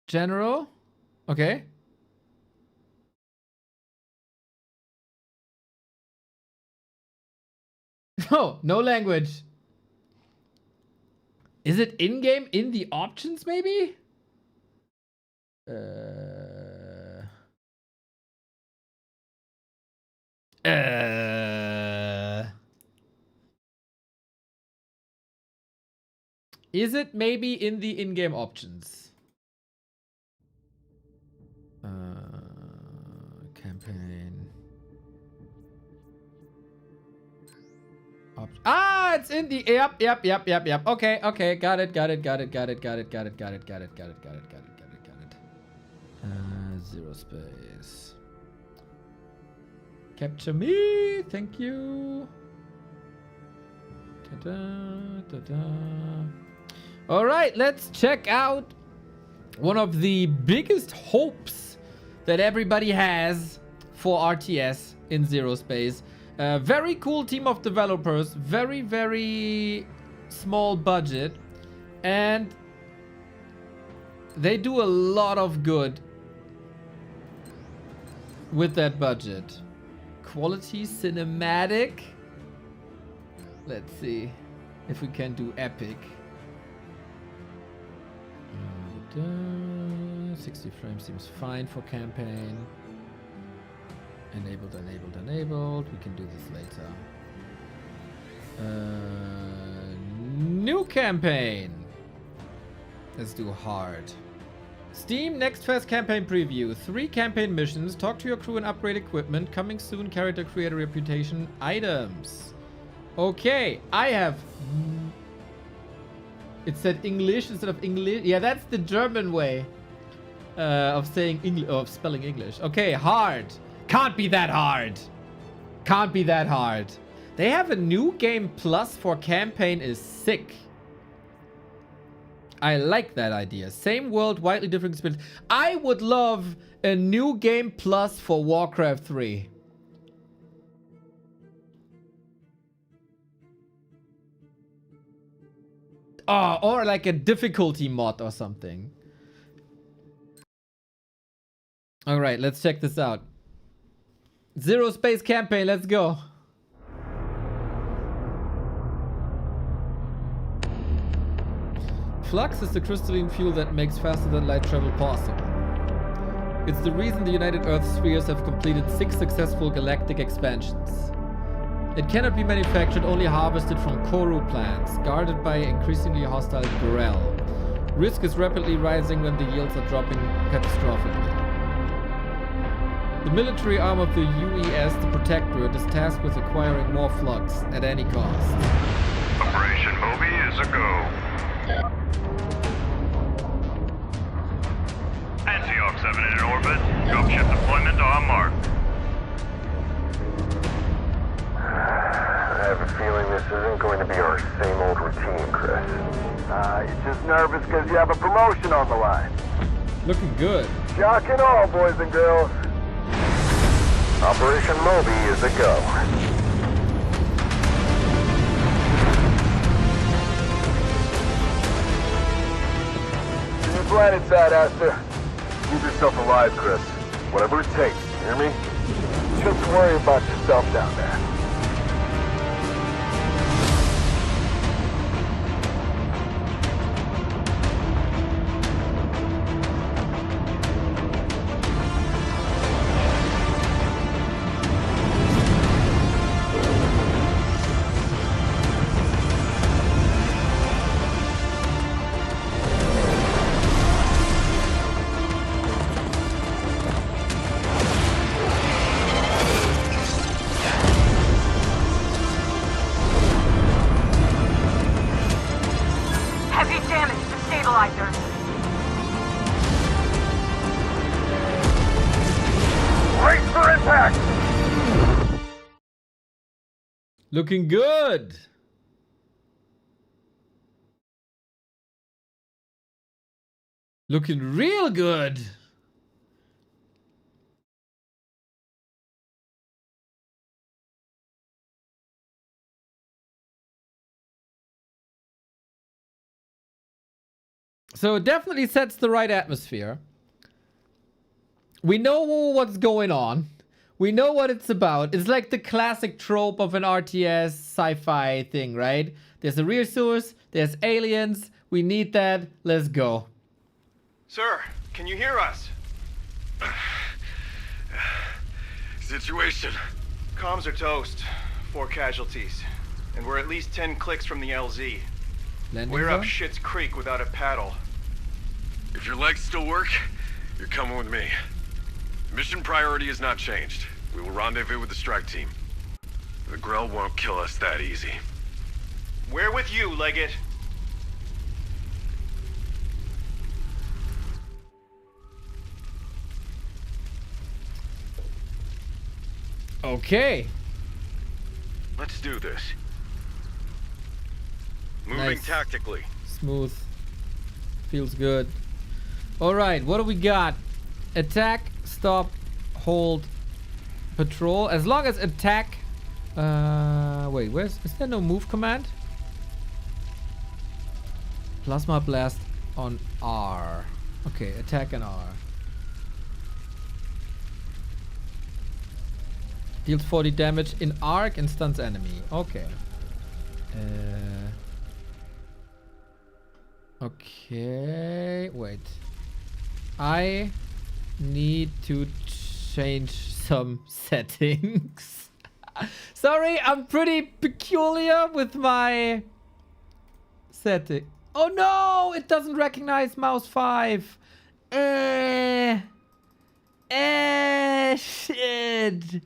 General? Okay. No, no language. Is it in-game in the options maybe? Is it maybe in the in-game options? Campaign. Ah, it's in the yep. Okay, okay, got it. Zero space. Capture me, thank you. All right, let's check out one of the biggest hopes that everybody has for RTS in Zero Space. Very cool team of developers, very, very small budget, and they do a lot of good with that budget. Quality cinematic. Let's see if we can do epic. 60 frames seems fine for campaign. Enabled. We can do this later. New campaign. Let's do hard. Steam Next Fest campaign preview. 3 campaign missions. Talk to your crew and upgrade equipment. Coming soon. Character creator reputation items. Okay, I have. It said English instead of English. Yeah, that's the German way of saying English, of spelling English. Okay, hard. Can't be that hard. Can't be that hard. They have a new game plus for campaign is sick. I like that idea. Same world, widely different experience. I would love a new game plus for Warcraft 3. Oh, or like a difficulty mod or something. All right, let's check this out. Zero Space campaign, let's go. Flux is the crystalline fuel that makes faster than light travel possible. It's the reason the United Earth Spheres have completed 6 successful galactic expansions. It cannot be manufactured, only harvested from Koru plants, guarded by increasingly hostile Grell. Risk is rapidly rising when the yields are dropping catastrophically. The military arm of the UES, the Protectorate, is tasked with acquiring more flux at any cost. Operation Moby is a go. Antioch 7 in orbit. Dropship deployment on mark. I have a feeling this isn't going to be our same old routine, Chris. You're just nervous because you have a promotion on the line. Looking good. Shock and all, boys and girls. Operation Moby is a go. To your planet side, Aster. Keep yourself alive, Chris. Whatever it takes, you hear me? Just worry about yourself down there. Looking good. Looking real good. So it definitely sets the right atmosphere. We know what's going on. We know what it's about. It's like the classic trope of an RTS sci-fi thing, right? There's a resource, there's aliens, we need that, let's go. Sir, can you hear us? Situation. Comms are toast. 4 casualties. And we're at least 10 clicks from the LZ. Landing We're up zone? Shit's Creek without a paddle. If your legs still work, you're coming with me. Mission priority has not changed. We will rendezvous with the strike team. The Grell won't kill us that easy. We're with you, Leggett. Okay. Let's do this. Moving Nice. tactically. Smooth. Feels good. Alright, what do we got? Attack, stop, hold, patrol. As long as attack... wait, is there no move command? Plasma blast on R. Okay, attack and R. Deals 40 damage in arc and stuns enemy. Okay. Okay, wait. I need to change some settings. Sorry, I'm pretty peculiar with my setting. Oh no, it doesn't recognize mouse 5. Shit.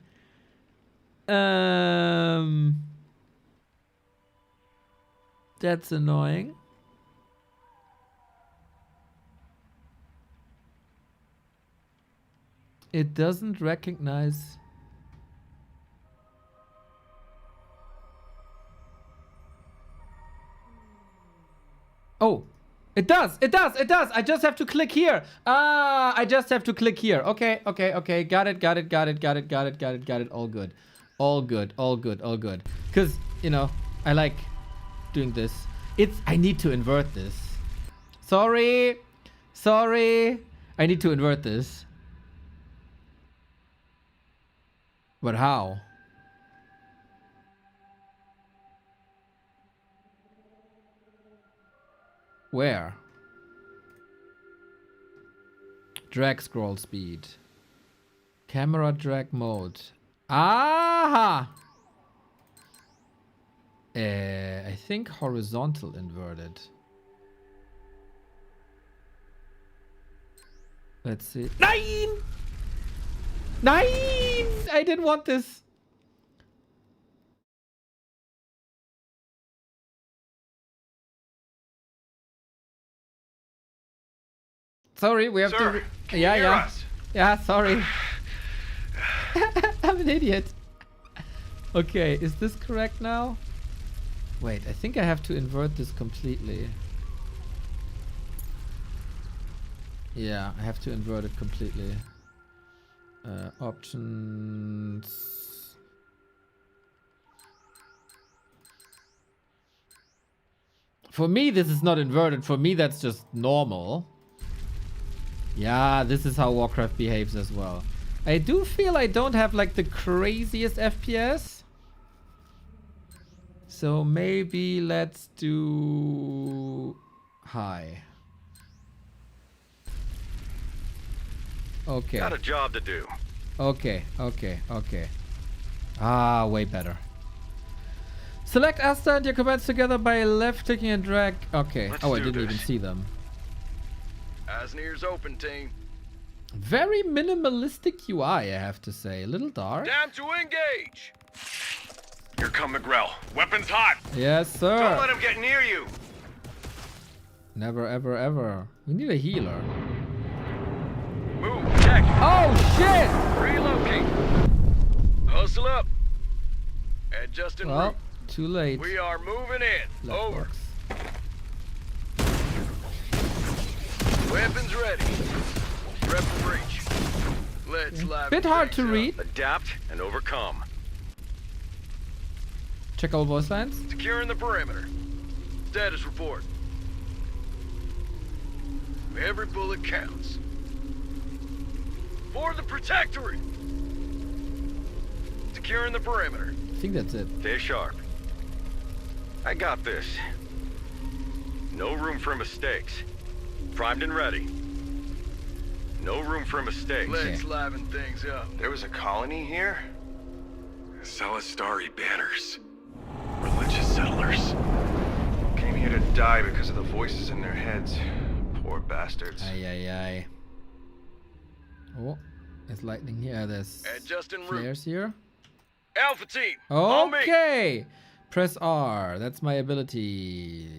That's annoying. It doesn't recognize. Oh, it does. It does. It does. I just have to click here. Ah, I just have to click here. Okay. Okay. Okay. Got it. Got it. Got it. Got it. Got it. Got it. Got it. All good. All good. All good. All good. Because, you know, I like doing this. I need to invert this. Sorry. Sorry. I need to invert this. But how? Where? Drag scroll speed. Camera drag mode. Aha! I think horizontal inverted. Let's see. Nine! Nine! I didn't want this. Sorry, we have Sir, to... can you hear us? Yeah, sorry. I'm an idiot. Okay, is this correct now? Wait, I think I have to invert this completely. Yeah, I have to invert it completely. Options. For me, this is not inverted. For me, that's just normal. Yeah, this is how Warcraft behaves as well. I do feel I don't have like the craziest FPS. So maybe let's do high. Okay. Got a job to do. Okay. Ah, way better. Select Asta and your commands together by left clicking and drag. Okay. Let's I do didn't even this. see them. Eyes and ears open, team. Very minimalistic UI, I have to say. A little dark. Time to engage. Here come the Grell. Weapons hot. Yes, Don't sir. let him get near you. Never, ever, ever. We need a healer. Move, check. Oh, shit! Relocate. Hustle up. Adjusting Well, route. too late. We are moving in. Left Over. box. Weapons ready. Prep for breach. Let's live. Bit hard to read. Adapt and overcome. Check all voice lines. Securing the perimeter. Status report. Every bullet counts. For the Protectorate. Securing the perimeter. I think that's it. Stay sharp. I got this. No room for mistakes. Primed and ready. No room for mistakes. Let's liven things up. There was a colony here? Salistari banners. Religious settlers. Came here to die because of the voices in their heads. Poor bastards. Aye. Oh, there's lightning here. There's Adjusting route. flares here. Alpha team. On me. Okay. Press R. That's my ability.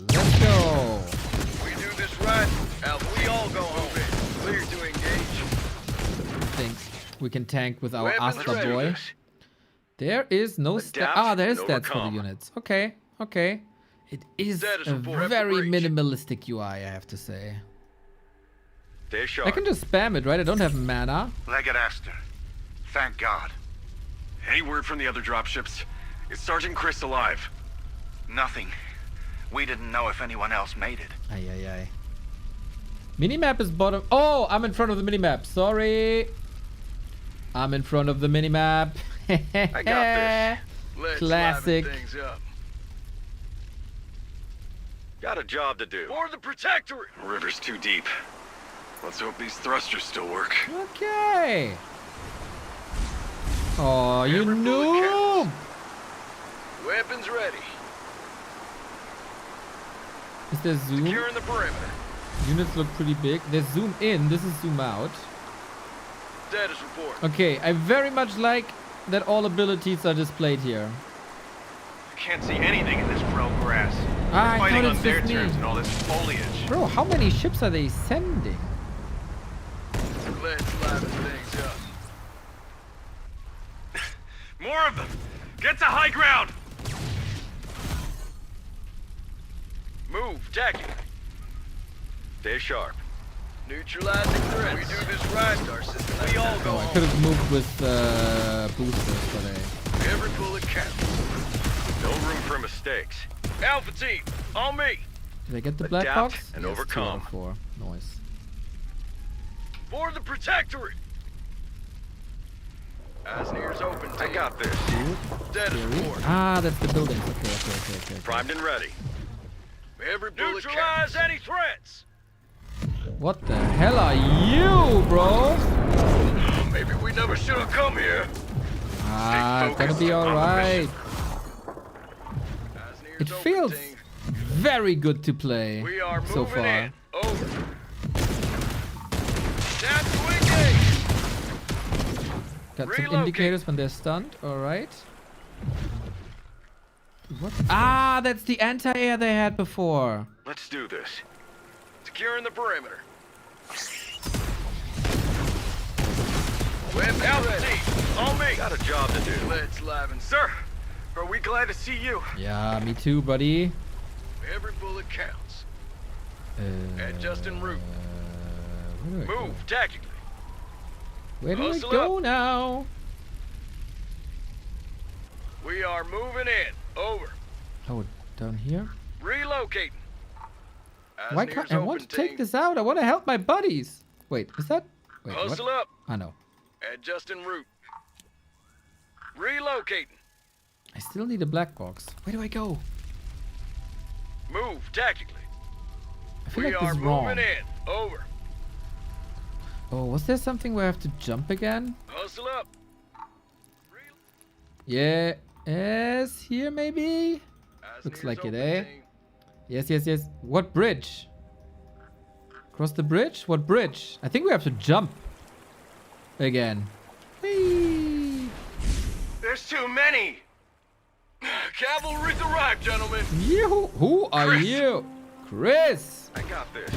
Let's go. We do this right. Alpha, we all go home in. Clear to engage. I think we can tank with our Weapons Asta ready. boy. There is no stat. Adapt Ah, there is and stats for the overcome. units. Okay. It is Status a report. very Breach. minimalistic UI, I have to say. Stay sharp. I can just spam it, right? I don't have mana. Legate Aster. Thank God. Any word from the other dropships? Is Sergeant Chris alive? Nothing. We didn't know if anyone else made it. Aye. Minimap is bottom. Oh, I'm in front of the minimap. Sorry. I'm in front of the minimap. I got this. Let's Classic. liven things up. Got a job to do. For the Protectorate. River's too deep. Let's hope these thrusters still work. Okay. Oh, you Every bullet noob. Weapons ready. Is there zoom? Securing the perimeter. Units look pretty big. There's zoom in. This is zoom out. Status report. Okay, I very much like that all abilities are displayed here. I can't see anything in this grow grass. Ah, I Fighting thought on it's their just me. terms and all this foliage. Bro, how many ships are they sending? Let's liven things up. More of them! Get to high ground! Move, tacking. Stay sharp. Neutralizing threats. We do this right, our system. We all go Oh, I home. could have moved with boosters, but Every bullet counts. No room for mistakes. Alpha team, on me. did I get the black Adapt box? and Yes, overcome. 2 out of 4. Nice. For the Protectorate. Eyes and ears open, team. I got this. Status report. Ah, that's the building. Okay. Primed and ready. Every bullet Neutralize any threats. What the hell are you, bro? Maybe we never should have come here. Ah, it's gonna focused be on the alright. Eyes and ears It open, feels team. very good to play We are moving so far. in. Over. Time to engage. Got some indicators when they're stunned. All right. What? Ah, that's the anti-air they had before. Let's do this. Securing the perimeter. Whip out ready. On me. Got a job to do. Let's live and sir. Are we glad to see you? Yeah, me too, buddy. Every bullet counts. Adjust en route. Move tactically. Where do I Hustle go up. now? We are moving in. Over. Oh, down here? Relocating. Why can't I want to take this out? I want to help my buddies. Wait, is that? Wait, Hustle what? up. I know. Adjust en route. Relocating. I still need a black box. Where do I go? Move tactically. I feel We like this are is wrong. moving in. Over. Oh, was there something where I have to jump again? Hustle up. Yeah. Yes, here maybe? Looks like it, eh? Yes, yes, yes. What bridge? Cross the bridge? What bridge? I think we have to jump. Again. Whee! There's too many. Cavalry's arrived, gentlemen. You? Who are Chris. you? Chris! I got this.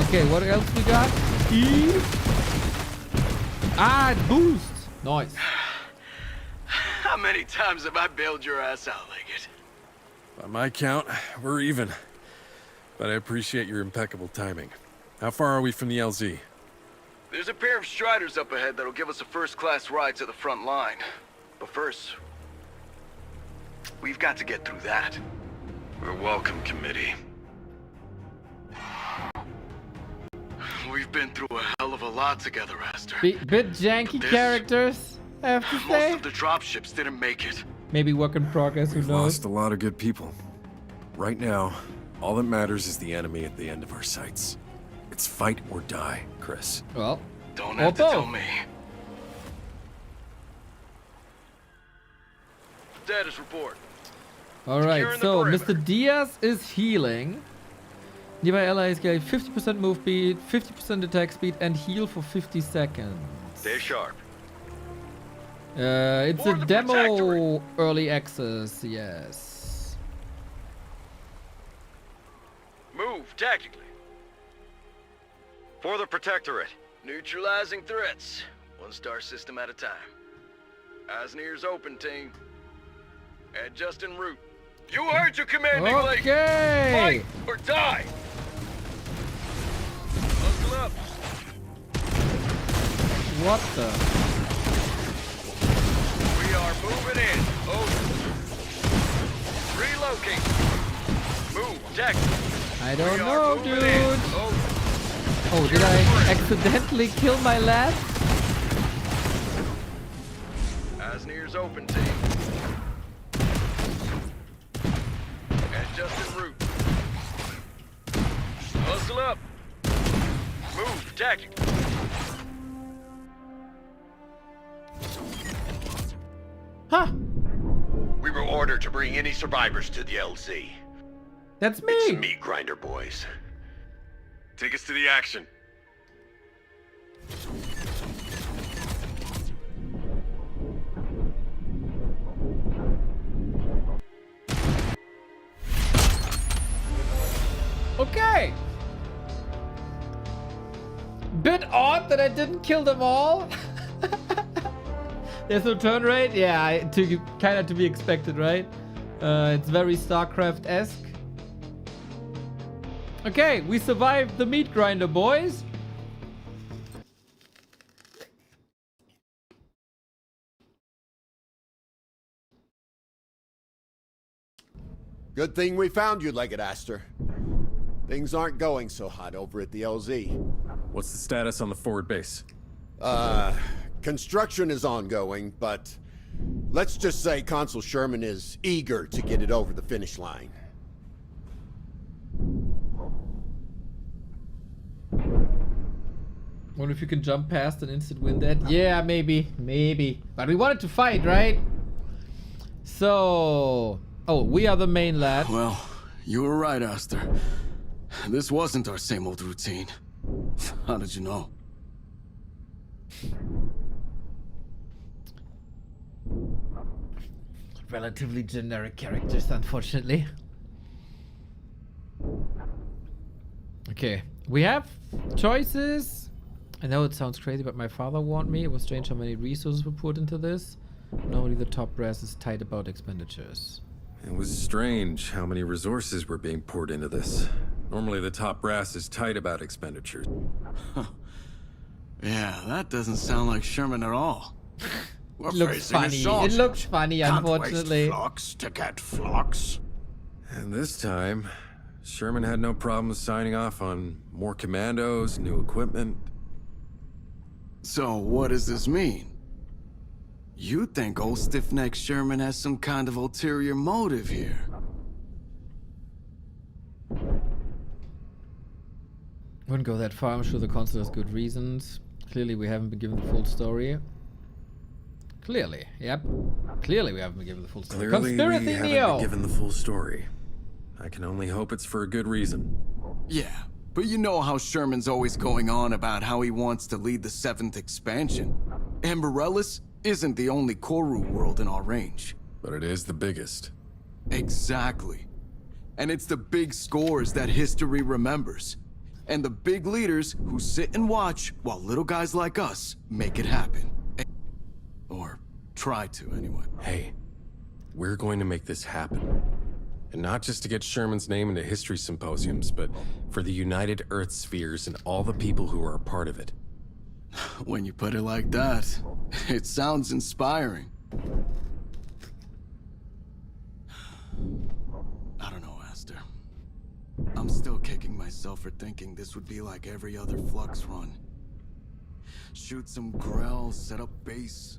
Okay, what else we got? E. Ah, boost. Nice. How many times have I bailed your ass out like it? By my count, we're even. But I appreciate your impeccable timing. How far are we from the LZ? There's a pair of Striders up ahead that'll give us a first-class ride to the front line. But first, we've got to get through that. We're welcome, committee. We've been through a hell of a lot together, Aster. Bit janky This- characters, I have to Most say. of the dropships didn't make it. Maybe work in progress, who We've knows? lost a lot of good people. Right now, all that matters is the enemy at the end of our sights. It's fight or die, Chris. Well, Don't or have to tell both. me. Status report. Alright, Securing the so perimeter. Mr. Diaz is healing. Nearby allies get 50% move speed, 50% attack speed, and heal for 50 seconds. Stay sharp. It's For a the demo Protectorate. early access, yes. Move tactically. For the Protectorate. Neutralizing threats. One star system at a time. Eyes and ears open, team. Adjust en route. You heard your commanding lady. Okay! Fight or die. Hustle up. What the? We are moving in. Over. Relocate. Move tactically. I don't We are know, moving dude. in. Over. Oh, did I accidentally kill my lad? Eyes and ears open, team. Adjust en route. Hustle up. Move tactically. Huh? We were ordered to bring any survivors to the LZ. That's me! It's me, Grinder Boys. Take us to the action. Okay! Bit odd that I didn't kill them all. There's no turn rate? Yeah, kind of to be expected, right? It's very StarCraft-esque. Okay, we survived the meat grinder, boys. Good thing we found you, Legged Aster. Things aren't going so hot over at the LZ. What's the status on the forward base? Construction is ongoing, but let's just say Consul Sherman is eager to get it over the finish line. Wonder if you can jump past an instant win that. Yeah, maybe. But we wanted to fight, right? So... Oh, we are the main lad. Well, you were right, Aster. This wasn't our same old routine. How did you know? relatively generic characters, unfortunately. Okay, we have choices. I know it sounds crazy, but my father warned me. It was strange how many resources were put into this. Normally the top brass is tight about expenditures. It was strange how many resources were being poured into this. Normally the top brass is tight about expenditures. Yeah, that doesn't sound like Sherman at all. It looks funny. It looks funny, unfortunately. Can't waste flux to get flux. And this time, Sherman had no problem signing off on more commandos, new equipment. So what does this mean? You think old stiff-necked Sherman has some kind of ulterior motive here? Wouldn't go that far. I'm sure the council has good reasons. Clearly we haven't been given the full story. Clearly, yep. Clearly we haven't been given the full story. Clearly Conspiracy we haven't Neo! been given the full story. I can only hope it's for a good reason. Yeah, but you know how Sherman's always going on about how he wants to lead the 7th expansion. Amberellis isn't the only Koru world in our range. But it is the biggest. Exactly. And it's the big scores that history remembers. And the big leaders who sit and watch while little guys like us make it happen. Or try to, anyway. Hey, we're going to make this happen. And not just to get Sherman's name into history symposiums, but for the United Earth Spheres and all the people who are a part of it. When you put it like that, it sounds inspiring. I don't know, Aster. I'm still kicking myself for thinking this would be like every other Flux run. Shoot some Grell, set up base.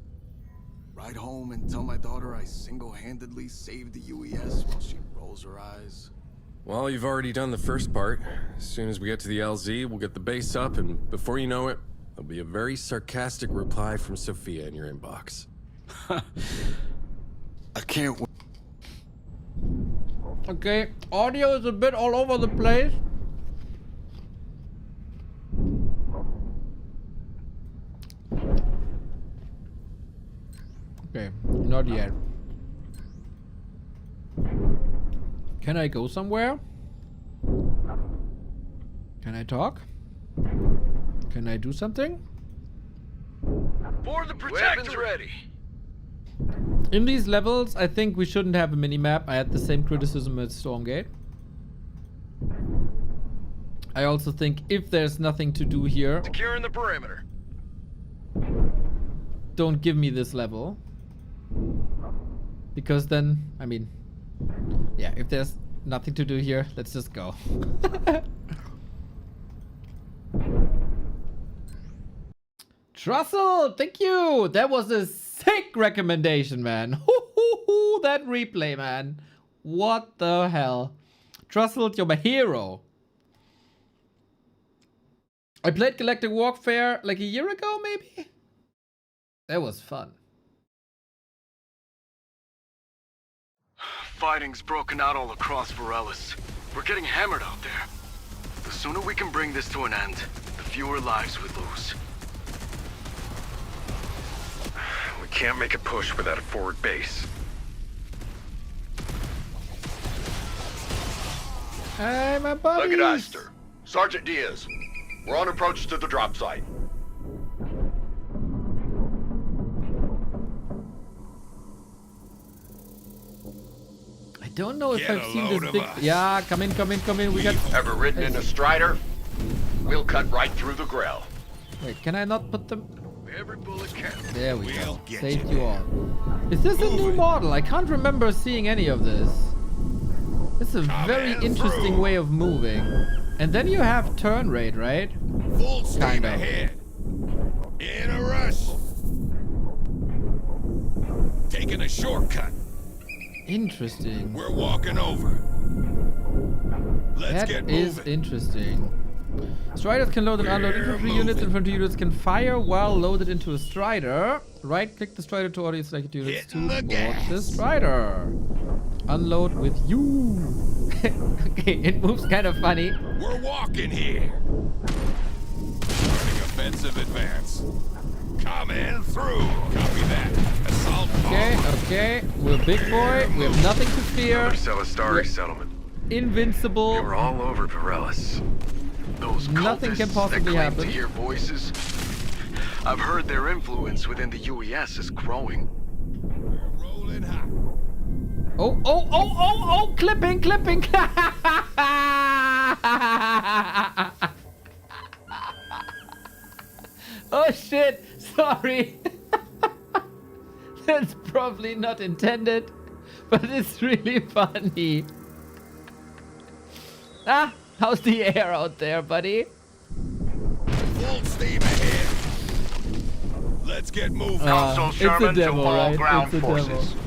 Ride home and tell my daughter I single-handedly saved the UES while she rolls her eyes. Well, you've already done the first part. As soon as we get to the LZ, we'll get the base up, and before you know it, there'll be a very sarcastic reply from Sophia in your inbox. I can't wait. Okay, audio is a bit all over the place. Okay, not yet. Can I go somewhere? Can I talk? Can I do something? For the protector. Ready. In these levels, I think we shouldn't have a minimap. I had the same criticism at Stormgate. I also think if there's nothing to do here, Securing the perimeter. don't give me this level. Because then, I mean, yeah, if there's nothing to do here, let's just go. Trussell, thank you. That was a sick recommendation, man. That replay, man. What the hell? Trussell, you're my hero. I played Galactic Warfare like a year ago, maybe? That was fun. Fighting's broken out all across Varellis. We're getting hammered out there. The sooner we can bring this to an end, the fewer lives we lose. We can't make a push without a forward base. Hey, my buddies. Look at Aster. Sergeant Diaz. We're on approach to the drop site. I don't know if I've seen this big... Yeah, come in. We got... Ever ridden in a Strider? We'll cut right through the Grell. Wait, can I not put them... Every bullet counts. There we go. Saved you all. Is this a new model? I can't remember seeing any of this. This is a very interesting way of moving. And then you have turn rate, right? Full steam ahead. In a rush. Taking a shortcut. Interesting. We're walking over. Let's get moving. That is interesting. Striders can load and unload infantry units. Infantry units can fire while loaded into a Strider. Right-click the Strider to audio selected units to board the Strider. Unload with you. Okay, it moves kind of funny. We're walking here. Starting offensive advance. Coming through. Copy that. Assault. Okay, we're big boy. We have nothing to fear. Another Celestari settlement. Invincible. We were all over Varellis. Those Nothing can cultists possibly that claim happen. to hear voices. I've heard their influence within the UES is growing. Rolling hot. Oh, clipping. Oh shit, sorry. That's probably not intended, but it's really funny. Ah, how's the air out there, buddy? Full steam ahead. Let's get moving. Consul It's a Sherman demo, to all right? ground It's a forces. demo.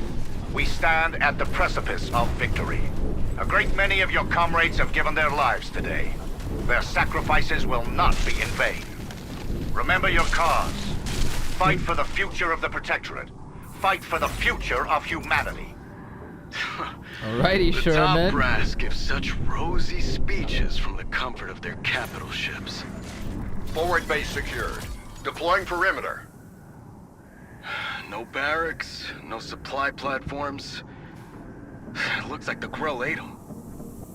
We stand at the precipice of victory. A great many of your comrades have given their lives today. Their sacrifices will not be in vain. Remember your cause. Fight for the future of the Protectorate. Fight for the future of humanity. Alrighty, The Sherman. top brass give such rosy speeches from the comfort of their capital ships. Forward base secured. Deploying perimeter. No barracks, no supply platforms. Looks like the Grell ate them.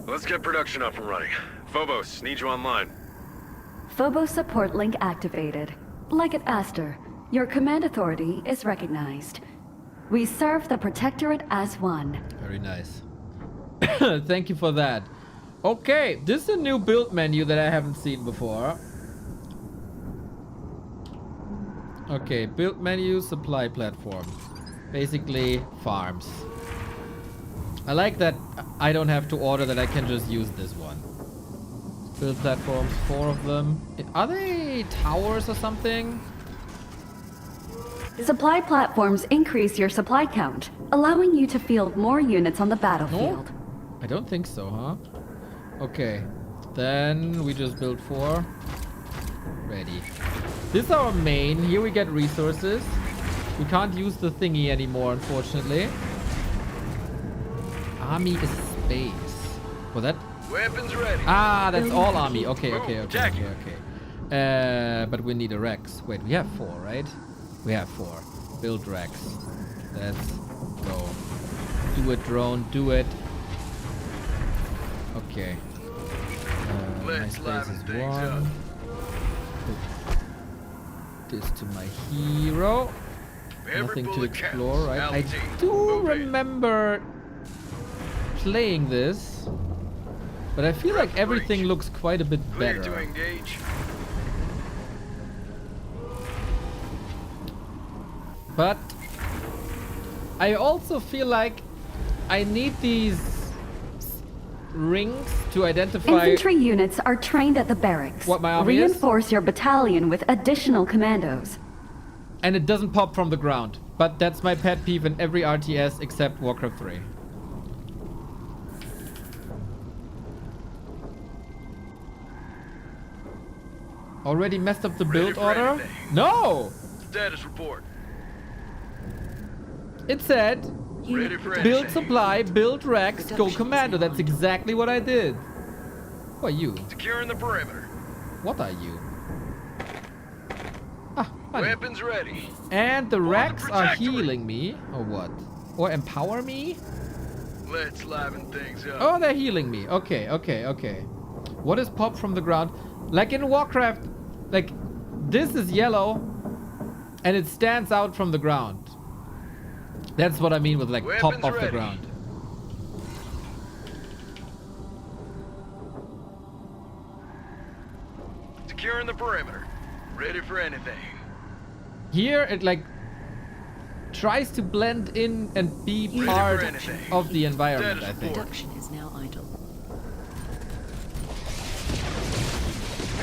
Let's get production up and running. Phobos, need you online. Phobos support link activated. Like at Aster, your command authority is recognized. We serve the Protectorate as one. Very nice. Thank you for that. Okay, this is a new build menu that I haven't seen before. Okay, build menu, supply platform. Basically, farms. I like that I don't have to order, that I can just use this one. Build platforms, 4 of them. Are they towers or something? Supply platforms increase your supply count, allowing you to field more units on the battlefield. I don't think so, huh? Okay. Then we just build 4. Ready. This is our main. Here we get resources. We can't use the thingy anymore, unfortunately. Army is space. Was that? Weapons ready. Ah, that's all army. Okay. But we need a Rex. Wait, we have 4, right? We have 4. Build Rex. Let's go. Do it, drone. Do it. Okay. My space is 1. Put this to my hero. Nothing to explore, right? I do remember playing this, but I feel like everything looks quite a bit better. To engage. But I also feel like I need these rings to identify. Infantry units are trained at the barracks. What my army Reinforce your battalion with additional commandos. And it doesn't pop from the ground. But that's my pet peeve in every RTS except Warcraft 3. Already messed up the build order? No! Status report. It said, Ready for build anything. supply, build Rex, go commando. That's exactly what I did. Who are you? Securing the perimeter. What are you? Ah, funny. Weapons ready. And the Rex are healing me, or what? Or empower me? Let's liven things up. Oh, they're healing me. Okay. What is pop from the ground? Like in Warcraft, like this is yellow and it stands out from the ground. That's what I mean with like Weapons pop off ready. the ground. Securing the perimeter. Ready for anything. Here it like tries to blend in and be Ready part for anything. of the environment, Status I think. Production is now idle.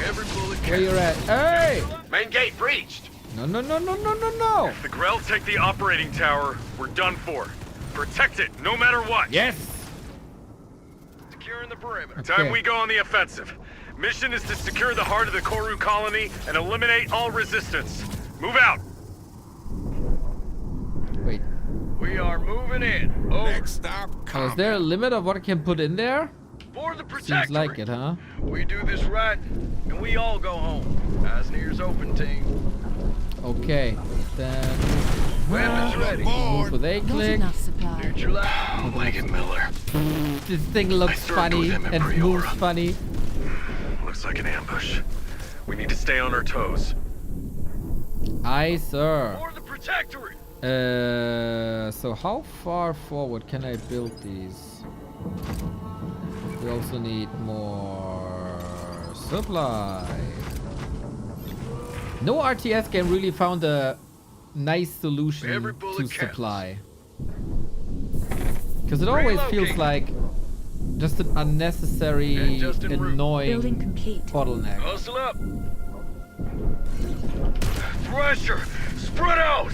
Every bullet Where you at? Hey! Main gate breached. No. If the Grell take the operating tower, we're done for. Protect it, no matter what. Yes! Securing the perimeter. Okay. Time we go on the offensive. Mission is to secure the heart of the Koru colony and eliminate all resistance. Move out. Wait. We are moving in. Over. Next stop, Oh, is there a limit of what I can put in there? For the Seems Protectorate. like it, huh? We do this right, and we all go home. Eyes and ears open, team. Okay. Then Weapons ready. Move with A click. Megan Miller. This thing looks funny and moves funny. Looks like an ambush. We need to stay on our toes. Aye, sir. For the Protectorate. So how far forward can I build these? We also need more supply. No RTS game really found a nice solution to supply. Because it always feels like just an unnecessary, annoying bottleneck. Hustle up. Thresher, spread out.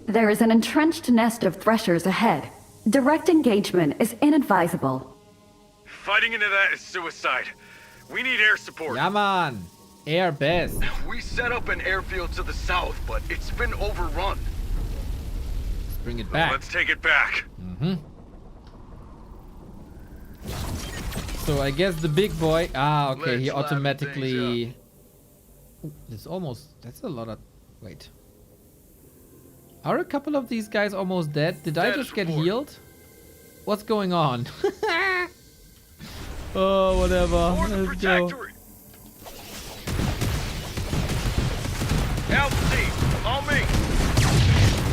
There is an entrenched nest of threshers ahead. Direct engagement is inadvisable. Fighting into that is suicide. We need air support. Yeah, man. Air best. We set up an airfield to the south, but it's been overrun. Let's bring it back. Let's take it back. So I guess the big boy. Ah, okay. He automatically. Ooh, that's a lot of. Wait. Are a couple of these guys almost dead? Did I just get healed? What's going on? Oh, whatever. Let's go. Alpha team, on me.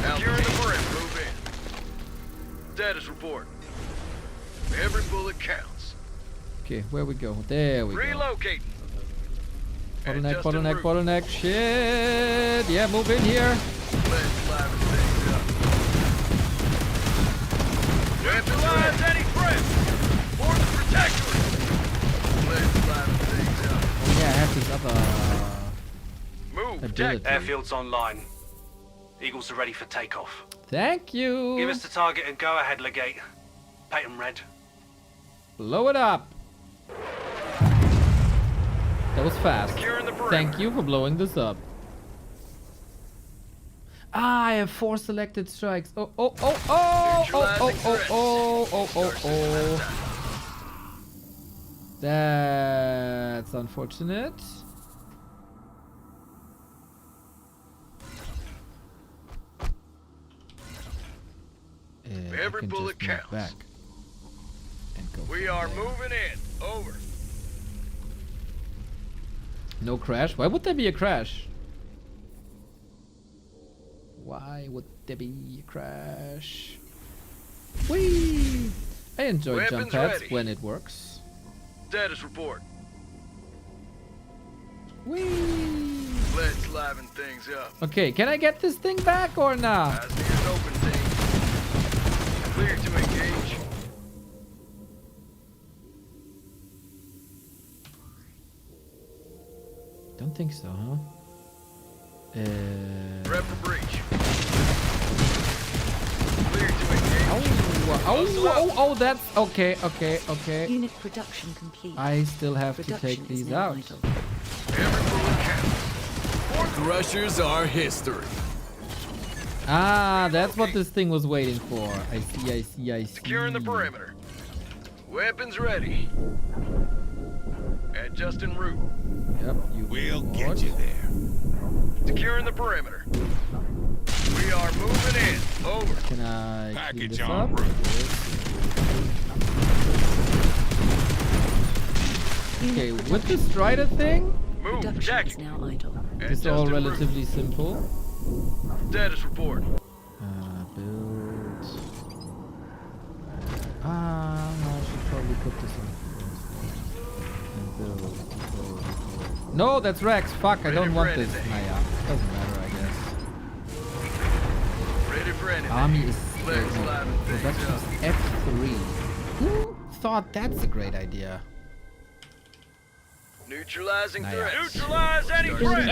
Securing the perimeter. Move in. Status report. Every bullet counts. Okay, where we go? There we go. Relocating. Bottleneck. Shit. Yeah, move in here. Let's liven things up. Neutralize any threat. For the Protectorate. Let's liven things up. Oh yeah, I have this other ability. Airfield's online. Eagles are ready for takeoff. Thank you. Give us the target and go ahead, Legate. Paint 'em red. Blow it up. That was fast. Thank you for blowing this up. Ah, I have 4 selected strikes. Oh. That's unfortunate. Every bullet counts. Back and go. We are moving in. Over. No crash? Why would there be a crash? Why would there be a crash? Whee! I enjoy jump pads when it works. Status report. Whee! Let's liven things up. Okay, can I get this thing back or not? Eyes and ears open, team. Clear to engage. Don't think so, huh? Prep for breach. Clear to engage. Oh, that's okay. Unit production complete. I still have to take these out. Threshers are history. Ah, that's what this thing was waiting for. I see. Securing the perimeter. Weapons ready. Adjust en route. Yep, we'll get you there. Securing the perimeter. We are moving in. Over. Can I clean this on up? Okay, with the Strider thing, Production is now idle. it's all relatively simple. Status report. Build. I should probably put this in and build. No, that's Rex. Fuck, I don't want this. Nah, yeah, doesn't matter, I guess. Ready for anything. Army is production is F3. Who thought that's a great idea? Neutralizing threat. Yeah. Neutralize any threat.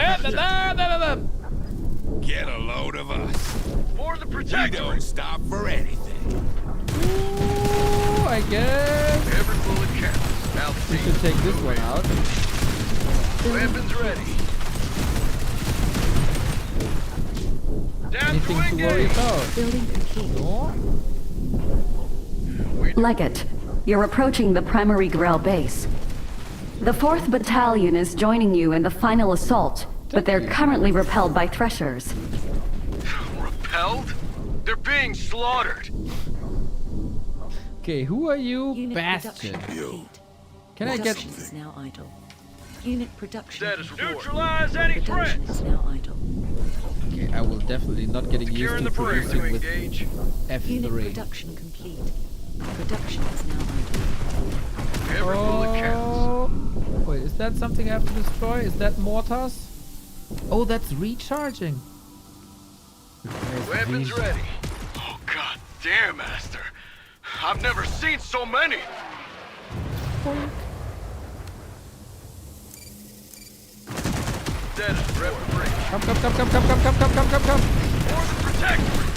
Get a load of us. For the We Protectorate. don't stop for anything. Ooh, I guess Every bullet counts. we should take this one out. Weapons ready. Down Anything to worry about? Building complete. No? Legate, you're approaching the primary Grell base. The 4th Battalion is joining you in the final assault, but they're currently repelled by Threshers. Repelled? They're being slaughtered. Okay, who are you, Unit Bastion? production complete. Can I get... Production is now idle. Unit production Status complete. neutralize any Production threats. is now idle. Okay, I will definitely not getting used Securing to the bridge producing to with engage. Unit F3. production complete. Production is now idle. Every bullet counts. Wait, is that something I have to destroy? Is that mortars? Oh, that's recharging. Weapons ready. Oh, god damn, Master. I've never seen so many. Dead, rep the bridge. Come. For the protectorate.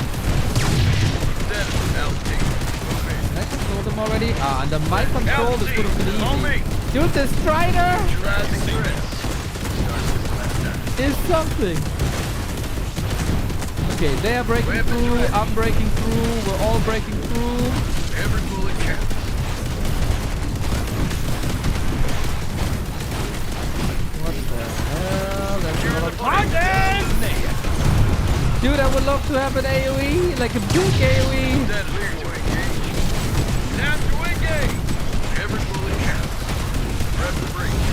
Dead, LT. Can I control them already? Ah, under my control this would have been On me. easy. Dude, the Strider Neutralizing threats. is something. Okay, they are breaking through, I'm breaking through, we're all breaking through. Every bullet counts. What the hell? That's a lot of content! Dude, I would love to have an AoE, like a big AoE. Dead, clear to engage. Time to engage. Every bullet counts. Rep the breach.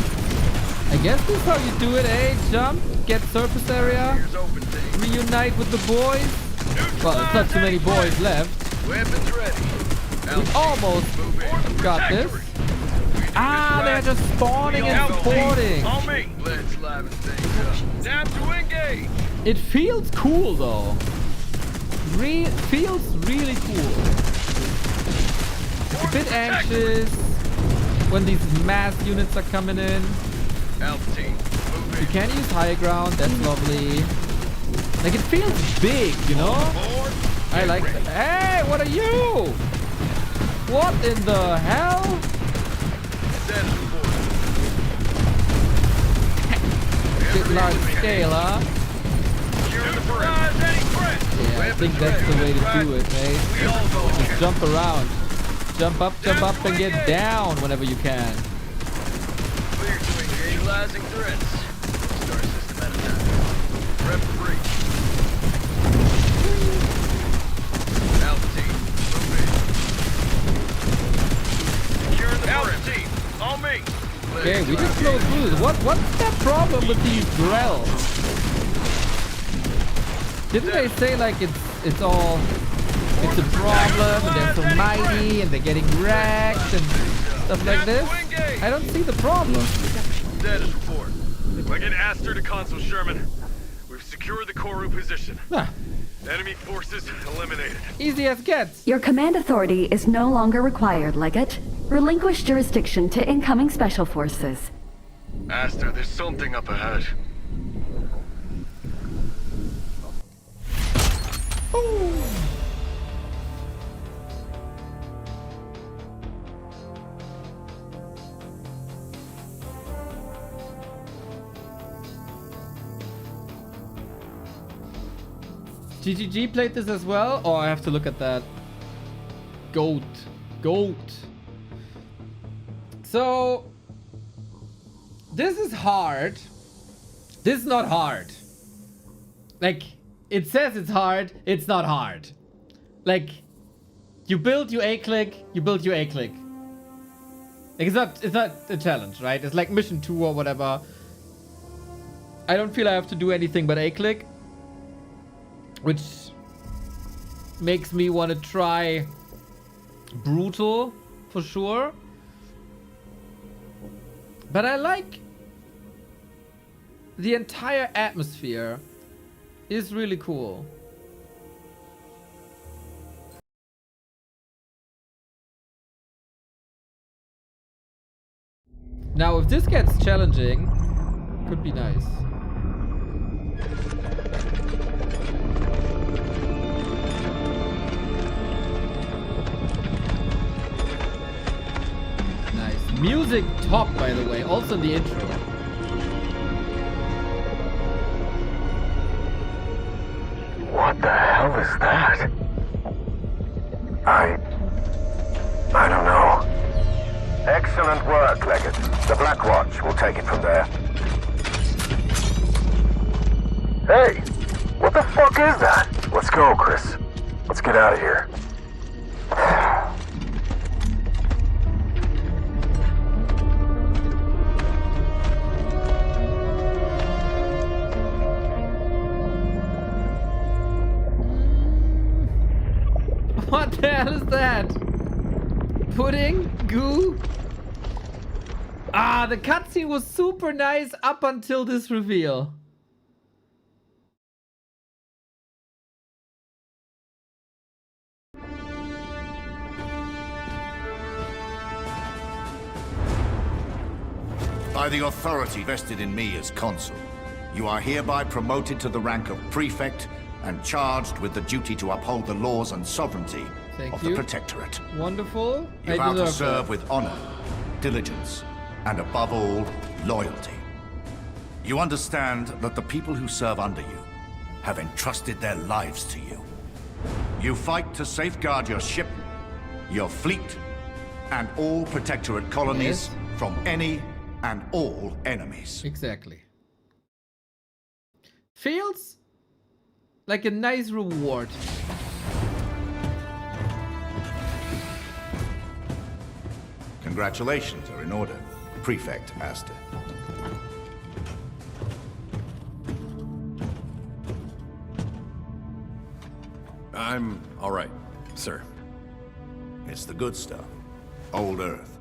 I guess this is how you do it, eh? Jump, get surface area, Here's open thing. reunite with the boys. Well, it's not too many boys left. Weapons ready. We almost got this. Ah, they're just spawning and sporting. On me. Let's liven things up. Time to engage. It feels cool though. Feels really cool. It's a bit anxious when these mass units are coming in. You can use high ground, that's lovely. Like it feels big, you know? I like that. Hey, what are you? What in the hell? Bit large scale, huh? Yeah, I think that's the way to do it, mate. Just jump around. Jump up, and get down whenever you can. Clear to engage. Neutralizing threats. Star system at attack. Rep the breach. Altitude. Move in. Securing the altitude. On me. Okay, we just blow through this. What's the problem with these Grells? Didn't they say like it's a problem and they're so mighty and they're getting wrecked and stuff like this? I don't see the problem. Status report. I get Aster to Consul Sherman. We've secured the Koru position. Enemy forces eliminated. Easy as gets. Your command authority is no longer required, Leggett. Relinquish jurisdiction to incoming special forces. Aster, there's something up ahead. GGG played this as well? Oh, I have to look at that. Goat. So, this is hard. This is not hard. Like, it says it's hard, it's not hard. Like, you build your A-click, you build your A-click. Like, it's not a challenge, right? It's like mission 2 or whatever. I don't feel I have to do anything but A-click. Which makes me want to try brutal for sure. But I like the entire atmosphere is really cool. Now if this gets challenging, could be nice. Music top, by the way, also in the intro. What the hell is that? I don't know. Excellent work, Leggett. The Black Watch will take it from there. Hey! What the fuck is that? Let's go, Chris. Let's get out of here. What the hell is that? Pudding? Goo? Ah, the cutscene was super nice up until this reveal. By the authority vested in me as consul, you are hereby promoted to the rank of prefect and charged with the duty to uphold the laws and sovereignty of the Protectorate. Wonderful. You vow to serve with honor, diligence, and above all, loyalty. You understand that the people who serve under you have entrusted their lives to you. You fight to safeguard your ship, your fleet, and all Protectorate colonies from any and all enemies. Exactly. Feels like a nice reward. Congratulations are in order, Prefect Aster. I'm all right, sir. It's the good stuff. Old Earth.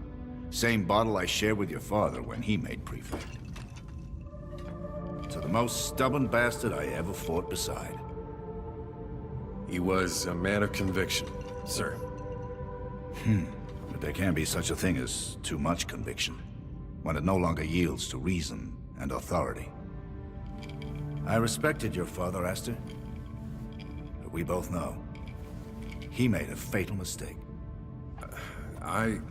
Same bottle I shared with your father when he made Prefect. To the most stubborn bastard I ever fought beside. He was a man of conviction, sir. But there can be such a thing as too much conviction, when it no longer yields to reason and authority. I respected your father, Aster. But we both know, he made a fatal mistake. I'm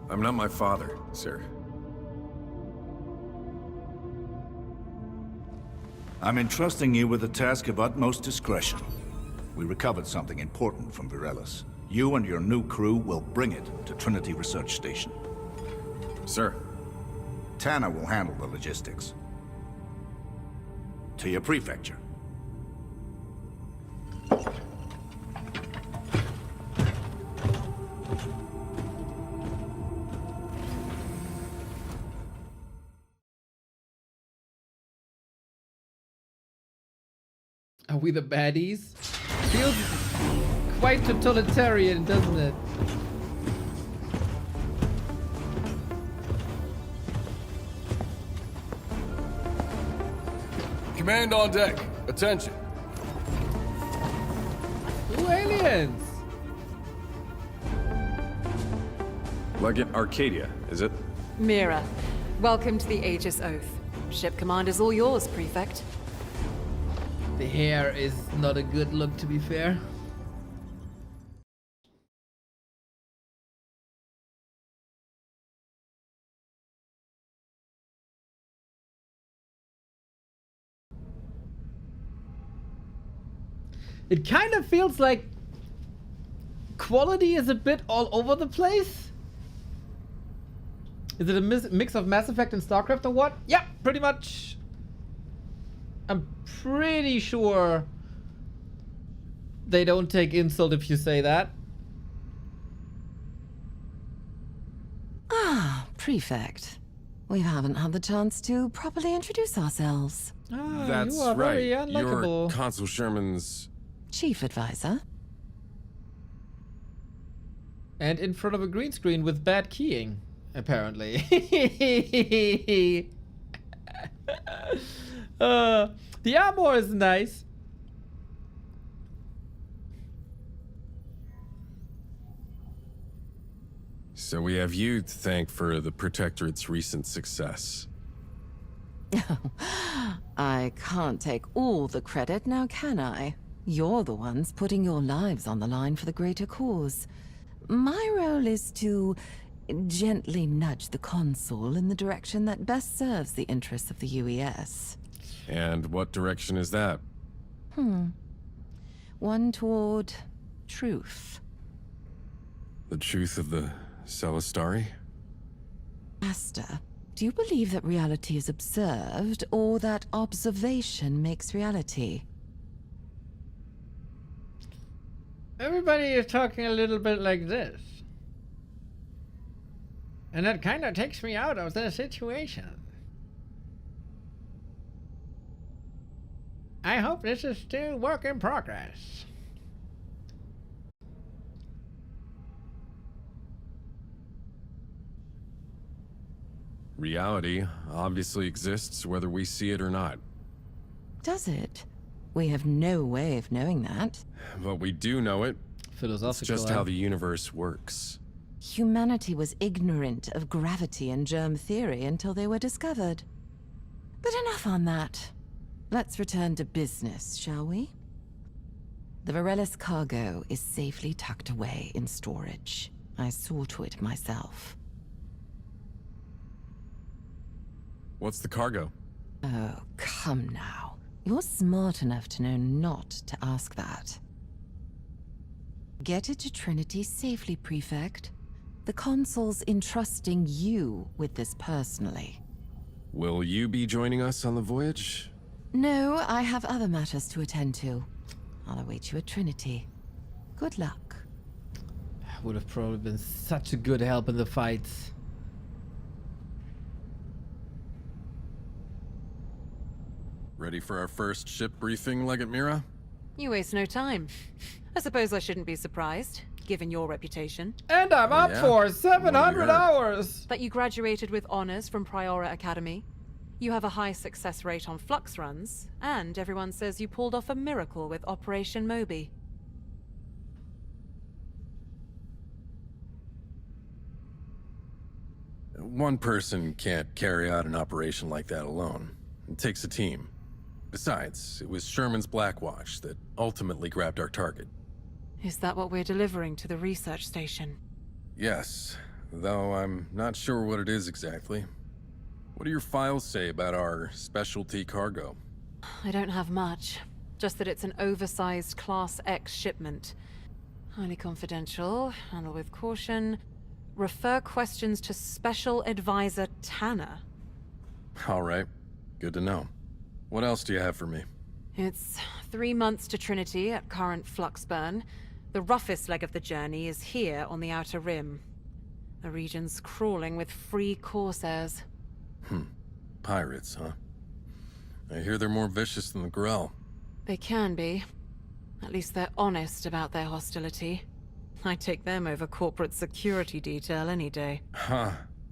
not my father, sir. I'm entrusting you with a task of utmost discretion. We recovered something important from Virelis. You and your new crew will bring it to Trinity Research Station. Sir. Tanner will handle the logistics. To your prefecture. Are we the baddies? Feels quite totalitarian, doesn't it? Command on deck. Attention. Ooh, aliens! Legate Arcadia, is it? Mira, welcome to the Aegis Oath. Ship command is all yours, Prefect. The hair is not a good look, to be fair. It kind of feels like quality is a bit all over the place. Is it a mix of Mass Effect and StarCraft or what? Yeah, pretty much. I'm pretty sure they don't take insult if you say that. Ah, Prefect. We haven't had the chance to properly introduce ourselves. Ah, That's you are right. very unlikable. You're Consul Sherman's Chief Advisor. And in front of a green screen with bad keying, apparently. The armor is nice. So we have you to thank for the Protectorate's recent success. I can't take all the credit now, can I? You're the ones putting your lives on the line for the greater cause. My role is to gently nudge the Consul in the direction that best serves the interests of the UES. And what direction is that? One toward truth. The truth of the Celestari? Aster, do you believe that reality is observed, or that observation makes reality? Everybody is talking a little bit like this. And that kind of takes me out of the situation. I hope this is still work in progress. Reality obviously exists whether we see it or not. Does it? We have no way of knowing that. But we do know it. Philosophical. It's just how the universe works. Humanity was ignorant of gravity and germ theory until they were discovered. But enough on that. Let's return to business, shall we? The Varellus cargo is safely tucked away in storage. I saw to it myself. What's the cargo? Oh, come now. You're smart enough to know not to ask that. Get it to Trinity safely, Prefect. The Consul's entrusting you with this personally. Will you be joining us on the voyage? No, I have other matters to attend to. I'll await you at Trinity. Good luck. Would have probably been such a good help in the fights. Ready for our first ship briefing, Legate Mira? You waste no time. I suppose I shouldn't be surprised, given your reputation. And I'm up for 700 hours! That you graduated with honors from Priora Academy. You have a high success rate on flux runs, and everyone says you pulled off a miracle with Operation Moby. One person can't carry out an operation like that alone. It takes a team. Besides, it was Sherman's Blackwatch that ultimately grabbed our target. Is that what we're delivering to the research station? Yes, though I'm not sure what it is exactly. What do your files say about our specialty cargo? I don't have much. Just that it's an oversized Class X shipment. Highly confidential, handle with caution. Refer questions to Special Advisor Tanner. All right, good to know. What else do you have for me? It's 3 months to Trinity at current flux burn. The roughest leg of the journey is here on the Outer Rim. The region's crawling with free corsairs. Pirates, huh? I hear they're more vicious than the Grell. They can be. At least they're honest about their hostility. I'd take them over corporate security detail any day. Huh.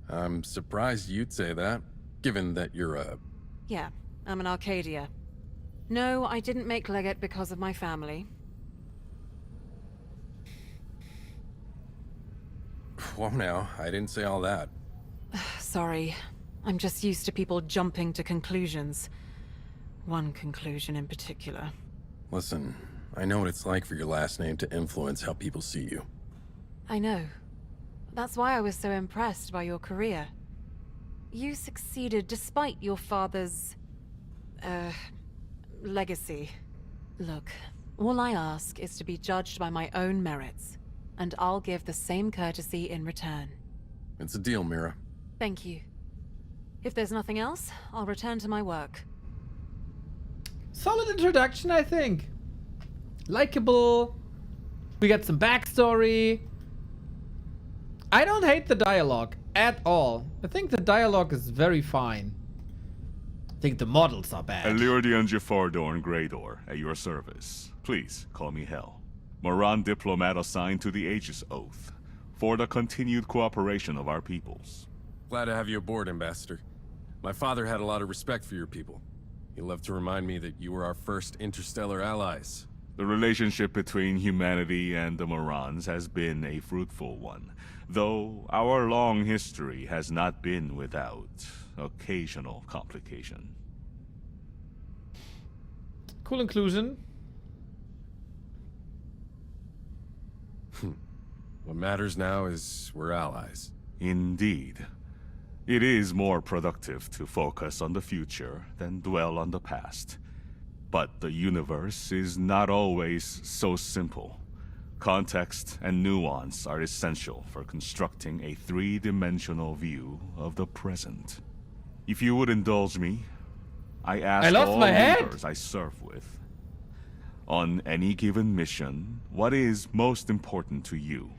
I'm surprised you'd say that, given that you're a... Yeah, I'm an Arcadia. No, I didn't make Legate because of my family. Whoa now, I didn't say all that. Sorry. I'm just used to people jumping to conclusions. One conclusion in particular. Listen, I know what it's like for your last name to influence how people see you. I know. That's why I was so impressed by your career. You succeeded despite your father's... legacy. Look, all I ask is to be judged by my own merits, and I'll give the same courtesy in return. It's a deal, Mira. Thank you. If there's nothing else, I'll return to my work. Solid introduction, I think. Likeable. We got some backstory. I don't hate the dialogue at all. I think the dialogue is very fine. I think the models are bad. XlorD Jafardor and Greydor, at your service. Please, call me Hell. Moran diplomat assigned to the Aegis Oath, for the continued cooperation of our peoples. Glad to have you aboard, Ambassador. My father had a lot of respect for your people. He loved to remind me that you were our first interstellar allies. The relationship between humanity and the Morans has been a fruitful one, though our long history has not been without occasional complication. Cool inclusion. What matters now is we're allies. Indeed. It is more productive to focus on the future than dwell on the past. But the universe is not always so simple. Context and nuance are essential for constructing a three-dimensional view of the present. If you would indulge me, I ask all leaders I serve with, on any given mission, what is most important to you,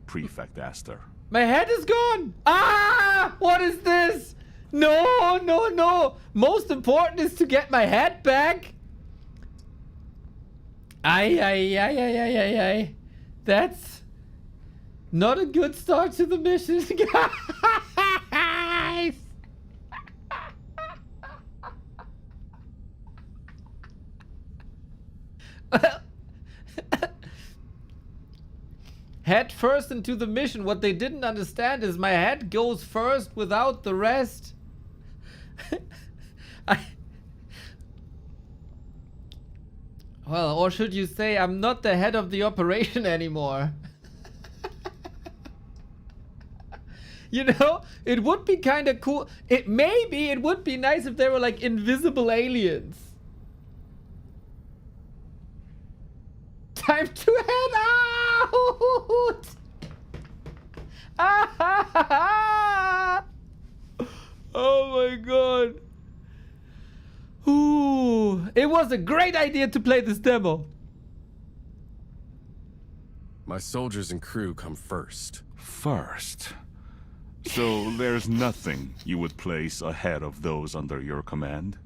Prefect Aster? My head is gone! Ah! What is this? No, no, no! Most important is to get my head back! Ay. That's not a good start to the mission, guys! Head first into the mission. What they didn't understand is my head goes first without the rest. Well, or should you say I'm not the head of the operation anymore? You know, it would be kind of cool. Maybe it would be nice if they were like invisible aliens. Time to head out! Oh my god. Ooh, it was a great idea to play this demo. My soldiers and crew come first. First? So there's nothing you would place ahead of those under your command?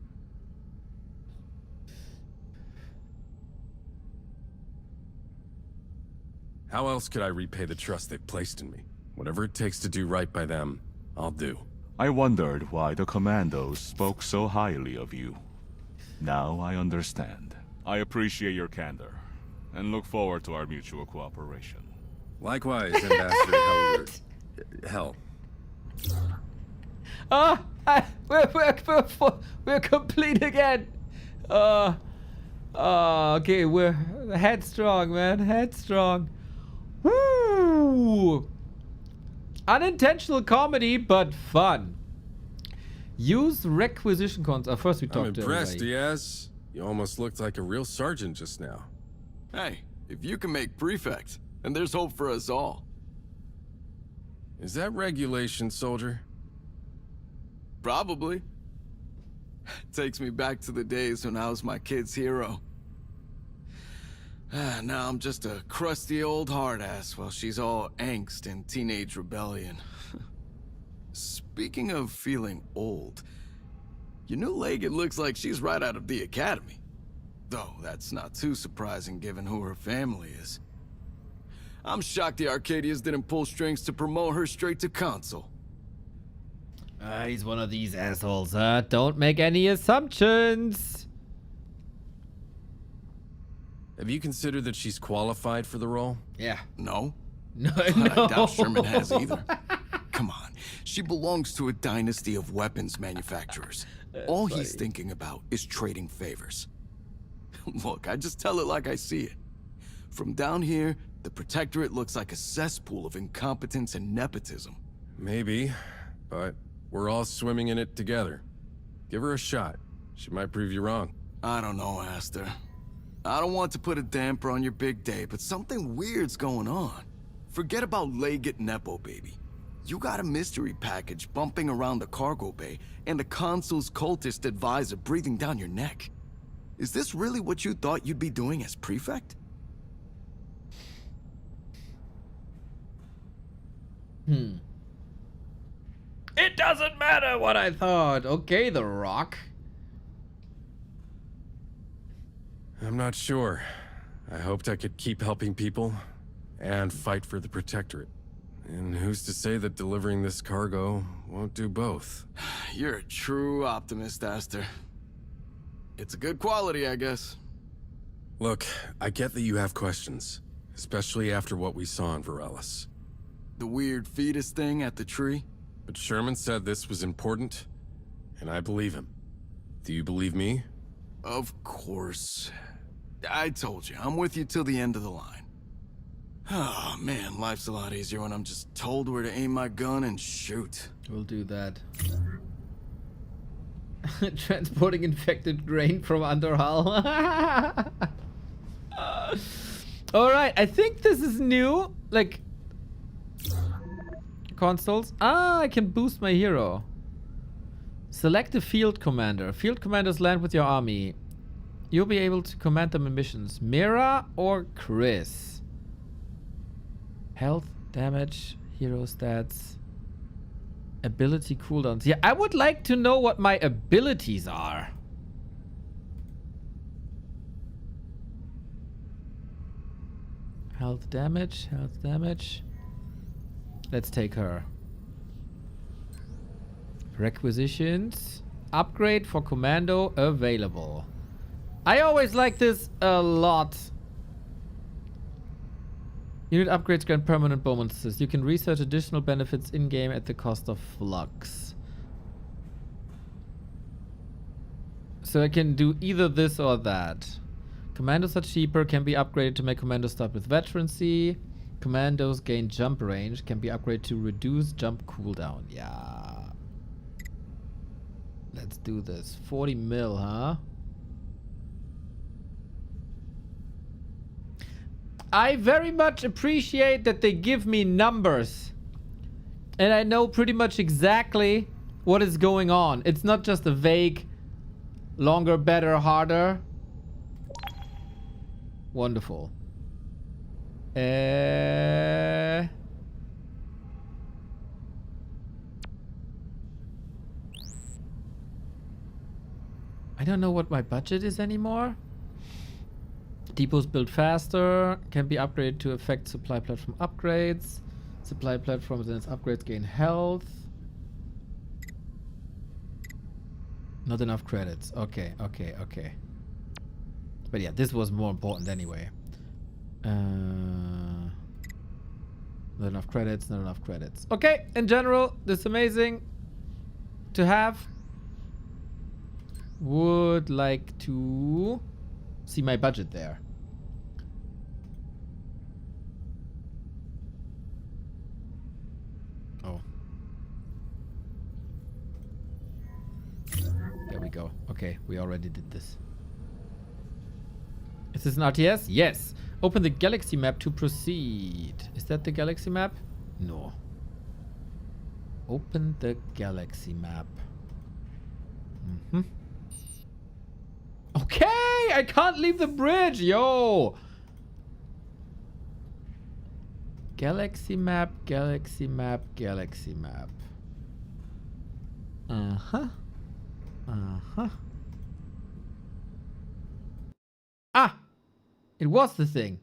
How else could I repay the trust they've placed in me? Whatever it takes to do right by them, I'll do. I wondered why the commandos spoke so highly of you. Now I understand. I appreciate your candor, and look forward to our mutual cooperation. Likewise, Ambassador Hell. We're complete again. Okay, we're headstrong, man. Headstrong. Woo! Unintentional comedy, but fun. Use requisition cons. First we talked to impressed, everybody. Diaz. You almost looked like a real sergeant just now. Hey, if you can make prefect, then there's hope for us all. Is that regulation, soldier? Probably. Takes me back to the days when I was my kid's hero. Now I'm just a crusty old hard-ass while she's all angst and teenage rebellion. Speaking of feeling old, your new Leggett looks like she's right out of the academy. Though that's not too surprising given who her family is. I'm shocked the Arcadians didn't pull strings to promote her straight to consul. He's one of these assholes, huh? Don't make any assumptions. Have you considered that she's qualified for the role? Yeah. No. No. I doubt Sherman has either. Come on. She belongs to a dynasty of weapons manufacturers. All he's thinking about is trading favors. Look, I just tell it like I see it. From down here, the Protectorate looks like a cesspool of incompetence and nepotism. Maybe, but we're all swimming in it together. Give her a shot. She might prove you wrong. I don't know, Aster. I don't want to put a damper on your big day, but something weird's going on. Forget about Leggett Nepo, baby. You got a mystery package bumping around the cargo bay, and the consul's cultist advisor breathing down your neck. Is this really what you thought you'd be doing as prefect? It doesn't matter what I thought. Okay, The Rock. I'm not sure. I hoped I could keep helping people and fight for the Protectorate. And who's to say that delivering this cargo won't do both? You're a true optimist, Aster. It's a good quality, I guess. Look, I get that you have questions, especially after what we saw in Varelis. The weird fetus thing at the tree? But Sherman said this was important, and I believe him. Do you believe me? Of course. I told you, I'm with you till the end of the line. Oh man, life's a lot easier when I'm just told where to aim my gun and shoot. We'll do that. Transporting infected grain from Underhull. Alright, I think this is new. Like, consoles. Ah, I can boost my hero. Select a field commander. Field commanders land with your army. You'll be able to command them in missions. Mira or Chris? Health, damage, hero stats, ability cooldowns. Yeah, I would like to know what my abilities are. Health damage, health damage. Let's take her. Requisitions. Upgrade for commando available. I always like this a lot. Unit upgrades grant permanent bonuses. You can research additional benefits in-game at the cost of flux. So I can do either this or that. Commandos are cheaper, can be upgraded to make commandos start with veterancy. Commandos gain jump range, can be upgraded to reduce jump cooldown. Yeah. Let's do this. 40 mil, huh? I very much appreciate that they give me numbers. And I know pretty much exactly what is going on. It's not just a vague longer, better, harder. Wonderful. I don't know what my budget is anymore. Depots build faster, can be upgraded to affect supply platform upgrades. Supply platforms and its upgrades gain health. Not enough credits. Okay, okay, okay. But yeah, this was more important anyway. Not enough credits, not enough credits. Okay, in general, this is amazing to have. Would like to see my budget there. Oh. There we go. Okay, we already did this. Is this an RTS? Yes. Open the galaxy map to proceed. Is that the galaxy map? No. Open the galaxy map. Okay, I can't leave the bridge, yo. Galaxy map, galaxy map, galaxy map. Ah, it was the thing.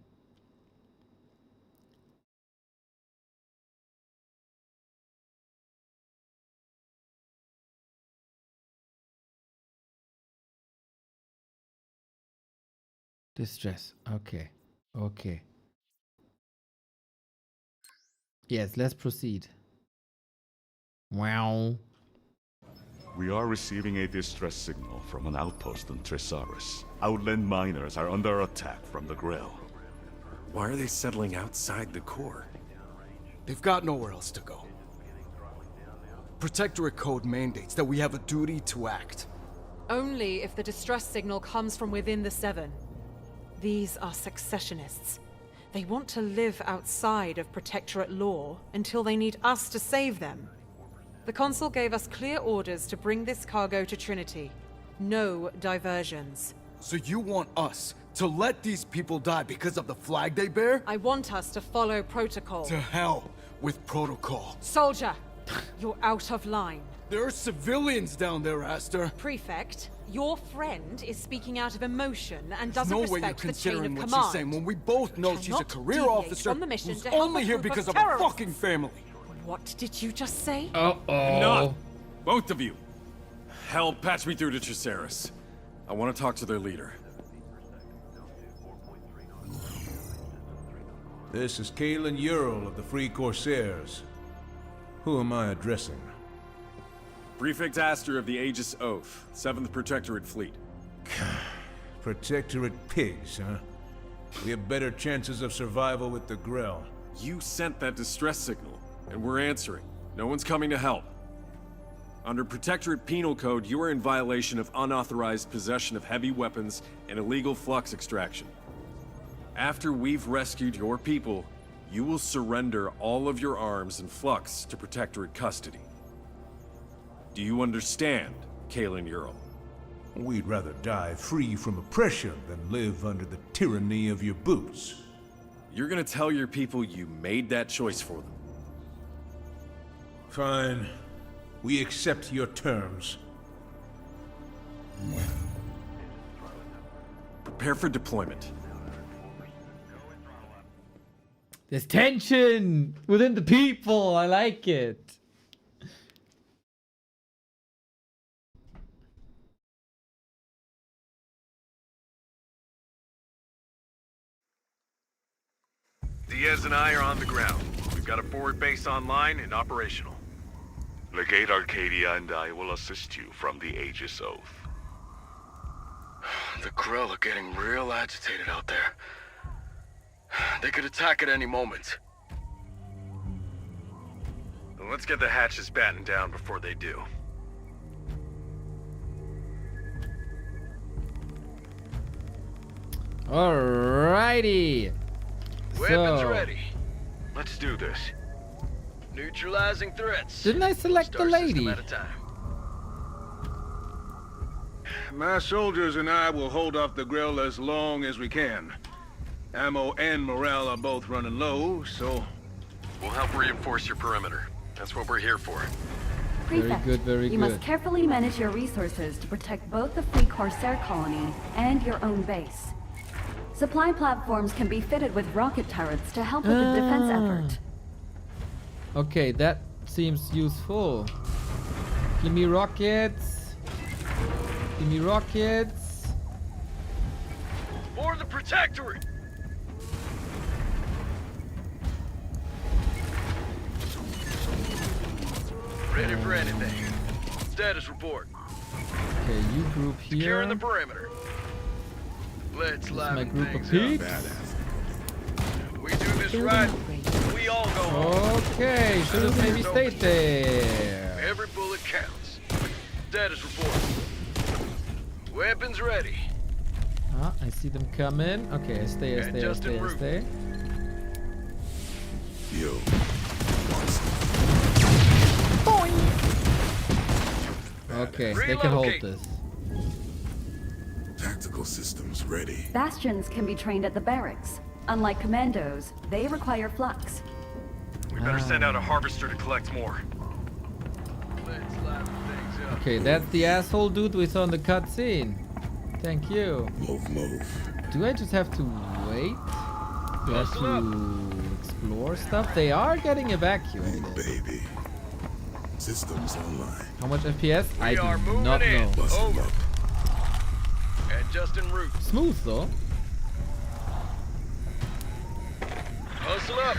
Distress. Okay. Okay. Yes, let's proceed. Wow. We are receiving a distress signal from an outpost on Trisaris. Outland miners are under attack from the Grill. Why are they settling outside the core? They've got nowhere else to go. Protectorate code mandates that we have a duty to act. Only if the distress signal comes from within the Seven. These are successionists. They want to live outside of Protectorate law until they need us to save them. The Consul gave us clear orders to bring this cargo to Trinity. No diversions. So you want us to let these people die because of the flag they bear? I want us to follow protocol. To hell with protocol. Soldier, you're out of line. There are civilians down there, Aster. Prefect, your friend is speaking out of emotion and doesn't no way you're respect the chain of considering what command. she's saying when we both know she's a career officer from the mission who's to help only a here group because of terrorists. a fucking family. What did you just say? Uh-oh. Enough! Both of you. Hell, patch me through to Trisaris. I want to talk to their leader. This is Kalen Ural of the Free Corsairs. Who am I addressing? Prefect Aster of the Aegis Oath, 7th Protectorate Fleet. Protectorate pigs, huh? We have better chances of survival with the Grell. You sent that distress signal, and we're answering. No one's coming to help. Under Protectorate Penal Code, you are in violation of unauthorized possession of heavy weapons and illegal flux extraction. After we've rescued your people, you will surrender all of your arms and flux to Protectorate custody. Do you understand, Kalen Ural? We'd rather die free from oppression than live under the tyranny of your boots. You're gonna tell your people you made that choice for them. Fine. We accept your terms. Prepare for deployment. There's tension within the people. I like it. Diaz and I are on the ground. We've got a forward base online and operational. Legate Arcadia and I will assist you from the Aegis Oath. The Grell are getting real agitated out there. They could attack at any moment. Well, let's get the hatches battened down before they do. Alrighty. Weapons So, ready. Let's do this. Neutralizing threats. didn't I select the lady? At a time. My soldiers and I will hold off the Grell as long as we can. Ammo and morale are both running low, so... We'll help reinforce your perimeter. That's what we're here for. Prefect, very you good. must carefully manage your resources to protect both the Free Corsair colony and your own base. Supply platforms can be fitted with rocket turrets to help with the defense effort. Okay, that seems useful. Give me rockets. Give me rockets. For the Protectorate! Ready for anything. Status report. Okay, you group here. Securing the perimeter. Let's This is liven my group of things peeps. up. We do this right, we all go home. Okay, should have maybe stayed there. Every bullet counts. Status report. Weapons ready. Ah, I see them coming. Okay, I stay, I stay, I stay, I stay. Yo. Okay, they can hold this. Tactical systems ready. Bastions can be trained at the barracks. Unlike commandos, they require flux. We better send out a harvester to collect more. Let's liven things up. Okay, that's the asshole dude we saw in the cutscene. Thank you. Move. Do I just have to wait? Do I have to explore stuff? They are getting evacuated. Baby. Systems online. How much FPS? I are do moving not in. know. Over. And just en route. Smooth though. Hustle up.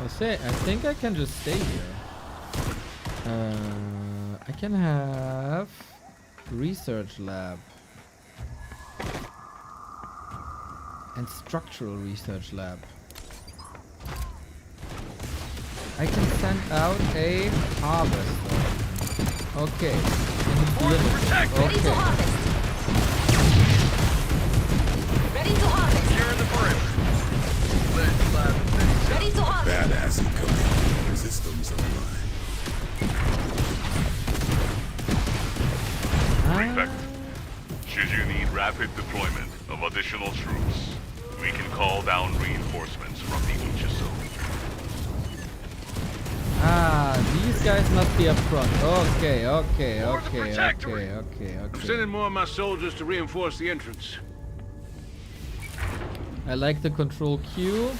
I think I can just stay here. I can have research lab and structural research lab. I can send out a harvester. Okay. Ready to harvest. Ready to harvest. Securing the perimeter. Let's liven things up. Ready to harvest. Badass incoming. Systems online. Prefect, should you need rapid deployment of additional troops, we can call down reinforcements from the Aegis Oath. Ah, these guys must be up front. Okay. I'm sending more of my soldiers to reinforce the entrance. I like the control Q.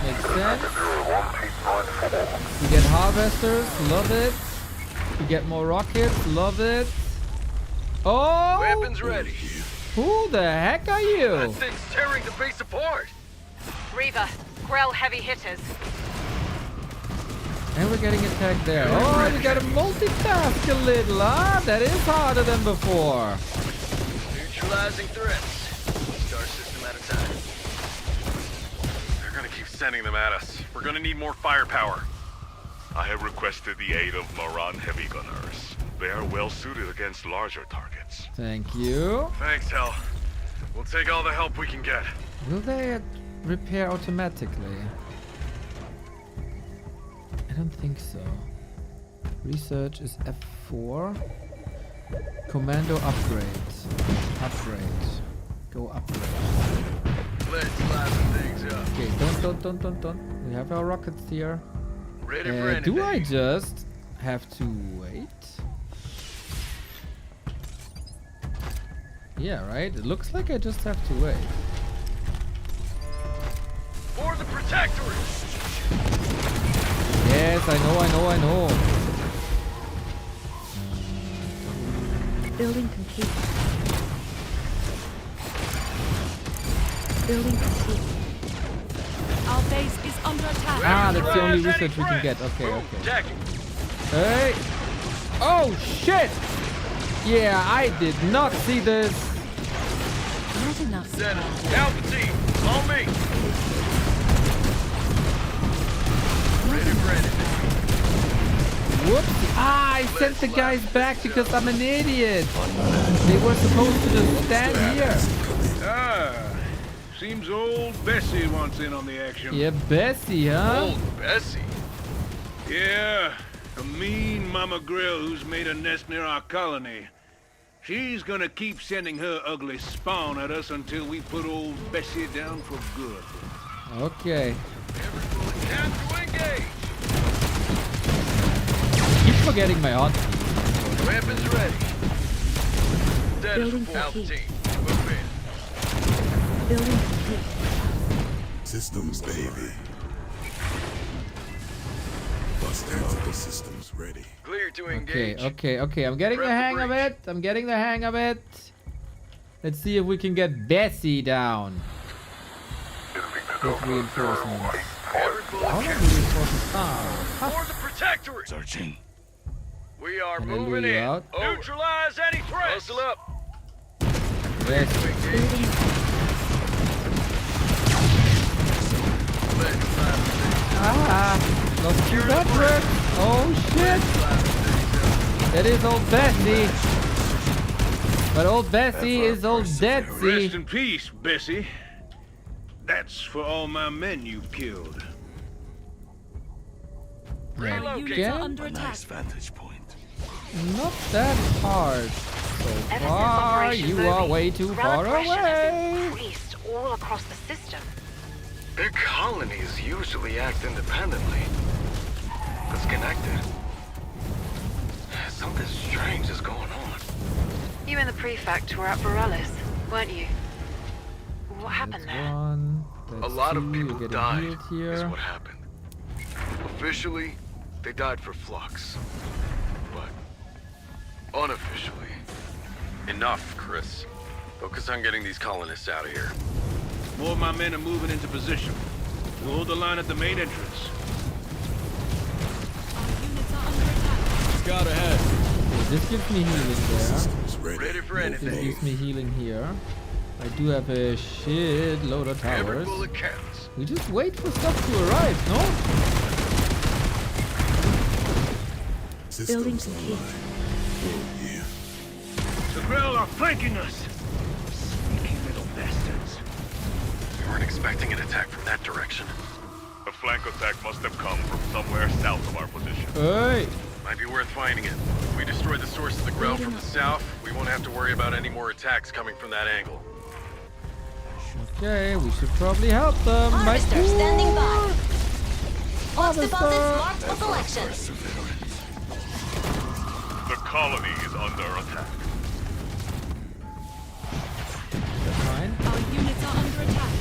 Makes sense. We get harvesters, love it. We get more rockets, love it. Oh! Weapons ready. Who the heck are you? That thing's tearing the base apart. Reaver, Grell heavy hitters. And we're getting attacked there. Oh, we gotta multitask a little, huh? That is harder than before. Neutralizing threats. Star system at a time. They're gonna keep sending them at us. We're gonna need more firepower. I have requested the aid of Moran heavy gunners. They are well suited against larger targets. Thank you. Thanks, Hell. We'll take all the help we can get. Will they repair automatically? I don't think so. Research is F4. Commando upgrade. Upgrade. Go upgrade. Let's liven things up. Okay, don't. We have our rockets here. Ready for anything. Do I just have to wait? Yeah, right? It looks like I just have to wait. For the Protectorate! Yes, I know. Building complete. Building complete. Our base is under attack. Ah, that's the only research we can get. Okay. Hey! Oh, shit! Yeah, I did not see this. Not enough. Alpha team, on me! Ready for anything. Whoops! Ah, I sent the guys back because I'm an idiot. They were supposed to just stand here. Ah, seems old Bessie wants in on the action. Yeah, Bessie, huh? Old Bessie? Yeah, a mean Mama Grill who's made a nest near our colony. She's gonna keep sending her ugly spawn at us until we put old Bessie down for good. Okay. Time to engage! Keep forgetting my hot. Weapons ready. Status Building report. Alpha complete. team, move in. Building complete. Systems, baby. Bust tactical systems ready. Clear to engage. Okay. I'm getting the hang of it. Let's see if we can get Bessie down. With reinforcements. Every bullet How many counts. reinforcements? For the Protectorate! Searching. We are Hallelujah. moving in. Out. Neutralize any threats. Muscle up. Yes. Ah, lost two network. Oh shit. That is old Bessie. But old Bessie is old Deadsy. Rest in peace, Bessie. That's for all my men you've killed. Yeah. Units Again? are under A attack. nice vantage point. Not that hard. So far, you are way too far away. Increased all across the system. Their colonies usually act independently. Disconnected. Something strange is going on. You and the prefect were at Borellis, weren't you? What happened there? One. A lot of two. people You're getting died, healed is here. what happened. Officially, they died for flux. But unofficially... Enough, Chris. Focus on getting these colonists out of here. More of my men are moving into position. We'll hold the line at the main entrance. Our units are under attack. Scout ahead. Okay, this gives me healing there. Systems ready. Ready for This anything. gives me healing here. I do have a shit load of Every towers. bullet counts. We just wait for stuff to arrive, no? Building Systems complete. online. Oh, yeah. The Grell are flanking us! Sneaky little bastards. We weren't expecting an attack from that direction. The flank attack must have come from somewhere south of our position. Hey! Might be worth finding it. If we destroy the source of the Grell from the south, we won't have to worry about any more attacks coming from that angle. Okay, we should probably help them. Harvester standing by. Box Harvester. deposits marked for collection. The colony is under attack. Fine. Our units are under attack.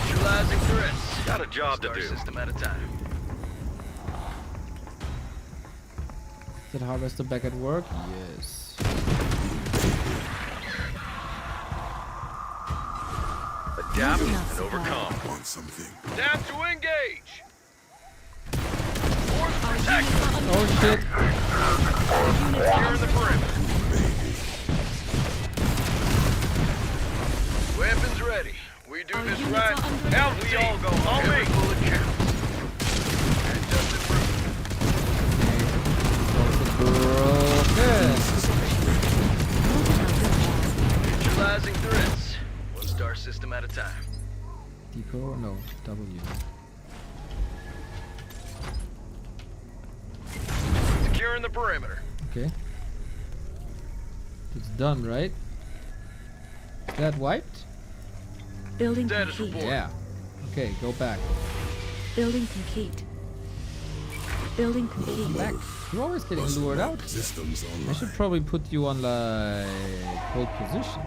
Neutralizing threats. Got a job to do. System at a time. Is that harvester back at work? Yes. Adapt and overcome. Want something? Down to engage. For the protect. Oh shit. Securing the perimeter. Weapons ready. We do this right. Help we all go. On me. Every bullet counts. And just Broken. neutralizing threats. at a time. Depot? No, W. Securing the perimeter. Okay. It's done, right? Is that wiped? Building complete. Yeah. Okay, go back. Building complete. Building complete. Back. You're always getting lured out. I should probably put you on like hold position.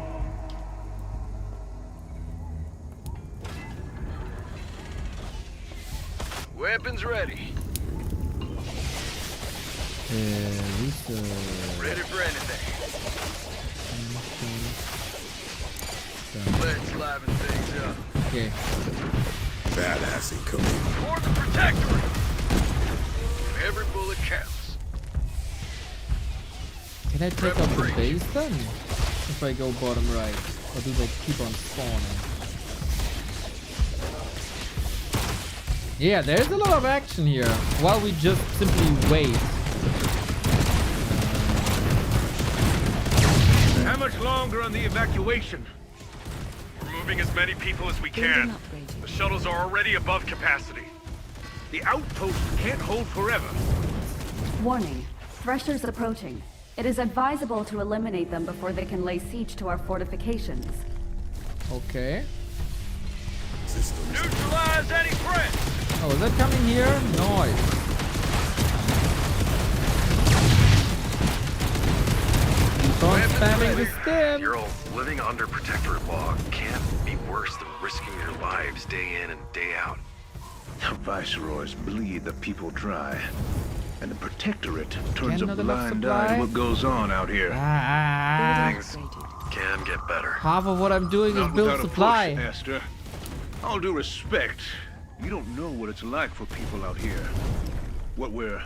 Weapons ready. Ready for anything. Let's liven things up. Okay. Badass incoming. For the Protectorate. Every bullet counts. Can I take out the base then? If I go bottom right? Or do they keep on spawning? Yeah, there's a lot of action here. While we just simply wait. How much longer on the evacuation? We're moving as many people as we can. The shuttles are already above capacity. The outpost can't hold forever. Warning. Threshers approaching. It is advisable to eliminate them before they can lay siege to our fortifications. Okay. Neutralize any threat! Oh, is that coming here? Noise. Keep on spamming the stem. You're all living under Protectorate law can't be worse than risking your lives day in and day out. The Viceroys bleed the people dry. And the Protectorate turns a Another enough blind eye supply? to what goes on out here. Things can get better. Half of what I'm doing is Not build without a supply. push, Esther. All due respect, you don't know what it's like for people out here. What we're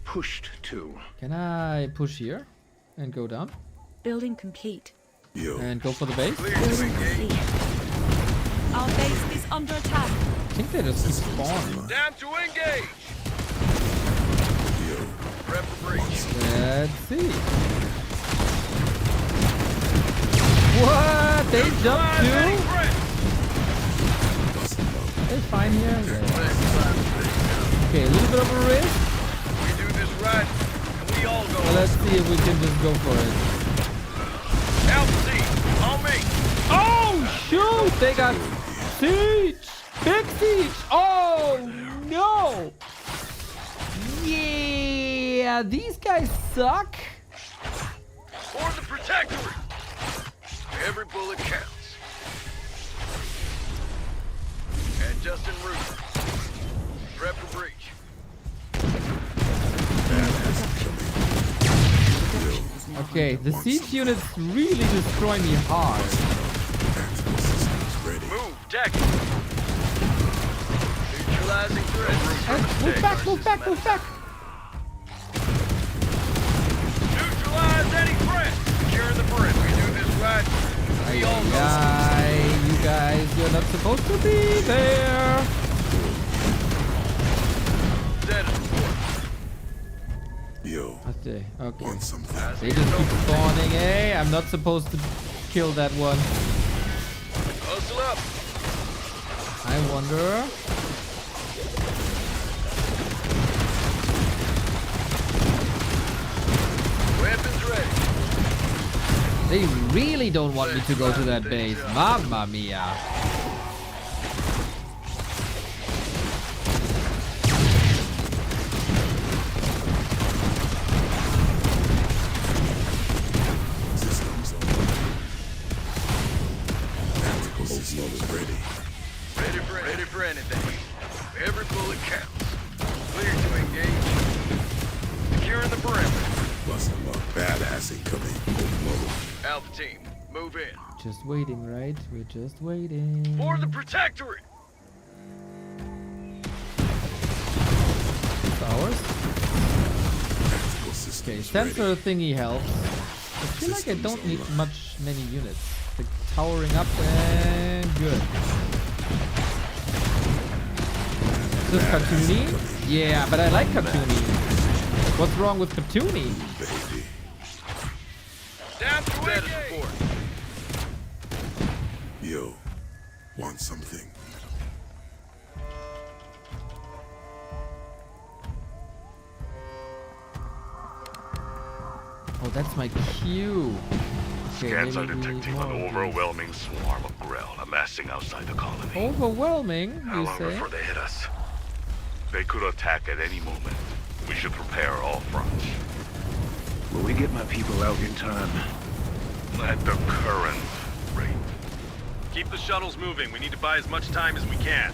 pushed to. Can I push here and go down? Building complete. And go for the base? Building complete. Our base is under attack. I think they just keep spawning. Down to engage! Prep for breach. Let's see. What? They jumped too? They fine here? Yeah. Okay, a little bit of a risk. We do this right, and we all go. Well, let's see if we can just go for it. Alpha on me. Oh, shoot! They got siege! Big siege! Oh, no! Yeah, these guys suck. For the Protectorate. Every bullet counts. And just en route. Prep for breach. Okay, the siege units really destroy me hard. Move, deck. Neutralizing threats. Move back, move back, move back. Neutralize any threat. Securing the perimeter. We do this right. We all go. You guys, you're not supposed to be there. Dead at the fort. Okay. They just keep spawning, eh? I'm not supposed to kill that one. Hustle up. I wonder. Weapons ready. They really don't want me to go to that base. Mamma mia. Ready for anything. Every bullet counts. Clear to engage. Securing the perimeter. Badass incoming. Alpha team, move in. Just waiting, right? We're just waiting. For the Protectorate. It's ours. Okay, sensor thingy helps. I feel like I don't need many units. Like towering up and good. Is this cartoony? Yeah, but I like cartoony. What's wrong with cartoony? Down to engage. Want something? Oh, that's my cue. Okay, Scans are maybe detecting more an of these. overwhelming swarm of Grell amassing outside the colony. Overwhelming, you However, say? before they hit us, they could attack at any moment. We should prepare all fronts. Will we get my people out in time? At the current rate. Keep the shuttles moving. We need to buy as much time as we can.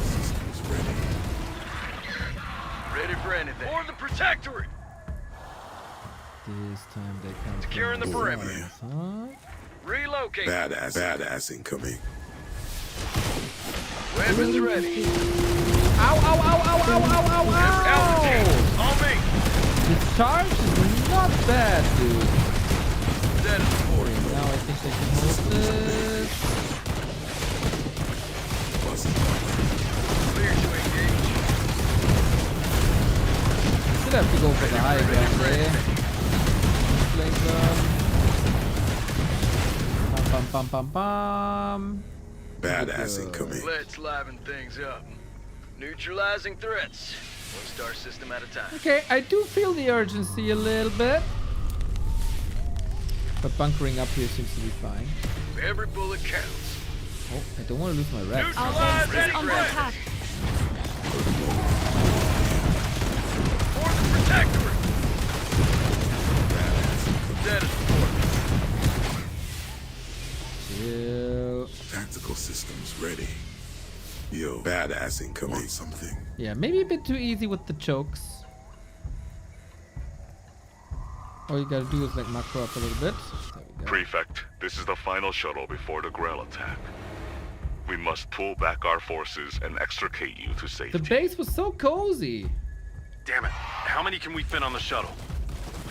Systems ready. Ready for anything. For the Protectorate! This time they come. Securing the perimeter. Huh? Relocate. Badass incoming. Weapons ready. Ow, ow, ow, ow, ow, ow, ow, ow! On me. This charge is not bad, dude. Dead. Okay, now I think they can hold this. Clear to engage. Should have to go for the high ground there. Bum, bum, bum, bum. Badass incoming. Let's liven things up. Neutralizing threats. One star system at a time. Okay, I do feel the urgency a little bit. But bunkering up here seems to be fine. Every bullet counts. Oh, I don't want to lose my rep. Neutralize any threat. For the Protectorate. Dead as Chill. Tactical systems ready. Yo, badass incoming. Want something? Yeah, maybe a bit too easy with the chokes. All you gotta do is like macro up a little bit. There we go. Prefect, this is the final shuttle before the Grell attack. We must pull back our forces and extricate you to safety. The base was so cozy. Damn it. How many can we fit on the shuttle?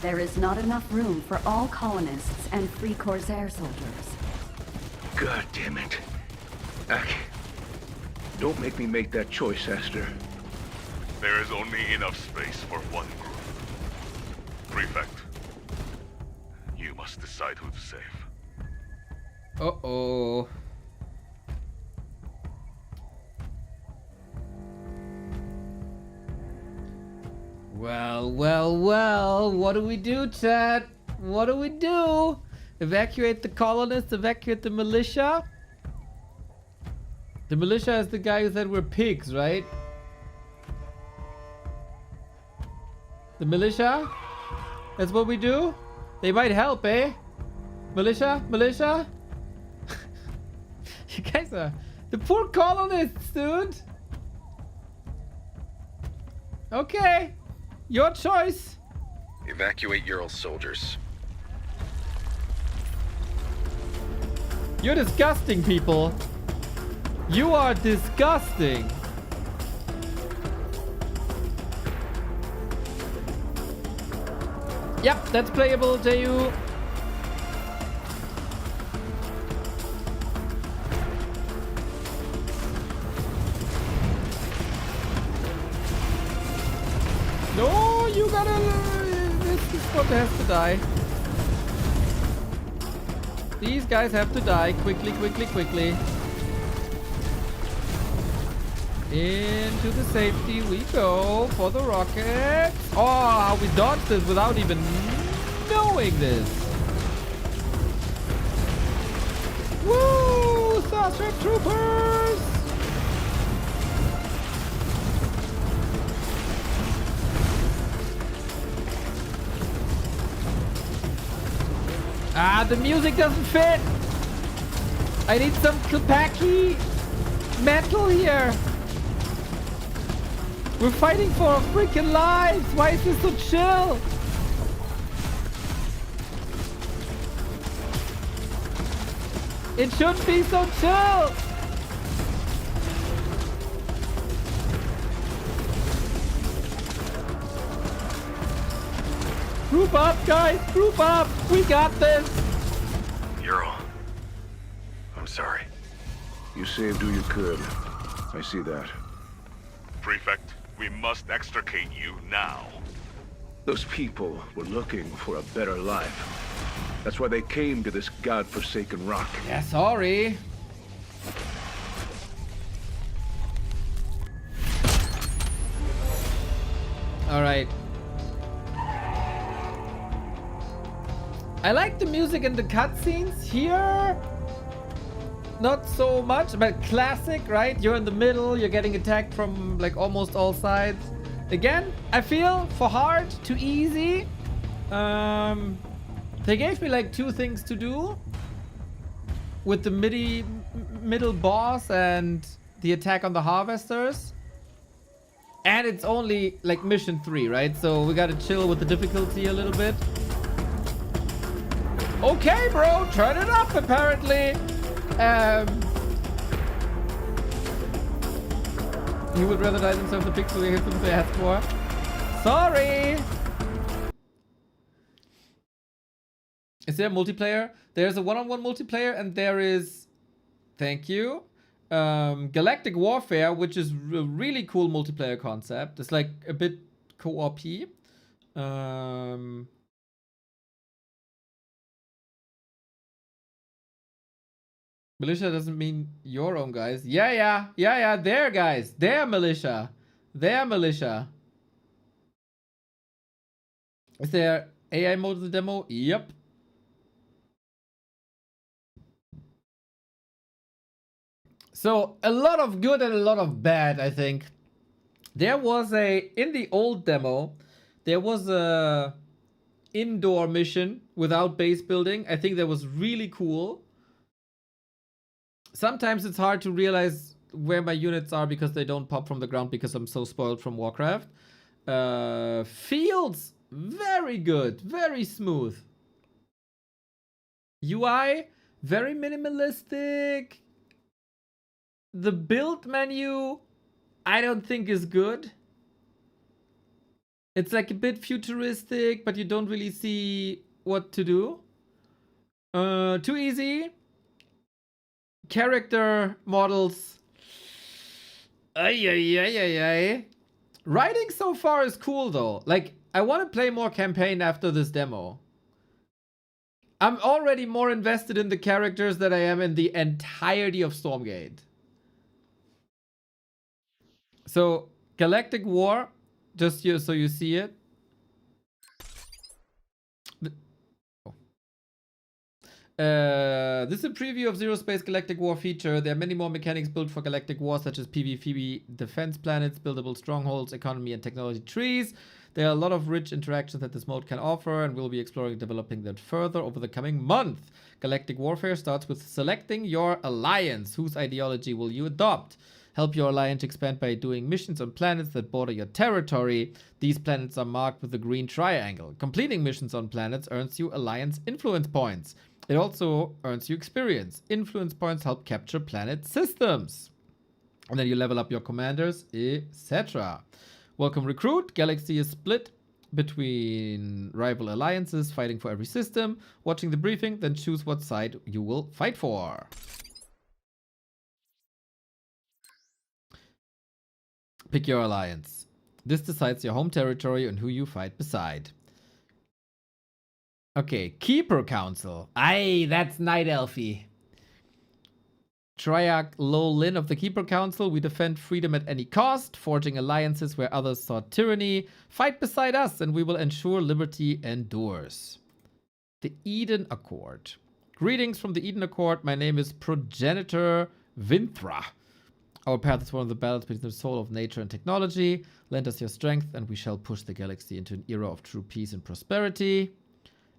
There is not enough room for all colonists and free Corsair soldiers. God damn it. Don't make me make that choice, Esther. There is only enough space for one group. Prefect, you must decide who to save. Uh-oh. Well, what do we do, chat? What do we do? Evacuate the colonists, evacuate the militia? The militia is the guy who said we're pigs, right? The militia? That's what we do? They might help, eh? Militia? Militia? You guys are... The poor colonists, dude! Okay. Your choice. Evacuate Ural soldiers. You're disgusting, people. You are disgusting. Yep, that's playable, Jayu. No, you gotta... This spot has to die. These guys have to die. Quickly, quickly, quickly. Into the safety we go for the rockets. Oh, how we dodged this without even knowing this. Woo! Star Trek Troopers! Ah, the music doesn't fit. I need some Klapaki metal here. We're fighting for our freaking lives. Why is this so chill? It shouldn't be so chill. Group up, guys. Group up. We got this. Ural. I'm sorry. You saved who you could. I see that. Prefect, we must extricate you now. Those people were looking for a better life. That's why they came to this godforsaken rock. Yeah, sorry. Alright. I like the music and the cutscenes here. Not so much, but classic, right? You're in the middle, you're getting attacked from like almost all sides. Again, I feel for hard, too easy. They gave me like 2 things to do with the middle boss and the attack on the harvesters. And it's only like mission 3, right? So we gotta chill with the difficulty a little bit. Okay, bro, turn it up apparently. He would rather die than serve the pixel he hits they asked for. Sorry! Is there a multiplayer? There's a one-on-one multiplayer and there is... Thank you. Galactic Warfare, which is a really cool multiplayer concept. It's like a bit co-op-y. Militia doesn't mean your own guys. Yeah, they're guys. They're militia. They're militia. Is there AI mode of the demo? Yep. So, a lot of good and a lot of bad, I think. There was in the old demo, there was a indoor mission without base building. I think that was really cool. Sometimes it's hard to realize where my units are because they don't pop from the ground because I'm so spoiled from Warcraft. Fields, very good, very smooth. UI, very minimalistic. The build menu, I don't think is good. It's like a bit futuristic, but you don't really see what to do. Too easy. Character models. Writing so far is cool though. Like, I want to play more campaign after this demo. I'm already more invested in the characters than I am in the entirety of Stormgate. So, Galactic War, just here so you see it. This is a preview of Zero Space Galactic War feature. There are many more mechanics built for Galactic War, such as PvP defense planets, buildable strongholds, economy, and technology trees. There are a lot of rich interactions that this mode can offer, and we'll be exploring and developing that further over the coming month. Galactic Warfare starts with selecting your alliance. Whose ideology will you adopt? Help your alliance expand by doing missions on planets that border your territory. These planets are marked with a green triangle. Completing missions on planets earns you alliance influence points. It also earns you experience. Influence points help capture planet systems. And then you level up your commanders, etc. Welcome, recruit. Galaxy is split between rival alliances fighting for every system. Watching the briefing, then choose what side you will fight for. Pick your alliance. This decides your home territory and who you fight beside. Okay, Keeper Council. Aye, that's Night Elfie. Triarch Lo-Lin of the Keeper Council. We defend freedom at any cost, forging alliances where others sought tyranny. Fight beside us and we will ensure liberty endures. The Eden Accord. Greetings from the Eden Accord. My name is Progenitor Vinthra. Our path is one of the balance between the soul of nature and technology. Lend us your strength and we shall push the galaxy into an era of true peace and prosperity.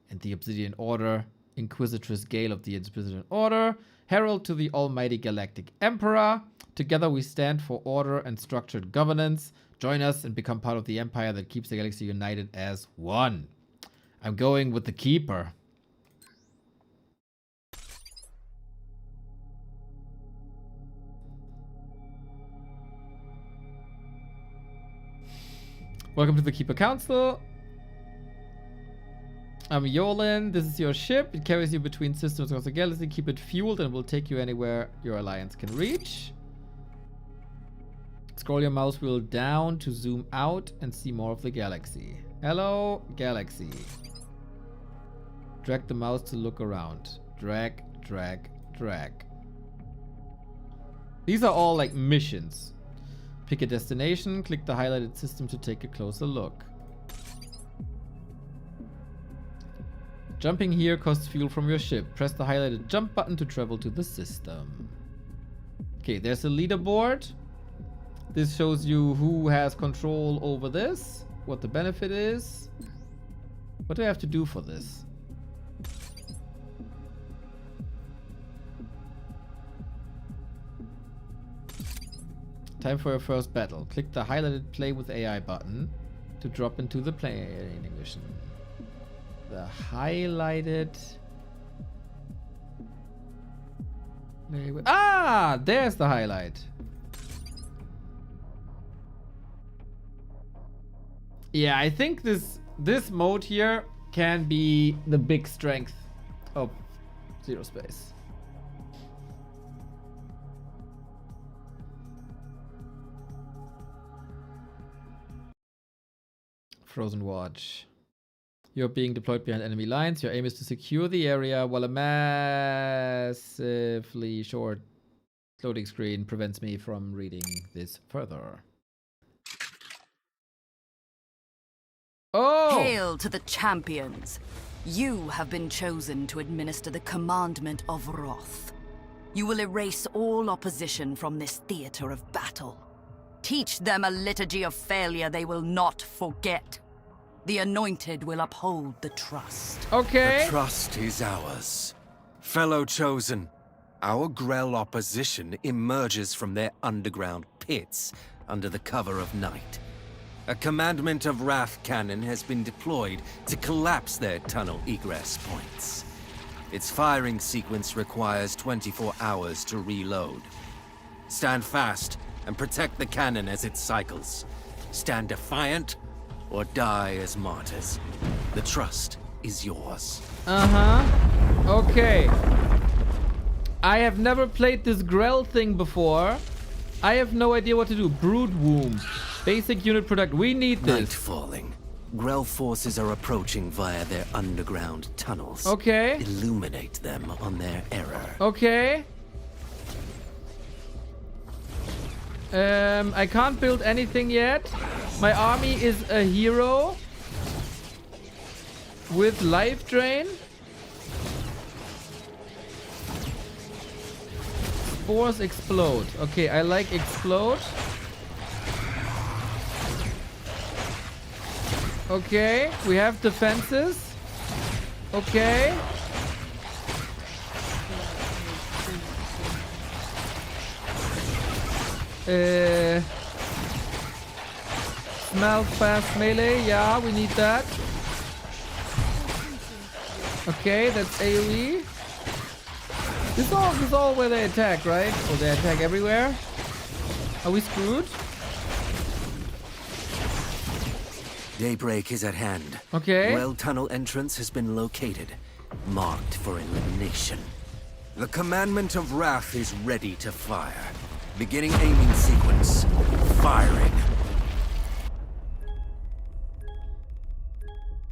And the Obsidian Order, Inquisitress Gale of the Obsidian Order, Herald to the Almighty Galactic Emperor. Together we stand for order and structured governance. Join us and become part of the empire that keeps the galaxy united as one. I'm going with the Keeper. Welcome to the Keeper Council. I'm Yolan. This is your ship. It carries you between systems across the galaxy. Keep it fueled and will take you anywhere your alliance can reach. Scroll your mouse wheel down to zoom out and see more of the galaxy. Hello, galaxy. Drag the mouse to look around. Drag, drag, drag. These are all like missions. Pick a destination, click the highlighted system to take a closer look. Jumping here costs fuel from your ship. Press the highlighted jump button to travel to the system. Okay, there's a leaderboard. This shows you who has control over this, what the benefit is. What do I have to do for this? Time for your first battle. Click the highlighted play with AI button to drop into the playing mission. The highlighted play with... Ah! There's the highlight. Yeah, I think this mode here can be the big strength of Zero Space. Frozen Watch. You're being deployed behind enemy lines. Your aim is to secure the area while a massively short loading screen prevents me from reading this further. Oh! Hail to the champions. You have been chosen to administer the commandment of wrath. You will erase all opposition from this theater of battle. Teach them a liturgy of failure they will not forget. The anointed will uphold the trust. Okay. The trust is ours. Fellow chosen, our Grell opposition emerges from their underground pits under the cover of night. A commandment of wrath cannon has been deployed to collapse their tunnel egress points. Its firing sequence requires 24 hours to reload. Stand fast and protect the cannon as it cycles. Stand defiant or die as martyrs. The trust is yours. Okay. I have never played this Grell thing before. I have no idea what to do. Brood womb. Basic unit product. We need this. Night falling. Grell forces are approaching via their underground tunnels. Okay. Illuminate them on their error. Okay. I can't build anything yet. My army is a hero with life drain. Spores explode. Okay, I like explode. Okay, we have defenses. Okay. Smell fast melee. Yeah, we need that. Okay, that's AoE. This is all where they attack, right? Or they attack everywhere? Are we screwed? Daybreak is at hand. Okay. Well tunnel entrance has been located, marked for elimination. The commandment of wrath is ready to fire. Beginning aiming sequence. Firing.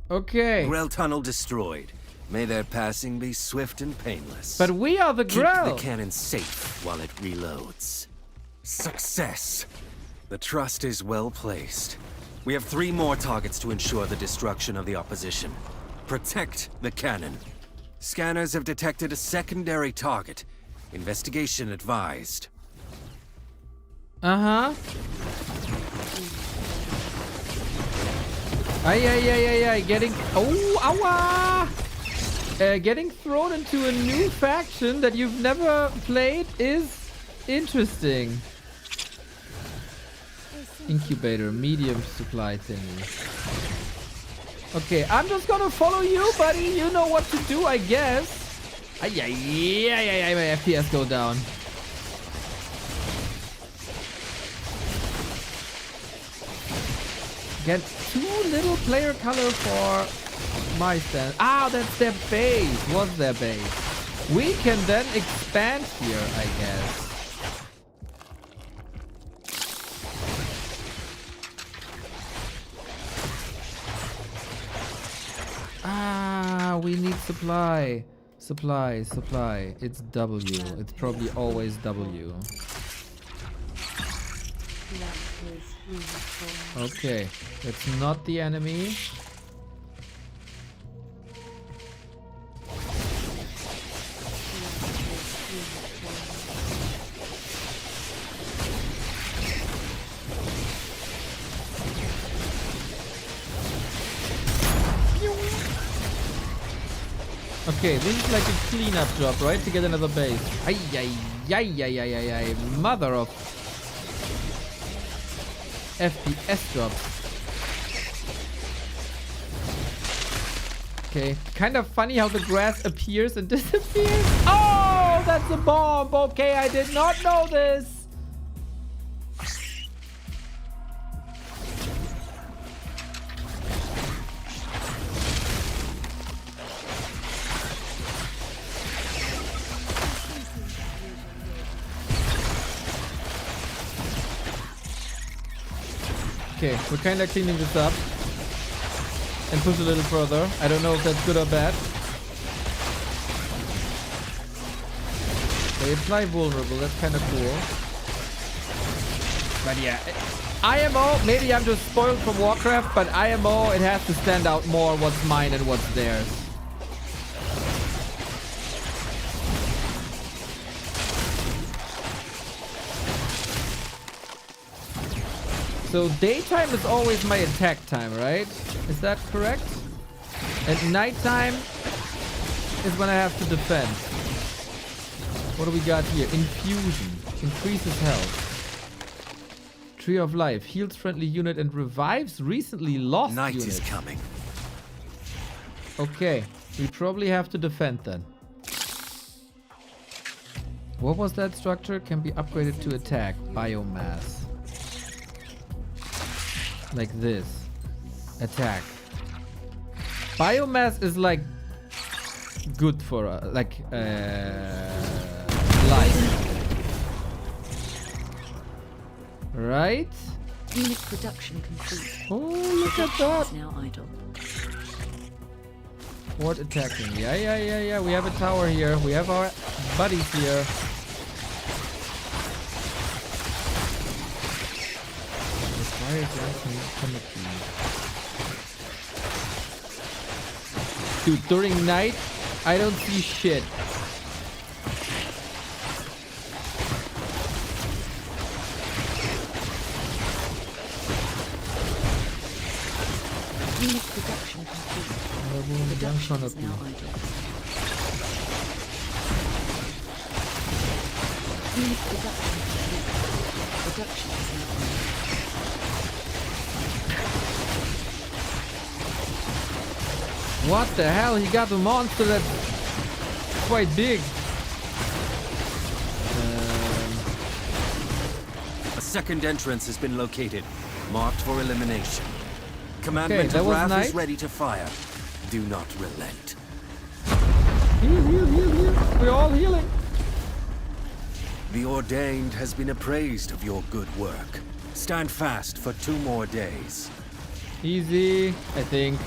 Okay. Grell tunnel destroyed. May their passing be swift and painless. But we are the Grell. Keep the cannon safe while it reloads. Success. The trust is well placed. We have 3 more targets to ensure the destruction of the opposition. Protect the cannon. Scanners have detected a secondary target. Investigation advised. Ay, getting... Oh, aua! Getting thrown into a new faction that you've never played is interesting. Incubator, medium supply thingy. Okay, I'm just gonna follow you, buddy. You know what to do, I guess. My FPS go down. Get 2 little player color for my stand. Ah, that's their base. Was their base. We can then expand here, I guess. we need supply. Supply, supply. It's W. It's probably always W. Okay, that's not the enemy. Okay, this is like a cleanup job, right? To get another base. Ay, ay, ay, ay, ay, ay, ay. Mother of FPS job. Okay, kind of funny how the grass appears and disappears. Oh, that's a bomb. Okay, I did not know this. Okay, we're kind of cleaning this up and push a little further. I don't know if that's good or bad. They apply vulnerable, that's kind of cool. But yeah, IMO, maybe I'm just spoiled from Warcraft, but IMO, it has to stand out more what's mine and what's theirs. So daytime is always my attack time, right? Is that correct? At nighttime is when I have to defend. What do we got here? Infusion. Increases health. Tree of Life. Heals friendly unit and revives recently lost Night unit. is coming. Okay. We probably have to defend then. What was that structure? Can be upgraded to attack. Biomass. Like this. Attack. Biomass is like good for life. Right? Unit production complete. Oh, look at that. Now idle. What attacking? Yeah. We have a tower here. We have our buddies here. Why is that? Dude, during night, I don't see shit. Unit production complete. Production is now idle. Unit production complete. Production is now idle. What the hell? He got a monster that's quite big. A second entrance has been located, marked for elimination. Commandment Okay, that of was Wrath nice. is ready to fire. Do not relent. Heal. We're all healing. The Ordained has been appraised of your good work. Stand fast for 2 more days. Easy, I think.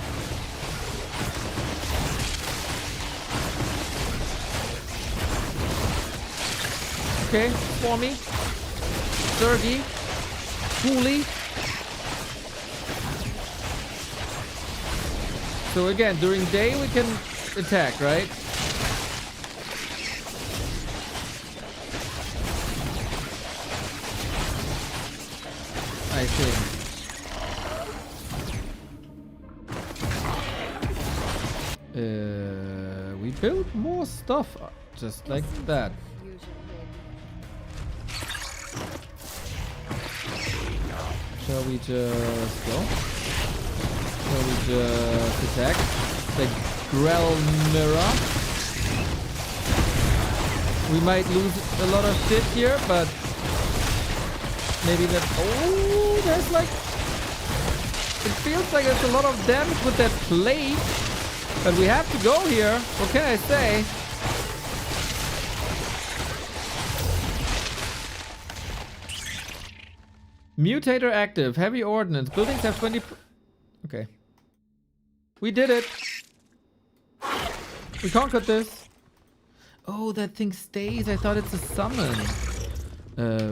Okay, for me. Sturdy. Fully. So again, during day we can attack, right? I think. We build more stuff just like that. Shall we just go? Shall we just attack? The Grell Mirror. We might lose a lot of shit here, but maybe that. Oh, there's like. It feels like there's a lot of damage with that plate. But we have to go here. What can I say? Mutator active. Heavy ordnance. Buildings have 20. Okay. We did it. We conquered this. Oh, that thing stays. I thought it's a summon.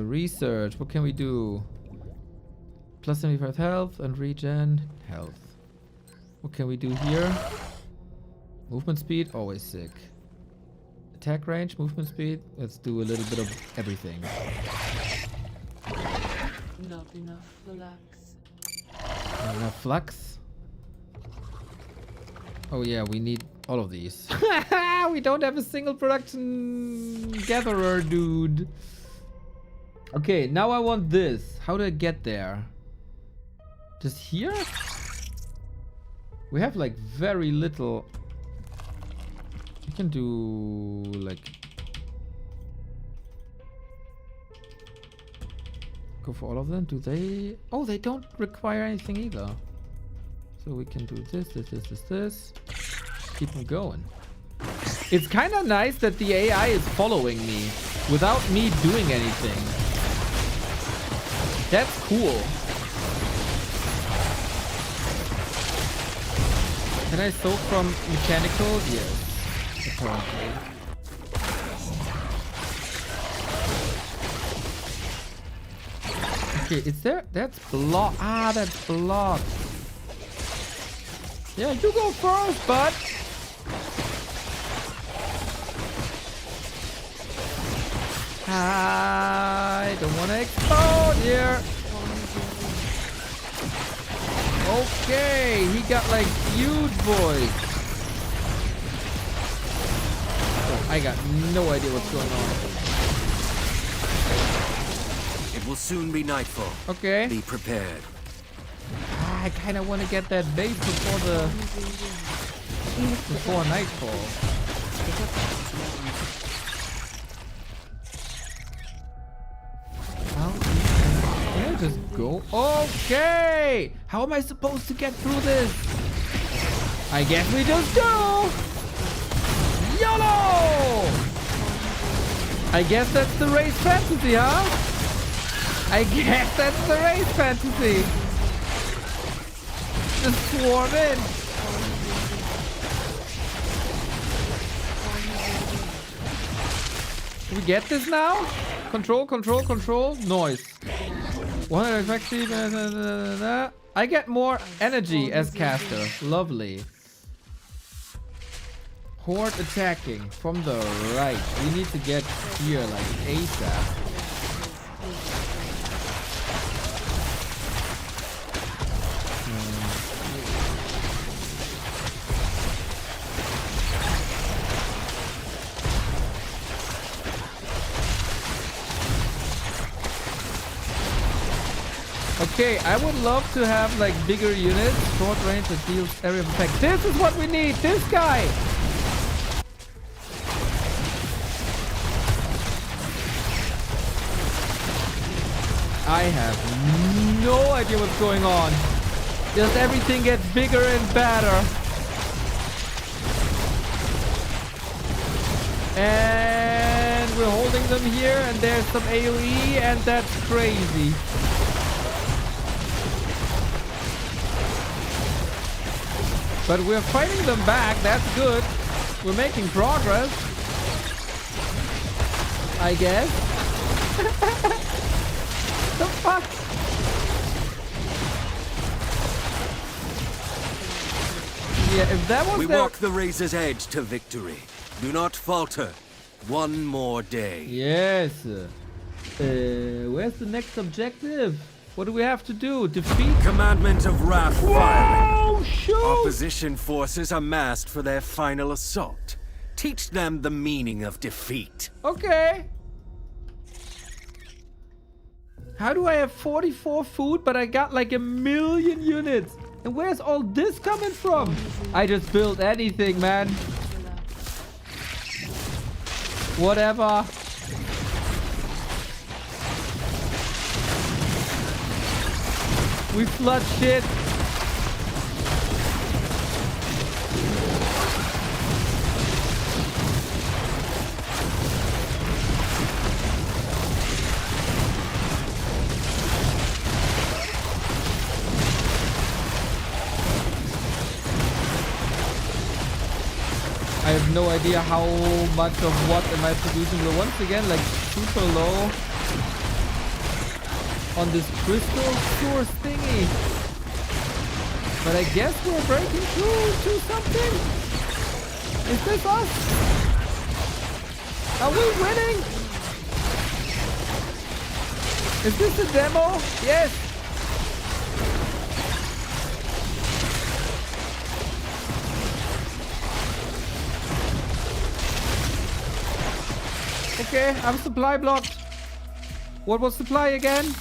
Research. What can we do? Plus 75 health and regen health. What can we do here? Movement speed, always sick. Attack range, movement speed. Let's do a little bit of everything. Not enough flux. Not enough flux. Oh yeah, we need all of these. We don't have a single production gatherer, dude. Okay, now I want this. How do I get there? Just here? We have like very little. We can do like. Go for all of them? Do they? Oh, they don't require anything either. So we can do this. Keep them going. It's kind of nice that the AI is following me without me doing anything. That's cool. Can I soak from mechanical? Yes, apparently. Okay, is there? That's blocked. Ah, that's blocked. Yeah, you go first, bud. I don't want to explode here. Okay, he got like huge boys. Oh, I got no idea what's going on. It will soon be nightfall. Okay. Be prepared. I kind of want to get that base before nightfall. Can I just go? Okay! How am I supposed to get through this? I guess we just go! YOLO! I guess that's the race fantasy, huh? I guess that's the race fantasy. Just swarm in. Can we get this now? Control, control, control. Noise. 150. I get more energy as caster. Lovely. Horde attacking from the right. We need to get here like ASAP. Okay, I would love to have like bigger units, short range that deals area of effect. This is what we need, this guy! I have no idea what's going on. Just everything gets bigger and badder. And we're holding them here and there's some AoE and that's crazy. But we're fighting them back, that's good. We're making progress. I guess. The fuck? Yeah, if that was We walk the razor's edge to victory. Do not falter. One more day. Yes. Where's the next objective? What do we have to do? Defeat? Commandment of Wrath Whoa, shoot! Opposition forces are massed for their final assault. Teach them the meaning of defeat. Okay. How do I have 44 food, but I got like 1,000,000 units? And where's all this coming from? I just built anything, man. Whatever. We flood shit. I have no idea how much of what am I producing. We're once again like super low on this crystal source thingy. But I guess we're breaking through to something. Is this us? Are we winning? Is this a demo? Yes. Okay, I'm supply blocked. What was supply again?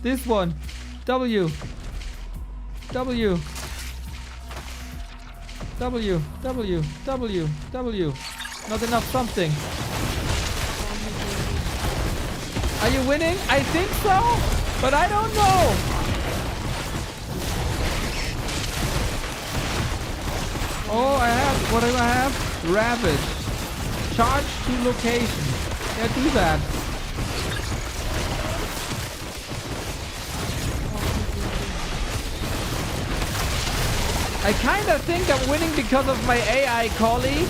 This one. W. W. W. W. W. W. Not enough something. Are you winning? I think so, but I don't know. Oh, I have, what do I have? Ravage. Charge to location. Yeah, do that. I kind of think I'm winning because of my AI collie.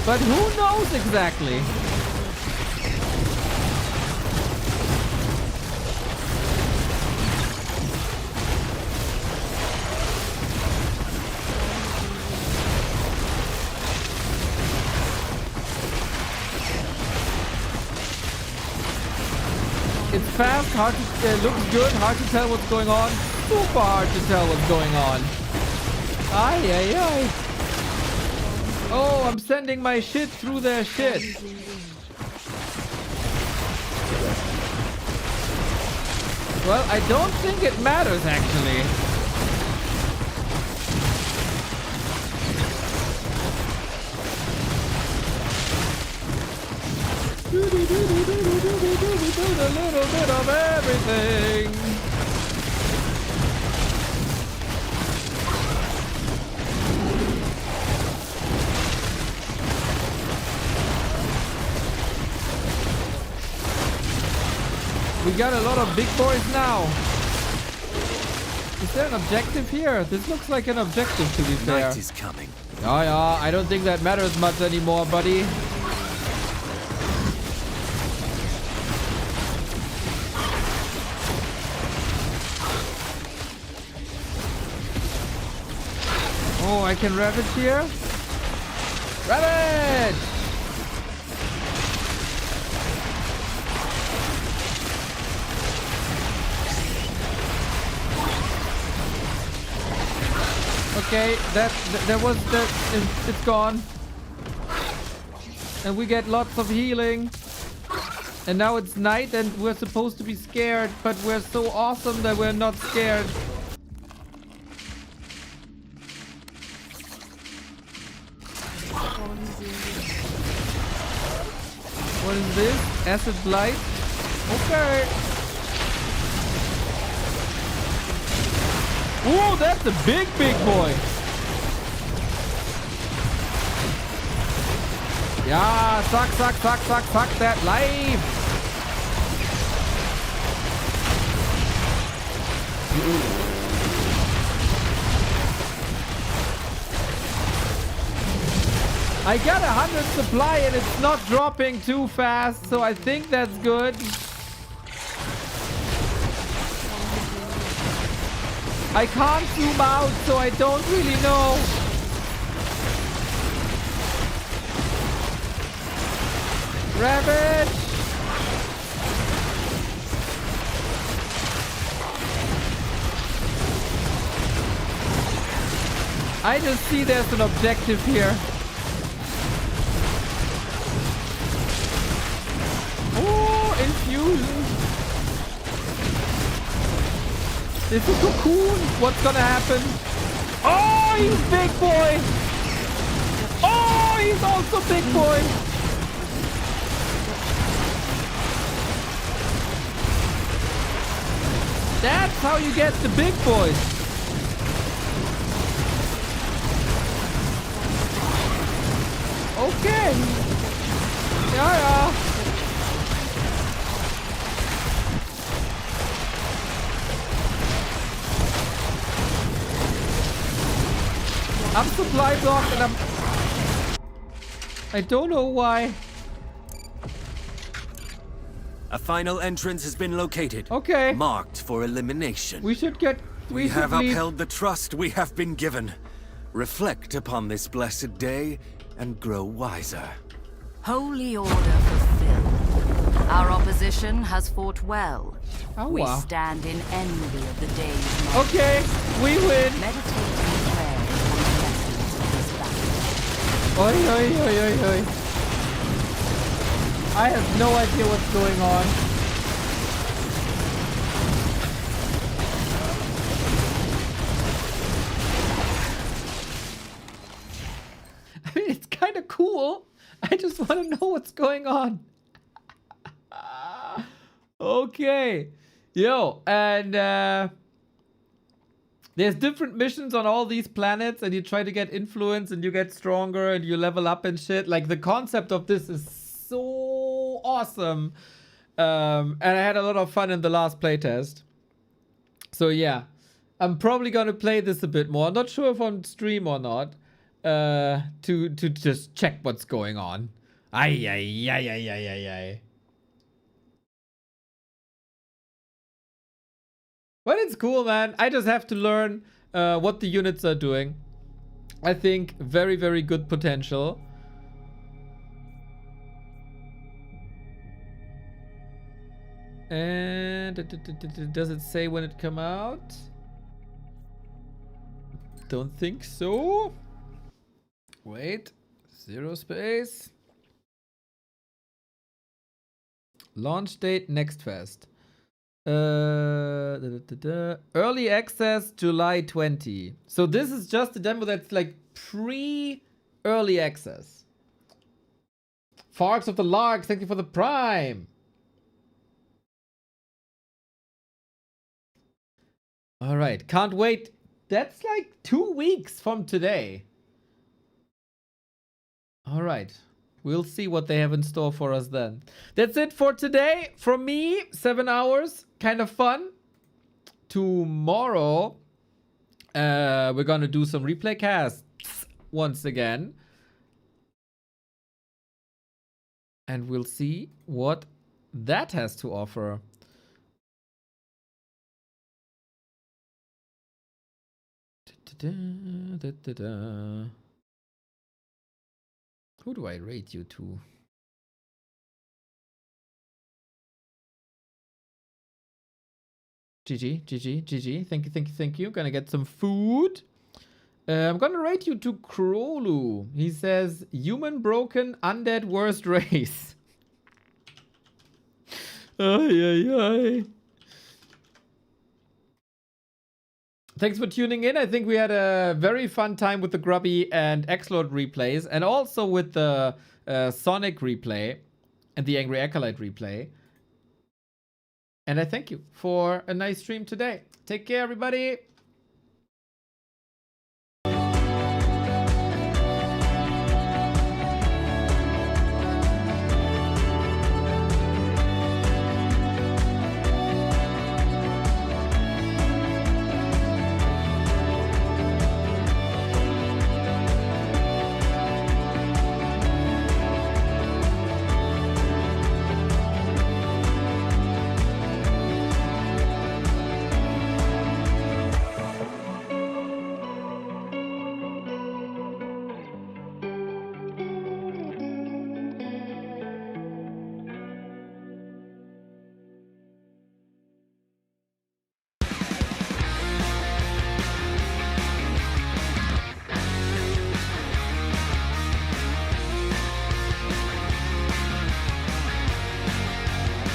But who knows exactly? It's fast, hard to, looks good, hard to tell what's going on. Super hard to tell what's going on. Ay, ay, ay. Oh, I'm sending my shit through their shit. Well, I don't think it matters, actually. A little bit of everything. We got a lot of big boys now. Is there an objective here? This looks like an objective, to be fair. Night is coming. Yeah, I don't think that matters much anymore, buddy. Oh, I can ravage here. Ravage! Okay, it's gone. And we get lots of healing. And now it's night and we're supposed to be scared, but we're so awesome that we're not scared. What is this? Acid blight? Okay. Ooh, that's a big boy. Yeah, suck that life. I got 100 supply and it's not dropping too fast, so I think that's good. I can't zoom out, so I don't really know. Ravage! I just see there's an objective here. Oh, infusion. This is a cocoon. What's gonna happen? Oh, he's big boy. Oh, he's also big boy. That's how you get the big boys. Okay. Yeah. I'm supply blocked and I don't know why. A final entrance has been located. Okay. Marked for elimination. We should get... We have upheld the trust we have been given. Reflect upon this blessed day and grow wiser. Holy order fulfilled. Our opposition has fought well. We stand in envy of the day's march. Okay, we win. Meditate in prayer upon the lessons of this battle. Oi, oi, oi, oi, oi. I have no idea what's going on. I mean, it's kind of cool. I just want to know what's going on. Okay. Yo, and there's different missions on all these planets, and you try to get influence, and you get stronger, and you level up and shit. Like, the concept of this is so awesome. And I had a lot of fun in the last playtest. So, yeah. I'm probably going to play this a bit more. I'm not sure if on stream or not. To just check what's going on. Ay, ay, ay, ay, ay, ay, ay. But it's cool, man. I just have to learn what the units are doing. I think very, very good potential. And does it say when it come out? Don't think so. Wait, 0 space. Launch date next fest. Early access July 20. So this is just a demo that's like pre-early access. Farks of the Larks, thank you for the Prime. All right, can't wait. That's like 2 weeks from today. All right. We'll see what they have in store for us then. That's it for today. From me, 7 hours. Kind of fun. Tomorrow, we're going to do some replay casts once again. And we'll see what that has to offer. Who do I rate you to? GG, GG, GG. Thank you, thank you, thank you. Gonna get some food. I'm gonna rate you to Krolu. He says, human broken, undead worst race. Ay, ay, ay. Thanks for tuning in. I think we had a very fun time with the Grubby and XlorD replays, and also with the Sonic replay and the Angry Acolyte replay. And I thank you for a nice stream today. Take care, everybody.